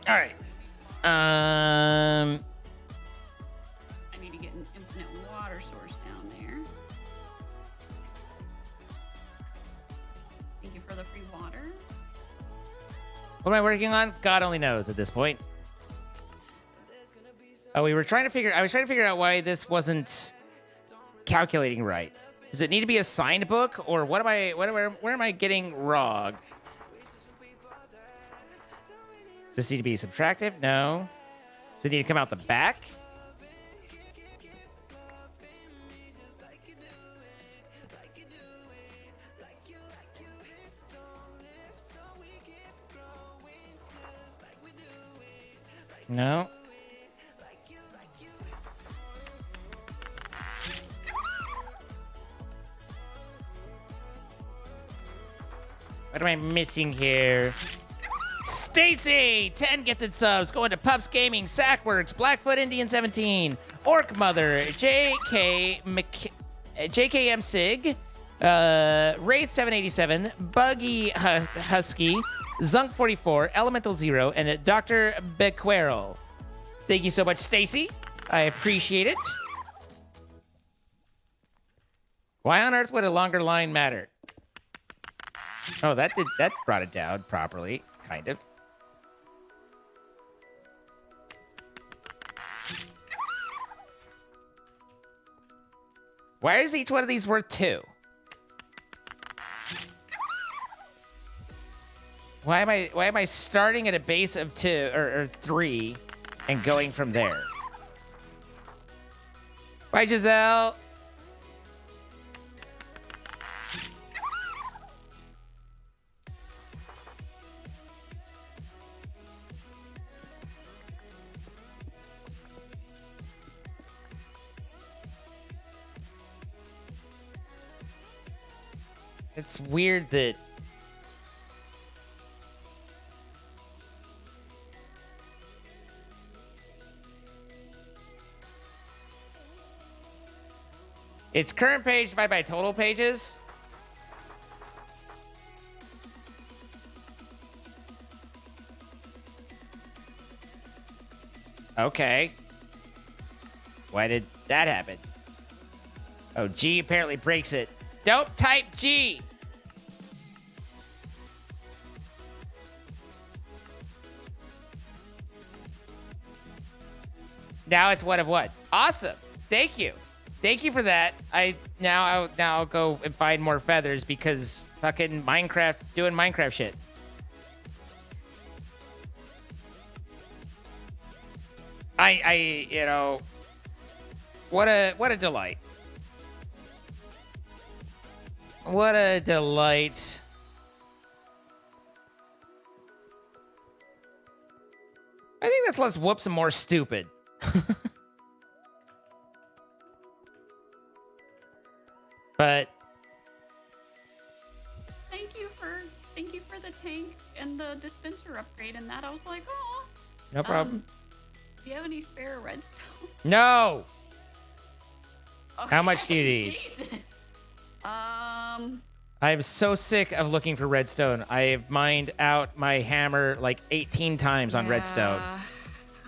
All right.
I need to get an infinite water source down there. Thank you for the free water.
What am I working on? God only knows at this point. Oh, I was trying to figure out why this wasn't calculating right. Does it need to be a signed book, or where am I getting wrong? Does this need to be subtractive? No. Does it need to come out the back? No. What am I missing here? Stacy, 10 gifted subs, going to Pups Gaming, Sackworks, Blackfoot Indian 17, Orc Mother, JKM Sig, Wraith 787, Buggy Husky, Zunk 44, Elemental Zero, and Dr. Bequerel. Thank you so much, Stacy. I appreciate it. Why on earth would a longer line matter? Oh, that brought it down properly, kind of. Why is each one of these worth 2? Why am I starting at a base of 2 or 3 and going from there? Bye, Giselle. It's weird that it's current page divided by total pages. Okay. Why did that happen? Oh, G apparently breaks it. Don't type G. Now it's what of what? Awesome. Thank you. Thank you for that. Now I'll go and find more feathers because fucking Minecraft doing Minecraft shit. You know, what a delight. What a delight. I think that's less whoops and more stupid. But
thank you for the tank and the dispenser upgrade and that. I was like, oh.
No problem.
Do you have any spare redstone?
No.
Okay,
How much do you need?
Jesus.
I'm so sick of looking for redstone. I've mined out my hammer like 18 times on redstone.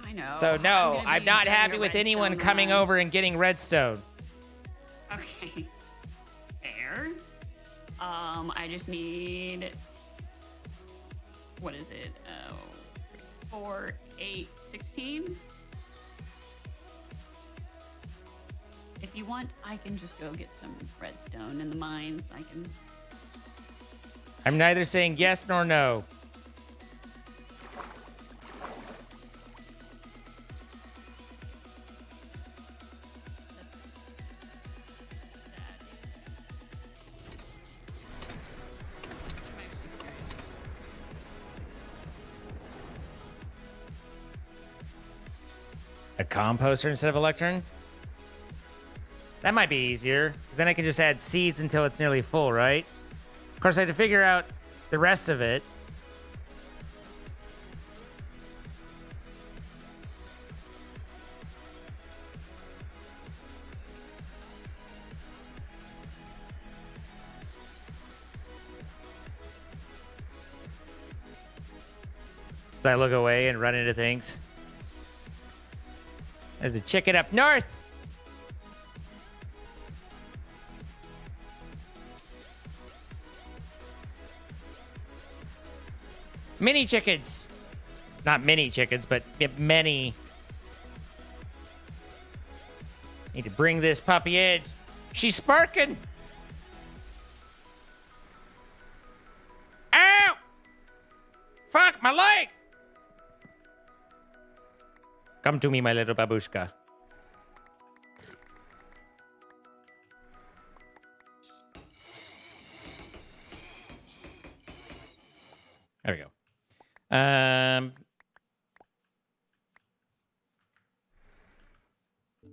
I know.
So no, I'm not happy with anyone coming over and getting redstone.
Okay. Fair. I just need, what is it? 4, 8, 16. If you want, I can just go get some redstone in the mines.
I'm neither saying yes nor no. A composter instead of a lectern? That might be easier, because then I can just add seeds until it's nearly full, right? Of course, I had to figure out the rest of it. As I look away and run into things. There's a chicken up north. Mini chickens. Not mini chickens, but many. Need to bring this puppy in. She's sparking. Ow! Fuck, my leg! Come to me, my little babushka. There we go.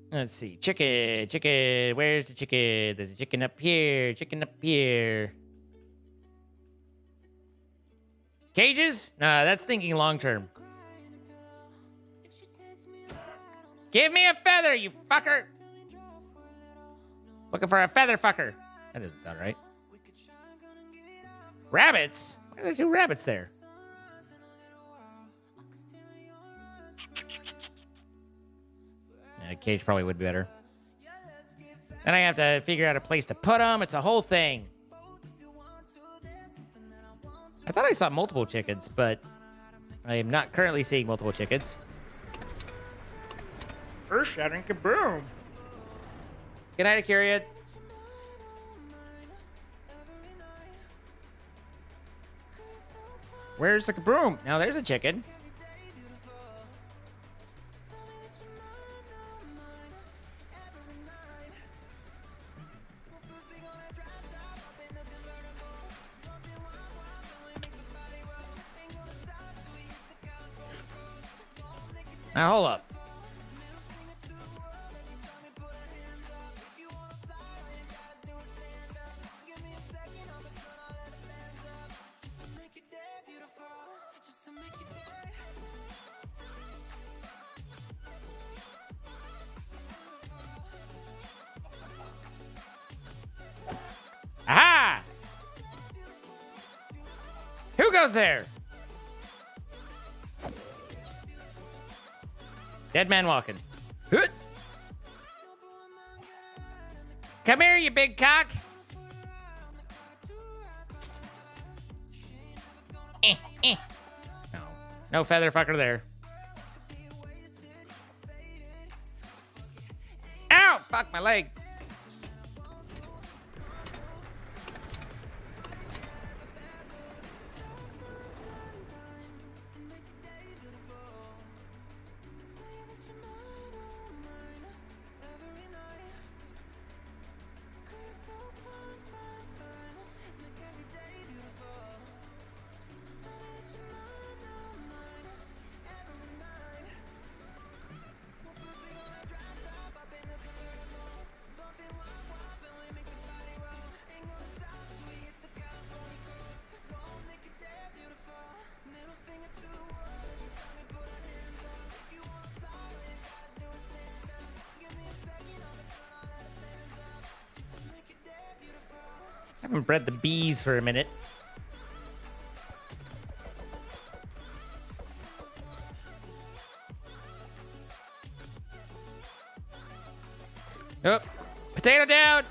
Let's see. Chicken, chicken. Where's the chicken? There's a chicken up here. Chicken up here. Cages? Nah, that's thinking long term. Give me a feather, you fucker. Looking for a feather fucker. That doesn't sound right. Rabbits? Why are there two rabbits there? Yeah, a cage probably would be better. Then I have to figure out a place to put them. It's a whole thing. I thought I saw multiple chickens, but I am not currently seeing multiple chickens. Earth-shattering kaboom! Good night, Akariad. Where's the kaboom? Now there's a chicken. Now hold up. Aha! Who goes there? Dead man walking. Hoot. Come here, you big cock. No. No feather fucker there. Ow! Fuck my leg. I haven't bred the bees for a minute. Oh, potato down.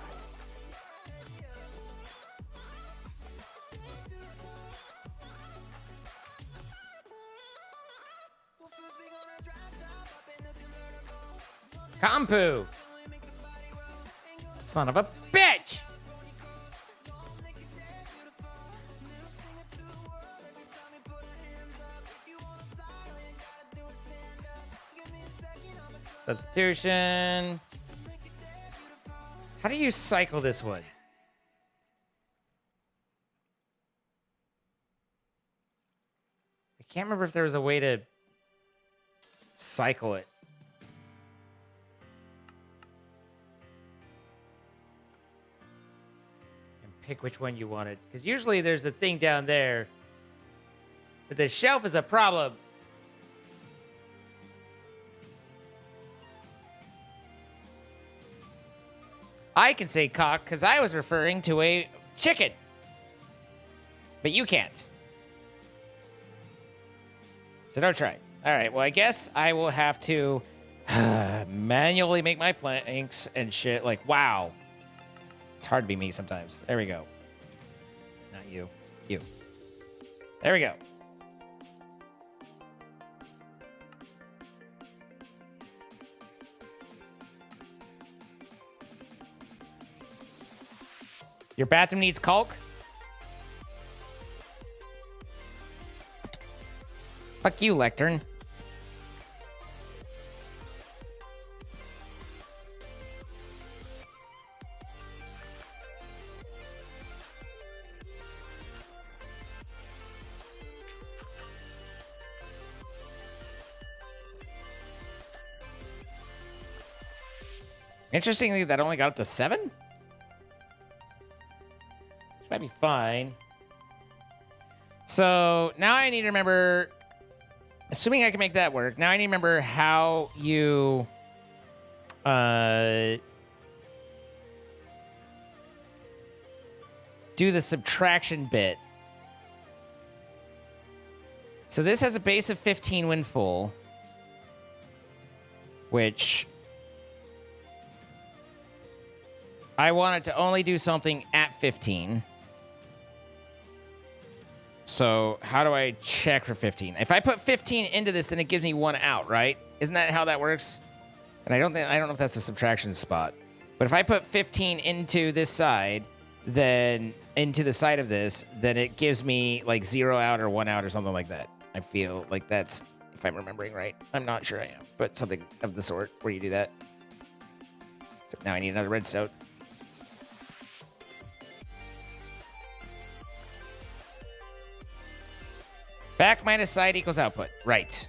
Compu. Son of a bitch. Substitution. How do you cycle this one? I can't remember if there was a way to cycle it. And pick which one you wanted. Because usually there's a thing down there. But the shelf is a problem. I can say cock because I was referring to a chicken. But you can't. So don't try. All right, well, I guess I will have to manually make my planks and shit. Like, wow. It's hard to be me sometimes. There we go. Not you. You. There we go. Your bathroom needs caulk? Fuck you, Lectern. Interestingly, that only got up to 7? Which might be fine. So now I need to remember, assuming I can make that work, now I need to remember how you do the subtraction bit. So this has a base of 15 when full, which I want it to only do something at 15. So how do I check for 15? If I put 15 into this, then it gives me 1 out, right? Isn't that how that works? And I don't know if that's the subtraction spot. But if I put 15 into this side, then into the side of this, then it gives me like 0 out or 1 out or something like that. I feel like that's, if I'm remembering right. I'm not sure I am, but something of the sort where you do that. So now I need another redstone. Back minus side equals output. Right.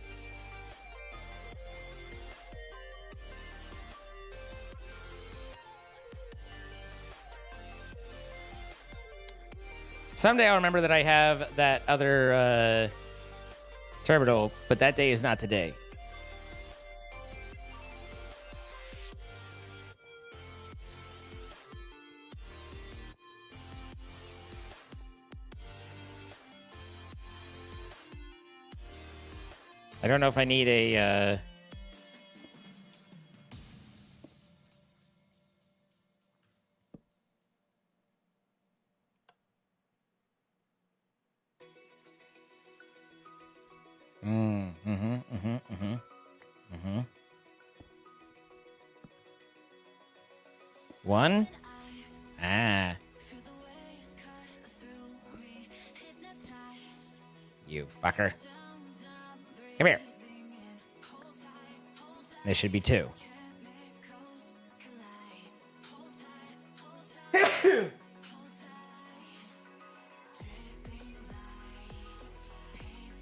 Someday I'll remember that I have that other terminal, but that day is not today. I don't know if I need a... One? Ah. You fucker. Come here. This should be 2.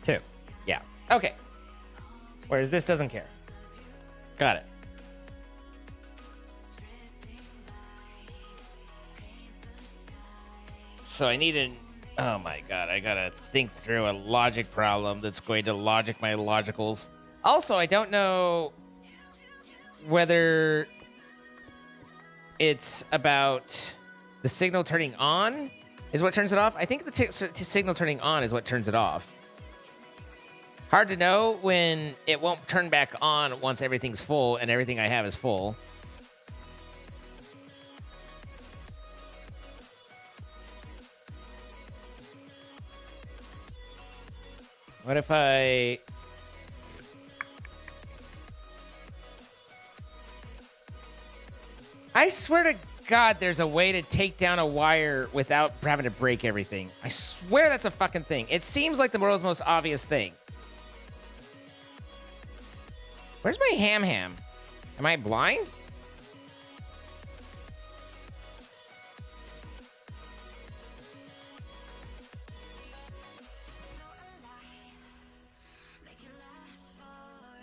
Two. Yeah. Okay. Whereas this doesn't care. Got it. So I need an... Oh my god, I gotta think through a logic problem that's going to logic my logicals. Also, I don't know whether it's about the signal turning on is what turns it off. I think the signal turning on is what turns it off. Hard to know when it won't turn back on once everything's full and everything I have is full. What if I... I swear to God there's a way to take down a wire without having to break everything. I swear that's a fucking thing. It seems like the world's most obvious thing. Where's my ham? Am I blind?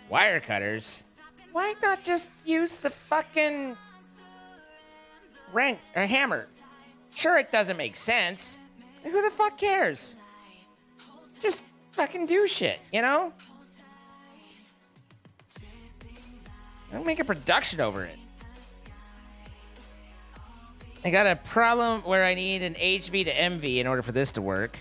Wire cutters? Why not just use the fucking wrench or hammer? Sure, it doesn't make sense. Who the fuck cares? Just fucking do shit, you know? Don't make a production over it. I got a problem where I need an HV to MV in order for this to work.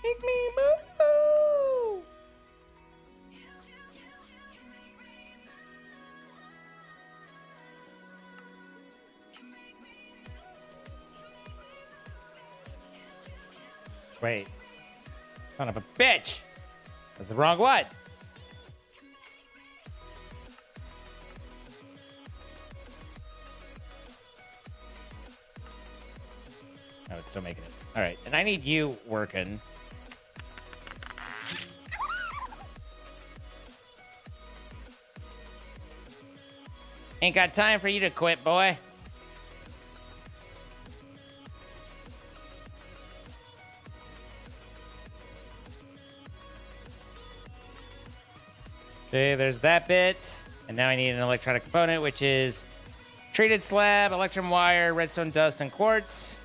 Make me move. Wait. Son of a bitch. That's the wrong one. Oh, it's still making it. All right. And I need you working. Ain't got time for you to quit, boy. Okay, there's that bit. And now I need an electronic component, which is treated slab, electrum wire, redstone dust, and quartz.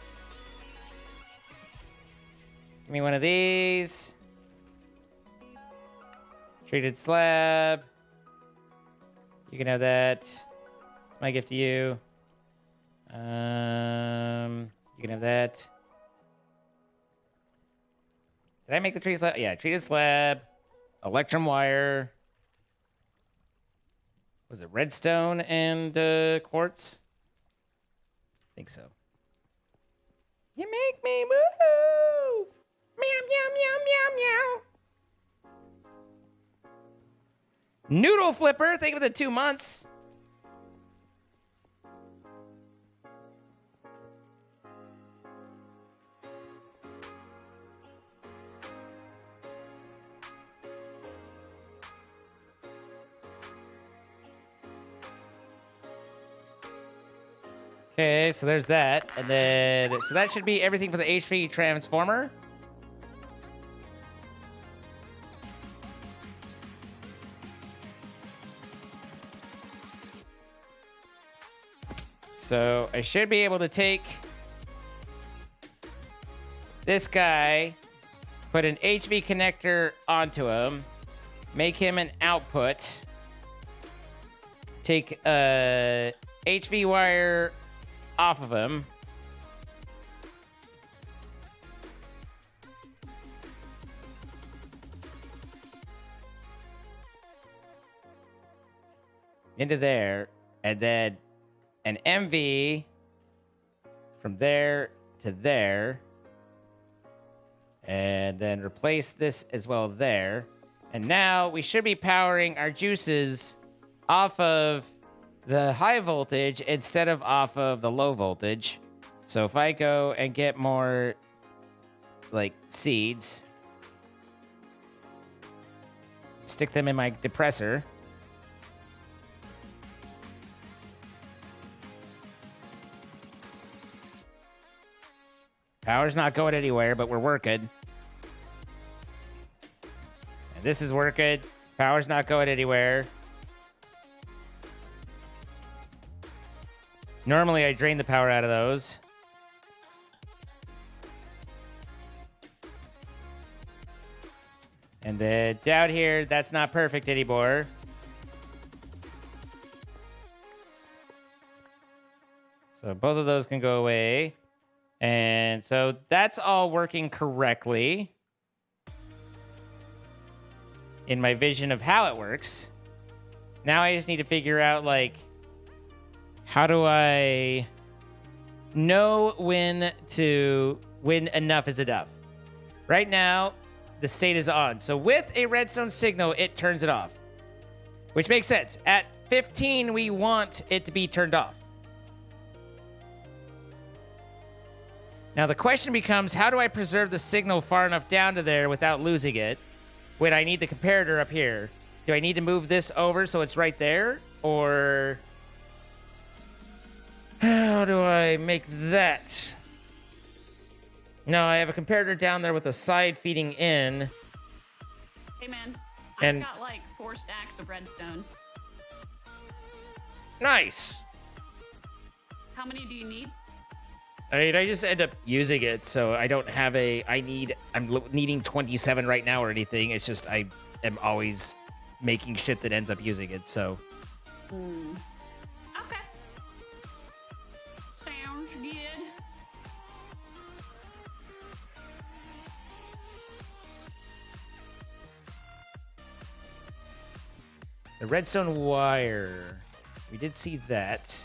Give me one of these. Treated slab. You can have that. It's my gift to you. You can have that. Did I make the treated slab? Yeah, treated slab, electrum wire. Was it redstone and quartz? I think so. You make me move. Meow, meow, meow, meow, meow. Noodle Flipper, thank you for the 2 months. Okay, so there's that. And then, so that should be everything for the HV transformer. So I should be able to take this guy, put an HV connector onto him, make him an output, take a HV wire off of him, into there, and then an MV from there to there, and then replace this as well there. And now we should be powering our juices off of the high voltage instead of off of the low voltage. So if I go and get more like seeds, stick them in my depressor. Power's not going anywhere, but we're working. And this is working. Power's not going anywhere. Normally, I drain the power out of those. And then down here, that's not perfect anymore. So both of those can go away. And so that's all working correctly in my vision of how it works. Now I just need to figure out, like, how do I know when enough is enough? Right now, the state is on. So with a redstone signal, it turns it off, which makes sense. At 15, we want it to be turned off. Now the question becomes, how do I preserve the signal far enough down to there without losing it when I need the comparator up here? Do I need to move this over so it's right there? Or how do I make that? No, I have a comparator down there with a side feeding in.
Hey man,
And-
I've got like 4 stacks of redstone.
Nice.
How many do you need?
I mean, I just end up using it, so I don't have I'm needing 27 right now or anything. It's just I am always making shit that ends up using it, so.
Okay. Sounds good.
The redstone wire. We did see that.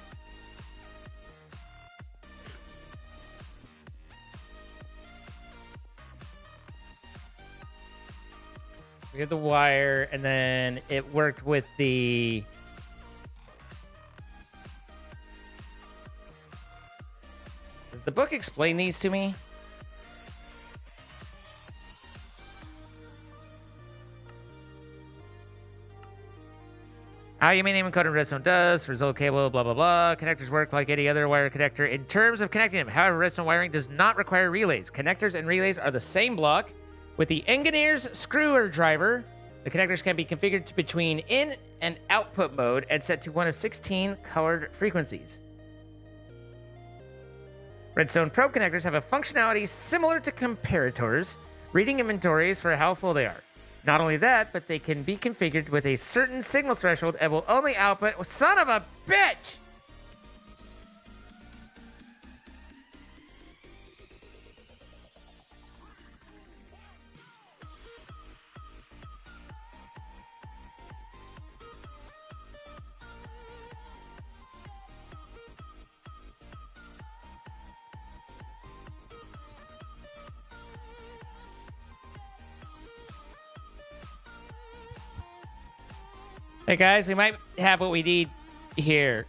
We had the wire, and then it worked with the... Does the book explain these to me? How you may name and code in redstone does, result cable, blah, blah, blah. Connectors work like any other wire connector in terms of connecting them. However, redstone wiring does not require relays. Connectors and relays are the same block, with the engineer's screwer driver The connectors can be configured between in and output mode and set to one of 16 colored frequencies. Redstone probe connectors have a functionality similar to comparators, reading inventories for how full they are. Not only that, but they can be configured with a certain signal threshold and will only output. Son of a bitch! Hey guys, we might have what we need here.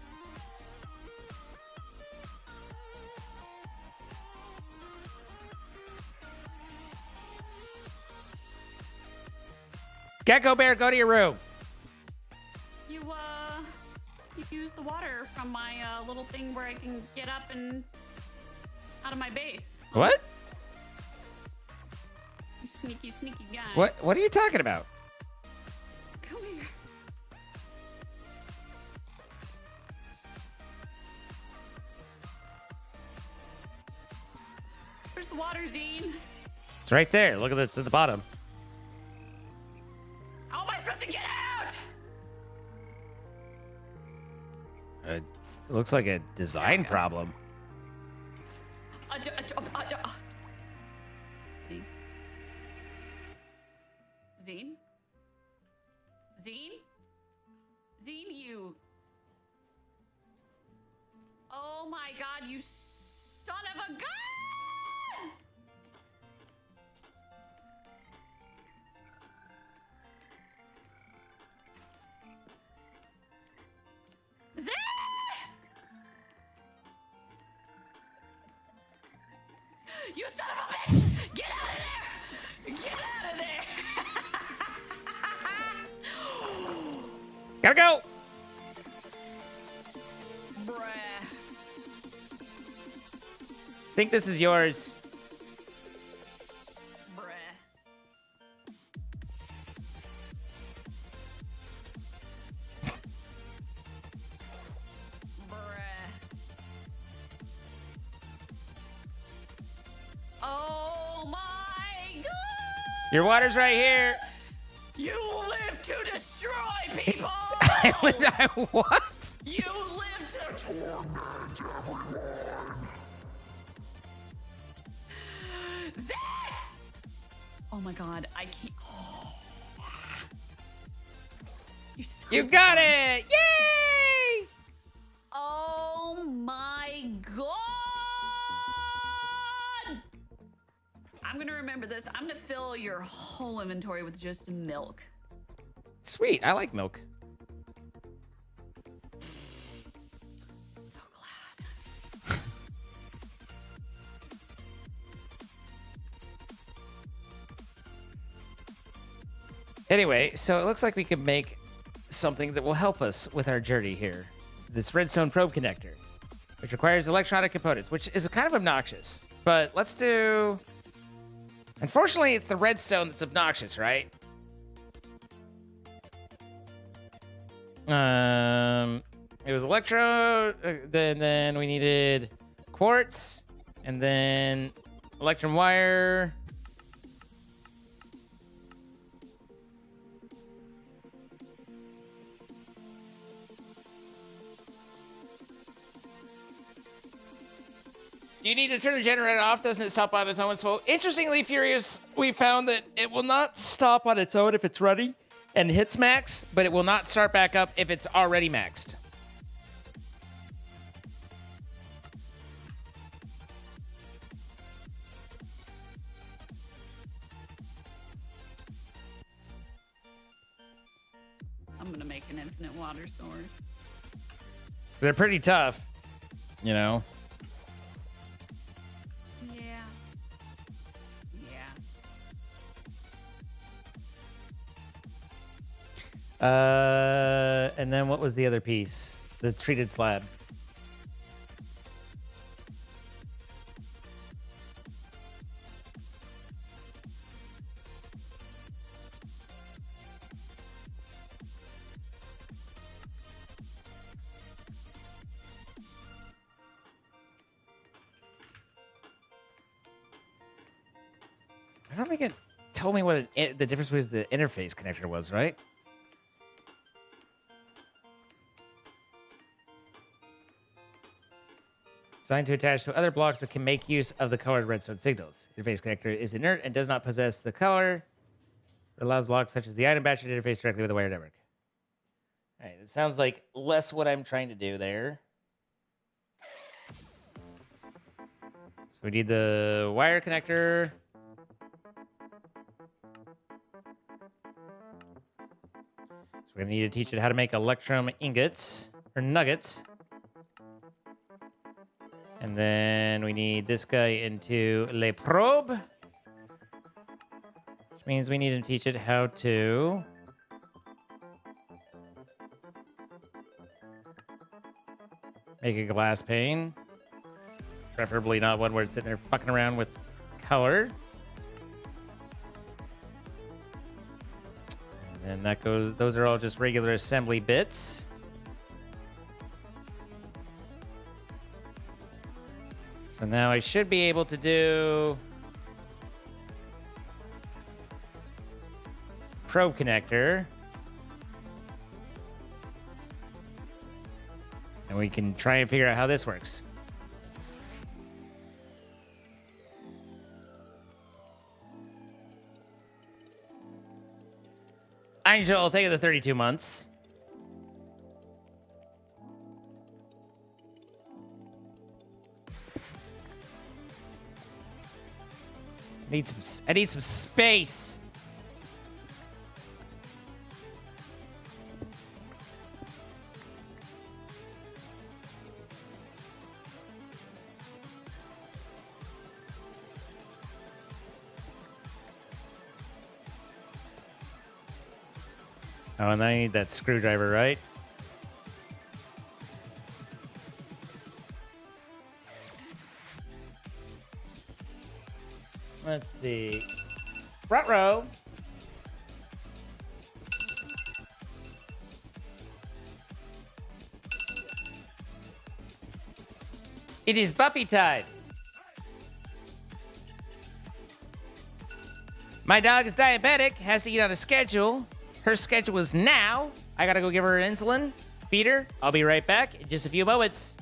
Gecko Bear, go to your room.
You use the water from my little thing where I can get up and out of my base.
What?
You sneaky guy.
What are you talking about?
Come here. Where's the water, Zine?
It's right there. Look at it. It's at the bottom.
How am I supposed to get out?
It looks like a design problem.
Zine? Zine? Zine? Zine, you... Oh my god, you son of a gun! Zine! You son of a bitch! Get out of there! Get out of there!
Gotta go!
Bruh.
Think this is yours.
Bruh. Bruh. Oh my god!
Your water's right here.
You live to destroy people!
What?
You live to torment everyone! Zach! Oh my god, I can't. Oh.
You got it! Yay!
Oh my god! I'm gonna remember this. I'm gonna fill your whole inventory with just milk.
Sweet. I like milk.
So glad.
Anyway, so it looks like we could make something that will help us with our journey here. This redstone probe connector, which requires electronic components, which is kind of obnoxious. But let's do... Unfortunately, it's the redstone that's obnoxious, right? It was electro, then we needed quartz, and then electrum wire. Do you need to turn the generator off? Doesn't it stop on its own? So, interestingly, Furious, we found that it will not stop on its own if it's running and hits max, but it will not start back up if it's already maxed.
I'm gonna make an infinite water sword.
They're pretty tough, you know.
Yeah.
And then what was the other piece? The treated slab. I don't think it told me what the difference was the interface connector was, right? Designed to attach to other blocks that can make use of the colored redstone signals. Interface connector is inert and does not possess the color. It allows blocks such as the item batch to interface directly with the wire network. All right, it sounds like less what I'm trying to do there. So we need the wire connector. So we're gonna need to teach it how to make electrum ingots or nuggets. And then we need this guy into Le Probe. Which means we need to teach it how to make a glass pane. Preferably not one where it's sitting there fucking around with color. And then that goes, those are all just regular assembly bits. So now I should be able to do probe connector. And we can try and figure out how this works. Angel, thank you for the 32 months. I need some space. Oh, and I need that screwdriver, right? Let's see. Front row. It is Buffy time. My dog is diabetic, has to eat on a schedule. Her schedule is now. I gotta go give her insulin, feed her. I'll be right back in just a few moments.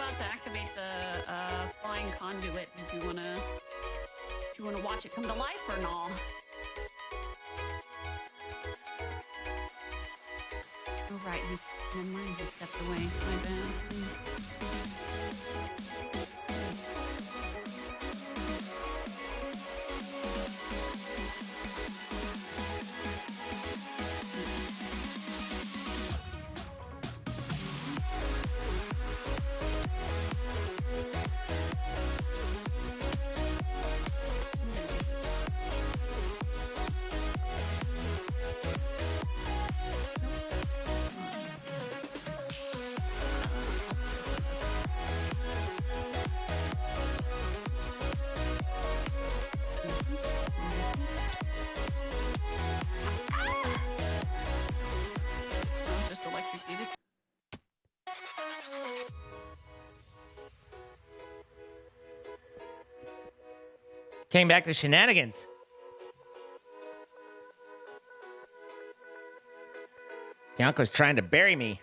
about to activate the flying conduit. Do you wanna watch it come to life or not? Oh right, never mind, he stepped away. My bad. Just electrocuted.
Came back to shenanigans. Bianco's trying to bury me.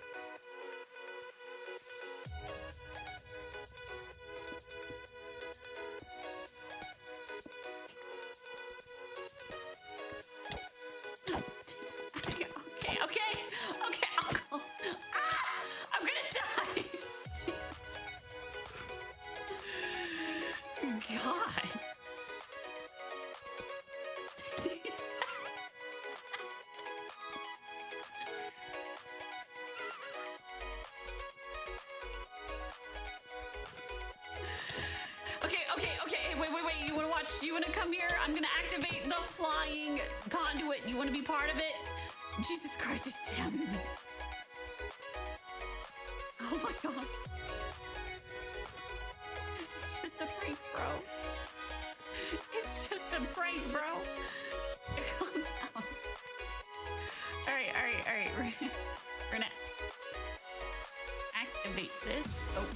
Okay, I'll go. I'm gonna die. God. Okay. Wait. You wanna watch? You wanna come here? I'm gonna activate the flying conduit. You wanna be part of it? Jesus Christ, he's stabbing me. Oh my God. It's just a prank, bro. It's just a prank, bro. Calm down. Alright. We're gonna activate this. Oh,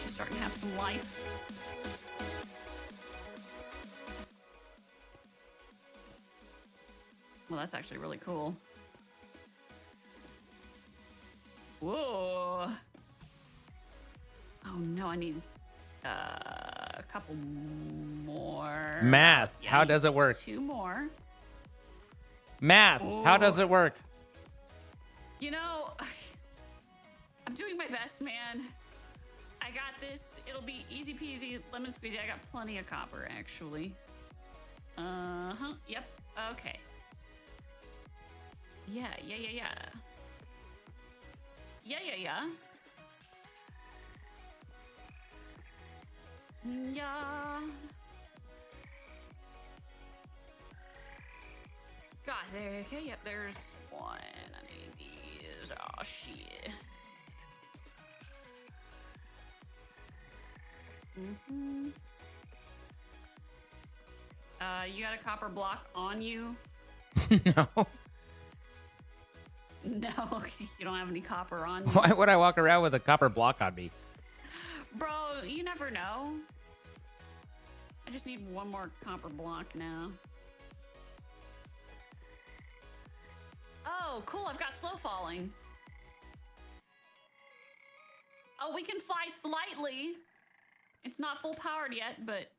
she's starting to have some life. Well, that's actually really cool. Whoa. Oh no, I need a couple more.
Math.
Yeah,
How does it work?
2 more.
Math. How
Ooh.
does it work?
You know, I'm doing my best, man. I got this. It'll be easy peasy, lemon squeezy. I got plenty of copper, actually. Yep. Okay. Yeah. God, there. Okay, yep. There's one. I need these. Oh shit. You got a copper block on you?
No.
No, okay. You don't have any copper on you.
Why would I walk around with a copper block on me?
Bro, you never know. I just need one more copper block now. Oh, cool. I've got slow falling. Oh, we can fly slightly. It's not full powered yet, but...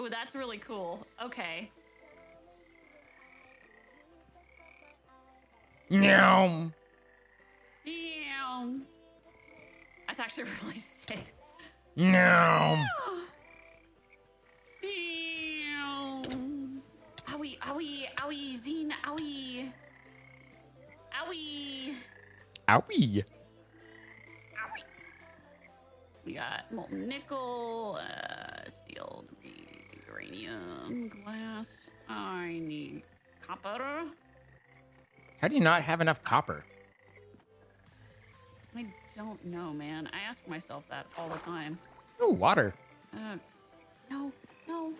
Ooh, that's really cool. Okay.
No.
Meow. That's actually really sick.
No.
Meow. Owie, Zine, owie.
Owie.
We got molten nickel, steel, uranium, glass. I need copper.
How do you not have enough copper?
I don't know, man. I ask myself that all the time.
Ooh, water.
No.
No.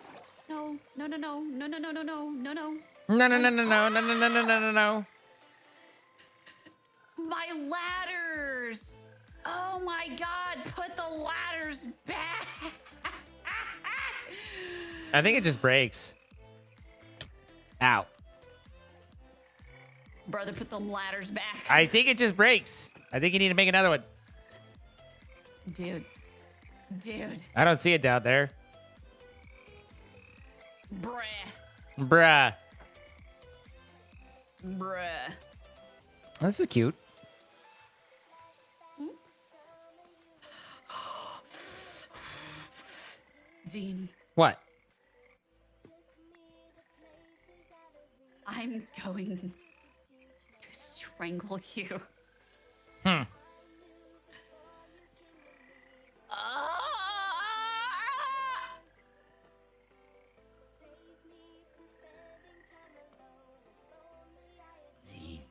My ladders! Oh my God, put the ladders back!
I think it just breaks. Ow.
Brother, put them ladders back.
I think it just breaks. I think you need to make another one.
Dude.
I don't see it down there.
Bruh.
This is cute.
Zine,
What?
I'm going to strangle you.
Hmm.
Z.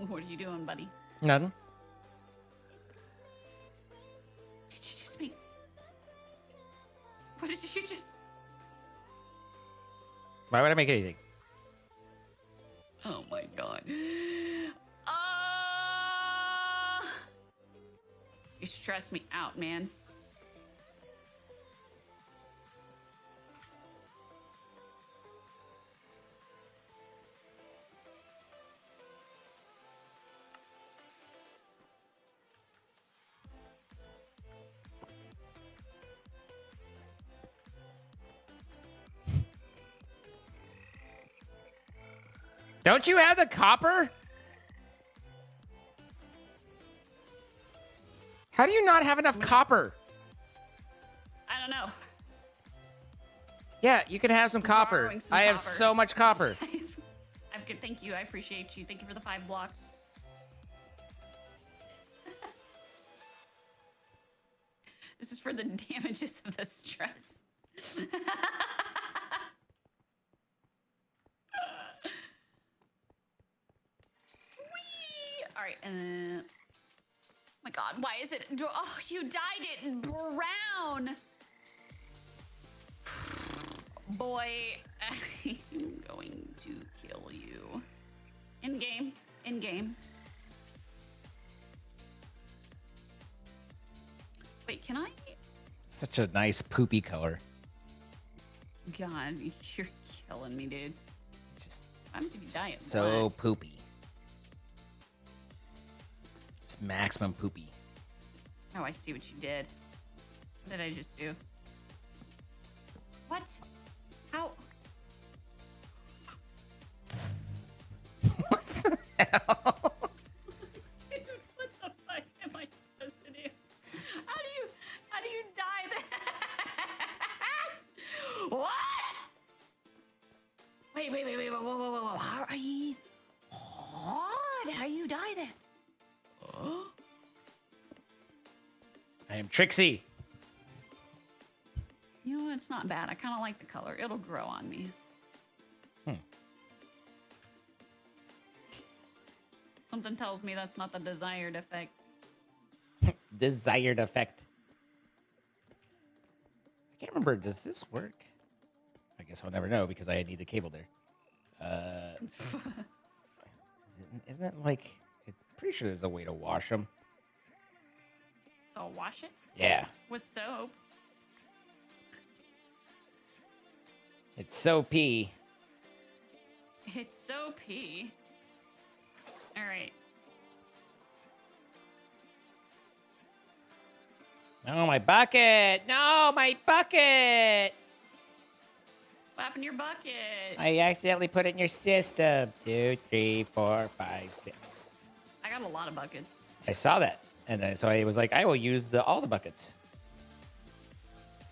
What are you doing, buddy?
Nothing.
Did you just make... What did you just...
Why would I make anything?
Oh my god. You stress me out, man.
Don't you have the copper? How do you not have enough copper?
I don't know.
Yeah, you can have some copper.
Borrowing some
I have
copper.
so much copper.
I'm good. Thank you. I appreciate you. Thank you for the 5 blocks. This is for the damages of the stress. Whee! All right. Oh my God. Why is it? Oh, you dyed it brown. Boy, I'm going to kill you. In game. In game. Wait, can I?
Such a nice poopy color.
God, you're killing me, dude.
Just
I'm gonna be dying.
so
What?
poopy. Just maximum poopy.
Oh, I see what you did. What did I just do? What? How?
What the hell?
Dude, what the fuck am I supposed to do? How do you die that? What? Wait, whoa. How are you? What? How you die then?
I am Trixie.
You know what? It's not bad. I kind of like the color. It'll grow on me. Something tells me that's not the desired effect.
Desired effect. I can't remember. Does this work? I guess I'll never know because I need the cable there. Isn't it like... I'm pretty sure there's a way to wash them.
Oh, wash it?
Yeah.
With soap.
It's so pee.
It's so pee. All right.
No, my bucket. No, my bucket.
What happened to your bucket?
I accidentally put it in your system. 2, 3, 4, 5, 6.
I got a lot of buckets.
I saw that. And then, so I was like, I will use all the buckets.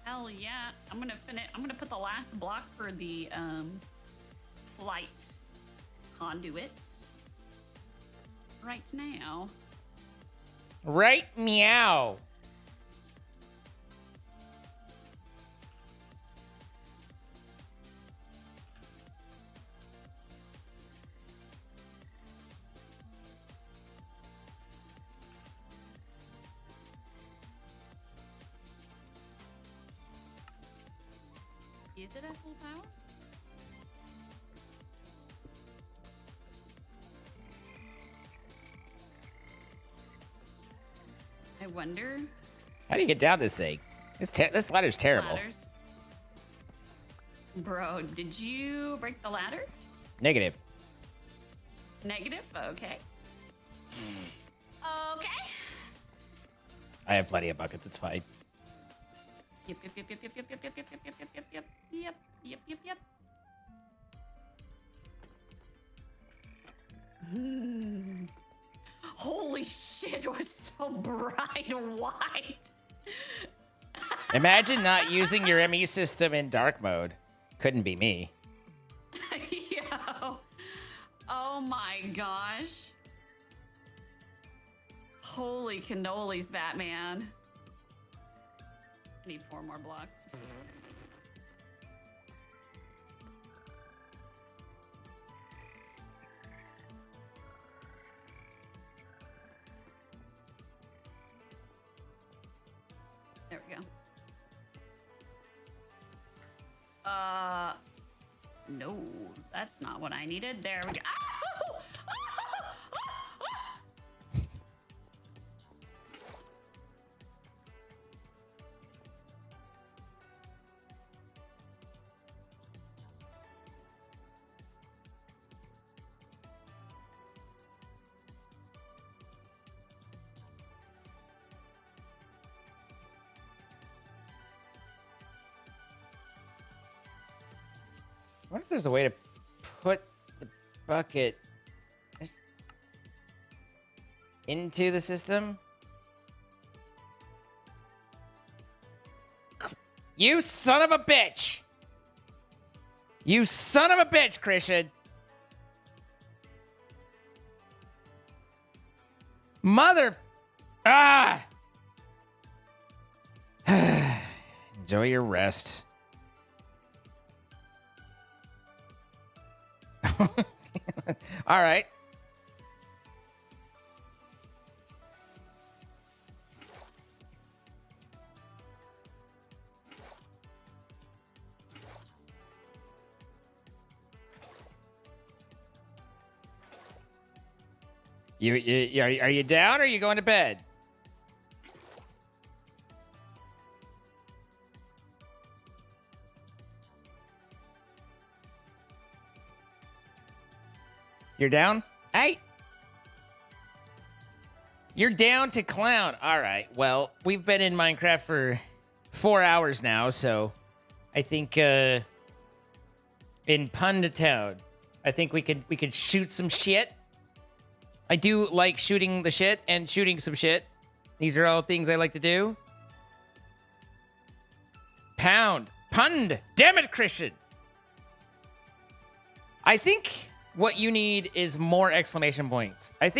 Hell yeah. I'm gonna put the last block for the flight conduits right now.
Right meow.
Is it at full power? I wonder.
How do you get down this thing? This ladder's terrible.
Ladders. Bro, did you break the ladder?
Negative.
Negative? Okay. Okay.
I have plenty of buckets. It's fine.
Yep, yep, yep, yep, yep, yep, yep, yep, yep, yep, yep, yep, yep, yep, yep, yep, yep. Holy shit, it was so bright white.
Imagine not using your ME system in dark mode. Couldn't be me.
Yo. Oh my gosh. Holy cannolis, Batman. I need 4 more blocks. There we go. No, that's not what I needed. There we go. Ow!
I wonder if there's a way to put the bucket into the system. You son of a bitch! You son of a bitch, Christian! Mother... Ah! Enjoy your rest. All right. Are you down or are you going to bed? You're down? Hey! You're down to clown. All right. Well, we've been in Minecraft for 4 hours now, so I think in Punda Town, I think we could shoot some shit. I do like shooting the shit and shooting some shit. These are all things I like to do. Pound. Pund. Damn it, Christian. I think what you need is more exclamation points. I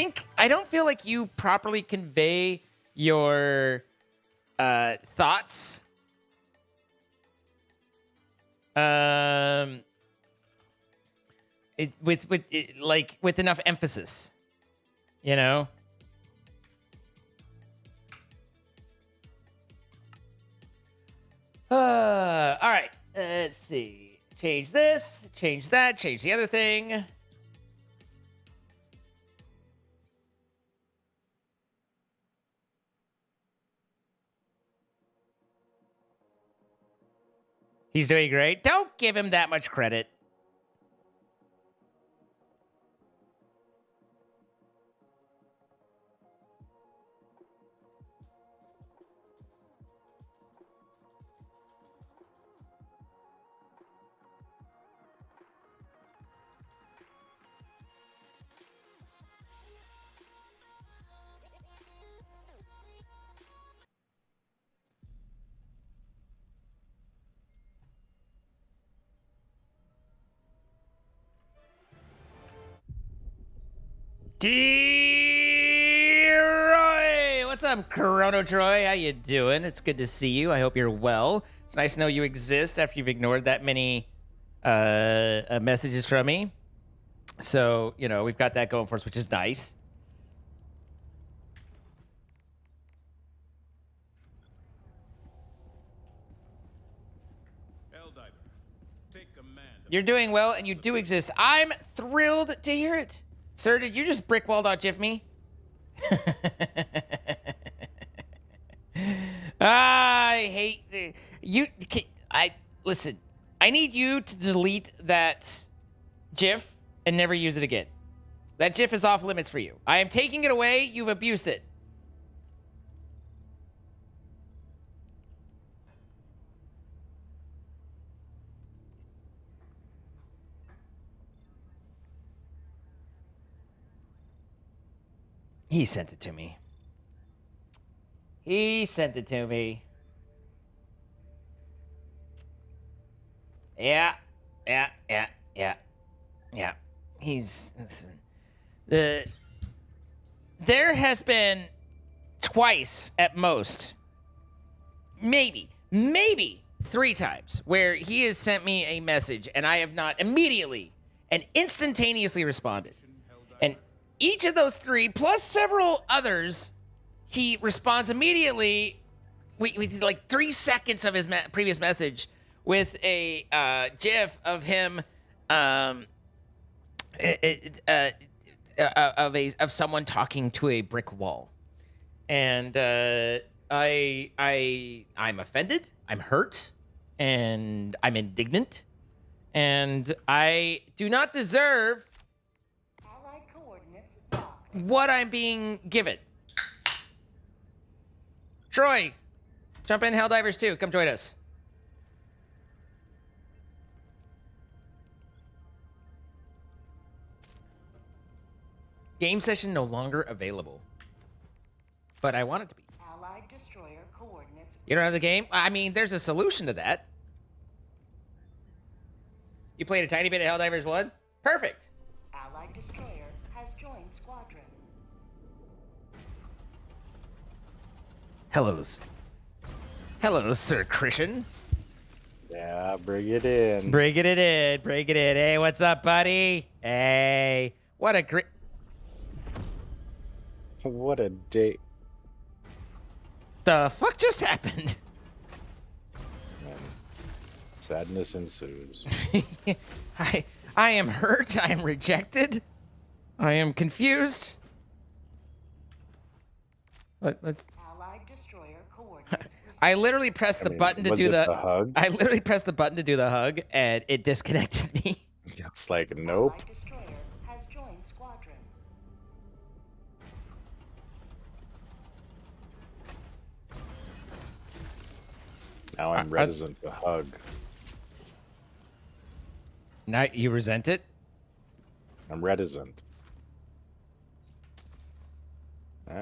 don't feel like you properly convey your thoughts. With enough emphasis. You know? All right. Let's see. Change this, change that, change the other thing. He's doing great. Don't give him that much credit. Troy! What's up, Chrono Troy? How you doing? It's good to see you. I hope you're well. It's nice to know you exist after you've ignored that many messages from me. So, you know, we've got that going for us, which is nice.
Helldiver, take command.
You're doing well, and you do exist. I'm thrilled to hear it. Sir, did you just brickwall.gif me? I hate you. Listen. I need you to delete that GIF and never use it again. That GIF is off limits for you. I am taking it away. You've abused it. He sent it to me. He sent it to me. Yeah. Listen. There has been twice at most, maybe 3 times where he has sent me a message and I have not immediately and instantaneously responded. And each of those 3, plus several others, he responds immediately with like 3 seconds of his previous message with a GIF of him of someone talking to a brick wall, and I'm offended, I'm hurt, and I'm indignant, and I do not deserve what I'm being given. Troy, jump in Helldivers 2. Come join us. Game session no longer available. But I want it to be.
Allied destroyer coordinates.
You don't have the game? I mean, there's a solution to that. You played a tiny bit of Helldivers 1? Perfect.
Allied destroyer has joined squadron.
Hello, Sir Christian.
Yeah, bring it in.
Bringing it in. Hey, what's up, buddy? Hey. What a great...
What a date.
The fuck just happened?
Sadness ensues.
I am hurt. I am rejected. I am confused. Let's...
Allied destroyer coordinates.
I literally pressed the button to
was
do
it
the
hug?
I literally pressed the button to do the hug, and it disconnected me.
It's like, nope.
Allied destroyer has joined squadron.
Now I'm reticent to hug.
Now you resent it?
I'm reticent.
Bring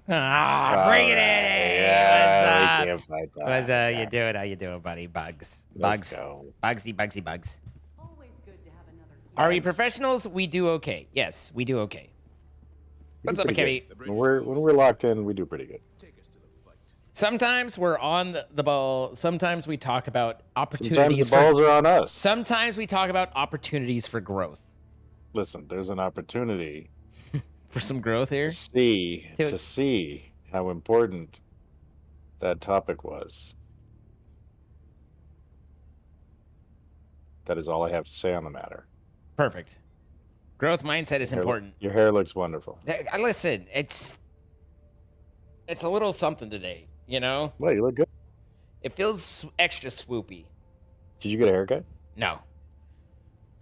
it in! Hey,
Yeah,
what's up?
we can't fight that.
What's
Yeah.
you doing? How you doing, buddy? Bugs.
Let's go.
Bugsy.
Always good to have another.
Are we
Bugs.
professionals? We do okay. Yes, we do okay.
We
What's
do
up,
pretty
McKebby?
good. When we're locked in, we do pretty good.
Sometimes we're on the ball. Sometimes we talk about
Sometimes
opportunities
the balls are on us.
Sometimes we talk about opportunities for growth.
Listen, there's an opportunity
For some growth here.
to see how important that topic was. That is all I have to say on the matter.
Perfect. Growth mindset is important.
Your hair looks wonderful.
Listen, it's a little something today, you know?
Well, you look good.
It feels extra swoopy.
Did you get a haircut?
No.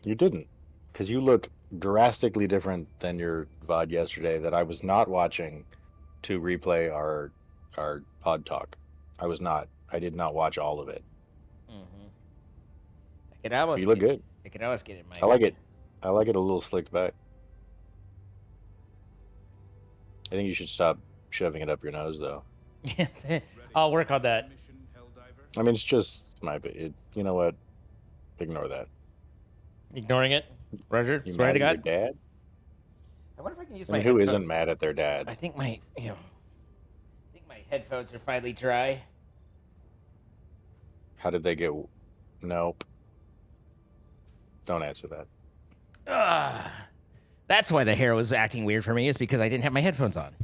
You didn't. Because you look drastically different than your VOD yesterday that I was not watching to replay our pod talk. I was not. I did not watch all of it.
Mm-hmm. I could almost
You look good.
I could always get it in my
I like it. I like it a little slicked back. I think you should stop shoving it up your nose, though.
I'll work on that.
I mean, it's just my opinion. You know what? Ignore that.
Ignoring it. Roger,
You
swear
mad
to
at your
God.
dad?
I wonder if I can use
I
my
mean, who
headphones.
isn't mad at their
I
dad?
think my headphones are finally dry.
How did they get? Nope. Don't answer that.
That's why the hair was acting weird for me, is because I didn't have my headphones on.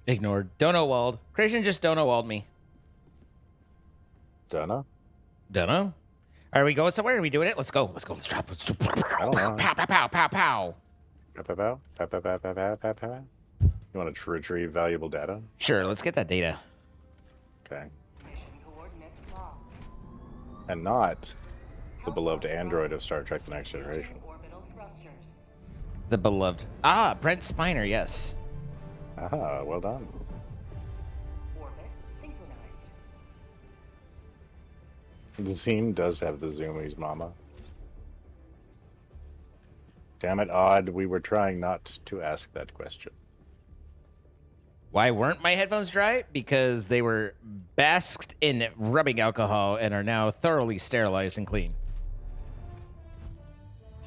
Ignored. Dono walled. Christian just dono walled me.
Dunno.
Dunno. Are we going somewhere? Are we doing it? Let's go. Let's go. Let's drop. Let's do.
I don't know.
Pow, pow, pow, pow, pow.
Pow, pow, pow. Pow, pow, pow, pow, pow, pow, pow. You want to retrieve valuable data?
Sure, let's get that data.
Okay.
Mission coordinates locked.
And not the beloved android of Star Trek: The Next Generation.
Orbital thrusters.
The beloved. Ah, Brent Spiner, yes.
Aha, well done.
Orbit synchronized.
The scene does have the zoomies, mama. Damn it, Odd. We were trying not to ask that question.
Why weren't my headphones dry? Because they were basked in rubbing alcohol and are now thoroughly sterilized and clean.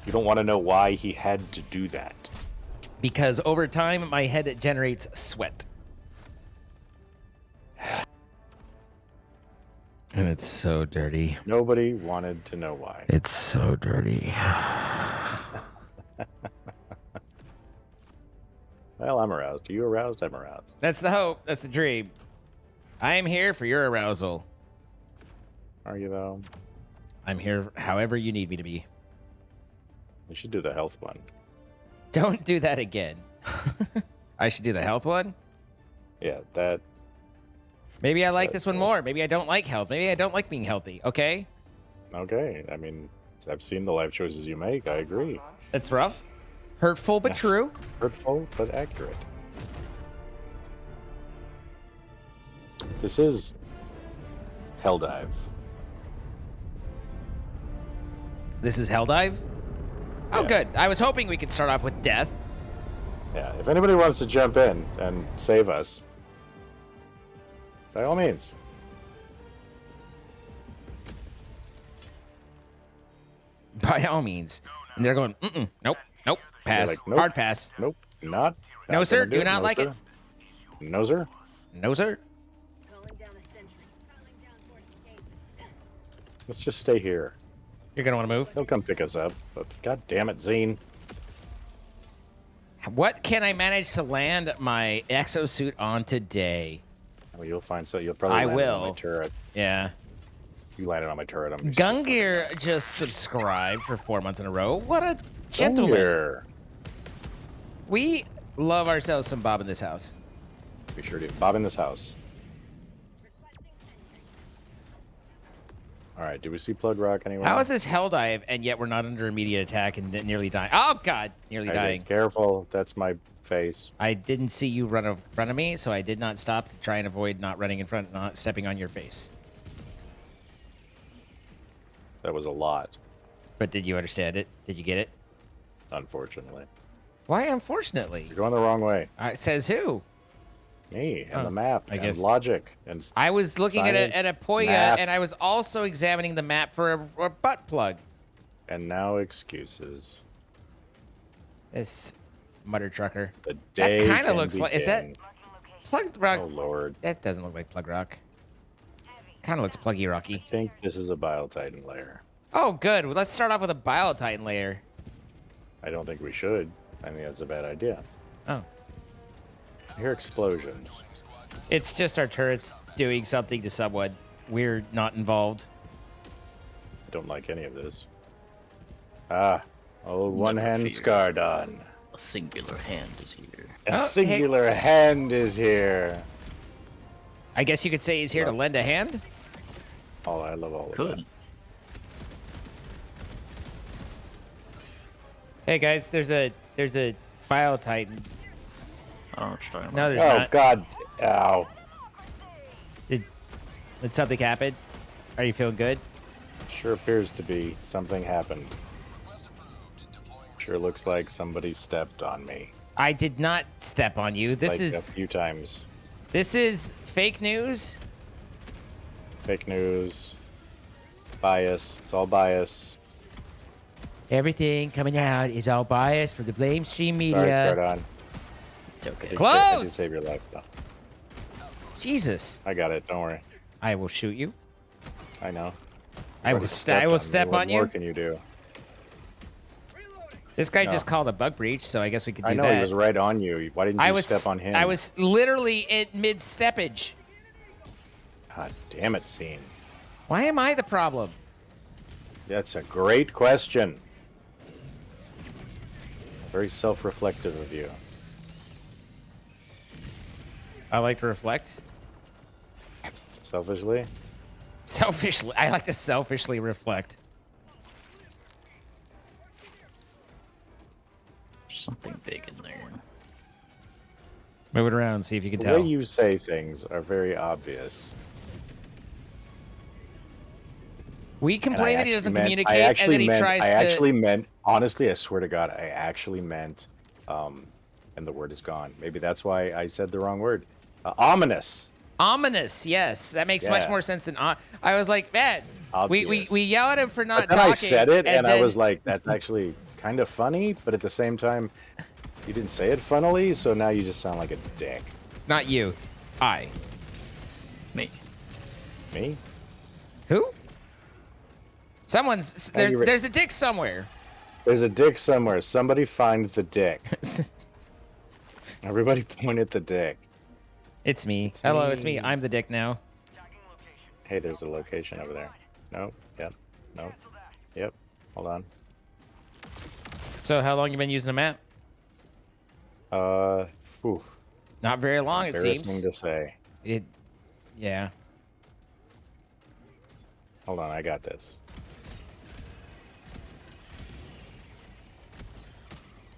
You don't want to know why he had to do that.
Because over time, my head generates sweat. And it's so dirty.
Nobody wanted to know why.
It's so dirty.
Well, I'm aroused. Are you aroused? I'm aroused.
That's the hope. That's the dream. I am here for your arousal.
Are you, though?
I'm here however you need me to be.
You should do the health one.
Don't do that again. I should do the health one?
Yeah, that...
Maybe I like
That's
this one
cool.
more. Maybe I don't like health. Maybe I don't like being healthy. Okay?
Okay. I mean, I've seen the life choices you make. I agree.
That's rough. Hurtful, but
That's
true.
Hurtful, but accurate. This is Helldive.
This is Helldive? Oh,
Yeah.
good. I was hoping we could start off with death.
Yeah, if anybody wants to jump in and save us, by all means.
By all means. And they're going, mm-mm, nope, nope, pass.
like, nope.
Hard pass.
Nope, not.
No,
not
sir,
gonna
do not
no,
like
sir. No, sir.
No, sir.
Let's just stay here.
You're going to want to move.
They'll come pick us up. But god damn it, Zine.
What can I manage to land my exosuit on today?
Well, you'll find so. You'll probably
I
land it on my
will.
turret.
Yeah.
You landed on my turret. I'm gonna be so fucking
Gungir just subscribed for 4 months in a row. What a gentleman.
Gungir.
We love ourselves some Bob in this house.
We sure do. Bob in this house. All right. Do we see Plug Rock anywhere?
How is this Helldive and yet we're not under immediate attack and nearly dying? Oh, God. Nearly
Okay,
dying.
careful. That's my face.
I didn't see you run in front of me, so I did not stop to try and avoid not running in front, not stepping on your face.
That was a lot,
But did you understand it? Did you get it?
unfortunately.
Why, unfortunately?
You're going the wrong way.
Says who?
Me and
Oh,
the map
I
and
guess.
logic and
I was looking at
Science,
a Poya,
math.
and I was also examining the map for a butt plug.
and now excuses.
This mutter trucker.
The day
That kind of
can
looks like. Is that
begin.
Plug Rock?
Oh lord!
That doesn't look like Plug Rock. Kind of looks Pluggy
I
Rocky.
think this is a Bile Titan layer.
Oh, good. Well, let's start off with a Bile Titan layer.
I don't think we should. I think that's a bad idea.
Oh.
I hear explosions.
It's just our turrets doing something to someone. We're not involved.
I don't like any of this. Ah, old one
Never
hand
fear.
Scardon.
A singular hand is here.
A
Oh,
singular hand is here.
I guess you could say he's here to
Love-
lend a hand.
Oh, I love all of
Could.
that.
Hey guys, there's a Bile Titan.
I don't know what you're talking
No,
about.
there's
Oh
not.
god! Ow!
Did something happen? Are you feeling good?
Sure appears to be something happened. Sure looks like somebody stepped on me.
I did not step on you. This
like a
is
few times.
fake news.
Fake news. Bias. It's all bias.
Everything coming out is all biased for the blame stream media.
Sorry, Scardon.
It's okay.
I did
Close!
save your life, though.
Jesus,
I got it. Don't worry.
I will shoot you.
I know.
I will
Already
I will step
What
on
more
you.
can you do?
This guy
No.
just called a bug breach, so I guess we could do
I know
that.
he was right on you. Why didn't you step on him?
I was literally at mid-steppage.
God damn it, Scene.
Why am I the problem?
That's a great question. Very self-reflective of you.
I like to reflect.
Selfishly.
Selfishly, I like to selfishly reflect.
There's something big in there.
Move it around, see if you can
The
tell.
way you say things are very obvious.
We
And
complain that he
actually
doesn't
meant-
communicate, and then he tries
I
to.
actually meant, honestly, I swear to God, I actually meant, and the word is gone. Maybe that's why I said the wrong word. Ominous.
Ominous, yes, that makes much
Yeah.
more sense than. I was like, man, we
Obvious.
yell at him for not
But then
talking.
I said it, and I
then-
was like, that's actually kind of funny, but at the same time, you didn't say it funnily, so now you just sound like a dick.
not you, I.
Me.
Me?
Who? Someone's
you re-
there's a dick somewhere.
There's a dick somewhere. Somebody find the dick. Everybody point at the dick.
It's me.
It's
Hello, it's me.
me.
I'm the dick now.
Hey, there's a location over there. Nope. Yep. Nope. Yep. Hold on.
So how long you been using the map?
Whew.
Not very long, it
Embarrassing
seems.
to say.
Yeah.
Hold on, I got this.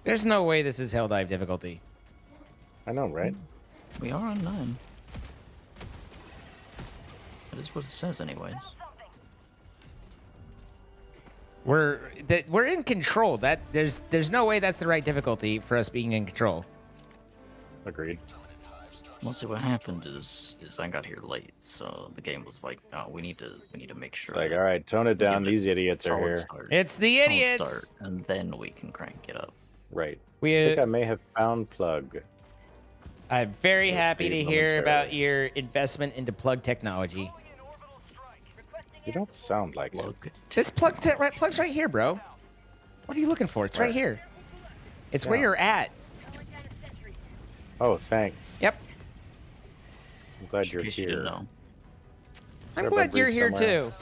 There's no way this is Helldive difficulty.
I know, right?
We are on 9. That is what it says, anyways.
We're in control. There's no way that's the right difficulty for us being in control.
Agreed.
Mostly what happened is I got here late, so the game was like, oh, we need to make sure.
It's like,
that
all right, tone it down.
give it
These idiots are
solid
here.
start,
It's the
solid
idiots.
start, and then we can crank it up.
Right. I
We.
think I may have found plug.
I'm very
We'll
happy to
speak
hear about
momentarily.
your investment into plug technology.
You don't sound like it.
Look,
This plug's right here, bro. What are you looking for? It's right
Where?
here. It's where
Yeah.
you're at.
Oh, thanks.
Yep.
I'm glad
in
you're
case you
here.
didn't know.
I'm
there a
glad
bug
you're
breach
here
somewhere?
too.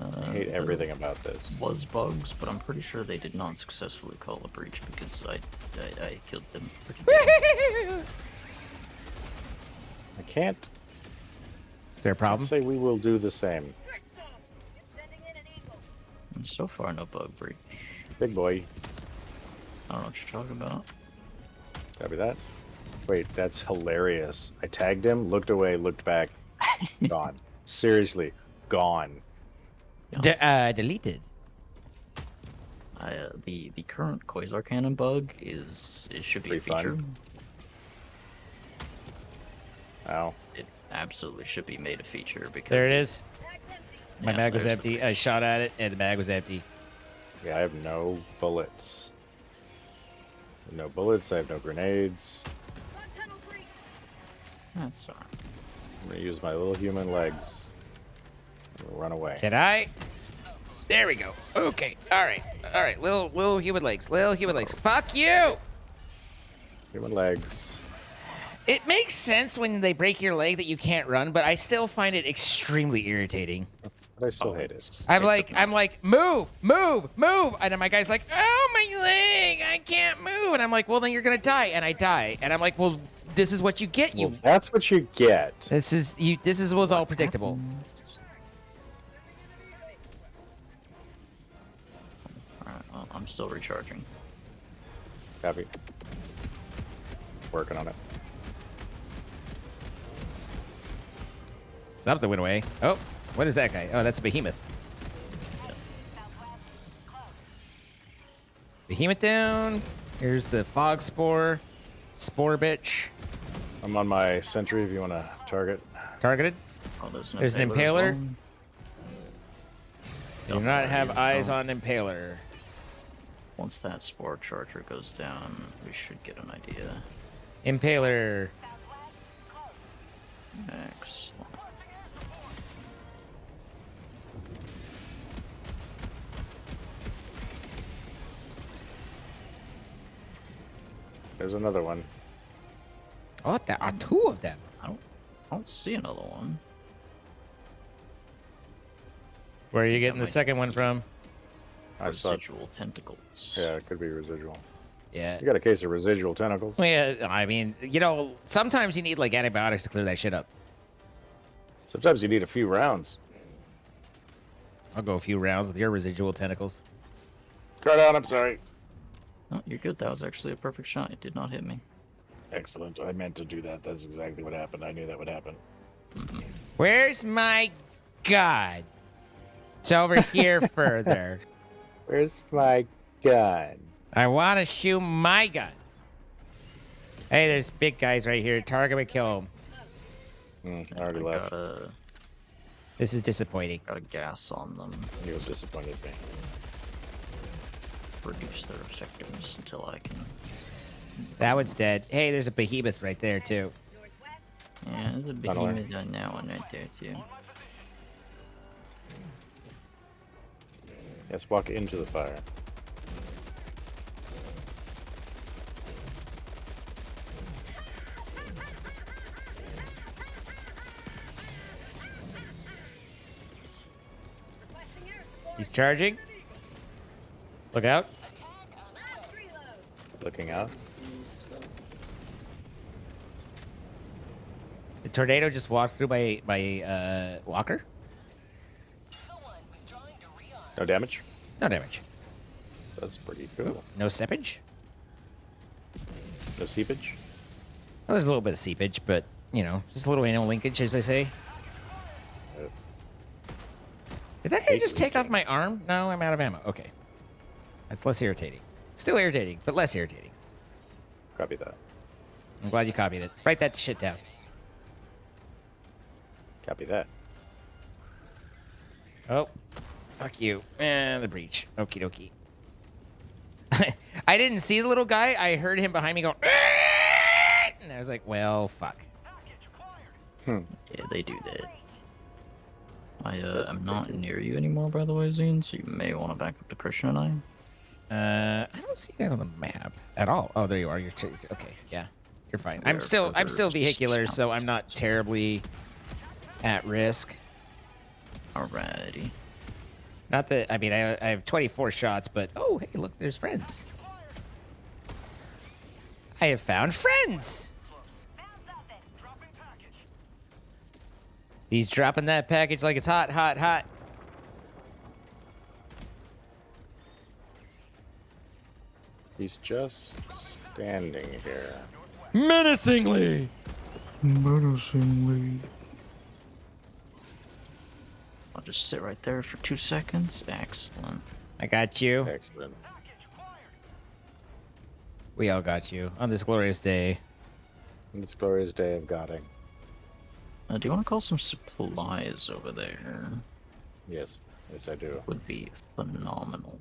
I hate
There
everything about this.
was bugs, but I'm pretty sure they did not successfully call a breach because I killed them pretty good.
I can't
Is there a problem?
say we will do the same.
And so far, no bug breach.
Big boy.
I don't know what you're talking about.
Copy that. Wait, that's hilarious. I tagged him, looked away, looked back, gone. Seriously, gone.
Deleted.
The current Quasar Cannon bug it should be a
Pretty fun.
feature.
Ow.
It absolutely should be made a feature because
There it is. My
Yeah,
mag was
there's the
empty. I shot at it, and the mag was empty.
Yeah, I have no bullets. No bullets, I have no grenades.
That's alright.
I'm gonna use my little human legs. I'm gonna run away.
Can I? There we go. Okay. All right. All right. Little human legs. Little human legs. Fuck you.
Human legs.
It makes sense when they break your leg that you can't run, but I still find it extremely irritating.
But I still hate it.
I'm like, move, move, move, and then my guy's like, oh my leg, I can't move, and I'm like, well then you're gonna die, and I die, and I'm like, well, this is what you get, you.
Well, that's what you get.
This is you. This was all predictable.
Alright, well, I'm still recharging.
Copy. Working on it.
Something went away. Oh, what is that guy? Oh, that's a behemoth. Behemoth down. Here's the fog spore. Spore bitch.
I'm on my sentry if you want to target.
Targeted.
Oh, there's
There's an
as
impaler.
well.
Do
Don't know
not
where
have
he is,
eyes
though.
on impaler.
Once that spore charger goes down, we should get an idea.
Impaler.
Excellent.
There's another one.
Oh, there are two of them.
I don't see another one.
Where are you
think
getting
that
the
might
second one from?
I saw it.
Residual tentacles.
Yeah, it could be residual.
Yeah.
You got a case of residual tentacles.
Well, yeah, I mean, you know, sometimes you need like antibiotics to clear that shit up.
Sometimes you need a few rounds.
I'll go a few rounds with your residual tentacles.
Cardon, I'm sorry.
Oh, you're good. That was actually a perfect shot. It did not hit me.
Excellent. I meant to do that. That's exactly what happened. I knew that would happen.
Where's my gun? It's over here further.
Where's my gun?
I want to shoot my gun. Hey, there's big guys right here. Target would kill them.
I already
I
left.
This is disappointing.
Got a gas on them.
You have disappointed me.
Reduce their effectiveness until I can.
That one's dead. Hey, there's a behemoth right there, too.
Yeah, there's a behemoth on that one right there too.
Yes, walk into the fire.
He's charging. Look out.
Looking out.
The tornado just walked through my walker.
No damage?
No damage.
That's pretty cool.
No steppage.
No seepage?
Well, there's a little bit of seepage, but, you know, just a little anal linkage, as they say. Did that guy just take off my arm? No, I'm out of ammo. Okay. That's less irritating. Still irritating, but less irritating.
Copy that.
I'm glad you copied it. Write that shit down.
Copy that.
Oh. Fuck you. And the breach. Okie dokie. I didn't see the little guy. I heard him behind me go, "Aah!" And I was like, well, fuck.
Yeah, they do that. I'm not near you anymore, by the way, Zine, so you may want to back up to Christian and I.
I don't see you guys on the map at all. Oh, there you are. You're okay. Yeah, you're fine. I'm
We're
still
further
vehicular,
south.
so I'm not terribly at risk.
Alrighty.
Not that, I mean, I have 24 shots, but oh, hey, look, there's friends. I have found friends. He's dropping that package like it's hot, hot, hot.
He's just standing here.
Menacingly.
I'll just sit right there for 2 seconds. Excellent.
I got you.
Excellent.
We all got you on this glorious day.
This glorious day of Godding.
Do you want to call some supplies over there?
Yes. Yes, I do.
Would be phenomenal.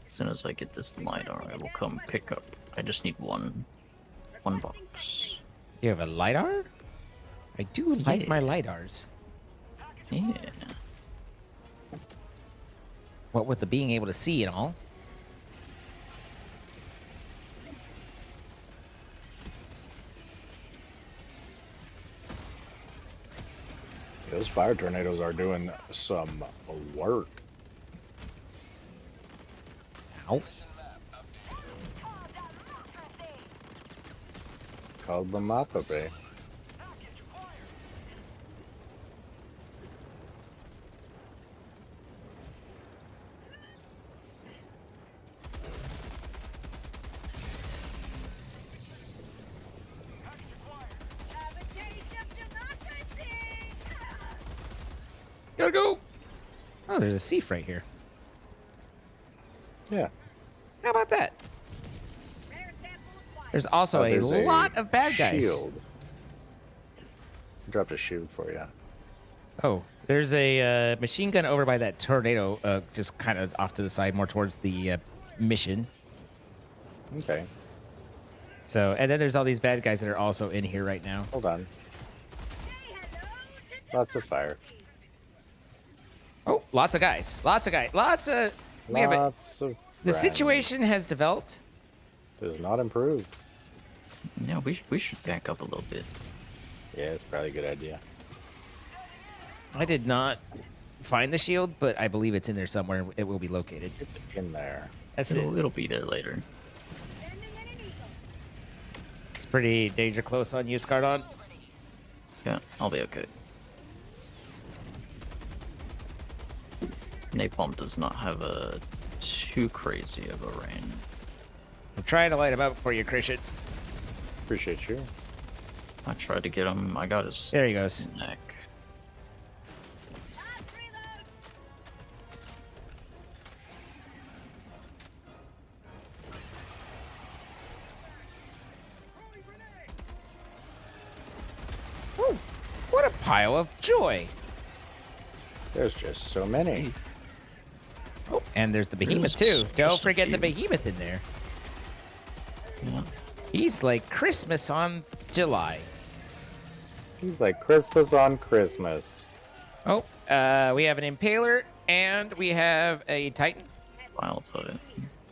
As soon as I get this LiDAR, I will come pick up. I just need one box.
You have a LiDAR? I do like
Yeah.
my LiDARs.
Yeah.
What with the being able to see and all.
Those fire tornadoes are doing some work.
Ow.
Called the Mappa Bay.
Gotta go. Oh, there's a Seaf right here.
Yeah.
How about that? There's also
Oh,
a
there's
lot of bad guys.
Shield. Dropped a shield for you.
Oh, there's a machine gun over by that tornado, just kind of off to the side, more towards the mission.
Okay.
So, and then there's all these bad guys that are also in here right now.
Hold on. Lots of fire.
Oh, lots of guys. Lots of guys. Lots of... We have a,
Lots of
the
friends.
situation has developed.
Does not improve.
Yeah, we should back up a little bit.
Yeah, it's probably a good idea.
I did not find the shield, but I believe it's in there somewhere. It will be located.
It's in there.
That's it.
It'll be there later.
It's pretty danger close on you, Scardon.
Yeah, I'll be okay. Napalm does not have a too crazy of a range.
I'm trying to light him up for you, Christian.
Appreciate you.
I tried to get him. I got his
There he goes.
neck.
Woo, what a pile of joy.
There's just so many.
Oh, and there's the behemoth
There's
too. Don't
just a
forget the
few.
behemoth in there.
Yeah.
He's like Christmas on July.
He's like Christmas on Christmas.
Oh, we have an impaler and we have a titan.
Bile Titan.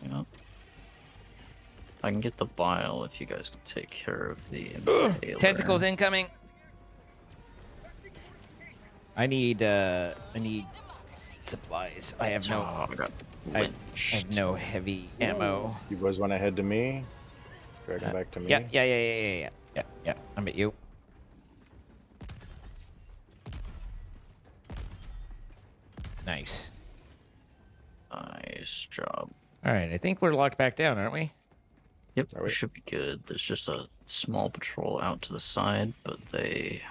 Yeah. I can get the bile if you guys can take care of the impaler.
Tentacles incoming. I need supplies. I have no
Oh, I got
I
lynched.
have no heavy ammo.
You boys want to head to me? Dragging back to me?
Yeah. I'm at you. Nice.
Nice job.
All right, I think we're locked back down, aren't we?
Yep,
Are
we
we?
should be good. There's just a small patrol out to the side, but they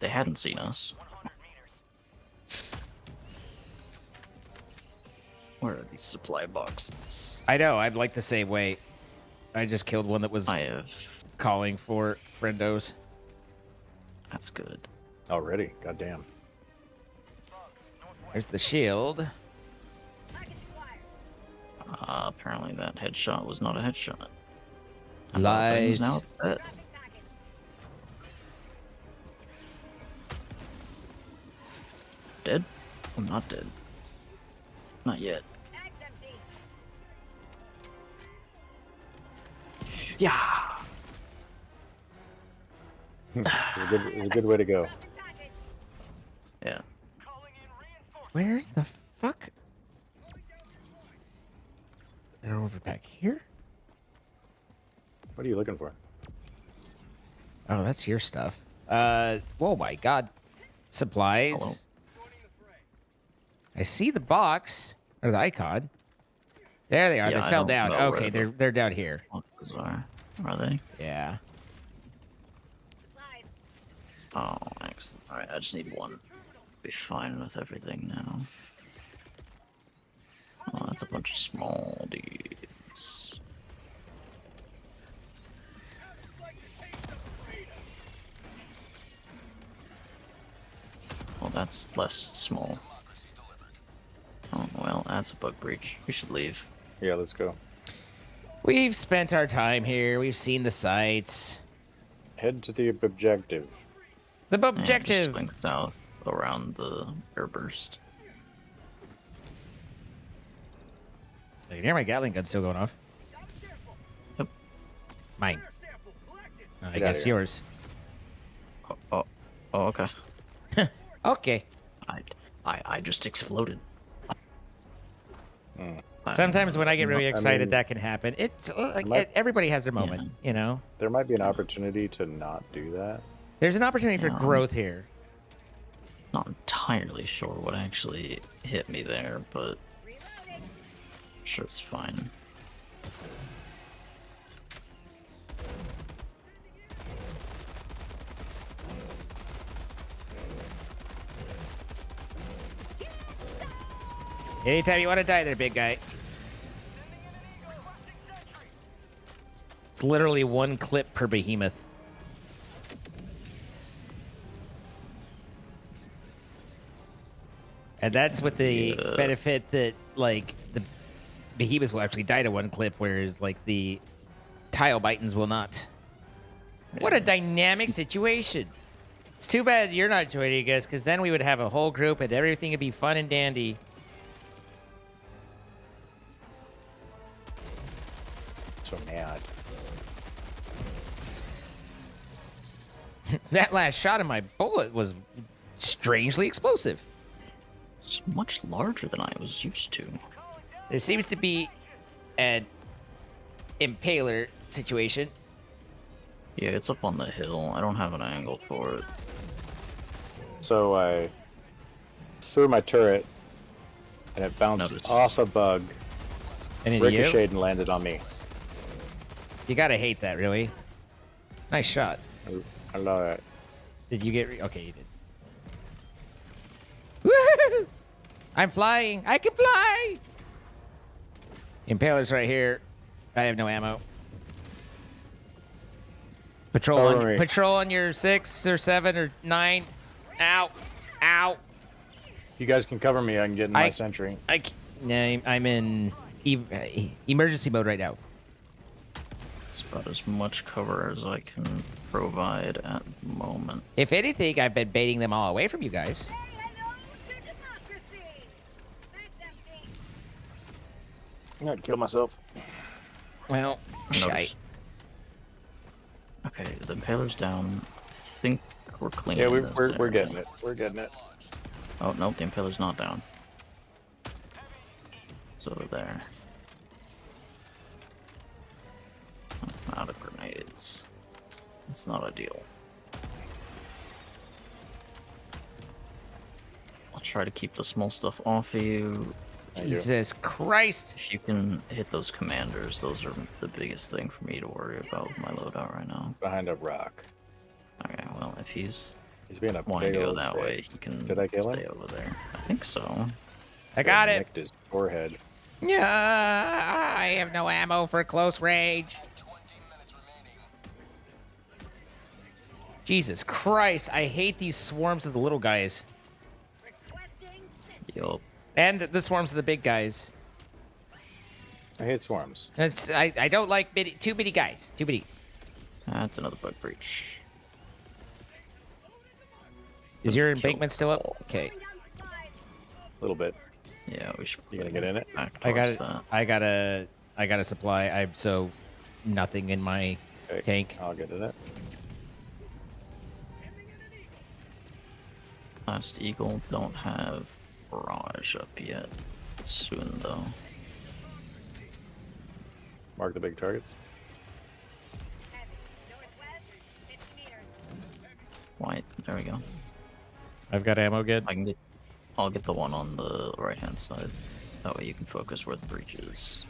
hadn't seen us. Where are these supply boxes?
I know. I'd like the same way. I just killed one that was
I have.
calling for friendos.
That's good.
Already? Goddamn.
There's the shield.
Apparently that headshot was not a headshot. And
Lies.
Now upset. Dead? I'm not dead. Not yet. Yeah.
It's a good way to go.
Yeah.
Where the fuck? They're over back here?
What are you looking for?
Oh, that's your stuff. Oh my god. Supplies.
Hello.
I see the box or the icon. There they are.
Yeah,
they
I
fell
don't
down.
know
Okay,
where
they're down here.
Boxes are they?
Yeah.
Oh, excellent. Alright, I just need one. Be fine with everything now. Oh, that's a bunch of small dudes. Well, that's less small. Oh, well, that's a bug breach. We should leave.
Yeah, let's go.
We've spent our time here. We've seen the sights.
Head to the objective.
The
And just
objective.
swing south around the airburst.
I can hear my Gatling gun still going off.
Yep.
Mine. I
Get outta
guess
here.
yours.
Oh, okay.
Okay.
I just exploded.
Sometimes when I get really
I
excited,
mean-
that can happen. It's like
Might-
everybody has their moment, you know.
There might be an opportunity to not do that.
There's an opportunity for
Yeah.
growth here.
Not entirely sure what actually hit me there, but I'm sure it's fine.
Anytime you want to die there, big guy. It's literally one clip per behemoth. And that's with the
Yeah.
benefit that, like, the behemoths will actually die to one clip, whereas, like, the tile bitans will not. What a dynamic situation. It's too bad you're not joining us, because then we would have a whole group and everything would be fun and dandy.
So mad.
That last shot of my bullet was strangely explosive.
It's much larger than I was used to.
There seems to be an impaler situation.
Yeah, it's up on the hill. I don't have an angle for it.
So I threw my turret, and it bounced
Noticed.
off a bug,
And into you?
ricocheted, and landed on me.
You gotta hate that, really. Nice shot.
I love it.
Did you get? Okay, you did. Woohoo! I'm flying. I can fly. Impaler's right here. I have no ammo. Patrol on your 6 or 7 or 9. Ow. Ow.
You guys can cover me. I can get in my sentry.
No, I'm in emergency mode right now.
It's about as much cover as I can provide at the moment.
If anything, I've been baiting them all away from you guys.
I'm gonna kill myself.
Well, shite.
Notice. Okay, the impaler's down. I think we're clean.
Yeah, we're getting it. We're getting it.
Oh, no, the impaler's not down. It's over there. I'm out of grenades. It's not ideal. I'll try to keep the small stuff off of you.
Jesus Christ.
If you can hit those commanders, those are the biggest thing for me to worry about with my loadout right now.
Behind a rock.
Okay, well, if he's
being a
wanting to
big
go
old
that
prick.
way, he can
Did I kill
stay
him?
over there. I think so.
I got it.
Nicked his forehead.
Yeah, I have no ammo for close range. Jesus Christ, I hate these swarms of the little guys.
Yup.
And the swarms of the big guys.
I hate swarms.
I don't like too many guys. Too many.
That's another bug breach.
Is your embankment still up? Okay.
A little bit.
Yeah, we should.
You gonna get in it?
Back
I got
towards
it.
that.
I got a supply. I'm so nothing in my
Okay,
tank.
I'll get in it.
Last Eagle don't have barrage up yet. Soon though.
Mark the big targets.
White. There we go.
I've got ammo good.
I'll get the one on the right hand side. That way you can focus where the breach is.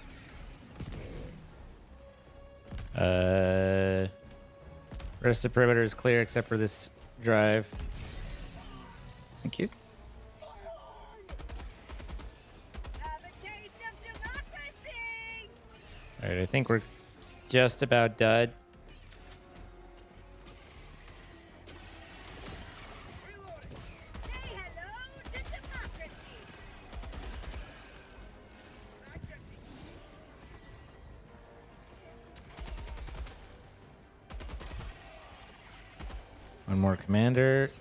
Rest of the perimeter is clear except for this drive.
Thank you.
All right, I think we're just about done. One more commander.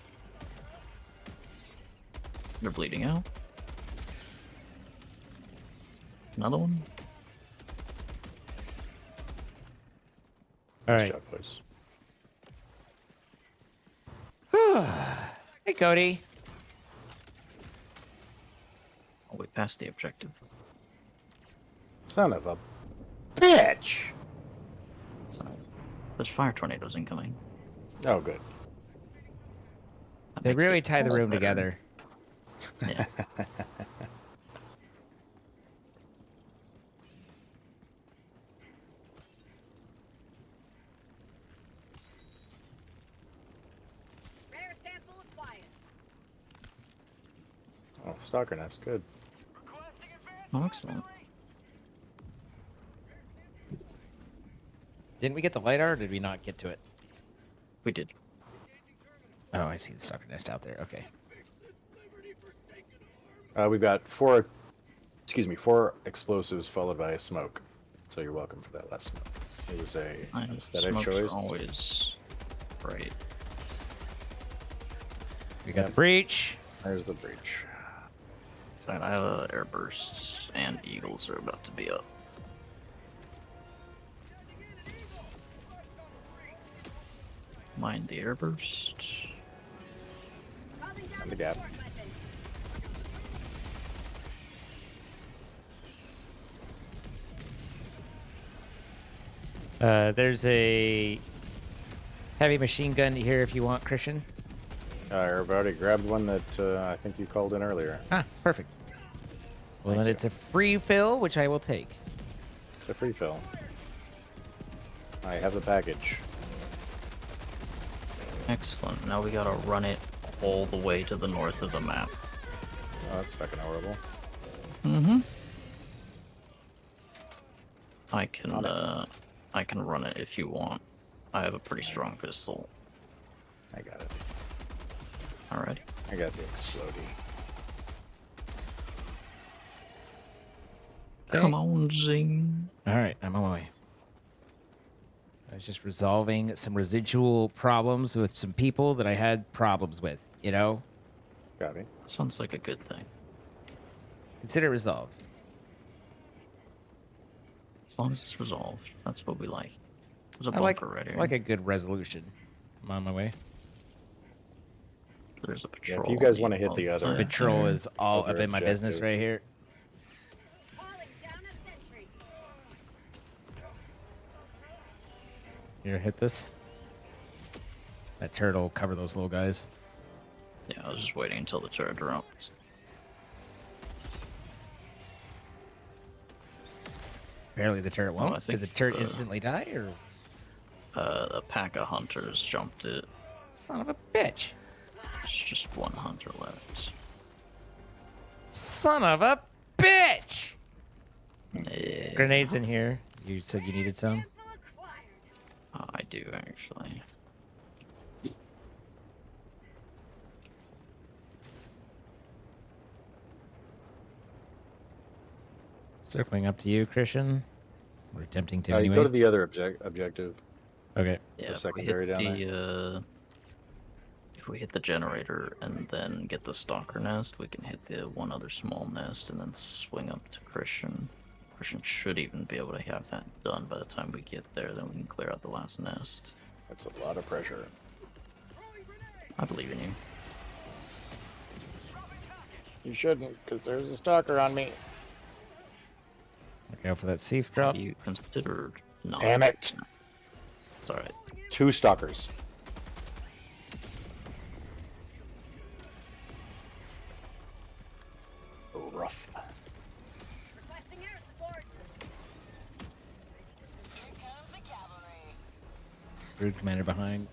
They're bleeding out. Another one.
All
Nice
right.
job, boys.
Hey, Cody.
Oh, we passed the objective.
Son of a bitch.
So there's fire tornadoes incoming.
Oh, good.
That
They
makes
really
it
tie the
all
room
better.
together.
Yeah.
Oh, stalker nest. Good.
Oh, excellent.
Didn't we get the LiDAR or did we not get to it?
We did.
Oh, I see the stalker nest out there. Okay.
We've got four explosives followed by a smoke. So you're welcome for that last smoke. It was a aesthetic
Smokes
choice.
are always right.
We got the breach.
There's the breach.
So I have air bursts and eagles are about to be up. Mind the air burst.
And the gap.
There's a heavy machine gun here if you want, Christian.
I've already grabbed one that I think you called in earlier.
Ah, perfect. Well,
Thank
then
you.
it's a free fill, which I will take.
It's a free fill. I have the package.
Excellent. Now we gotta run it all the way to the north of the map.
Oh, that's fucking horrible.
Mm-hmm. I
On
can run it if you want. I have a pretty strong pistol.
I got it.
Alrighty.
I got the explodey.
Okay.
Come on, Zing.
All right, I'm on my way. I was just resolving some residual problems with some people that I had problems with, you know?
Got it.
Sounds like a good thing.
Consider it resolved.
As long as it's resolved. That's what we like. There's a
I like,
bunker right here.
like a good resolution. I'm on my way.
There's a
Yeah,
patrol.
if you guys
on
want to hit the
outside
other,
Patrol
there.
is all
Other
up in my business
objective.
right here. Here, hit this. That turtle will cover those little guys.
Yeah, I was just waiting until the turret dropped.
Apparently the turret won't.
I think
Did the turret
the-
instantly die, or
A pack of hunters jumped it.
son of a bitch?
There's just one hunter left.
Son of a bitch!
Yeah,
Grenades in here. You said you needed some.
I do actually.
Circling up to you, Christian. We're attempting to
you
anyway.
go to the other objective.
Okay.
Yeah,
secondary
if we
down
hit if we hit the generator and then get the stalker nest, we can hit the one other small nest and then swing up to Christian. Christian should even be able to have that done by the time we get there. Then we can clear out the last nest.
That's a lot of pressure.
I believe in you.
You shouldn't, because there's a stalker on me.
Look out for that safe drop.
Have you considered? No.
Damn it!
It's alright.
2 stalkers. Rough.
Brood commander behind.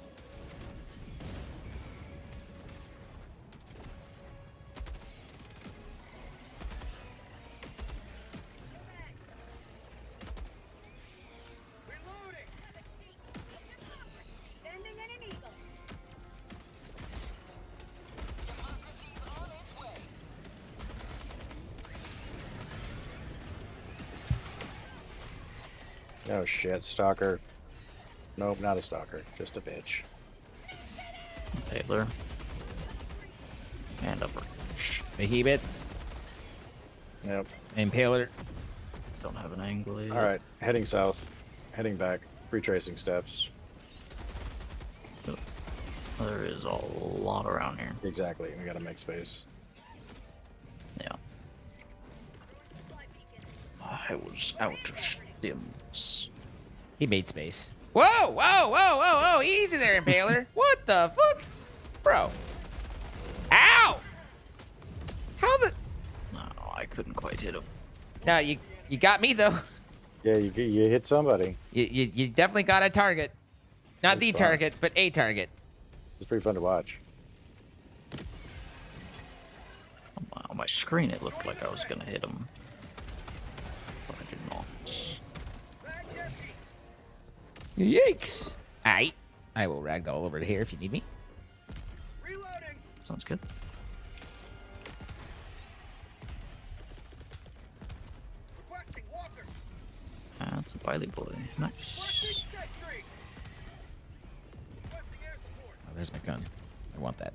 Oh shit, stalker. Nope, not a stalker, just a bitch.
Taylor. And upper.
Behemoth.
Yep.
Impaler.
Don't have an angle yet.
Alright, heading south. Heading back. Free tracing steps.
There is a lot around here.
Exactly, we gotta make space.
Yeah. I was out of stims.
He made space. Whoa, whoa, whoa, whoa, whoa. Easy there, Impaler. What the fuck? Bro. Ow! How the...
No, I couldn't quite hit him.
No, you got me, though.
Yeah, you hit somebody.
You definitely got a target. Not
That's
the
fine.
target, but a target.
It's pretty fun to watch.
On my screen, it looked like I was gonna hit him. But I did not.
Yikes. Aight. I will ragdoll over to here if you need me.
Sounds good. That's a Biley boy. Nice.
Oh, there's my gun. I want that.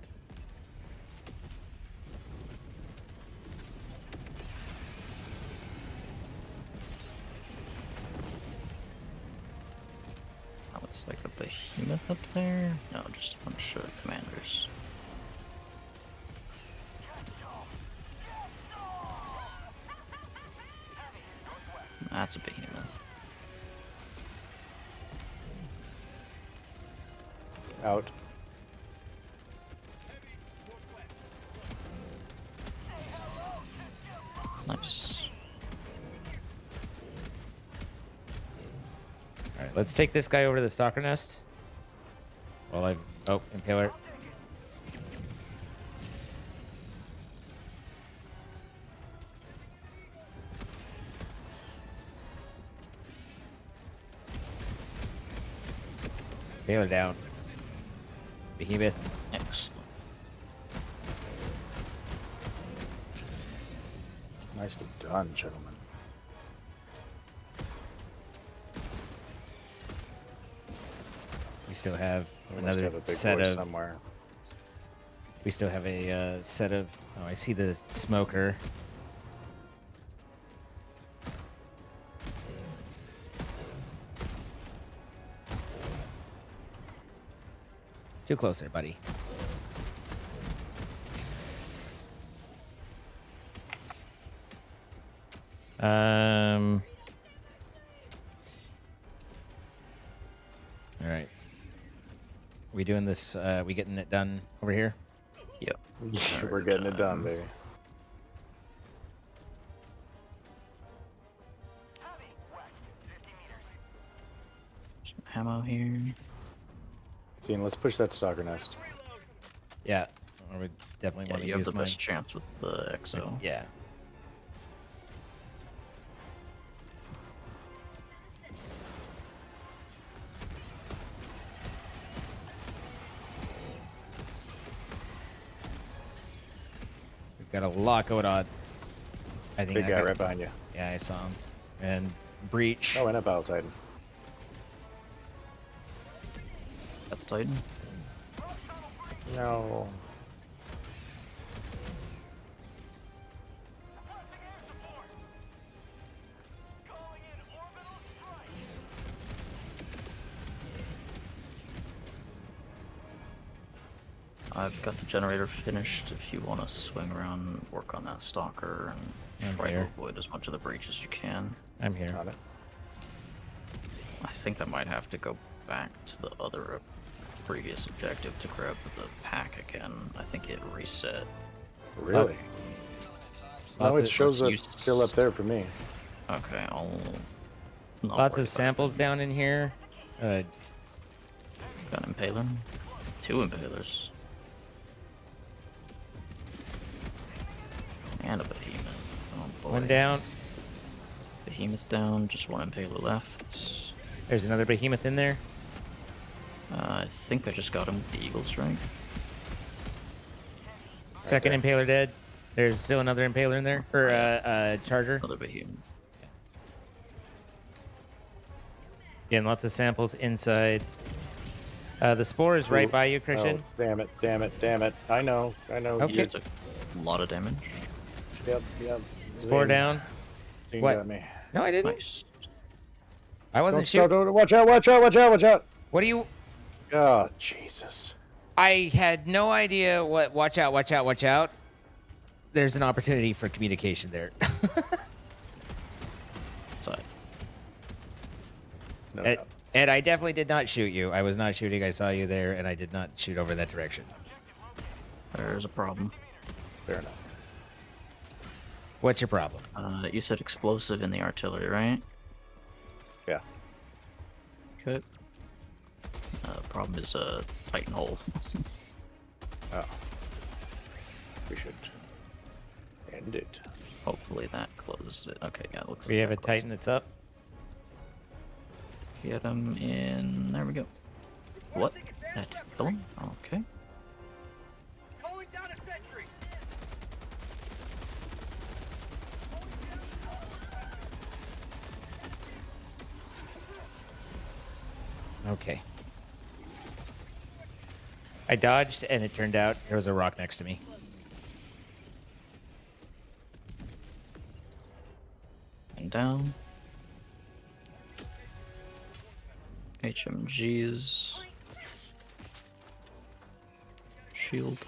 That looks like a behemoth up there. No, just a bunch of commanders. That's a behemoth.
Out.
Nice.
All right, let's take this guy over to the stalker nest. Well, oh, impaler. Impaler down. Behemoth.
Excellent.
Nicely done, gentlemen.
We still have
We must have a
another
big
set
boy
of.
somewhere.
We still have a set of. Oh, I see the smoker. Too close there, buddy. All right. We doing this? We getting it done over here?
Yep.
We're getting it done, baby.
Some ammo here.
Scene, let's push that stalker nest.
Yeah. I would definitely
Yeah,
want to
you have
use
the
mine.
best chance with the XO.
Yeah. We've got a lot going on. I think
Big
I
guy
got-
right behind you.
Yeah, I saw him. And breach.
Oh, and a Battle Titan.
Got the Titan.
No.
I've got the generator finished. If you want to swing around and work on that stalker and
I'm
try to
here.
avoid as much of the breach as you can.
I'm here.
Got it.
I think I might have to go back to the other previous objective to grab the pack again. I think it reset.
Really? No,
Lots
it
of-
shows
let's
up
use-
still up there for me.
Okay, I'll. not
Lots
worry
of
about
samples
it.
down in here.
Got an impaler. 2 impalers. And a behemoth. Oh boy.
One down.
Behemoth down, just 1 impaler left.
There's another behemoth in there.
I think I just got him with the Eagle Strike.
Second
there.
impaler dead. There's still another impaler in there. Or charger.
Another behemoth.
Getting lots of samples inside. The spore is right
Ooh.
by you, Christian.
Oh, damn it, damn it, damn it. I know, I know.
Okay.
He just took a lot of damage.
Yep, yep.
Spore
Zing.
down.
Zing
What?
got me.
No, I didn't.
Nice.
I wasn't
Don't start,
shooting.
don't, watch out, watch out, watch out, watch out.
What do you?
Oh, Jesus.
I had no idea what. Watch out! Watch out! Watch out! There's an opportunity for communication there.
Side.
No,
Ed,
no.
Ed, I definitely did not shoot you. I was not shooting. I saw you there, and I did not shoot over that direction.
There's a problem.
Fair enough.
What's your problem?
You said explosive in the artillery, right?
Yeah.
Okay. Problem is a Titan hole.
Oh. We should end it.
Hopefully that closes it. Okay, yeah, it looks
We
like
have a
that closed
Titan that's up.
it. Get him in. There we go. What? That didn't kill him? Okay.
Okay. I dodged, and it turned out there was a rock next to me.
And down. HMG's shield.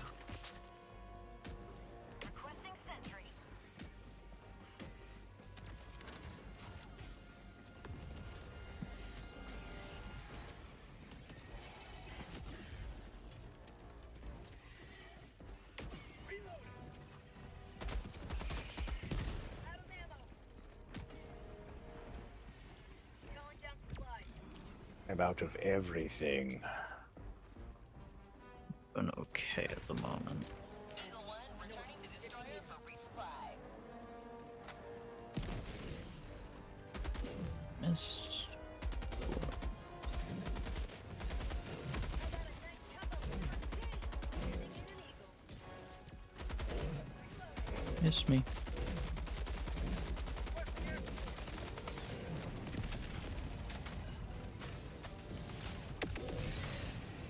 I'm out of everything.
Been okay at the moment. Missed. Miss me.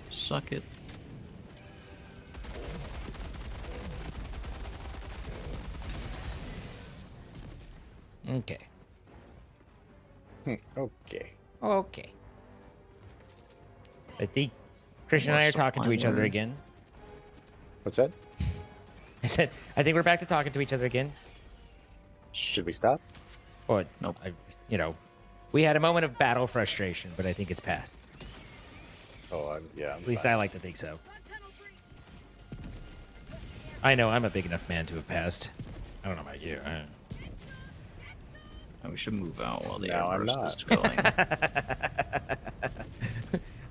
Suck it.
Okay.
Okay.
Okay. I think Christian and
More
I are talking to
supply
each other
line.
again.
What's that?
I said, I think we're back to talking to each other again.
Should we stop?
Or,
Nope.
we had a moment of battle frustration, but I think it's past.
Oh, yeah.
At least I like to think so. I know I'm a big enough man to have passed. I don't know about you.
And we should move out while the
No, I'm
airburst is
not.
going.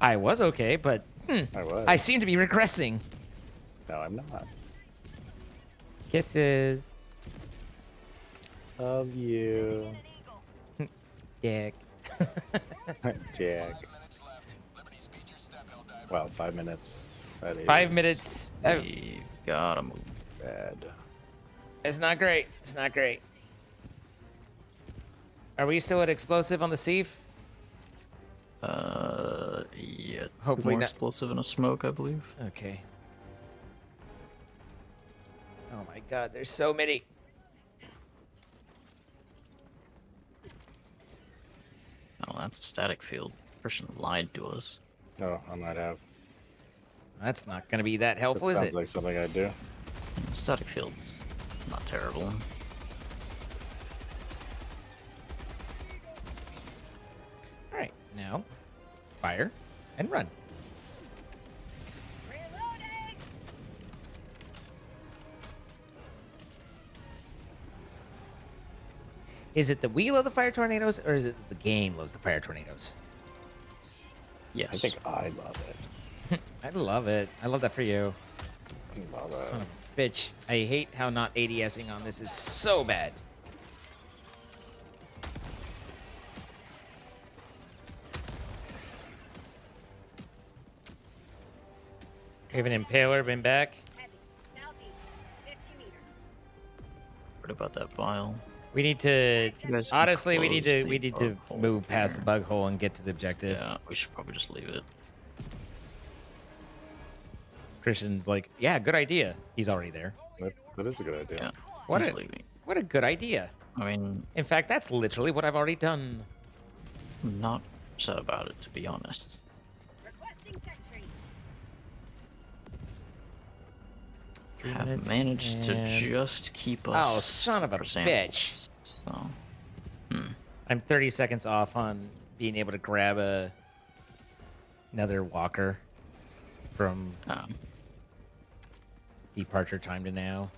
I was okay, but
I was.
I seem to be regressing.
No, I'm not.
Kisses.
Love you.
Dick.
Dick. Wow, 5 minutes. That is
5 minutes.
We gotta move.
bad.
It's not great. It's not great. Are we still at explosive on the Seaf?
Yeah.
Hopefully
more
not.
explosive in a smoke, I believe.
Okay. Oh my god, there's so many.
Oh, that's a static field. Person lied to us.
No, I might have.
That's not going to be that
That
helpful, is
sounds
it?
like something I'd do.
Static field's not terrible.
All right, now fire and run. Is it the we love the fire tornadoes, or is it the game loves the fire tornadoes?
Yes.
I think I love it.
I love it. I love that for you.
Love it.
Son of a bitch. I hate how not ADSing on this is so bad. We have an impaler been back.
What about that vial?
We need to
You guys can
honestly we
close
need to
the
we need to
bug hole
move past
here.
the bug hole and get to the objective.
Yeah, we should probably just leave it.
Christian's like, yeah, good idea. He's already there.
That is a good idea.
Yeah.
What
just
a
leaving.
what a good idea.
I mean,
In fact, that's literally what I've already done.
I'm not upset about it, to be honest.
Three
Have
minutes
managed to
and-
just keep us.
Oh, son of a
for
bitch.
samples, So,
I'm 30 seconds off on being able to grab another walker from
um,
departure time to now.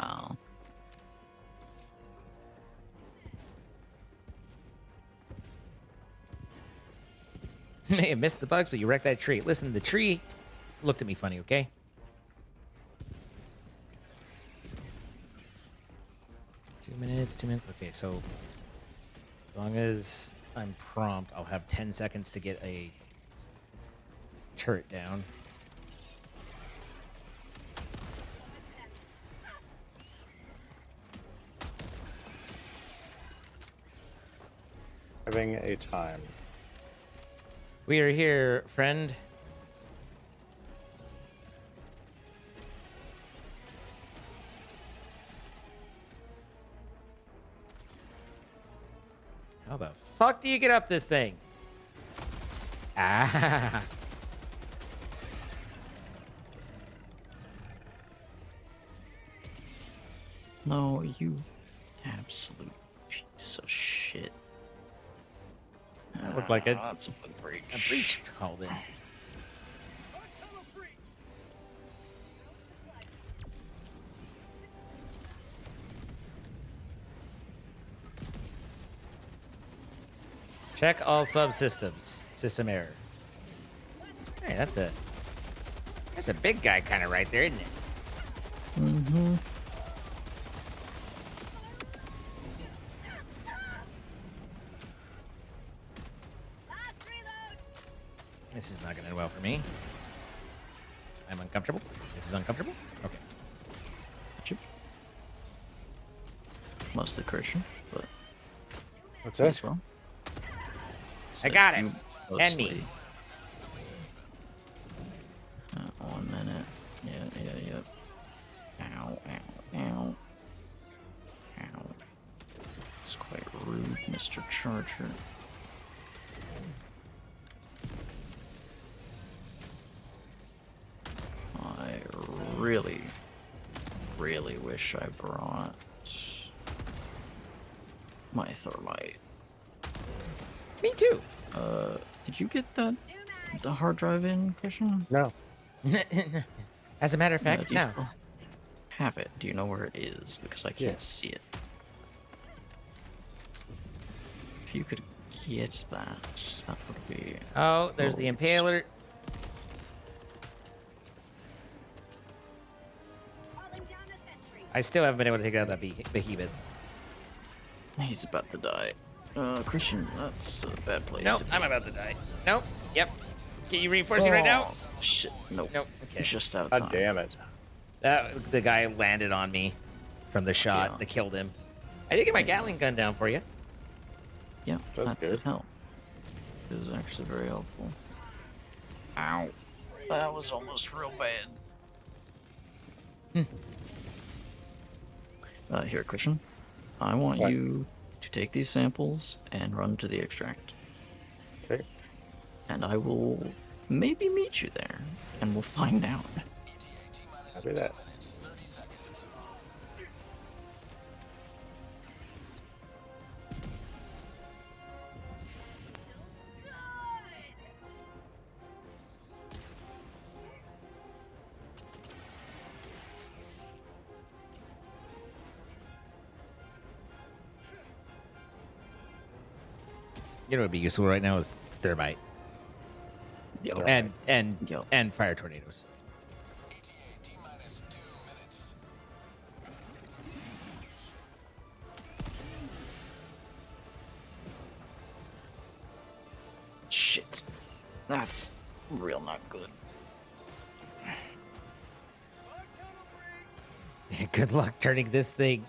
oh,
May have missed the bugs, but you wrecked that tree. Listen, the tree looked at me funny, okay? Two minutes. Okay, so as long as I'm prompt, I'll have 10 seconds to get a turret down.
Having a time.
We are here, friend. How the fuck do you get up this thing? Ah.
no, you absolute piece of shit.
That looked like a
That's a bug breach.
breach called in. Check all subsystems. System error. Hey, that's a big guy kind of right there, isn't it?
Mm-hmm.
This is not going to end well for me. I'm uncomfortable. This is uncomfortable. Okay.
Chip. Mostly Christian, but
What's
as
that?
well.
I got it.
you
And me.
mostly- 1 minute. Yeah. Ow. Ow. It's quite rude, Mr. Charger. I really wish I brought my thermite.
Me too.
Did you get the hard drive in, Christian?
No.
As a matter of fact,
do you
no.
still have it? Do you know where it is? Because I can't
Yeah.
see it. If you could get that would be.
Oh, there's the impaler. I still haven't been able to take out that behemoth.
He's about to die. Christian, that's a bad place
Nope,
to be.
I'm about to die. Nope. Yep. Can you reinforce me right now?
Oh, shit. Nope.
Nope. Okay.
Just out of
God
time.
damn it.
The guy landed on me from the shot
Yeah.
that killed him. I did get my Gatling gun down for you.
Yeah,
That's
that did
good.
help. It was actually very helpful. Ow. That was almost real bad. Here, Christian. I want
What?
you to take these samples and run to the extract.
Okay.
And I will maybe meet you there, and we'll find out.
Copy that.
You know what would be useful right now is thermite
Yo.
and
Yo.
fire tornadoes.
Shit. That's real not good.
Good luck turning this thing.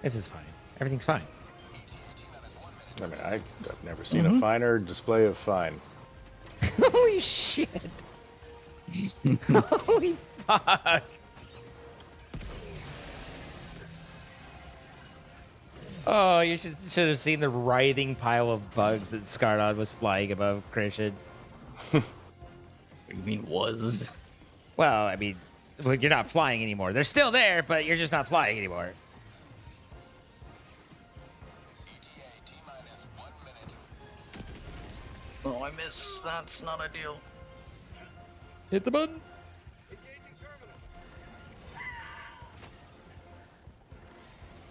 This is fine. Everything's fine.
I mean, I've never seen a finer display of fine.
Holy shit. Holy fuck. Oh, you should have seen the writhing pile of bugs that Scardon was flying above Christian.
What do you mean was?
Well, I mean, well, you're not flying anymore. They're still there, but you're just not flying anymore.
Oh, I missed. That's not ideal.
Hit the button.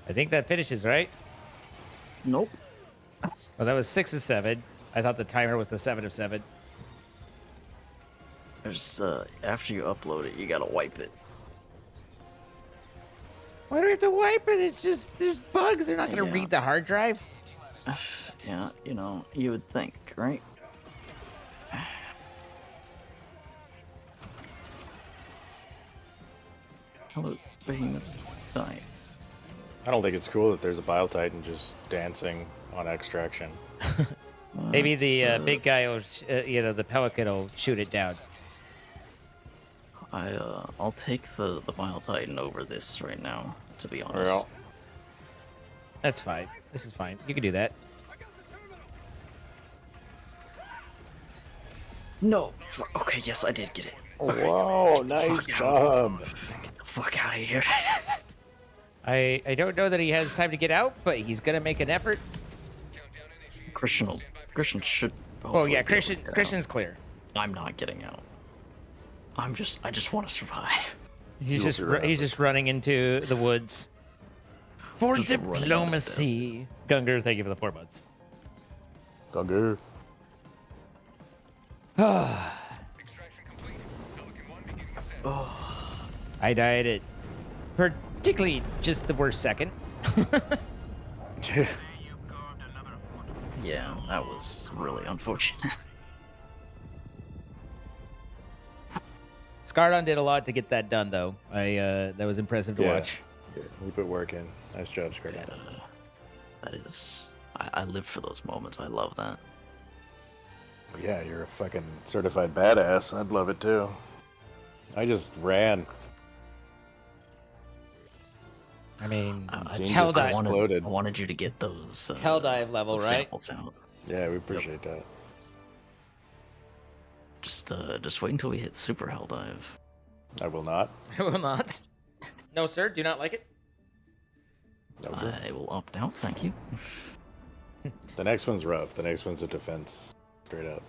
I think that finishes, right?
Nope.
Well, that was 6 of 7. I thought the timer was the 7 of 7.
There's after you upload it, you gotta wipe it.
Why do we have to wipe it? It's just, there's bugs. They're not going to
Yeah.
read the hard drive.
Yeah, you know, you would think, right? How about Behemoth die?
I don't think it's cool that there's a Bile-Titan just dancing on extraction.
Maybe the
That's,
big guy will, the pelican will shoot it down.
I'll take the Bile Titan over this right now, to be honest.
Well,
That's fine. This is fine. You can do that.
No. Okay, yes, I did get it.
whoa, nice
Fuck
job.
Get the fuck out of here.
I don't know that he has time to get out, but he's going to make an effort.
Christian should.
Oh,
hopefully
yeah,
be able to get out.
Christian's clear.
I'm not getting out. I just want to survive.
He's
You'll
just
be right.
he's just running into the woods for
Just running out of
diplomacy. Gunger, thank you for the 4 months.
Gunga.
I died at particularly just the worst second.
Yeah, that was really unfortunate.
Scardon did a lot to get that done, though. That was impressive to watch.
Yeah, we put work in. Nice job, Scarlet.
That is, I live for those moments. I love that.
Yeah, you're a fucking certified badass. I'd love it too. I just ran.
I mean,
Scene
Hell
just
dive.
exploded.
I wanted you to get those
Hell dive level,
those
right?
samples out.
Yeah, we appreciate that.
Just wait until we hit super hell dive.
I will not.
I will not. No, sir. Do not like it.
Okay.
I will opt out. Thank you.
The next one's rough. The next one's a defense, straight up.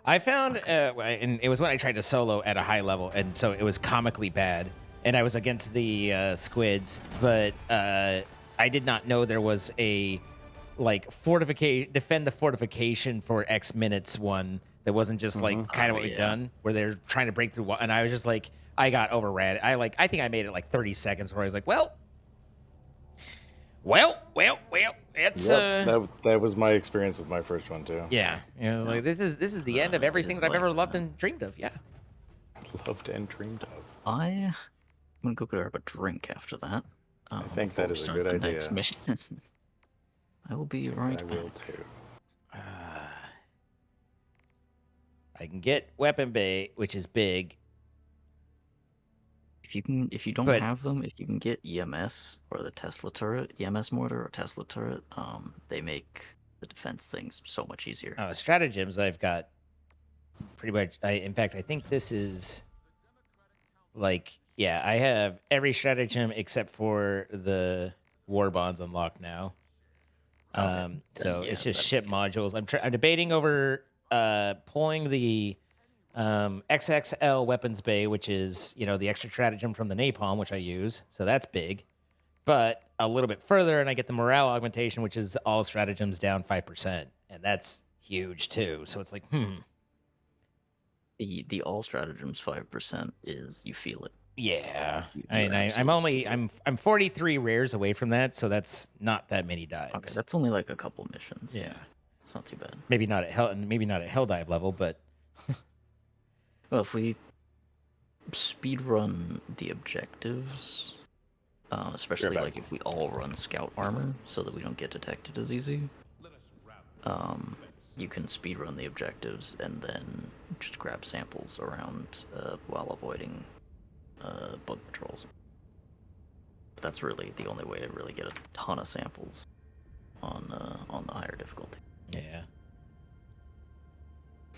I found, and it was when I tried to solo at a high level, and so it was comically bad. And I was against the squids, but I did not know there was a fortification, defend the fortification for X minutes one that wasn't just like kind of what we've done, where they're trying to break through. And I was just like, I got overran. I think I made it like 30 seconds where I was like, well, it's
that was my experience with my first one too.
yeah. You know, like this is the end of everything
is
that I've ever
like
loved and dreamed of. Yeah.
Loved and dreamed of.
I'm gonna go grab a drink after that.
I think
before
that
we
is a
start
good
the
idea.
next mission. I will be right
I
back.
will too.
I can get weapon bay, which is big.
If you don't
But-
have them, if you can get EMS or the Tesla turret, EMS mortar or Tesla turret, they make the defense things so much easier.
Stratagems, I've got pretty much. In fact, I think this is like, yeah, I have every stratagem except for the war bonds unlocked now. So
yeah,
it's just
that's
ship modules. I'm debating over pulling the XXL weapons bay, which is the extra stratagem from the napalm, which I use. So that's big. But a little bit further, and I get the morale augmentation, which is all stratagems down 5%, and that's huge too. So it's like,
The all stratagems 5% is you feel it.
yeah.
You
I'm
absolutely feel it.
I'm 43 rares away from that, so that's not that many dives.
Okay, that's only like a couple missions.
Yeah.
It's not too bad.
Maybe not at hell dive level, but
Well, if we speed run the objectives, especially
back.
like if we all run scout armor so that we don't get detected as easy, you can speed run the objectives and then just grab samples around while avoiding bug patrols. But that's really the only way to really get a ton of samples on the higher difficulty.
yeah.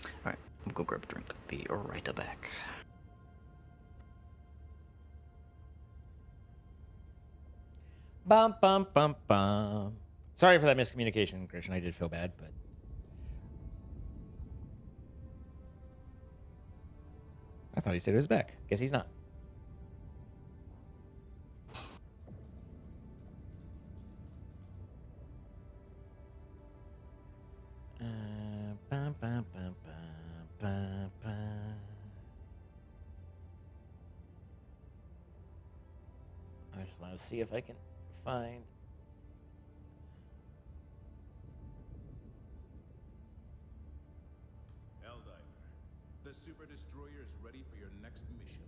All right, we'll go grab a drink. Be right back.
Bum bum bum bum. Sorry for that miscommunication, Christian. I did feel bad, but I thought he said he was back. Guess he's not. Bum, bum, bum, bum, bum, bum. I just want to see if I can find.
Helldiver, the Super Destroyer is ready for your next mission.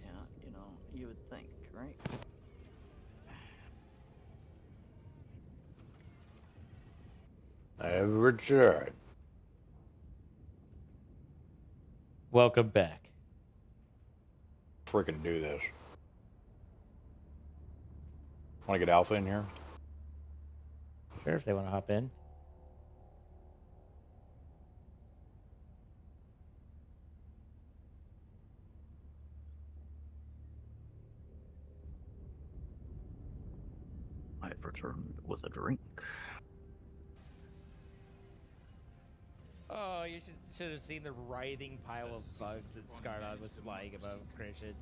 Yeah, you would think, right?
I have returned.
Welcome back.
Freaking do this. Want to get Alpha in here?
Sure, if they want to hop in.
I've returned with a drink.
Oh, you should have seen the writhing pile of bugs that Skardon was flying above Christian.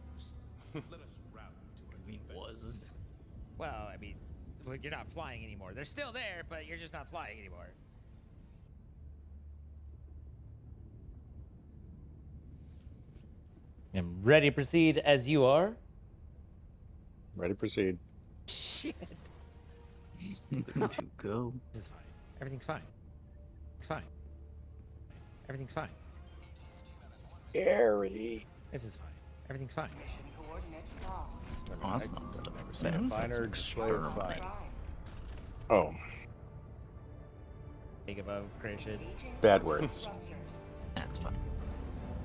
Let us rally to
I
our
mean,
defense.
was.
Well, I mean, you're not flying anymore. They're still there, but you're just not flying anymore. I'm ready to proceed as you are.
Ready to proceed.
Shit.
Good to go.
This is fine. Everything's fine. It's fine. Everything's fine.
Gary.
This is fine. Everything's fine.
Mission coordinates locked.
Oh, that's not
I've
the
never seen a
defense, that's
finer display of
experiment.
fine.
Prime.
Oh,
Take above Christian.
Engaging
bad words.
thrusters.
That's fine.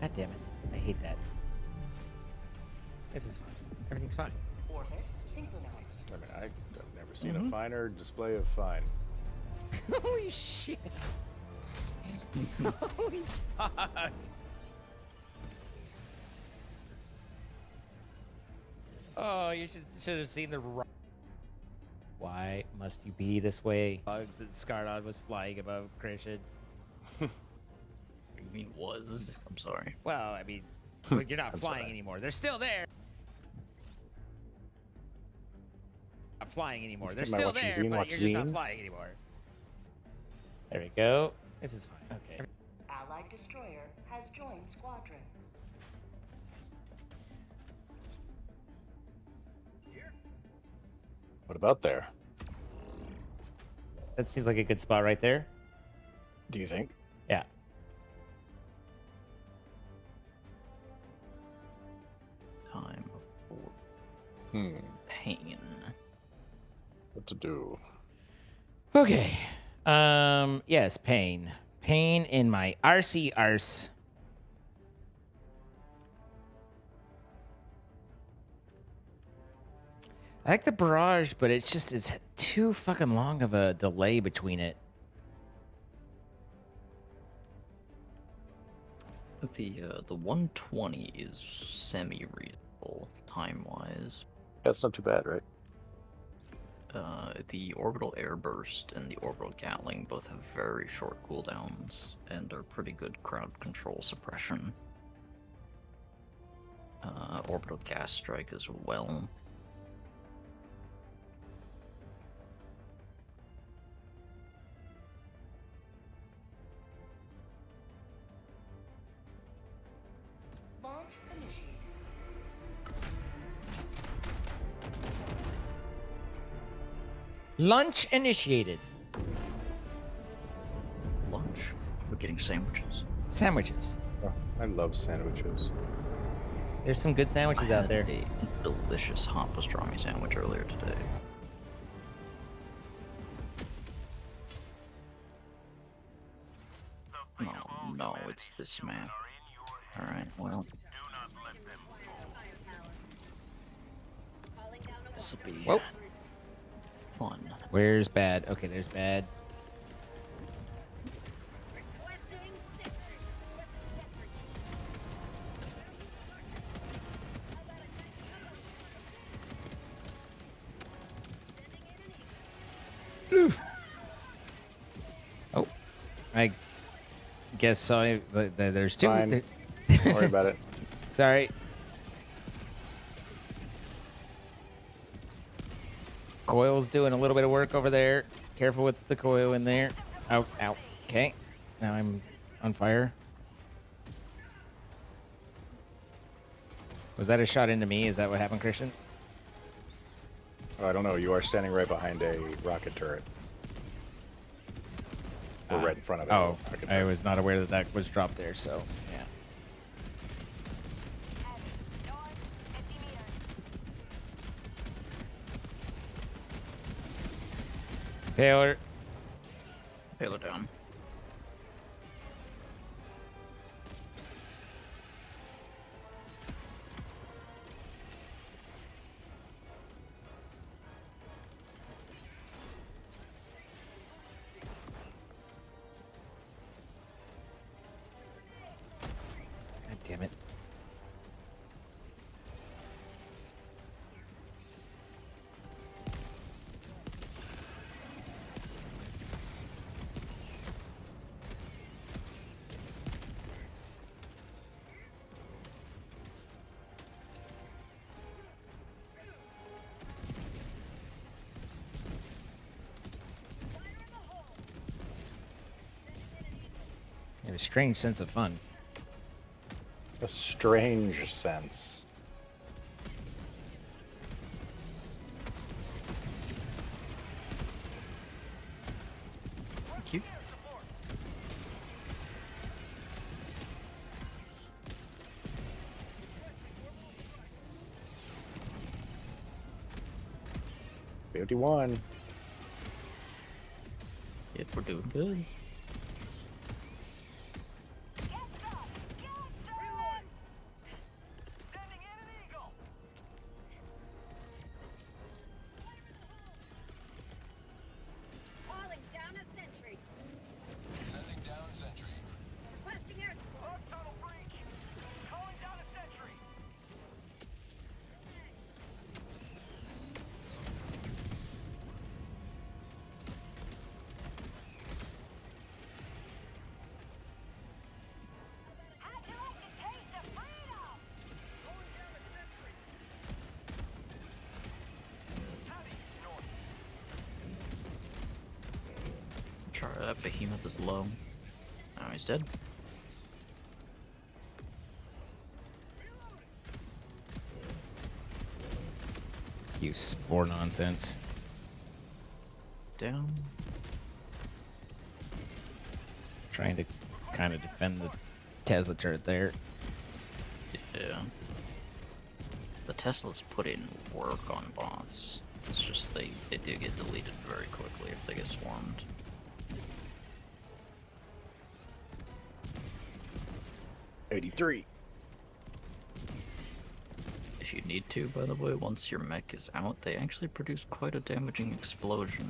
God damn it. I hate that. This is fine. Everything's fine.
Orbit synchronized.
I mean, I've never seen a finer display of fine.
Holy shit. Holy fuck. Oh, you should have seen the. Why must you be this way? Bugs that Skardon was flying above Christian.
I mean, was. I'm sorry.
Well, I mean, you're not
I'm
flying
sorry.
anymore. They're still there. Not flying anymore. They're
Am I
still
watching
there,
Zine
but
watch
you're just not
Zine?
flying anymore. There we go. This is fine. Okay.
Allied destroyer has joined squadron.
What about there?
That seems like a good spot right there.
Do you think?
Yeah.
Time for
Hmm.
pain.
What to do?
Okay. Yes, pain. Pain in my RC arse. I like the barrage, but it's too fucking long of a delay between it.
The 120 is semi-reasonable time-wise.
That's not too bad, right?
The orbital airburst and the orbital gatling both have very short cooldowns and are pretty good crowd control suppression. Orbital gas strike as well.
Launch initiated.
Lunch initiated.
Lunch. We're getting sandwiches.
Sandwiches.
Oh, I love sandwiches.
There's some good sandwiches
I
out
had
there.
a delicious hot pastrami sandwich earlier today. No, it's this man. Alright, well. This'll be
Whoa.
fun.
Where's bad? Okay, there's bad. Oof. Oh, I guess so. There's two.
Fine. Don't worry about it.
Sorry. Coil's doing a little bit of work over there. Careful with the coil in there. Ow, ow. Okay. Now I'm on fire. Was that a shot into me? Is that what happened, Christian?
Oh, I don't know. You are standing right behind a rocket turret. Or right in front of it.
Oh,
Rocket
I
turret.
was not aware that that was dropped there, so yeah. Taylor.
Payload down.
God damn it. a strange sense of fun.
A strange sense.
Thank you.
$51.
Yep, we're doing good.
Calling down a sentry.
Sending down sentry.
Requesting air support.
Tunnel breach. Calling down a sentry.
How'd you like the taste of freedom? Calling down a sentry.
Howdy, North.
Try that behemoth is low. Now he's dead.
You spore nonsense.
Down.
Trying to kind of defend the Tesla turret there.
Yeah. The Teslas put in work on bots. It's just they do get deleted very quickly if they get swarmed.
$83.
If you need to, by the way, once your mech is out, they actually produce quite a damaging explosion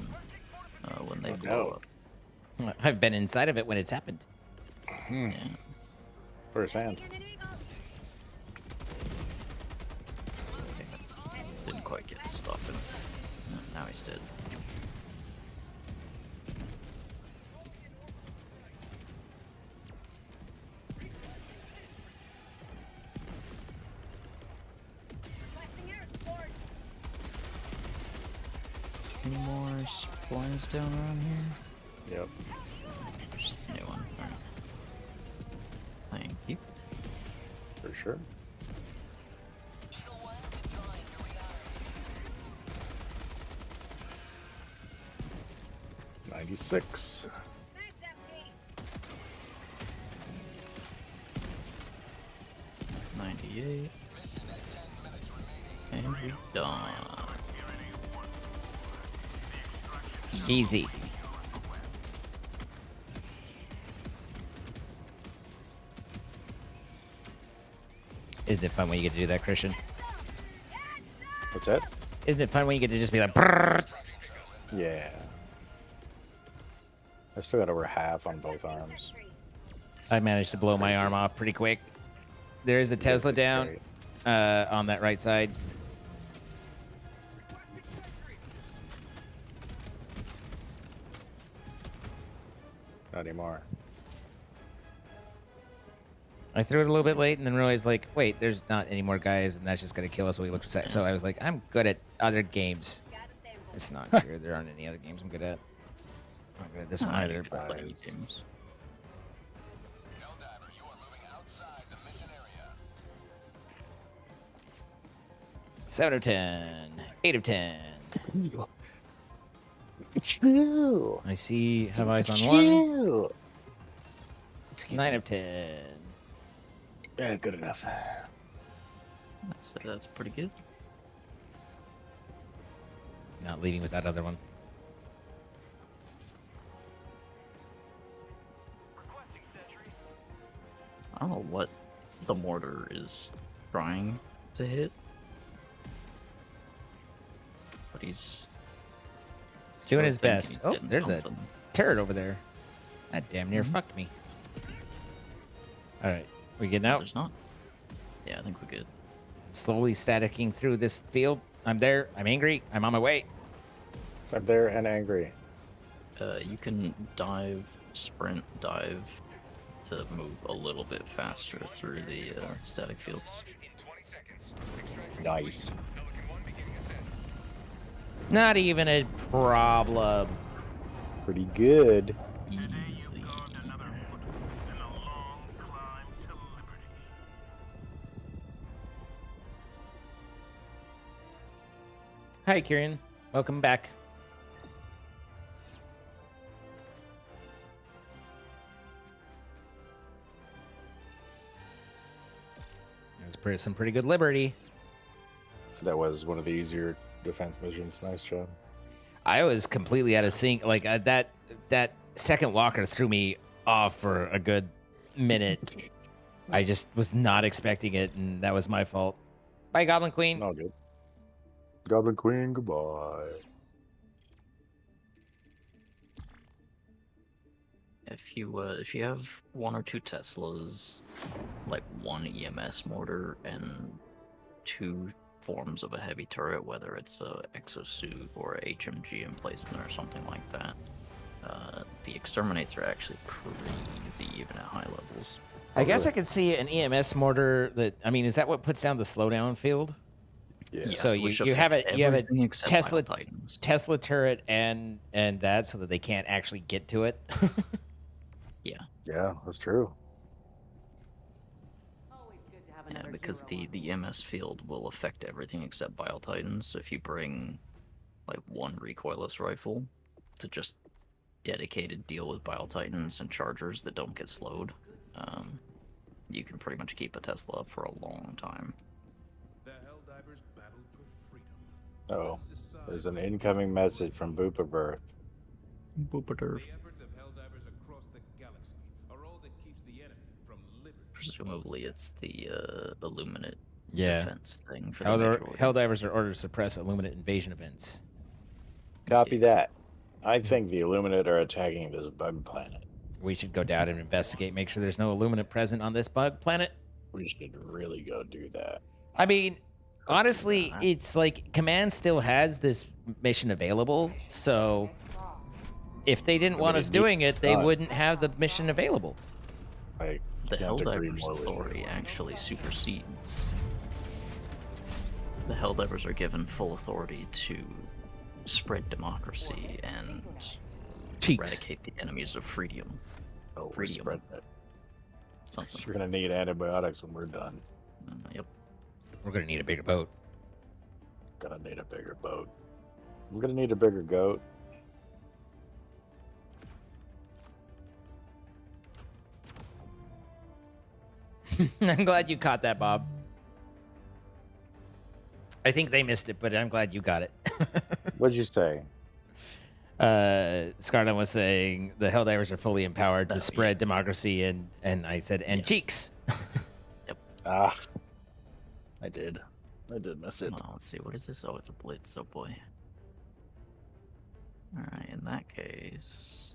when they
No
blow
doubt.
up.
I've been inside of it when it's happened.
Yeah.
First hand.
Taking an eagle.
Didn't quite get to stop him. Now he's dead.
Requesting air support.
Any more supplies down around here?
Yep.
Just a new one. Alright. Thank you.
For sure. $96.
Thanks, FD.
98. And we're done.
Easy. Isn't it fun when you get to do that, Christian?
What's that?
Isn't it fun when you get to just be like, "Brrr"?
Yeah. I still got over half on both arms.
I managed to blow my arm off pretty quick. There is a Tesla
did
down
great.
on that right side.
Not anymore.
I threw it a little bit late and then realized, like, wait, there's not any more guys, and that's just gonna kill us when we look for set. So I was like, I'm good at other games.
Got a sample.
It's not true. There aren't any other games I'm good at. I'm not good at this one either.
You can
But
play games.
Helldiver, you are moving outside the mission area.
7 of 10, 8 of 10. I see. Have eyes on one. 9 of 10.
Yeah, good enough.
That's pretty good.
Not leaving with that other one.
Requesting sentry.
I don't know what the mortar is trying to hit. But he's
He's doing his
thinking
best.
he's
Oh,
getting
there's a
something.
turret over there. That damn near fucked me. All right, we getting out?
There's not. Yeah, I think we're good.
Slowly staticking through this field. I'm there. I'm angry. I'm on my way.
I'm there and angry.
You can dive, sprint, dive to move a little bit faster through the static fields.
In 20 seconds. Extraction
Nice.
Pelican 1 beginning ascent.
Not even a problem.
Pretty good.
Easy.
Hi, Kieran. Welcome back. That was some pretty good liberty.
That was one of the easier defense missions. Nice job.
I was completely out of sync. Like that second walker threw me off for a good minute. I just was not expecting it, and that was my fault. Bye, Goblin Queen.
All good. Goblin Queen, goodbye.
If you have 1 or 2 Teslas, like 1 EMS mortar and 2 forms of a heavy turret, whether it's a exosuit or a HMG emplacement or something like that, the exterminates are actually pretty easy even at high levels.
I guess I could see an EMS mortar that, I mean, is that what puts down the slowdown field?
Yeah.
So you have a
everything except
Tesla
Battle Titans.
Tesla turret and that so that they can't actually get to it.
Yeah, that's true.
Always good to have
Yeah,
another
because
hero
the EMS field will affect everything except Bile Titans. So if you bring like 1 recoilless rifle to just dedicated deal with Bile Titans and Chargers that don't get slowed, you can pretty much keep a Tesla up for a long time.
The Helldivers battle for freedom.
Oh, there's an incoming message from Boopa Birth.
Boopaderf.
The efforts of Helldivers across the galaxy are all that keeps the enemy from liberty.
Presumably it's the Illuminate
Yeah.
defense thing for the major order.
Helldivers are ordered to suppress Illuminate invasion events.
Copy that. I think the Illuminate are attacking this bug planet.
We should go down and investigate, make sure there's no Illuminate present on this bug planet.
We should really go do that.
I mean, honestly,
that.
it's like Command still has this mission available, so
next law.
if they didn't want us doing it, they wouldn't have the mission available.
I
The
can't agree
Helldivers
more with you.
authority actually supersedes. The Helldivers are given full authority to spread democracy and
Cheeks.
eradicate the enemies of freedom.
Oh, we're
Freedom.
spreading it.
Something.
We're gonna need antibiotics when we're done.
Yep.
We're gonna need a bigger boat.
Gonna need a bigger boat. I'm gonna need a bigger goat.
I'm glad you caught that, Bob. I think they missed it, but I'm glad you got it.
What'd you say?
Scarlet was saying the Helldivers are fully empowered to
Oh,
spread democracy, and I said, and
Yeah.
cheeks.
Ah, I did miss it.
Well, let's see. What is this? Oh, it's a blitz. Oh boy. All right. In that case,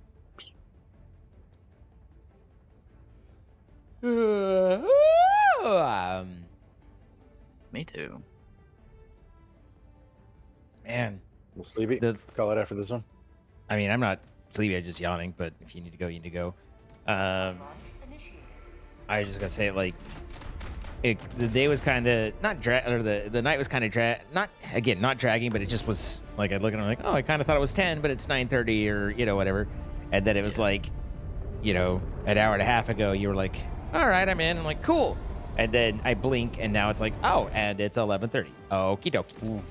me too.
Man,
Well, sleepy. Call it after this one.
I mean, I'm not sleepy, I'm just yawning, but if you need to go, you need to go.
Launch initiated.
I was just gonna say, like, the day was kind of not or the night was kind of not dragging, but it just was like I look and I'm like, oh, I kind of thought it was 10, but it's 9:30 or whatever, and then it was like, an hour and a half ago, you were like, all right, I'm in. I'm like, cool, and then I blink and now it's like, oh, and it's 11:30. Okie dokie.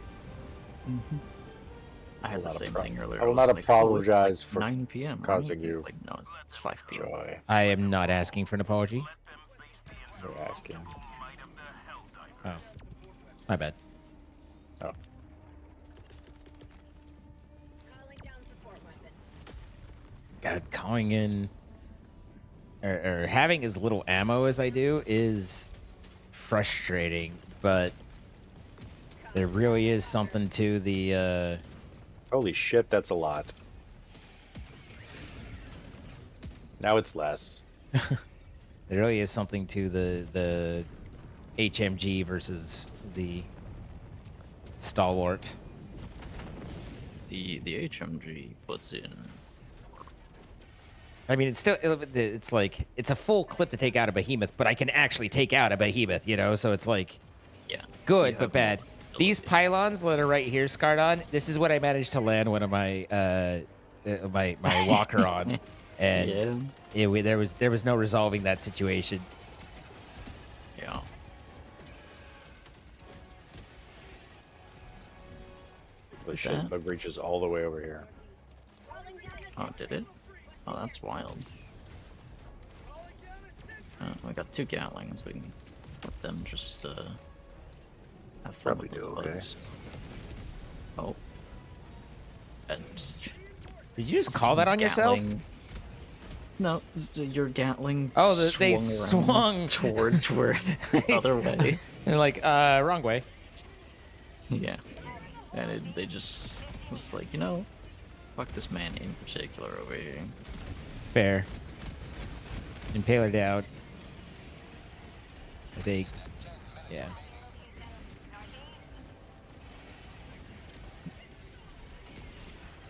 I had the
Not a
same
pro-
thing earlier.
I will
was
not
like, oh, it's
apologize
like
for
9 p.m. right?
causing you
Like, no, it's 5 p.m.
joy.
I am not asking for an apology.
You're asking.
Oh, my bad.
Oh,
God, calling in or having as little ammo as I do is frustrating, but there really is something to the
holy shit, that's a lot. Now it's less.
there really is something to the HMG versus the stalwart.
The HMG puts in.
I mean, it's like it's a full clip to take out a behemoth, but I can actually take out a behemoth, so it's like
Yeah.
good
You
but
have
bad.
more
These
ability.
pylons that are right here, Scardon, this is what I managed to land one of my my walker on, and there was no resolving that situation.
Yeah.
Holy
Like
shit,
that?
bug reaches all the way over here.
Oh, did it? Oh, that's wild. We got 2 Gatlings. We can let them just have fun
Probably
with
do
those
okay.
bugs. Oh. And just
Did you just call that on yourself?
Gatling- No, your Gatling
Oh, they
around
swung
towards where the other way.
They're like, wrong way.
Yeah. And they just was like, you know, fuck this man in particular over here.
Fair. Impaler down. I think. Yeah.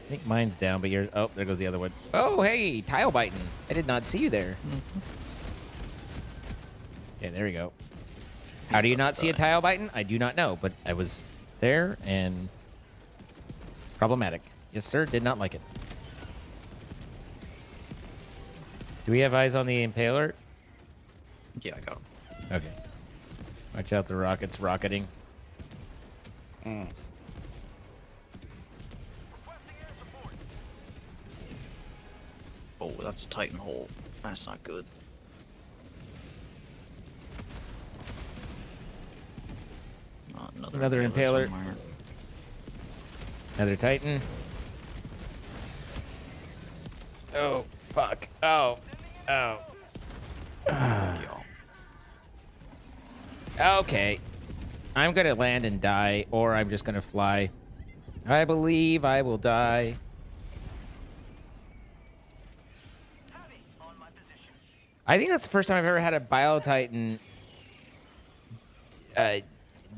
I think mine's down, but yours. Oh, there goes the other one. Oh, hey, tile biting. I did not see you there. Yeah, there we go. How do you not see a tile biting? I do not know, but I was there and problematic. Yes, sir. Did not like it. Do we have eyes on the impaler?
Yeah, I got him.
Okay. Watch out, the rockets rocketing.
Oh, that's a Titan hole. That's not good.
Another impaler.
somewhere.
Another Titan. Oh, fuck. Oh. Oh.
Yeah.
Okay. I'm gonna land and die, or I'm just gonna fly. I believe I will die. I think that's the first time I've ever had a Bio Titan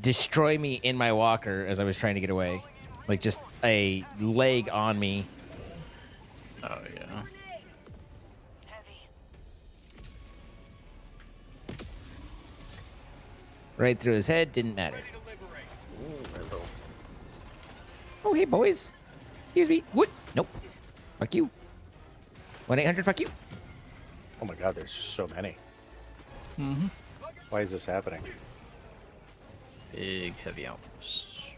destroy me in my walker as I was trying to get away. Like, just a leg on me.
Oh, yeah.
Right through his head, didn't matter. Oh, hey, boys. Excuse me. What? Nope. Fuck you. 1-800, fuck you.
Oh my god, there's just so many.
Mm-hmm.
Why is this happening?
Big, heavy outposts.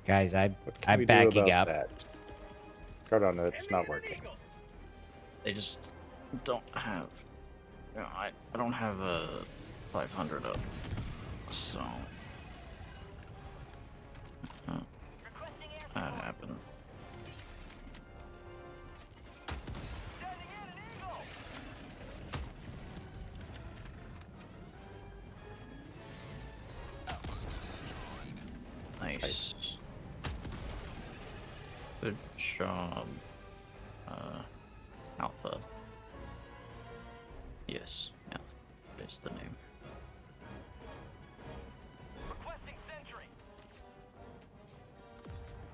Guys,
What can we
I'm
do
backing
about
up.
that? Cardano, it's not working.
They just don't have. You know, I don't have a 500 up, so that happened. Nice. Good job. Alpha. Yes, Alpha is the name.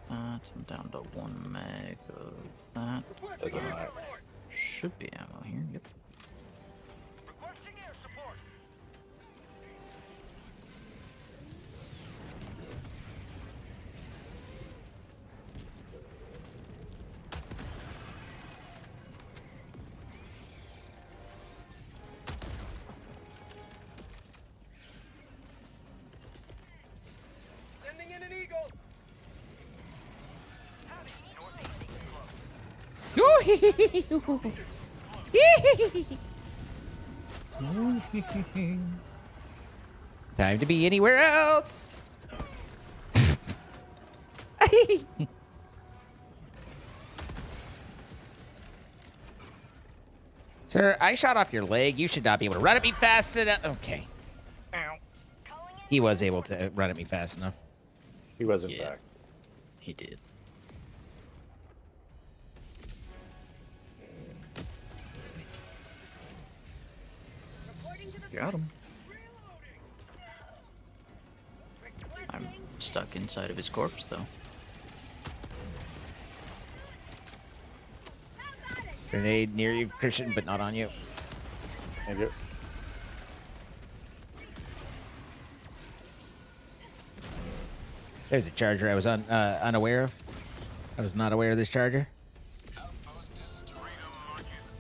That, I'm down to 1 meg of that.
Doesn't matter.
Should be ammo here, yep.
Time to be anywhere else. Sir, I shot off your leg. You should not be able to run at me fast enough. Okay. He was able to run at me fast enough.
He wasn't
Yeah.
back.
He did. Got him. I'm stuck inside of his corpse, though.
Grenade near you, Christian, but not on you.
Thank you.
There's a charger I was unaware of. I was not aware of this charger.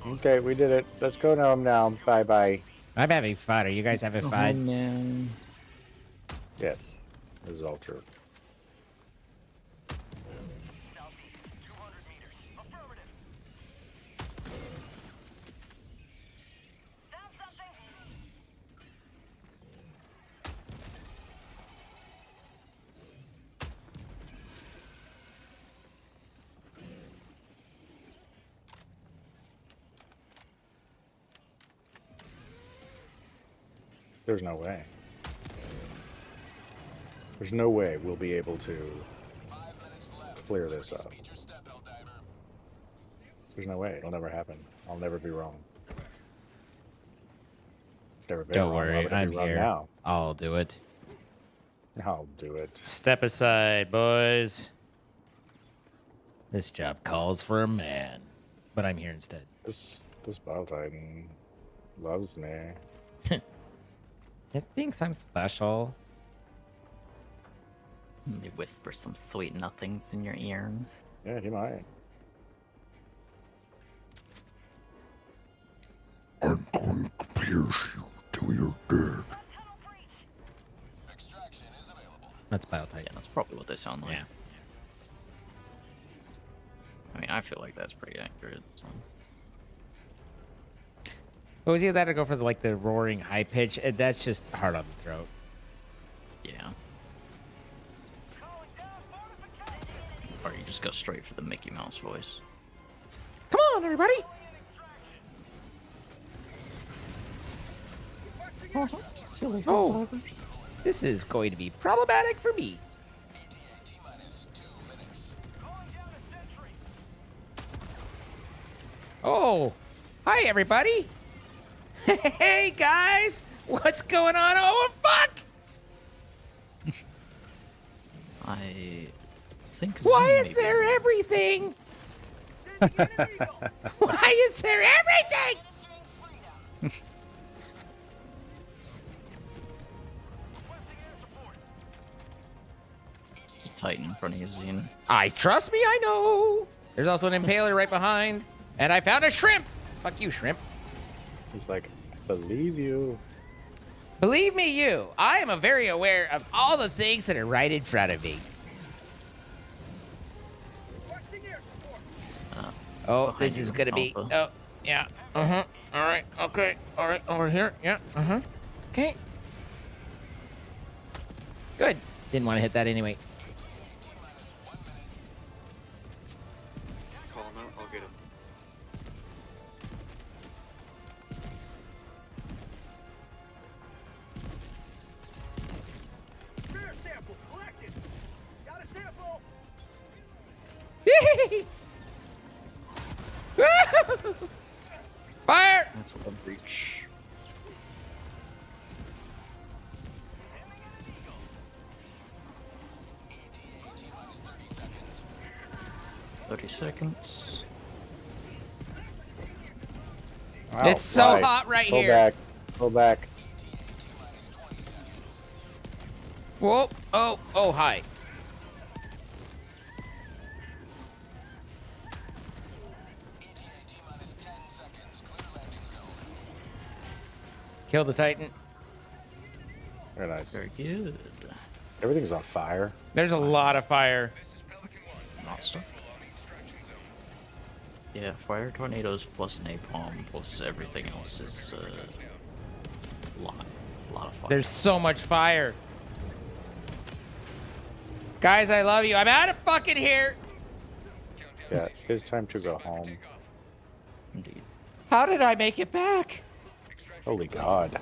Okay, we did it. Let's go home now. Bye bye.
I'm having fun. Are you guys having
Oh,
fun?
man.
Yes, this is all true.
Found something?
There's no way. There's no way we'll be able to clear this up. There's no way. It'll never happen. I'll never be wrong. Never been
Don't
wrong. Why
worry,
would I
I'm
be wrong
here.
now?
I'll do it.
I'll do it.
Step aside, boys. This job calls for a man, but I'm here instead.
This Bile Titan loves me.
It thinks I'm special.
They whisper some sweet nothings in your ear.
Yeah, he might.
I'm going to pierce you till you're dead.
Tunnel breach.
That's Biotype.
Yeah, that's probably what they sound like.
Yeah.
I mean, I feel like that's pretty accurate. So.
But was either that or go for the roaring high pitch? That's just hard on the throat.
Yeah.
Calling down fortification.
Or you just go straight for the Mickey Mouse voice.
Come on, everybody! Oh, this is going to be problematic for me.
Calling down a sentry.
Oh, hi, everybody. Hey, guys. What's going on? Oh, fuck!
I think.
Why
Zoom
is
maybe-
there everything? Why is there everything?
It's a Titan in front of you, Zine.
Trust me, I know. There's also an impaler right behind. And I found a shrimp. Fuck you, shrimp.
He's like, I believe you.
Believe me, you. I am very aware of all the things that are right in front of me. Oh,
Behind
this
you,
is gonna be.
Alpha.
Oh, yeah. Uh huh. All right. Okay. All right. Over here. Yeah. Uh huh. Okay. Good. Didn't want to hit that anyway.
Call him out. I'll get him.
Spirit sample collected. Got a sample.
Fire!
That's a breach. $30 seconds.
Wow,
It's so
why?
hot right
Pull
here.
back. Pull back.
Whoa. Oh. Oh. Hi. Kill the Titan.
Very nice.
Very good.
Everything's on fire.
There's a lot of fire.
Not stuck. Yeah, fire tornadoes plus napalm plus everything else is a lot of fire.
There's so much fire. Guys, I love you. I'm out of fucking here.
Yeah, it's time to go home.
Indeed.
How did I make it back?
Holy God.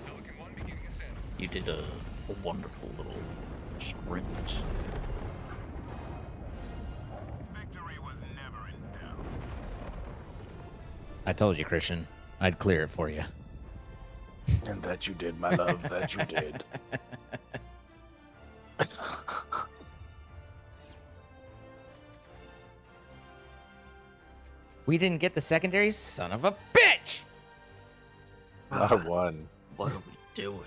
You did a wonderful little sprint.
Victory was never in doubt.
I told you, Christian. I'd clear it for you.
And that you did, my love. That you did.
We didn't get the secondary, son of a bitch!
Not a one.
What are we doing?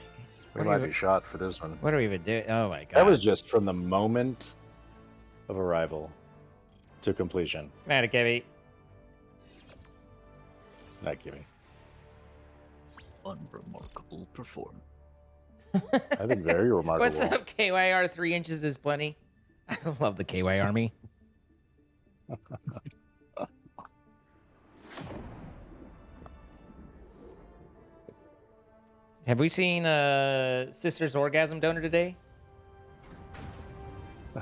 We might be shot for this one.
What are we even doing? Oh my god.
That was just from the moment of arrival to completion.
Matic heavy.
Thank you.
Unremarkable performance.
I think very remarkable.
What's up, KYR? 3 inches is plenty. I love the KY Army. Have we seen Sister's Orgasm Donor today?
I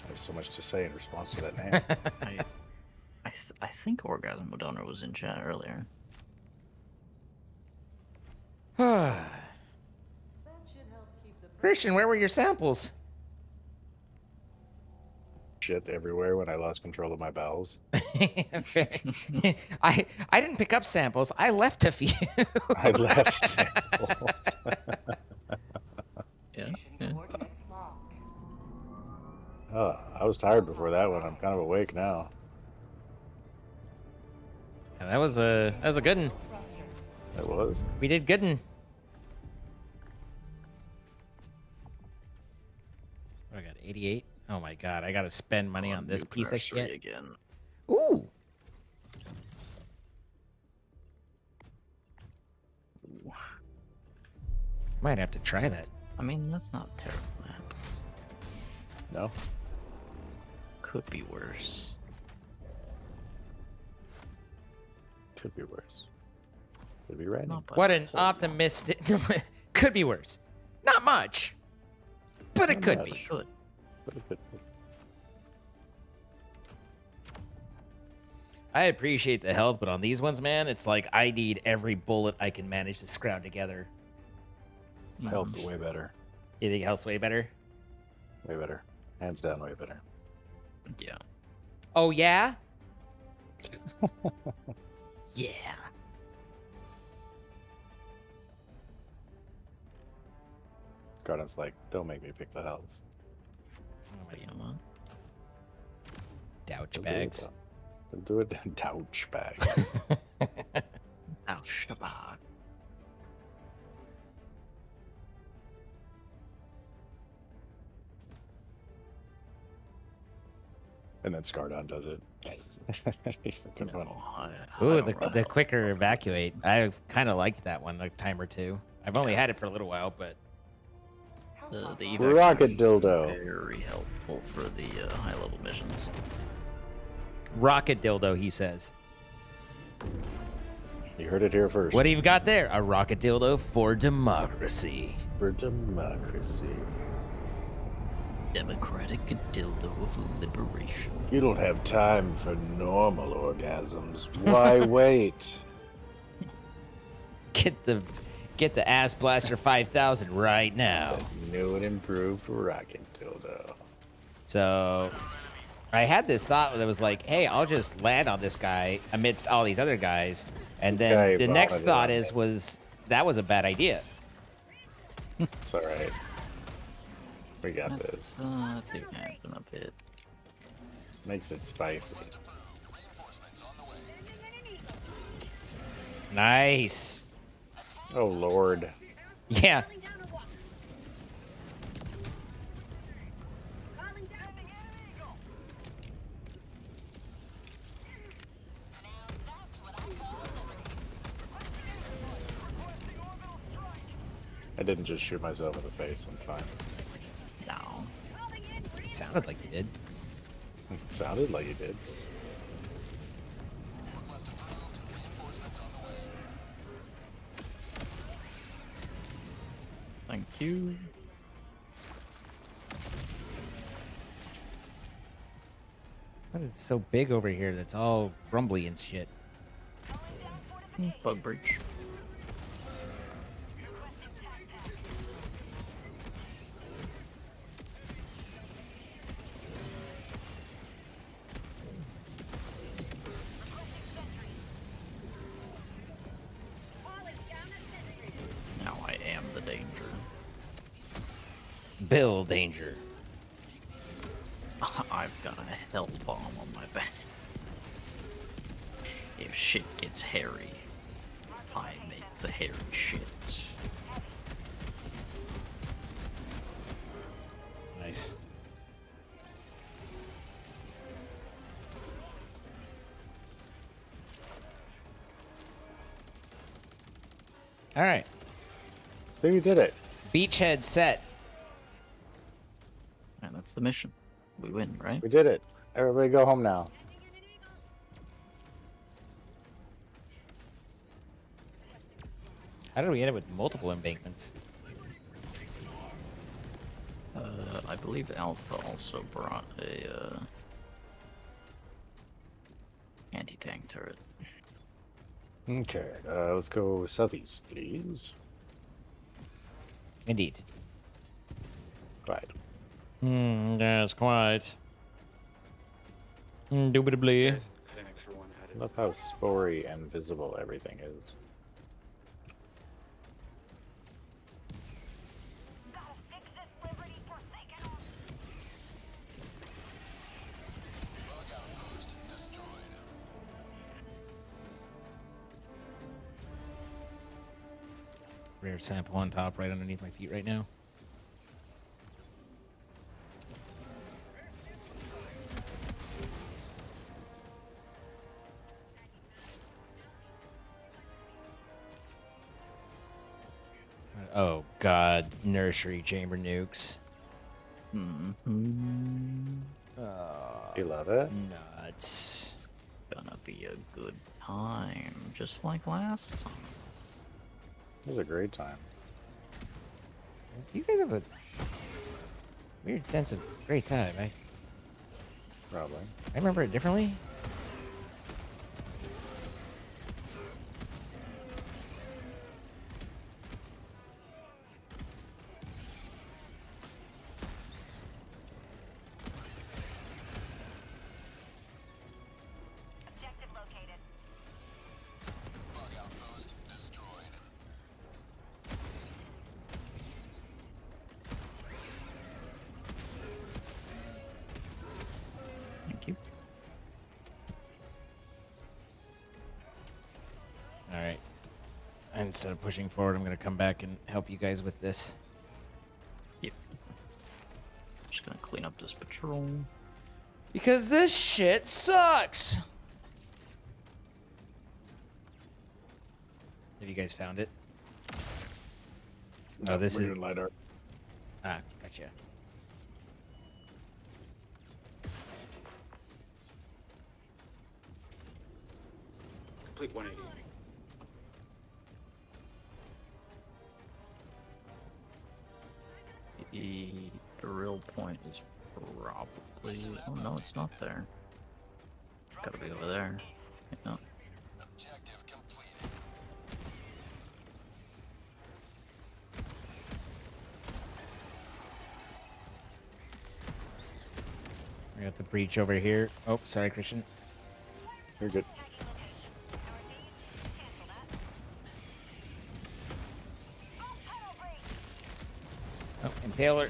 have so much to say in response to that name.
I think Orgasm Donor was in chat earlier.
Christian, where were your samples?
Shit everywhere when I lost control of my bowels.
I didn't pick up samples. I left a few.
I left samples.
Yeah.
Coordinates locked.
Oh, I was tired before that one. I'm kind of awake now.
Yeah, that was a good one.
That was.
We did good one. What I got 88. Oh my god, I gotta spend money on this piece of shit
again.
Ooh. Might have to try that.
I mean, that's not terrible. Man.
No.
Could be worse.
Could be worse. Could be right.
Not by
What
a
an
whole lot.
optimistic. Could be worse. Not much, but it
Not
could
much.
be.
Could.
But it could be.
I appreciate the health, but on these ones, man, it's like I need every bullet I can manage to scrounge together.
Health way better.
You think health's way better?
Way better. Hands down, way better.
Yeah.
Oh yeah.
Yeah.
Garden's like, don't make me pick the health.
But you know what?
Douch
Don't
bags.
Do it. Douch bags.
Ow, shabag.
And then Scardon does it. Good fun.
Ooh, the quicker evacuate. I kind of liked that one, a time or two. I've only had it for a little while, but
The
Rocket dildo.
Very helpful for the high level missions.
rocket dildo, he says.
You heard it here first.
What do you got there? A rocket dildo for democracy.
For democracy.
Democratic dildo of liberation.
You don't have time for normal orgasms. Why wait?
Get the Ass Blaster 5000 right now.
New and improved rocket dildo.
So I had this thought that was like, hey, I'll just land on this guy amidst all these other guys. And then
Okay,
the next
vomited
thought
on
that was a bad idea.
It's alright. We got this.
Didn't happen a bit.
Makes it spicy.
Nice.
Oh lord.
Yeah.
I didn't just shoot myself in the face. I'm fine.
No.
Sounded like you did.
It sounded like you did.
Thank you.
What is so big over here that's all rumbly and shit?
Bug breach. Now I am the danger.
Bill Danger.
I've got a hell bomb on my back. If shit gets hairy, I make the hairy shit.
Nice. All right.
So you did it.
Beachhead set.
And that's the mission. We win, right?
We did it. Everybody go home now.
How did we end up with multiple embankments?
I believe Alpha also brought a anti-tank turret.
Okay, let's go southeast, please.
Indeed.
Right.
Yes, quite. Indubitably.
I love how spory and visible everything is.
Gotta fix this Liberty Forsaken.
Rare sample on top, right underneath my feet right now. Oh god, nursery chamber nukes.
Mm-hmm.
You love it?
Nuts.
Gonna be a good time, just like last time.
It was a great time.
You guys have a weird sense of great time.
Probably.
I remember it differently.
Objective located.
Thank you.
All right. And instead of pushing forward, I'm gonna come back and help you guys with this.
Yep. Just gonna clean up this patrol.
Because this shit sucks. Have you guys found it? Oh, this is
lighter.
ah, gotcha.
Complete 180.
The drill point is probably... Oh, no, it's not there. Gotta be over there. Yeah.
I got the breach over here. Oh, sorry, Christian.
You're good.
Oh, impaler.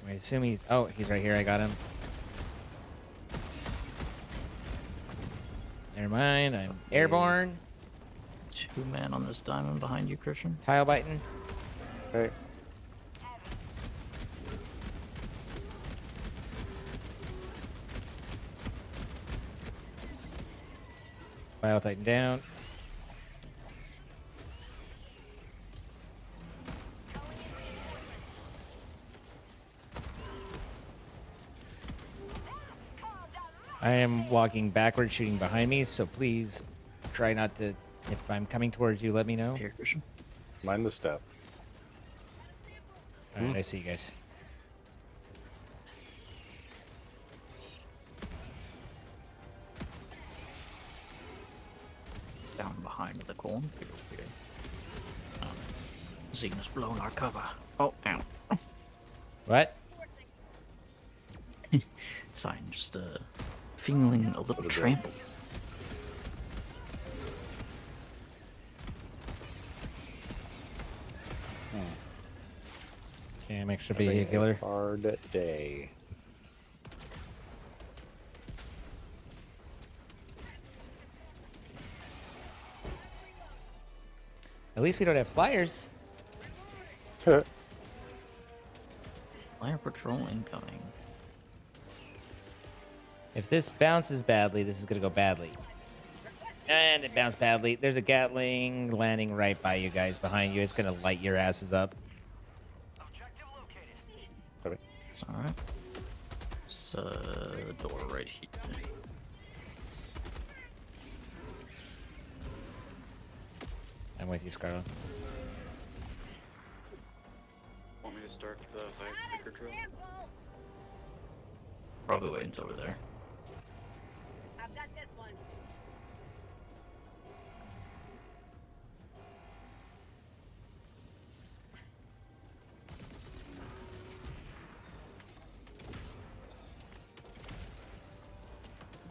I assume he's... Oh, he's right here. I got him. Never mind. I'm airborne.
2 men on this diamond behind you, Christian.
Tile biting.
Okay.
Bio Titan down. I am walking backwards, shooting behind me, so please try not to... If I'm coming towards you, let me know.
Here, Christian.
Mind the step.
Alright, I see you guys.
Down behind the cornfield here. Xena's blown our cover. Oh, ow.
What?
It's fine, just feeling a little trampled.
Damn, extra
Having a
vehicular.
hard day.
At least we don't have flyers.
Flyer patrol incoming.
If this bounces badly, this is gonna go badly. And it bounced badly. There's a Gatling landing right by you guys, behind you. It's gonna light your asses up.
It's alright. It's a door right here.
I'm with you, Scarlet.
Want me to start the hiker drill?
Probably wait until we're there.
I've got this one.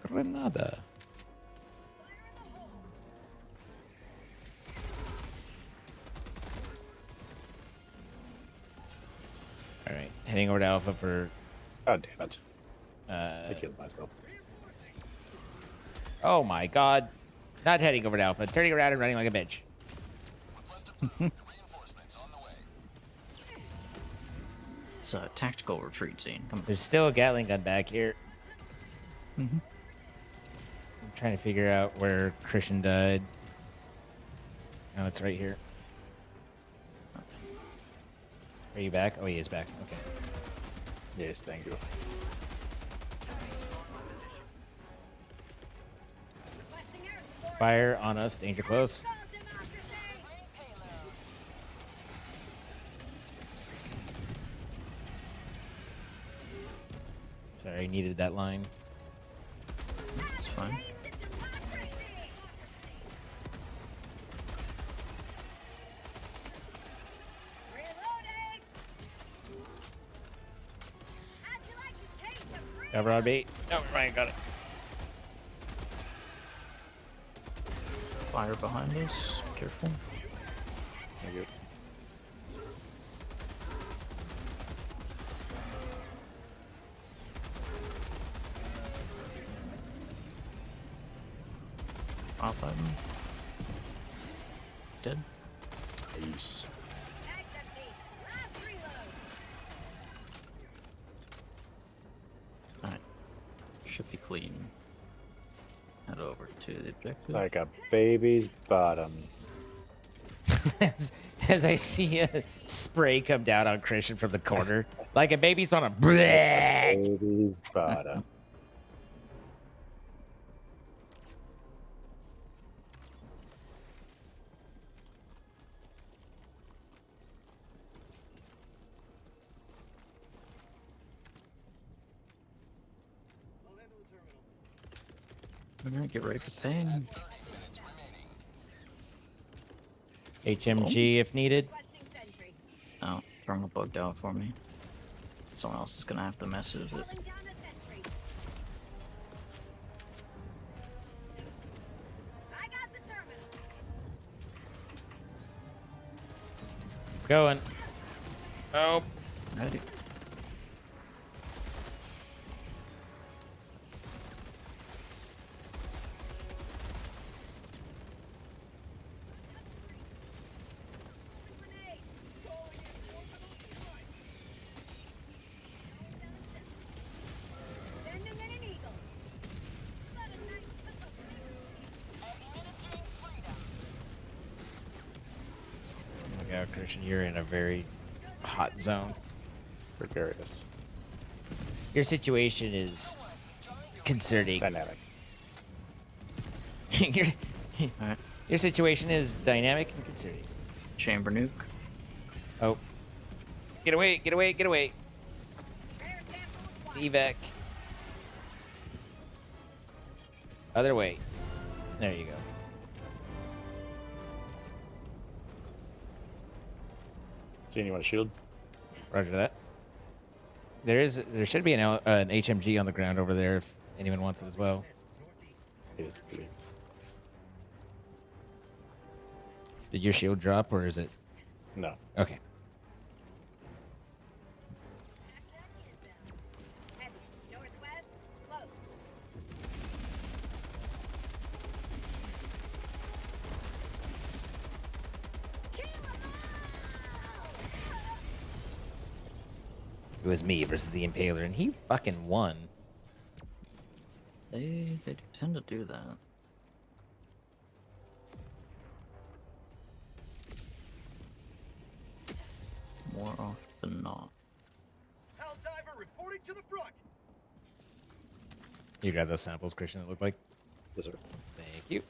Granada. All right, heading over to Alpha for.
God damn it! I killed myself.
Oh my God! Not heading over to Alpha, turning around and running like a bitch.
It's a tactical retreat scene. Come on.
There's still a Gatling gun back here.
Mm-hmm.
I'm trying to figure out where Christian died. Oh, it's right here. Are you back? Oh, he is back. Okay.
Yes, thank you.
Fire on us. Danger close. Sorry, needed that line.
It's fine.
Cover on me. No, Ryan got it.
Fire behind us. Careful.
Thank you.
Off button. Dead.
Peace.
Alright. Should be clean. Head over to the objective.
Like a baby's bottom.
as I see a spray come down on Christian from the corner, like a baby's on a bleh.
Baby's bottom.
Alright, get ready for pain.
HMG if needed.
Oh, terminal bugged out for me. Someone else is gonna have to mess with it.
It's going. Oh.
Ready.
Yeah, Christian, you're in a very hot zone.
Precarious.
Your situation is concerning.
Dynamic.
your,
Alright.
your situation is dynamic and concerning.
Chamber nuke.
Oh. Get away, get away, get away. Evac. Other way. There you go.
So you want a shield?
Roger that. There should be an HMG on the ground over there if anyone wants it as well.
Yes, please.
Did your shield drop or is it?
No.
Okay. It was me versus the Impaler, and he fucking won.
They tend to do that. more often than not.
Helldiver reporting to the front.
You got those samples, Christian, it looked like?
Yes, sir.
Thank you.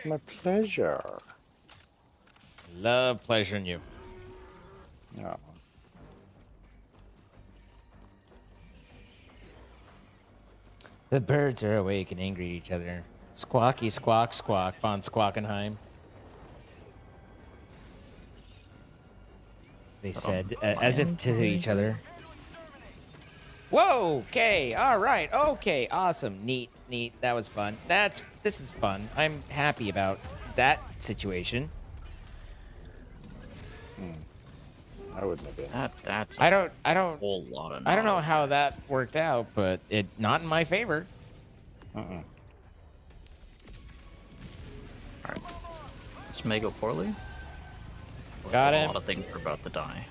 My pleasure.
Love pleasuring you.
Oh.
The birds are awake and angry at each other. Squawky, squawk, squawk, von Squawkenheim. They said, as if to each other. Whoa, okay, all right, okay, awesome, neat, neat, that was fun. This is fun. I'm happy about that situation.
I wouldn't have been.
That's
I don't,
whole lot of
I don't know
knowledge.
how that worked out, but it not in my favor.
Uh-uh.
Alright. This may go poorly.
Got
A
him.
lot of things are about to die.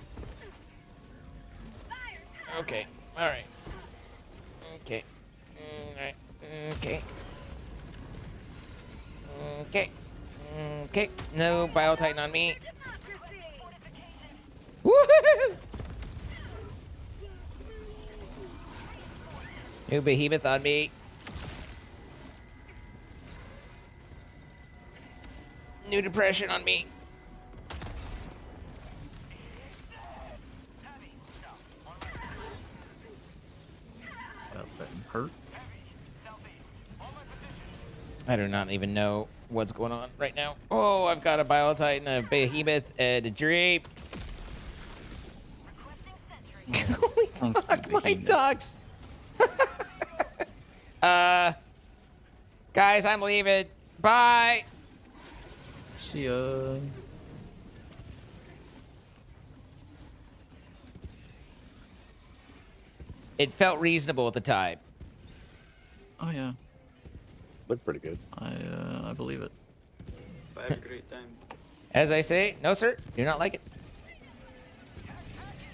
Okay, all right. Okay, all right. Okay. Okay. Okay. No Bio Titan on me. Woohoo! New Behemoth on me. New Depression on me.
That hurt.
I do not even know what's going on right now. Oh, I've got a Bio Titan, a Behemoth, and a Drape. Holy fuck, my dogs. Guys, I'm leaving. Bye.
See ya.
It felt reasonable at the time.
Oh yeah,
Looked pretty good.
I believe it.
But have a great time.
As I say, no sir, do not like it.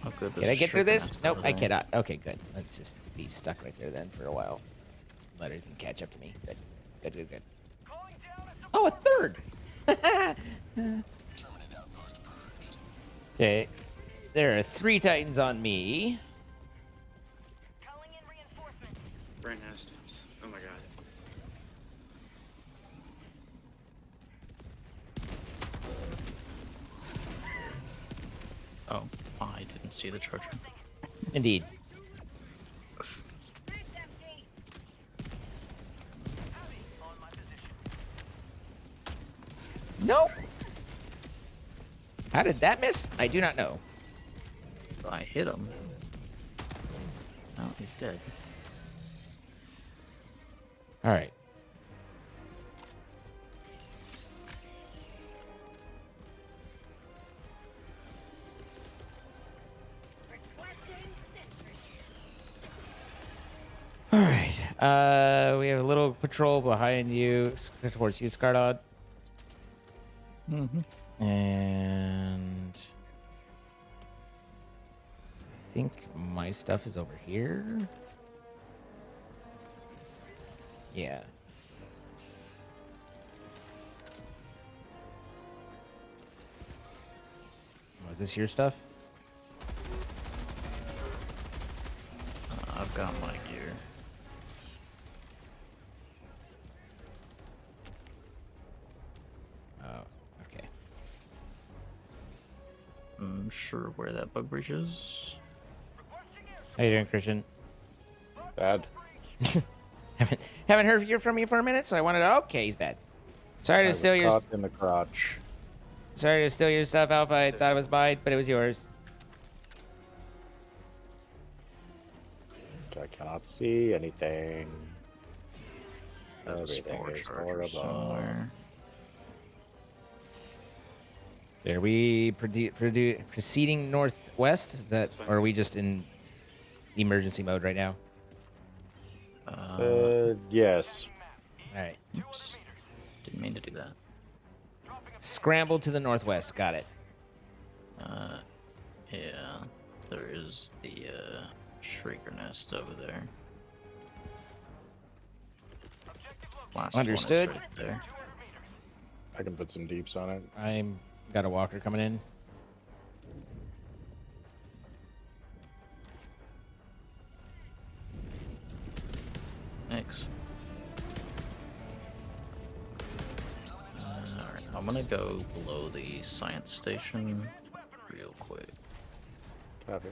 Oh good.
Can I get through this? Nope, I cannot. Okay, good. Let's just be stuck right there then for a while. Let everything catch up to me. Good, good, good, good. Oh, a third. Okay, there are 3 Titans on me.
Brain has teams. Oh my god.
Oh, I didn't see the charger.
Indeed. Nope. How did that miss? I do not know.
I hit him. Oh, he's dead.
All right. All right. We have a little patrol behind you, towards you, Scardod.
Mm-hmm.
And I think my stuff is over here. Yeah. Oh, is this your stuff?
I've got my gear.
Oh, okay.
I'm sure where that bug breach is.
How you doing, Christian?
Bad.
Haven't heard from you for a minute, so I wanted to. Okay, he's bad. Sorry
I
to
was
steal your.
caught in the crotch.
Sorry to steal your stuff, Alpha. I thought it was mine, but it was yours.
I cannot see anything.
There's
Everything
more
is
chargers
horrible.
somewhere.
Are we proceeding northwest? Is that, or are we just in emergency mode right now?
Yes.
All right.
Oops. Didn't mean to do that.
Scramble to the northwest. Got it.
Yeah. There is the Shrieker nest over there. Last
Understood.
one is right there.
I can put some deeps on it.
I'm got a walker coming in.
I'm gonna go below the science station real quick.
Copy.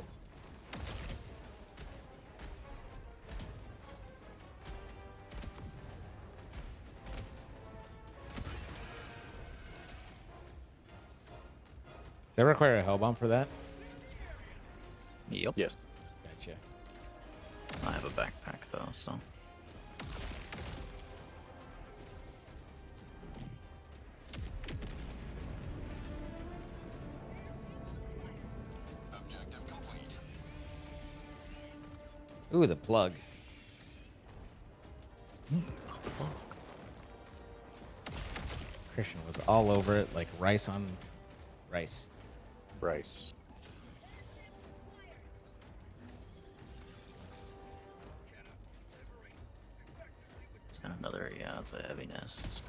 Does that require a hell bomb for that?
Yep.
Yes.
Gotcha.
I have a backpack though, so.
Ooh, the plug. Christian was all over it like rice on rice.
Bryce.
Is that another? Yeah, that's a heavy nest.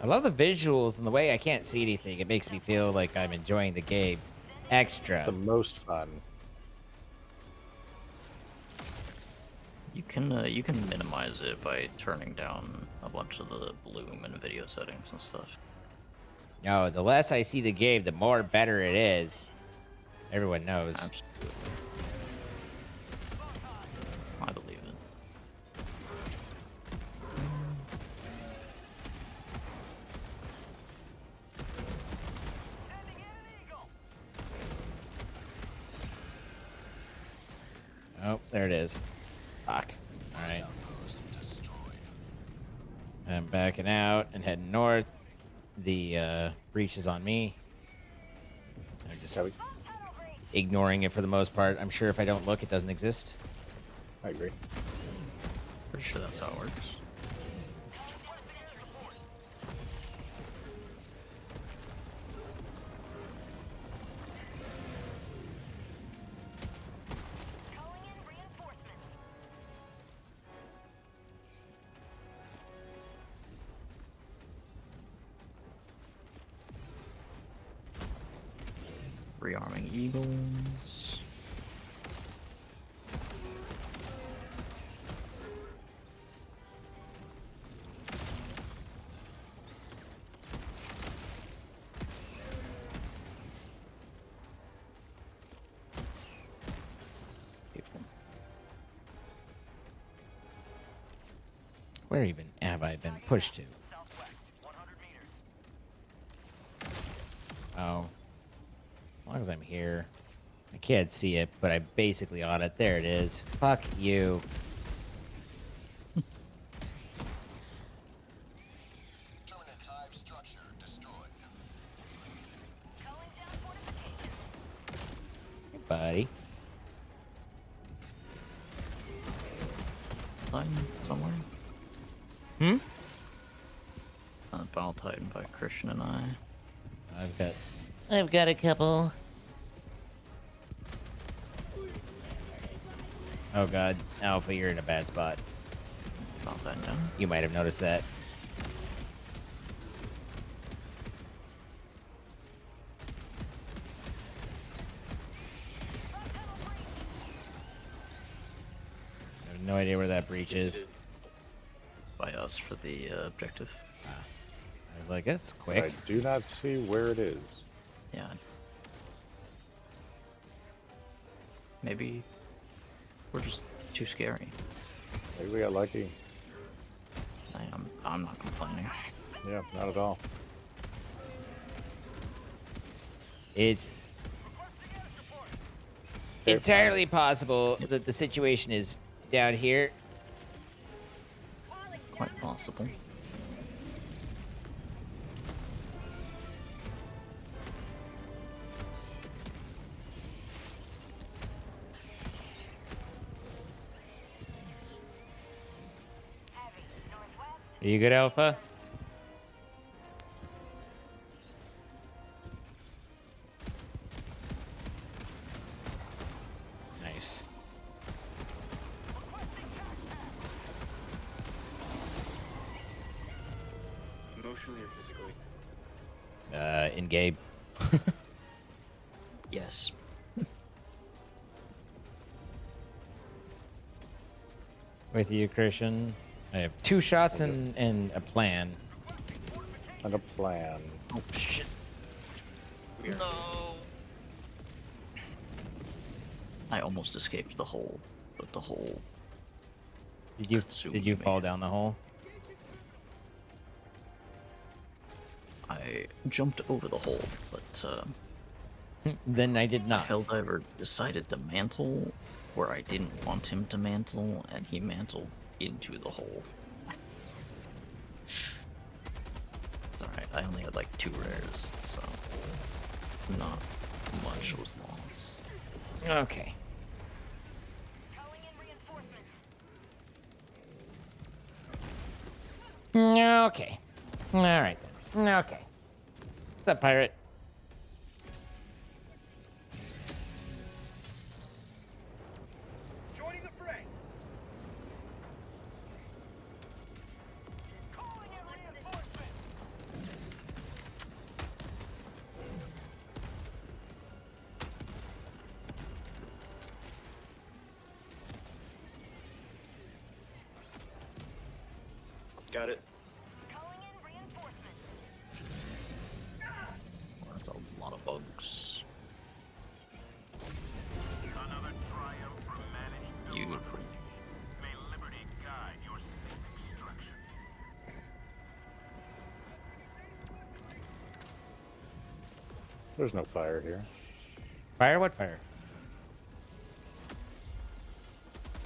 I love the visuals and the way I can't see anything. It makes me feel like I'm enjoying the game extra.
The most fun.
You can minimize it by turning down a bunch of the bloom and video settings and stuff.
No, the less I see the game, the more better it is. Everyone knows.
Absolutely. I believe it.
Oh, there it is. Fuck. Alright. I'm backing out and heading north. The breach is on me. I'm just
Copy.
ignoring it for the most part. I'm sure if I don't look, it doesn't exist.
I agree.
Pretty sure that's how it works. Rearming Eagles. People.
Where even have I been pushed to? Oh. As long as I'm here. I can't see it, but I'm basically on it. There it is. Fuck you. Hey, buddy.
Titan somewhere.
Hmm?
Final Titan by Christian and I.
I've got a couple. Oh god, Alpha, you're in a bad spot.
Final Titan down.
You might have noticed that. I have no idea where that breach is.
By us for the objective.
I was like, that's quick.
I do not see where it is.
Yeah. Maybe we're just too scary.
Maybe we got lucky.
I'm not complaining.
Yeah, not at all.
It's entirely possible that the situation is down here.
Quite possible.
Are you good, Alpha? Nice.
physically?
In Gabe.
Yes.
With you, Christian. I have 2 shots and a plan.
And a plan.
Oh shit. No. I almost escaped the hole, but the hole.
Did you
consumed
fall
me.
down the hole?
I jumped over the hole, but
Then I did not.
Helldiver decided to mantle where I didn't want him to mantle, and he mantled into the hole. It's alright, I only had like 2 rares, so not much was lost.
Okay.
Calling in reinforcements.
Okay. All right then. Okay. What's up, pirate?
Joining the fray.
Calling in reinforcements.
Got it.
Calling in reinforcements.
Well, that's a lot of bugs.
Another triumph from managed
You
May liberty guide your safe extraction.
There's no fire here.
Fire? What fire?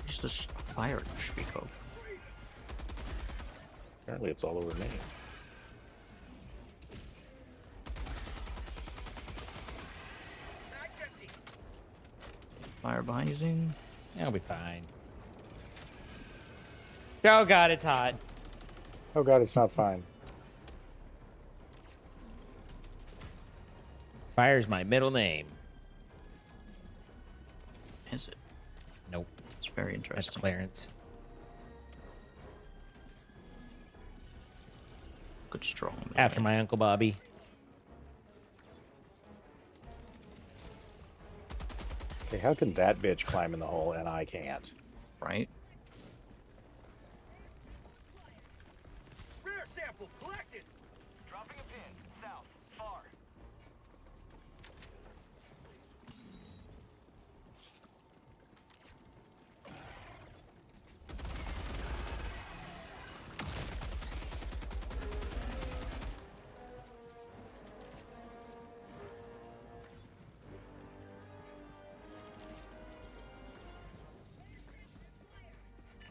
Where's this fire you speak of?
Apparently it's all over me.
Fire behind you, Zing?
I'll be fine. Oh god, it's hot.
Oh god, it's not fine.
Fire's my middle name.
Is it?
Nope.
It's very
That's
interesting.
Clarence.
Good strong.
After my Uncle Bobby.
Okay, how can that bitch climb in the hole and I can't?
Right?
Rare sample collected. Dropping a pin. South. Far.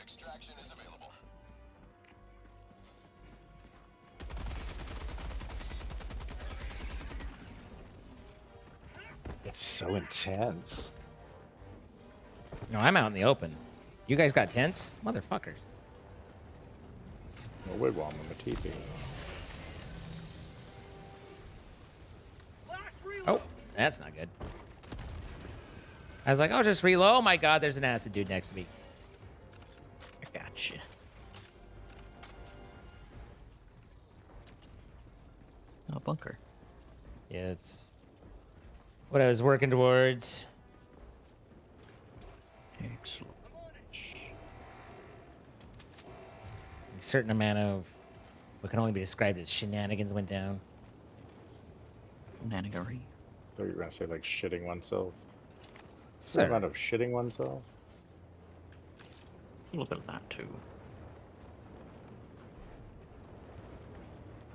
Extraction is available.
It's so intense.
No, I'm out in the open. You guys got tents? Motherfuckers.
No wigwam in the teepee.
Oh, that's not good. I was like, oh, just reload. Oh my god, there's an acid dude next to me.
I gotcha. Oh, bunker.
Yeah, it's what I was working towards.
Excellent.
A certain amount of what can only be described as shenanigans went down.
Nanagari.
I thought you were gonna say like shitting oneself.
Sir.
Amount of shitting oneself.
A little bit of that too.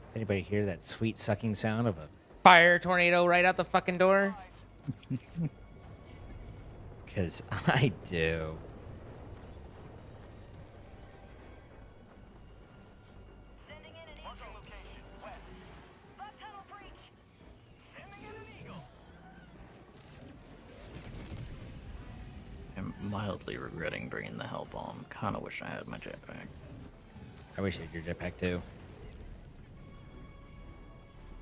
Does anybody hear that sweet sucking sound of a fire tornado right out the fucking door? Because I do.
Sending in an eagle.
Location. West.
Left tunnel breach.
Sending in an eagle.
I'm mildly regretting bringing the hell bomb. Kinda wish I had my jetpack.
I wish I had your jetpack too.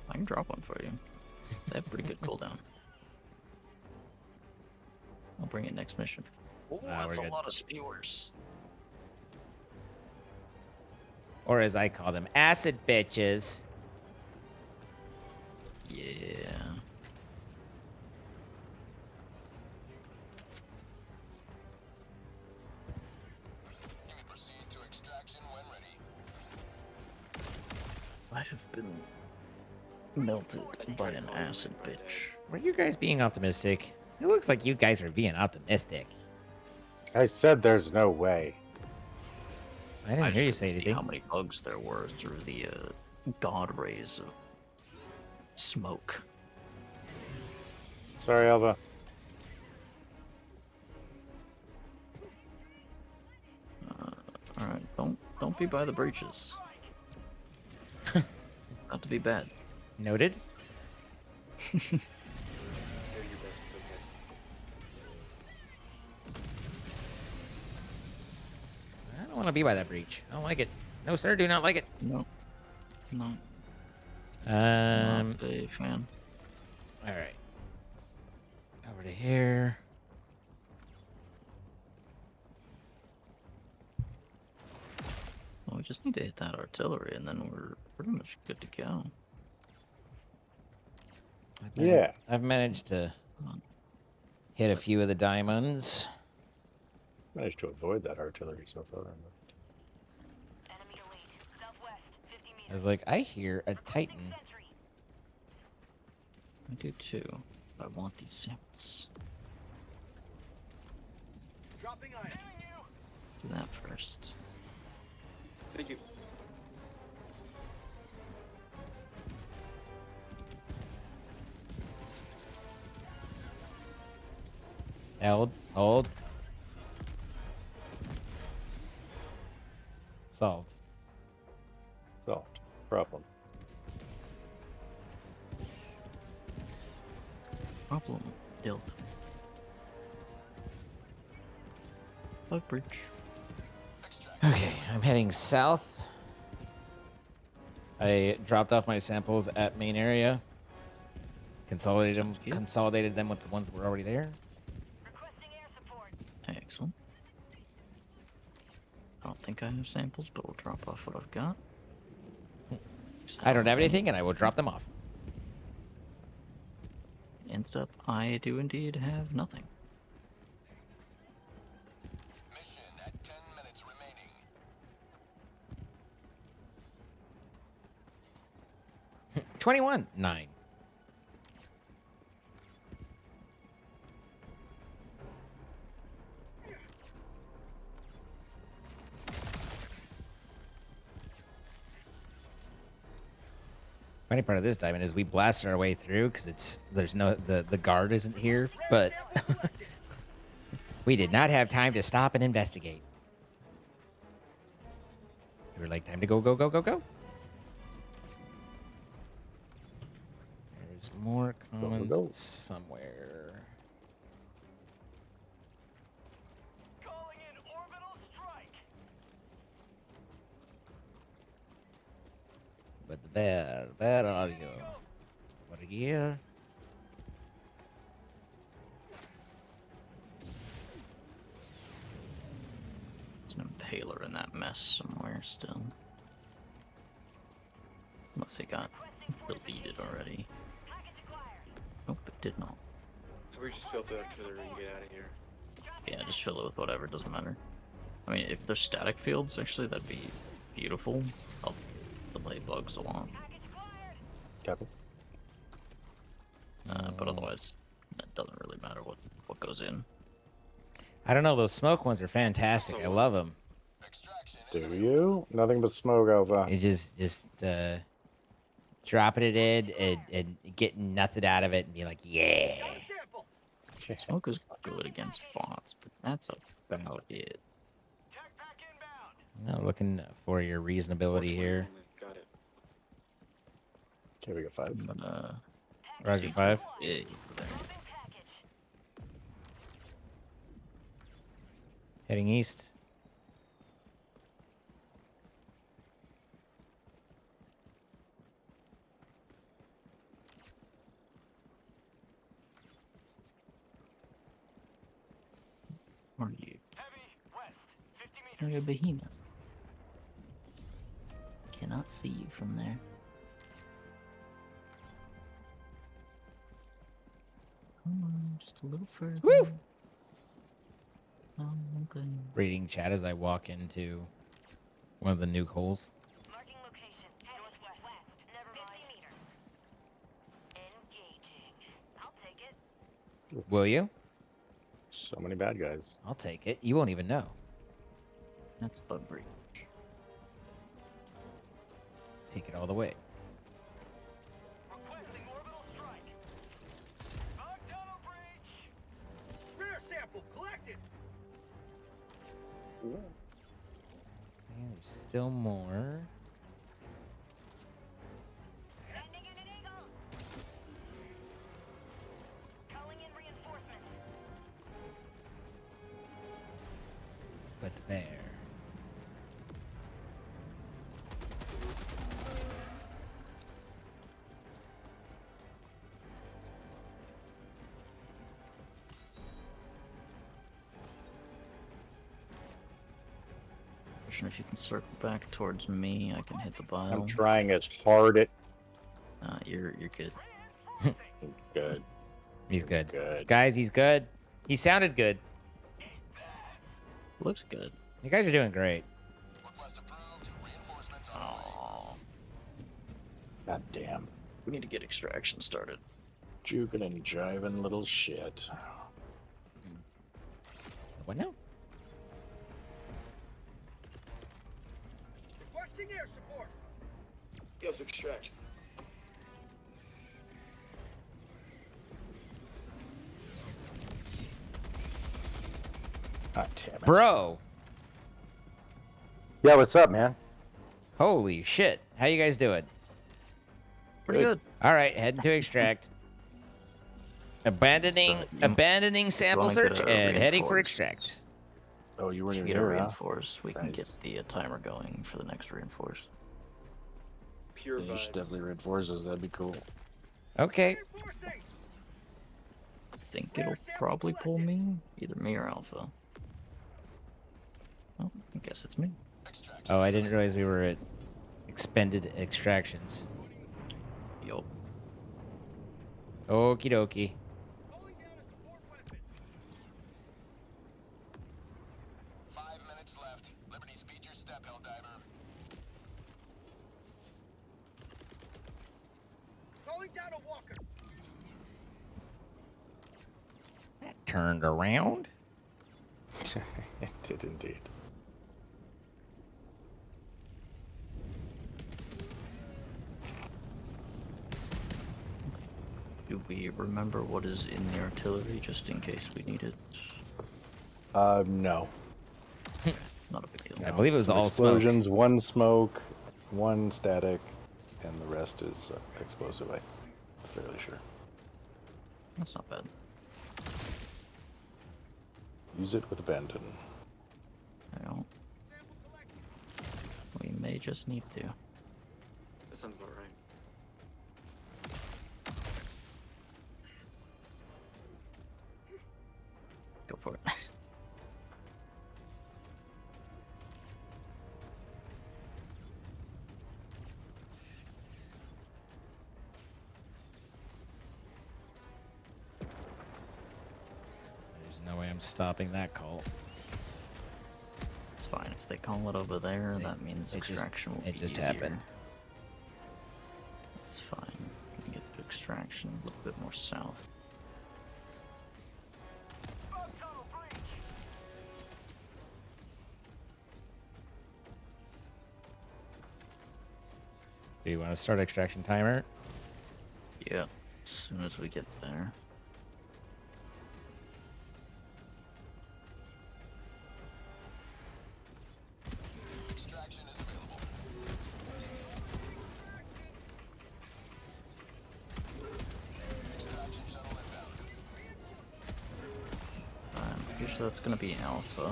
I can drop one for you. They have pretty good cooldown. I'll bring it next mission. Oh, that's
we're
a
good.
lot of spewers.
Or as I call them, acid bitches.
have been melted by an acid bitch.
Were you guys being optimistic? It looks like you guys are being optimistic.
I said there's no way.
I didn't hear you
just
say
couldn't see
anything.
how many bugs there were through the god rays of smoke.
Sorry, Alva.
All right, don't be by the breaches. Not to be bad.
Noted.
Do your best, it's okay.
I don't want to be by that breach. I don't like it. No, sir, do not like it.
No.
Um.
Not a fan.
All right. Over to here.
Well, we just need to hit that artillery, and then we're pretty much good to go.
Yeah.
I've managed to hit a few of the diamonds.
Managed to avoid that artillery so far.
Enemy elite. Southwest, 50 meters.
I was like, I hear a Titan.
Sentry.
I do too. But I want these samples.
Dropping iron.
Do that first.
Thank you.
Hold. Solved.
Solved. Problem.
Problem. Dealt. Bug breach.
Okay, I'm heading south. I dropped off my samples at main area. Consolidated them with the ones that were already there.
Requesting air support.
Excellent. I don't think I have samples, but we'll drop off what I've got.
I don't have anything, and I will drop them off.
Ended up, I do indeed have nothing.
Mission at 10 minutes remaining.
21. 9. Funny part of this diamond is we blasted our way through because the guard isn't here, but we did not have time to stop and investigate. We were like, time to go. There's more commons
go.
somewhere.
Calling in orbital strike.
But where are you? Over here?
There's an impaler in that mess somewhere still. Unless it got deleted already.
Package acquired.
Nope, it did not.
How about we just fill the artillery and get out of here?
Yeah, just fill it with whatever, doesn't matter. I mean, if there's static fields, actually, that'd be beautiful. Help delay bugs a lot.
Package acquired.
Copy.
But otherwise, that doesn't really matter what goes in.
I don't know. Those smoke ones are fantastic. I love them.
Do you? Nothing but smoke, Alva.
It's just dropping it in and getting nothing out of it and be like, yeah.
Smoke is good against bots, but that's about it.
Tech pack inbound.
I'm not looking for your reasonability here.
Got it.
Okay, we got 5.
But,
Roger 5.
yeah, there.
Moving package.
Heading east.
Are you?
Heavy west, 50
You're
meters.
a behemoth. Cannot see you from there. Come on, just a little further.
Woo!
Oh, okay.
Reading chat as I walk into one of the nuke holes.
Marking location. Northwest. West.
Will you?
So many bad guys.
I'll take it. You won't even know.
That's bug breach.
Take it all the way.
Requesting orbital strike. Bug tunnel breach. Rear sample collected.
And there's still more.
Sending in an eagle. Calling in reinforcements.
But there.
Christian, if you can circle back towards me, I can hit the
I'm
bile.
trying as hard at.
You're good.
Good.
He's good.
Good.
Guys, he's good. He sounded good.
Looks good.
You guys are doing great.
Oh,
God damn.
we need to get extraction started.
Juking and jiving little shit.
What now?
Requesting air support.
Yes, extract.
God damn it.
Bro.
Yeah, what's up, man?
Holy shit. How you guys doing?
Pretty good.
All right, heading to extract. Abandoning
So,
abandoning sample
wanna get
search
a
and heading for
reinforced?
extract.
Oh, you weren't
If
even
we get a
here, huh?
reinforce, we can get
Nice.
the timer going for the next reinforce.
Pure
Yeah, you should
vibes.
definitely reinforce us. That'd be cool.
Okay.
Reinforcing.
I think it'll probably pull me, either me or Alpha. Oh, I guess it's me.
Oh, I didn't realize we were at expended extractions.
Yup.
Okie dokie.
Calling down a support weapon.
5 minutes left. Liberty, speed your step, Helldiver.
Calling down a walker.
That turned around.
It did indeed.
Do we remember what is in the artillery just in case we need it?
No.
Not a big deal.
I believe it was
Some
all smoke.
explosions, one smoke, one static, and the rest is explosive, I'm fairly sure.
That's not bad.
Use it with abandon.
I don't. We may just need to.
That sounds about right.
Go for it.
There's no way I'm stopping that call.
It's fine. If they call it over there,
It-
that means
it just-
extraction will
it
be
just
easier.
happened.
It's fine. We can get to extraction a little bit more south.
Bug tunnel breach.
Do you want to start extraction timer?
Yeah, as soon as we get there.
Extraction is available. Extraction shuttle inbound.
I'm pretty sure that's gonna be Alpha.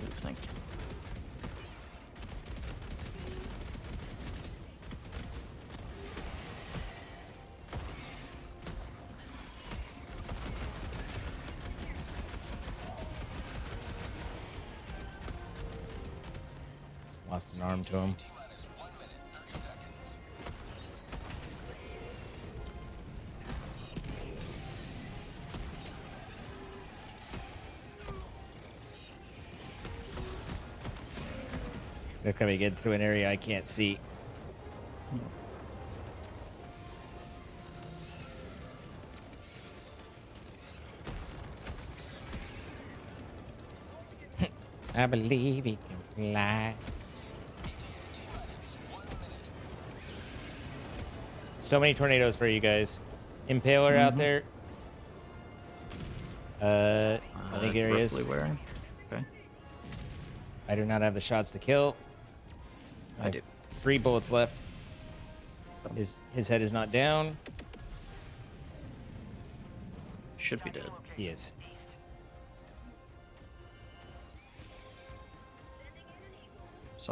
Ooh, thank you.
Lost an arm to him.
T-minus 1 minute, 30 seconds.
They're coming into an area I can't see. I believe he can fly. So many tornadoes for you guys. Impaler out there. I think here he is.
Roughly where? Okay.
I do not have the shots to kill.
I do.
3 bullets left. His head is not down.
Should be dead.
He is.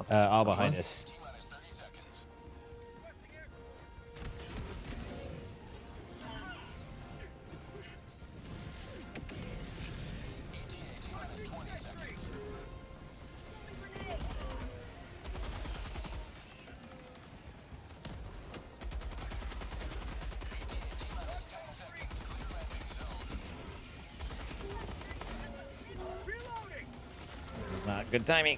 All behind us. This is not good timing.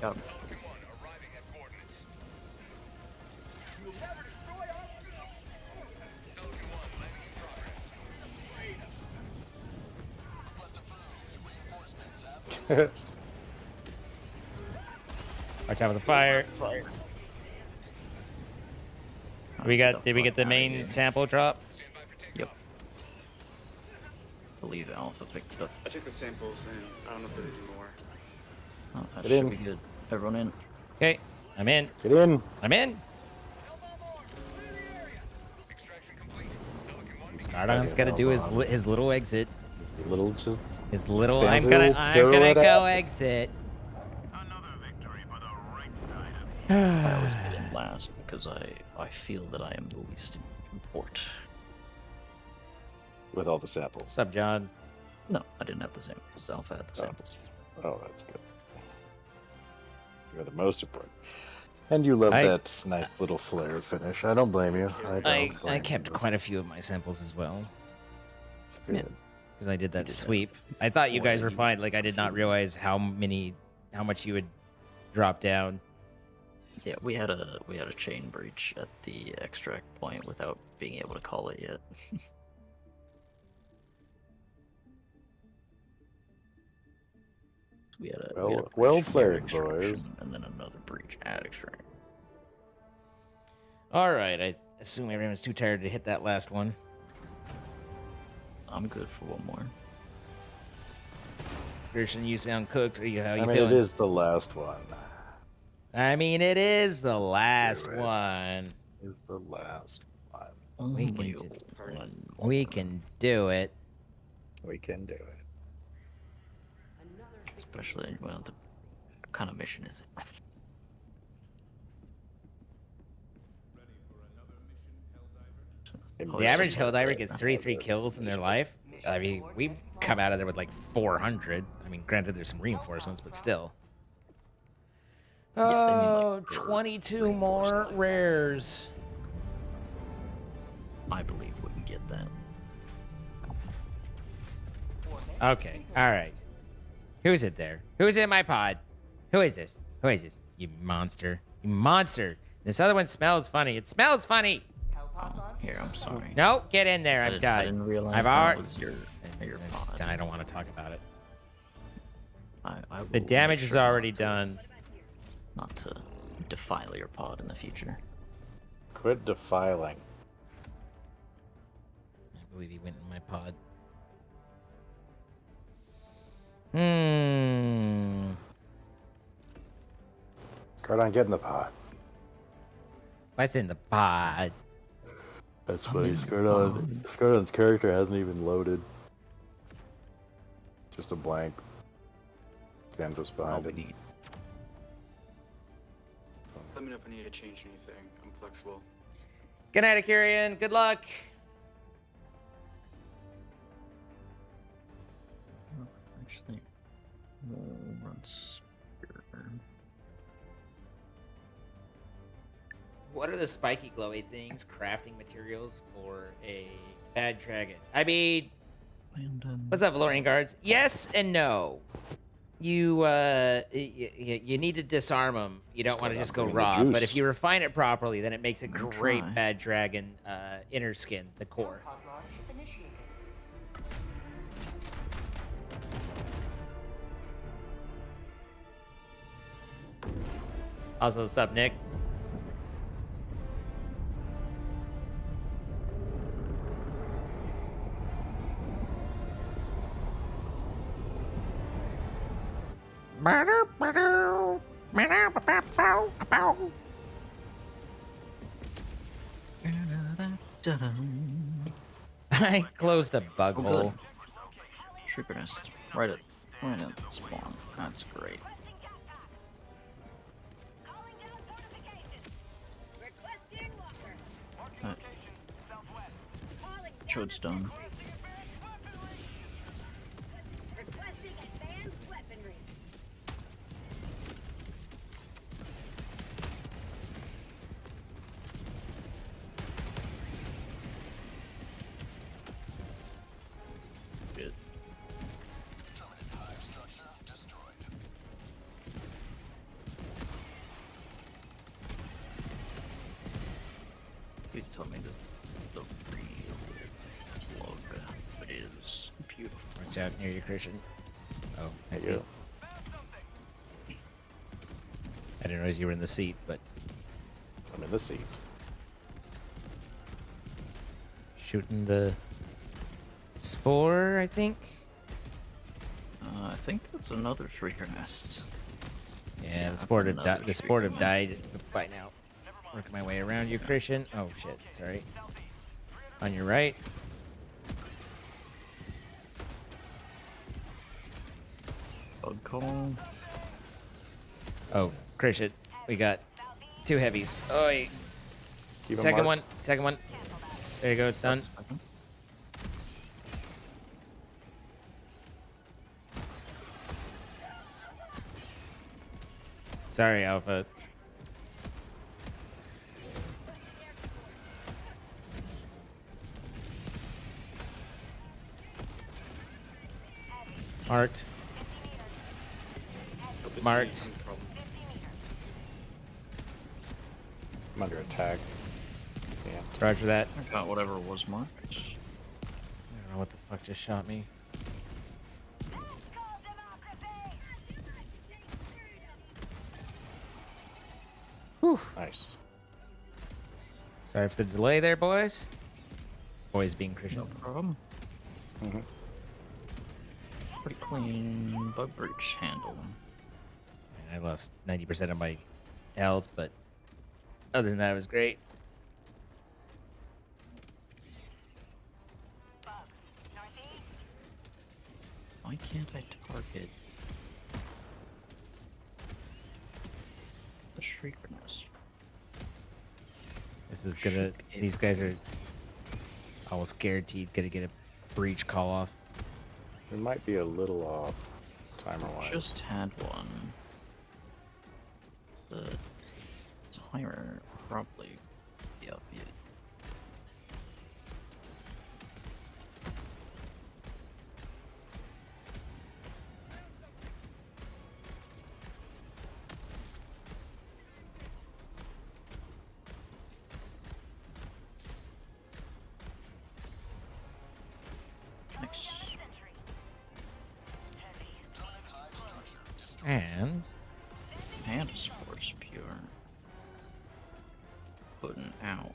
Got him.
Watch out with the fire. Did we get the main sample drop?
Yep. I believe Alpha picked it up.
I took the samples and I don't know if there's any more.
Oh, that
Get
should
in.
be good. Everyone in.
Okay, I'm in.
Get in.
I'm in. Scardon's got to do his little exit.
It's a little just.
His little. I'm
Fancy
gonna
little pirouette
go
out.
exit.
Another victory for the right side of
I always get in last because I feel that I am the least important.
With all the samples.
What's up, John?
No, I didn't have the samples. Alpha had the samples.
Oh, that's good. You're the most important. And you love that nice little flare finish. I don't blame you.
I kept quite a few of my samples as well.
Good.
Because I did that
did that.
sweep. I thought you
More
guys
than
were
you
fine. Like I did not
should.
realize how much you would drop down.
Yeah, we had a chain breach at the extract point without being able to call it yet. we had a
Well
breach
played,
near extraction,
boys.
and then another breach at extract.
All right. I assume everyone's too tired to hit that last one.
I'm good for one more.
Christian, you sound cooked. How you
I mean,
feeling?
it is the last one.
I mean, it is the last
Do it.
one.
It's the last one.
We can
Only
do-
one
We
more.
can do it.
We can do it.
Especially, well, what kind of mission is it? Oh,
The
it's
average
just
Helldiver
like
gets
that.
33 kills in their life. I mean, we've come out of there with like 400. I mean, granted, there's some reinforcements, but still.
they mean, like,
Oh,
for
22
reinforced
more
life.
rares.
I believe we can get that.
Okay, all right. Who's it there? Who's in my pod? Who is this? Who is this? You monster. You monster. This other one smells funny. It smells funny.
Oh, here, I'm sorry.
No, get in there. I'm
I
done.
didn't realize
I've
that
already.
was your pod.
I don't want to talk about it.
I
The
will
damage
make
is
sure not
already
to-
done.
Not to defile your pod in the future.
Quit defiling.
I believe he went in my pod.
Cardon, get in the pod.
What's in the pod?
That's funny. Scardon's character hasn't even loaded. Just a blank canvas
All
behind
we
it.
need.
Let me know if I need to change anything. I'm flexible.
Good night, Akirian. Good luck.
Actually, we'll run spear.
What are the spiky glowy things? Crafting materials for a bad dragon. I mean,
And,
what's up, Valorian guards? Yes and no. you need to disarm them. You don't want to
going
just
on
go
bringing the
raw. But
juice.
if you refine it properly, then it makes a
Good
great
try.
bad dragon inner skin, the core.
Pod launch initiated.
Also, what's up, Nick? I closed a bug
Oh, good.
hole.
Shrieker nest. Right at the spawn. That's great. That Chode's done. Good.
Terminate hive structure destroyed.
Please tell me this the real plug. It is beautiful.
Watch out near you, Christian. Oh, I
I
see.
do.
I didn't realize you were in the seat, but
I'm in the seat.
shooting the spore, I think.
I think that's another Shrieker nest.
Yeah,
Yeah,
the
that's
sport have
another
the sport have
Shrieker
died by now. Working my way around you, Christian. Oh shit, sorry. On your right.
Bug call.
Oh, Christian, we got two heavies. Oi.
Keep 'em
Second
marked.
one. Second one. There you go. It's done.
That's a second.
Sorry, Alpha. Marked. Marked.
I'm under attack. Yeah.
Roger that.
I got whatever was marked.
I don't know what the fuck just shot me. Whew.
Nice.
Sorry for the delay there, boys. Boys being Christian.
No problem.
hmm
Pretty clean bug breach handle.
I lost 90% of my health, but other than that, it was great.
Why can't I target the Shrieker nest?
This is gonna. These guys are almost guaranteed gonna get a breach call off.
We might be a little off timer-wise.
Just had one. The timer probably be up yet. Nice.
And
And a spore spewer. Putting out.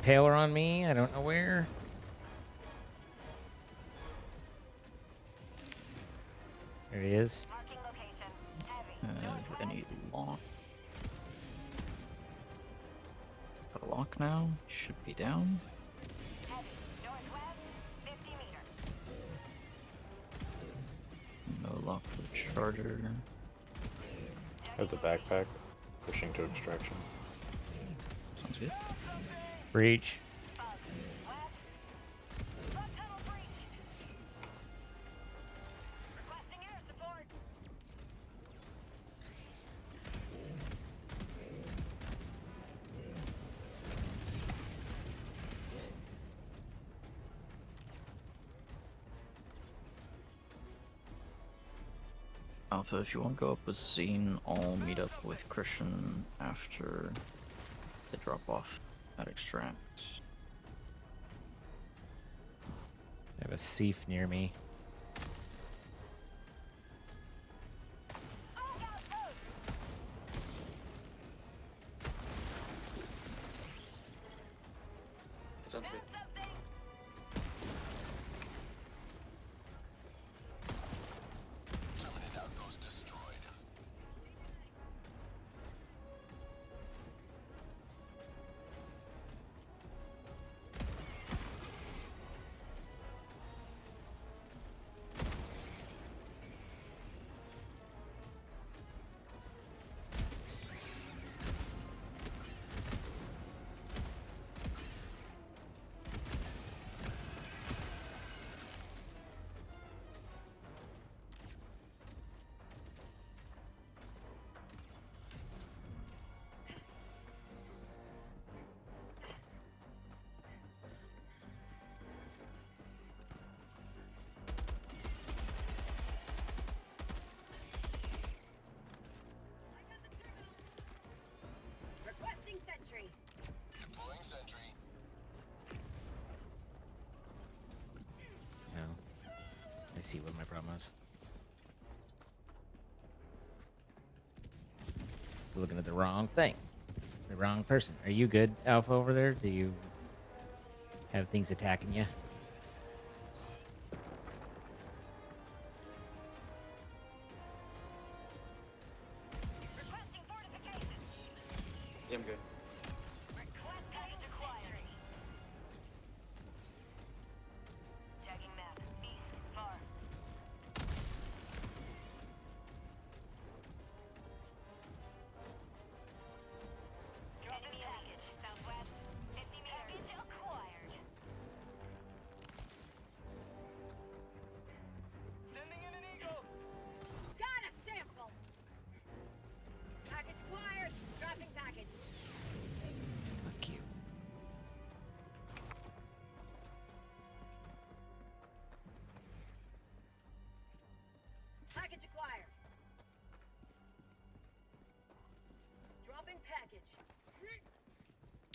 Taylor on me. I don't know where. There he is.
Any lock? Got a lock now. Should be down. No lock for the charger.
I have the backpack. Pushing to extraction.
Sounds good.
Breach.
Alpha, if you want to go up with Zine, I'll meet up with Christian after they drop off at extract.
I have a Seif near me.
Sounds good.
Terminate outpost destroyed.
Requesting sentry.
Deploying sentry.
No. I see what my problem is. So looking at the wrong thing. The wrong person. Are you good, Alpha, over there? Do you have things attacking you?
Requesting fortifications.
Yeah, I'm good.
Request package acquired. Tagging map. East. Far. Dropping package. Southwest. 50 meters. Package acquired.
Sending in an eagle.
Got a sample. Package acquired. Dropping package.
Fuck you.
Package acquired. Dropping package.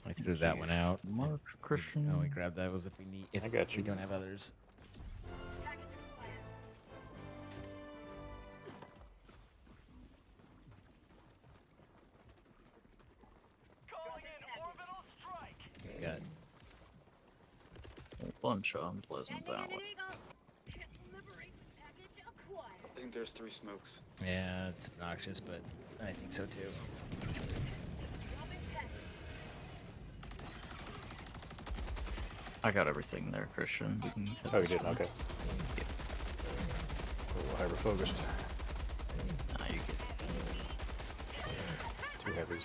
I threw that one out.
Mark, Christian.
Oh, we grabbed that was if we need. If
I got
we
you.
don't have others.
Package acquired.
Calling in orbital strike.
Got
A bunch of unpleasant
Sending in an
balance.
eagle. Liberate. Package acquired.
I think there's 3 smokes.
Yeah, it's obnoxious, but I think so too.
Dropping package.
I got everything there, Christian. We can hit
Oh, you
this
did?
one.
Okay. A little hyper focused.
Nah, you get
2 heavies.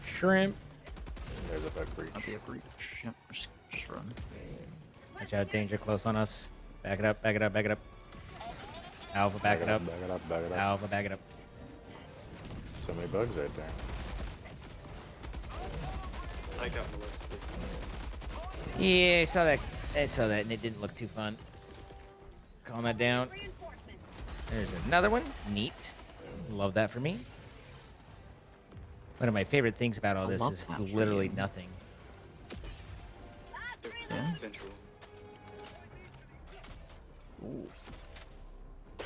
Shrimp.
There's a bug breach.
I'll be a breach. Yep, just run.
Watch out, danger close on us. Back it up, back it up, back it up. Alpha, back it up.
Back it up, back it up.
Alpha, back it up.
So many bugs right there.
I got the list.
Yeah, I saw that. I saw that, and it didn't look too fun. Calm that down.
Reinforcement.
There's another one. Neat. Love that for me. One of my favorite things about all
I
this
love
is
that for
literally
you.
nothing.
Last
Yeah.
Central.
Ooh.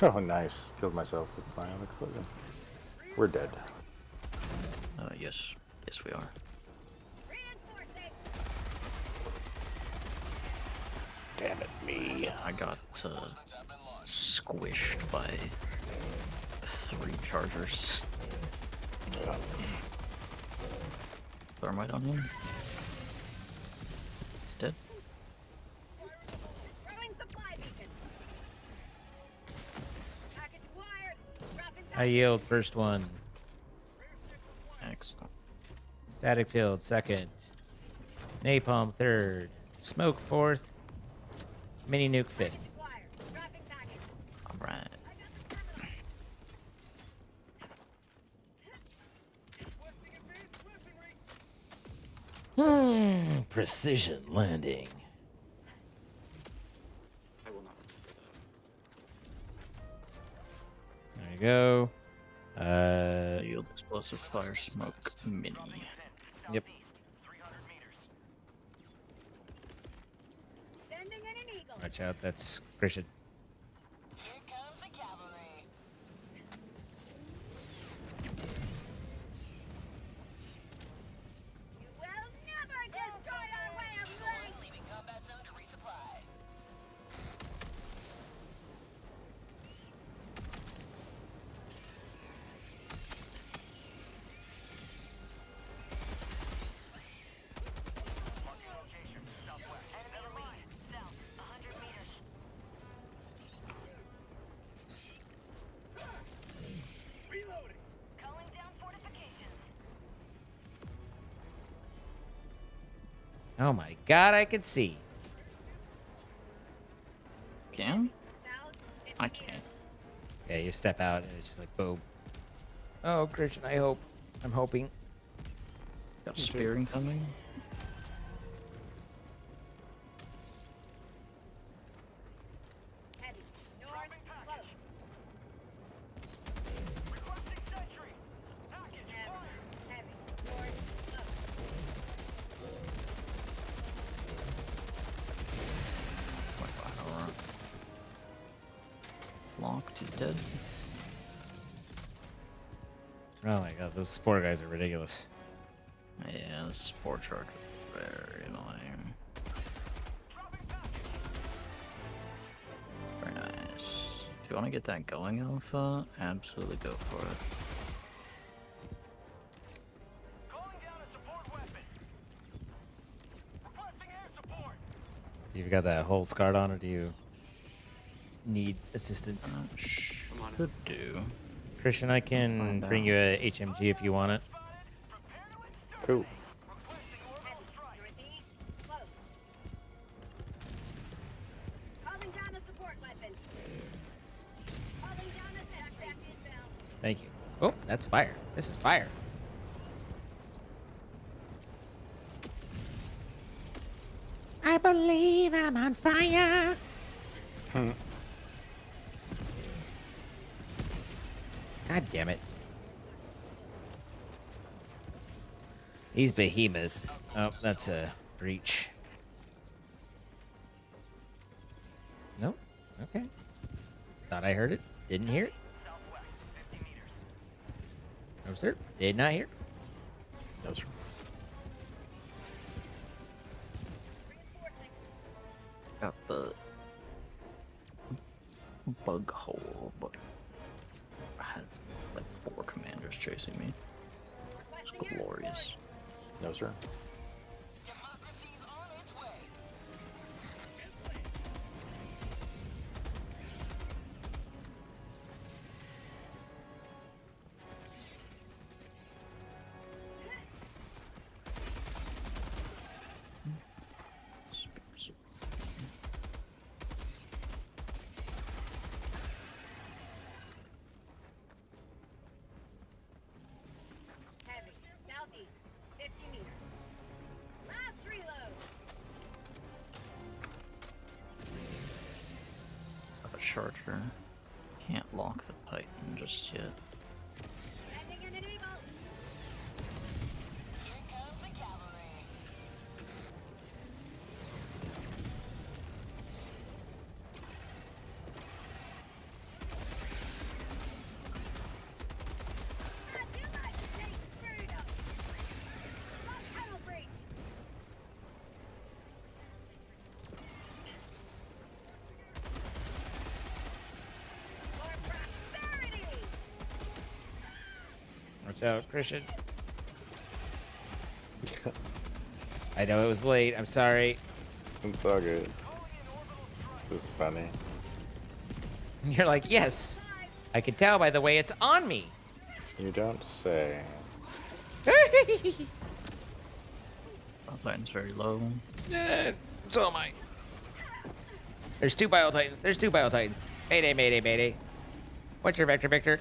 Oh, nice. Killed myself with bionic explosion. We're dead.
Yes. Yes, we are.
reinforcing.
Damn it, me.
I got squished by 3 chargers.
Yeah.
Thermite on him. He's dead.
Throwing supply beacon. Package acquired. Dropping
I yield first one.
Excellent.
Static field second. Napalm third. Smoke fourth. Mini nuke fifth.
acquired. Dropping package.
Alright.
Requesting advanced
Precision landing.
I will not.
There you go.
Yield explosive fire smoke mini.
Yep.
Sending in an eagle.
Watch out, that's Christian.
Here comes the cavalry.
You will never destroy our way of life.
Leaving combat zone to resupply.
Reloading.
Calling down fortifications.
Oh my god, I can see.
Can?
South, 50
I
meters.
can't.
Yeah, you step out and it's just like boom. Oh, Christian, I hope. I'm hoping.
Got spear incoming.
Heavy. North, close.
Requesting sentry. Package
Heavy.
fired.
Heavy. North, close.
Aurora. Locked, he's dead.
Oh my god, those spore guys are ridiculous.
Yeah, the sport charge is very annoying. Very nice. If you want to get that going, Alpha, absolutely go for it.
Calling down a support weapon. Requesting air support.
You've got that whole scarred on, or do you need assistance?
Come on in.
Could do.
Christian, I can
Find
bring
out.
you a HMG if you want it.
Cool.
Northeast, close. Calling down a support weapon. Calling down a backpack inbound.
Thank you. Oh, that's fire. This is fire. I believe I'm on fire. God damn it. These behemoths. Oh, that's a breach. Nope. Okay. Thought I heard it. Didn't hear it.
Southwest, 50 meters.
No, sir. Did not hear.
No, sir.
Reinforcing.
Got the bug hole, but I had like 4 commanders chasing me. It's
Requesting air
glorious.
No, sir.
Democracy's on its way.
Spears.
Heavy. Southeast, 50 meters. Last reload.
Got a charger. Can't lock the Titan just yet.
Sending in an eagle.
Here comes the cavalry.
How'd you like to take freedom? Lock tunnel breach. For prosperity.
Watch out, Christian. I know it was late. I'm sorry.
It's all good. It was funny.
You're like, yes. I can tell by the way it's on me.
You don't say.
Titan's very low.
So am I. There's 2 Bio Titans. There's 2 Bio Titans. Mayday, mayday, mayday. What's your vector, Victor?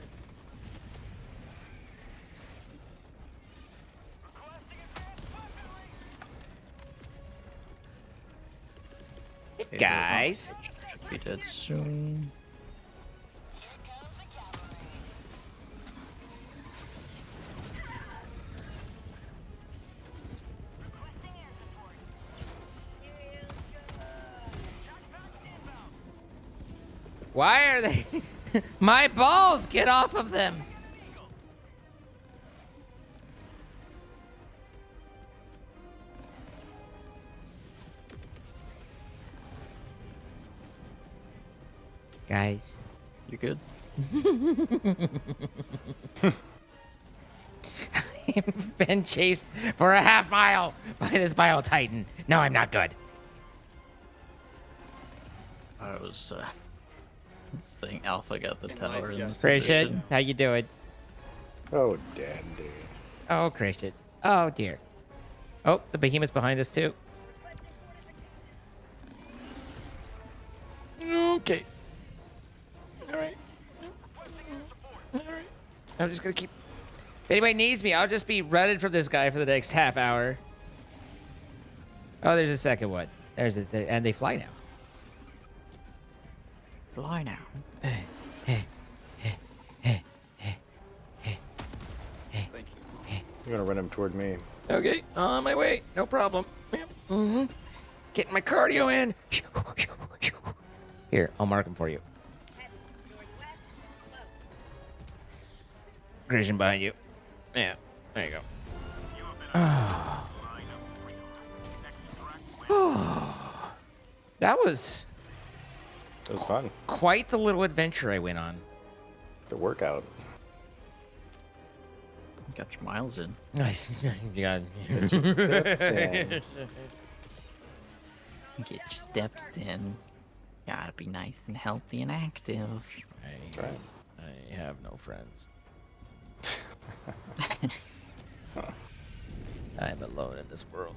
Beta
guys.
Should be dead soon.
Why are they? My balls! Get off of them! Guys.
You good?
I've been chased for a half mile by this Bio Titan. No, I'm not good.
I was saying Alpha got the
In
tower
life,
in
yes.
this
Christian,
position.
how you doing?
Oh, dandy.
Oh, Christian. Oh, dear. Oh, the behemoth's behind us, too. Okay. All right. All right. I'm just going to keep... If anybody needs me, I'll just be running from this guy for the next half hour. Oh, there's a second one. There's a... And they fly now.
Fly now.
Thank you.
You're gonna run him toward me.
Okay, on my way. No problem. Mm-hmm. Getting my cardio in. Here, I'll mark them for you. Christian behind you. Yeah, there you go. That was
It was fun.
quite the little adventure I went on.
The workout.
Got your miles in.
Nice. You got
Steps in.
Get your steps in. Gotta be nice and healthy and active.
That's right.
I have no friends. I'm alone in this world.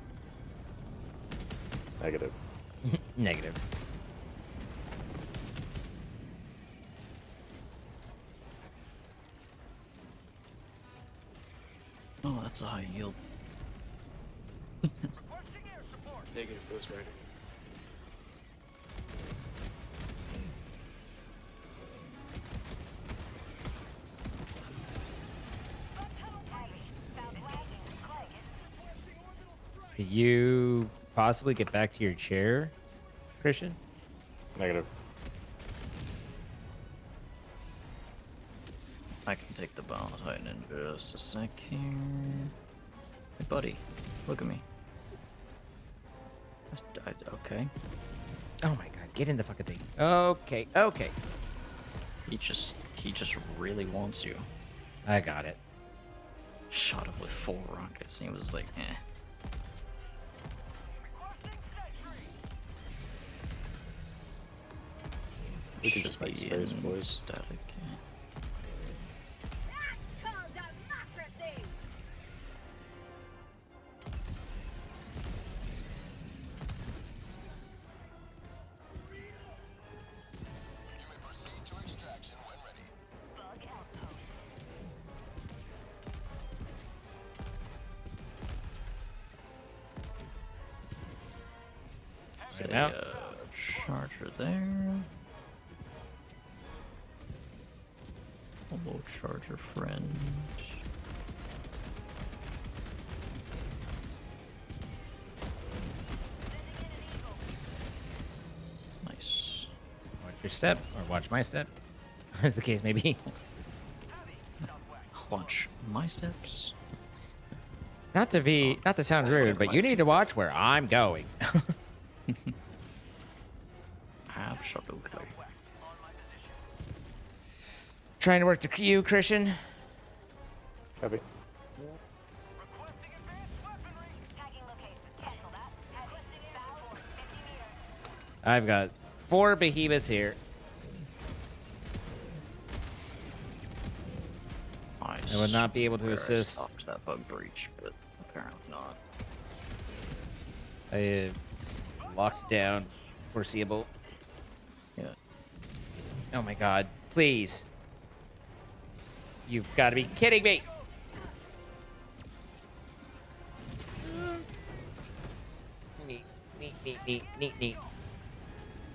Negative.
Negative.
Oh, that's a high yield.
Negative Ghost Rider.
Could you possibly get back to your chair, Christian?
Negative.
I can take the Battle Titan in just a sec here. Hey, buddy, look at me. Okay.
Oh my god, get in the fucking thing. Okay, okay.
He just really wants you.
I got it.
Shot him with 4 rockets, and he was like, eh.
We can just make space,
in
boys.
Static.
Call democracy!
You may proceed to extraction when ready.
So,
Get out.
Charger there. Hello, charger friend. Nice.
Watch your step, or watch my step, as the case may be.
Watch my steps.
Not to sound rude, but you need to watch where I'm going.
Absolutely.
Trying to work the queue, Christian.
Copy.
I've got 4 behemoths here.
I
would not be able to
swear I
assist.
stopped that bug breach, but apparently not.
I locked down. Foreseeable.
Yeah.
Oh my god. Please. You've got to be kidding me. Neat, neat, neat, neat, neat, neat.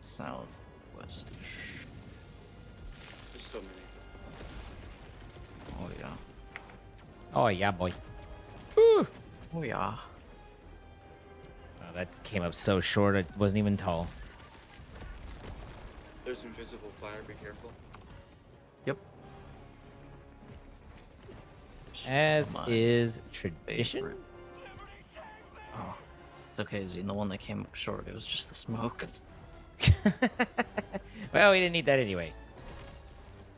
Southwest.
There's so many.
Oh yeah.
Oh yeah, boy. Woo!
Oh yeah.
Oh, that came up so short. It wasn't even tall.
There's invisible fire. Be careful.
Yep.
As
My
is tradition.
favorite. Oh, it's okay, Zine. The one that came up short, it was just the smoke.
Well, we didn't need that anyway.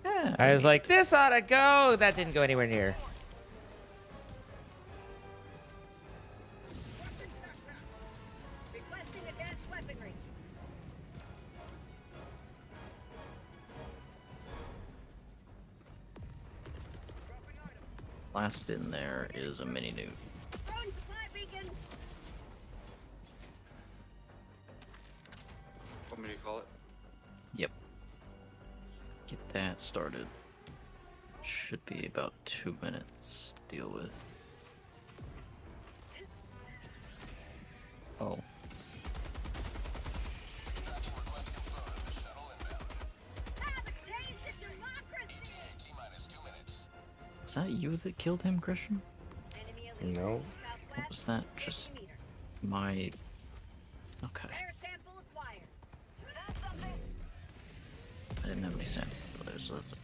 Yeah,
I was like, this ought to go. That didn't go anywhere near.
Requesting advanced weaponry.
last in there is a mini nuke.
Throwing supply beacon.
Want me to call it?
Yep. Get that started. Should be about 2 minutes to deal with. Oh. Was that you that killed him, Christian?
No.
Or was that just my... Okay. I didn't have any samples over there, so that's it.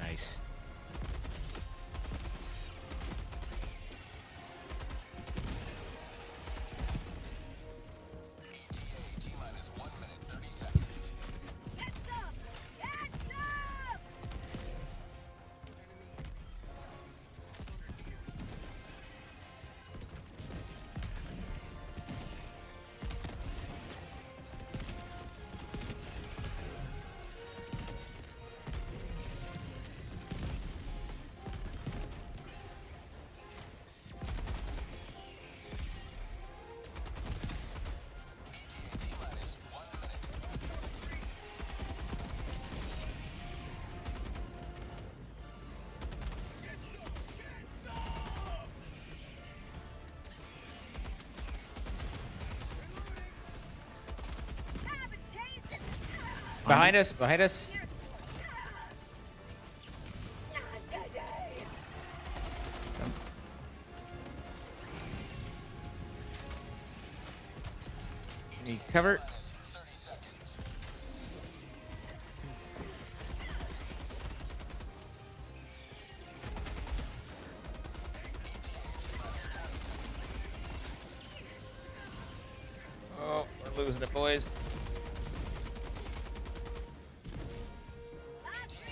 Nice. Behind us, behind us. Need cover. Oh, we're losing it, boys.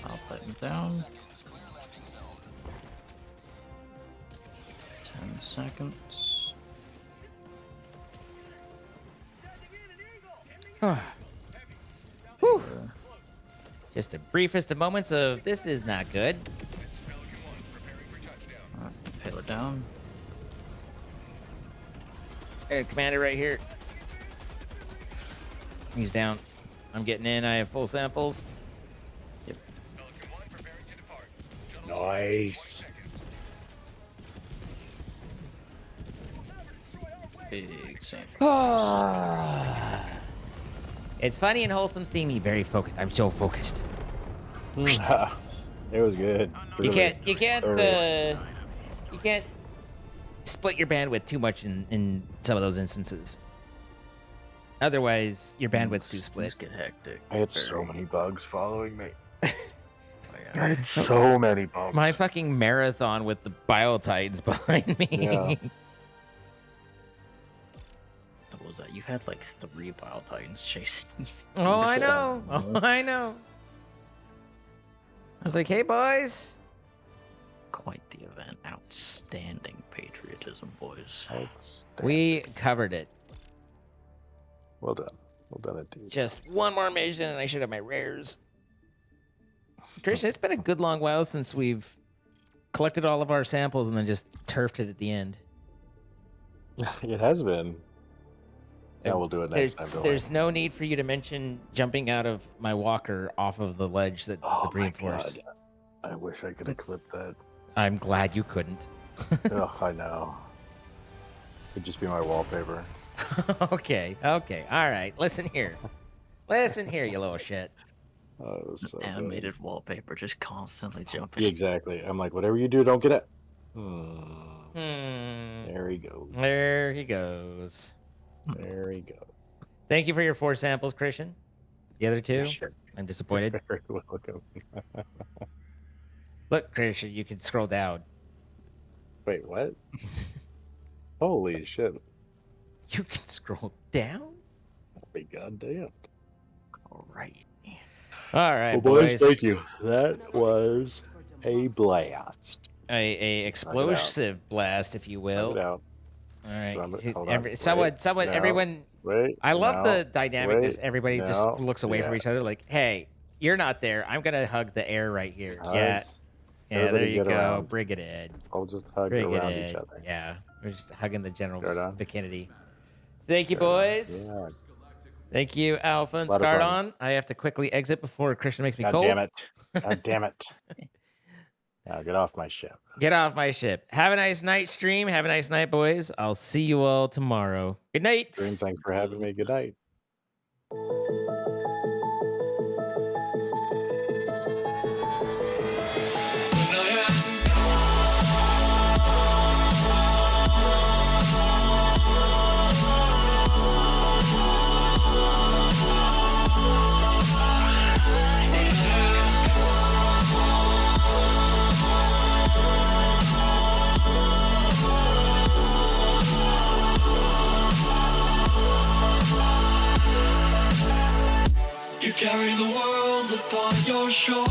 I'll put him down. 10 seconds.
Whew. Just the briefest of moments of this is not good.
Payload down.
Hey, commander right here. He's down. I'm getting in. I have full samples.
Yep.
Nice.
Big sample.
It's funny and wholesome seeing me very focused. I'm so focused.
It was good.
You
Really.
you can't split your bandwidth too much in some of those instances. Otherwise, your bandwidth's too split.
These get hectic.
I had so many bugs following me.
Oh, yeah.
I had so many bugs.
My fucking marathon with the Biotitans behind me.
Yeah.
What was that? You had like 3 Bile Titans chasing you.
Oh, I
So-
know. Oh, I know. I was like, hey, boys.
Quite the event. Outstanding patriotism, boys.
We covered it.
Well done. Well done, indeed.
Just one more mission, and I should have my rares. Christian, it's been a good long while since we've collected all of our samples and then just turfed it at the end.
It has been. Yeah, we'll do it next time. Don't
There's no need for you to mention jumping out of my walker off of the ledge that
Oh
the
my
reinforced.
God. I wish I could have clipped that.
I'm glad you couldn't.
Oh, I know. Could just be my wallpaper.
Okay. All right. Listen here, you little shit.
Oh, it was so good.
Animated wallpaper just constantly jumping.
Yeah, exactly. I'm like, whatever you do, don't get it.
Hmm.
There he goes.
There he goes.
There he goes.
Thank you for your 4 samples, Christian. The other 2,
Sure.
I'm disappointed.
Very welcome.
Look, Christian, you can scroll down.
Wait, what? Holy shit.
You can scroll down?
Holy goddamn.
All right.
All right,
Well,
boys.
thank you. That was a blast.
A explosive blast, if you will.
Check it out.
All right.
Hold on.
Someone,
No.
everyone.
Wait.
I love
no,
the dynamic.
wait,
Everybody just
no,
looks away from
yeah.
each other, like, "Hey, you're not there. I'm gonna hug the air right here."
Hug.
Yeah. Yeah.
Everybody
There you
get
go.
around.
Bring it in.
I'll just hug
Bring it
around
in.
each other.
Yeah. We're just hugging the general
Right on.
vicinity. Thank you, boys.
Yeah.
Thank you, Alpha and
Lot of fun.
Scardon. I have to quickly exit before Christian makes me
God
cold.
damn it. God damn it. Now get off my ship.
Get off my ship. Have a nice night, stream. Have a nice night, boys. I'll see you all tomorrow. Good night.
Dream, thanks for having me. Good night.
You carry the world upon your shoulders.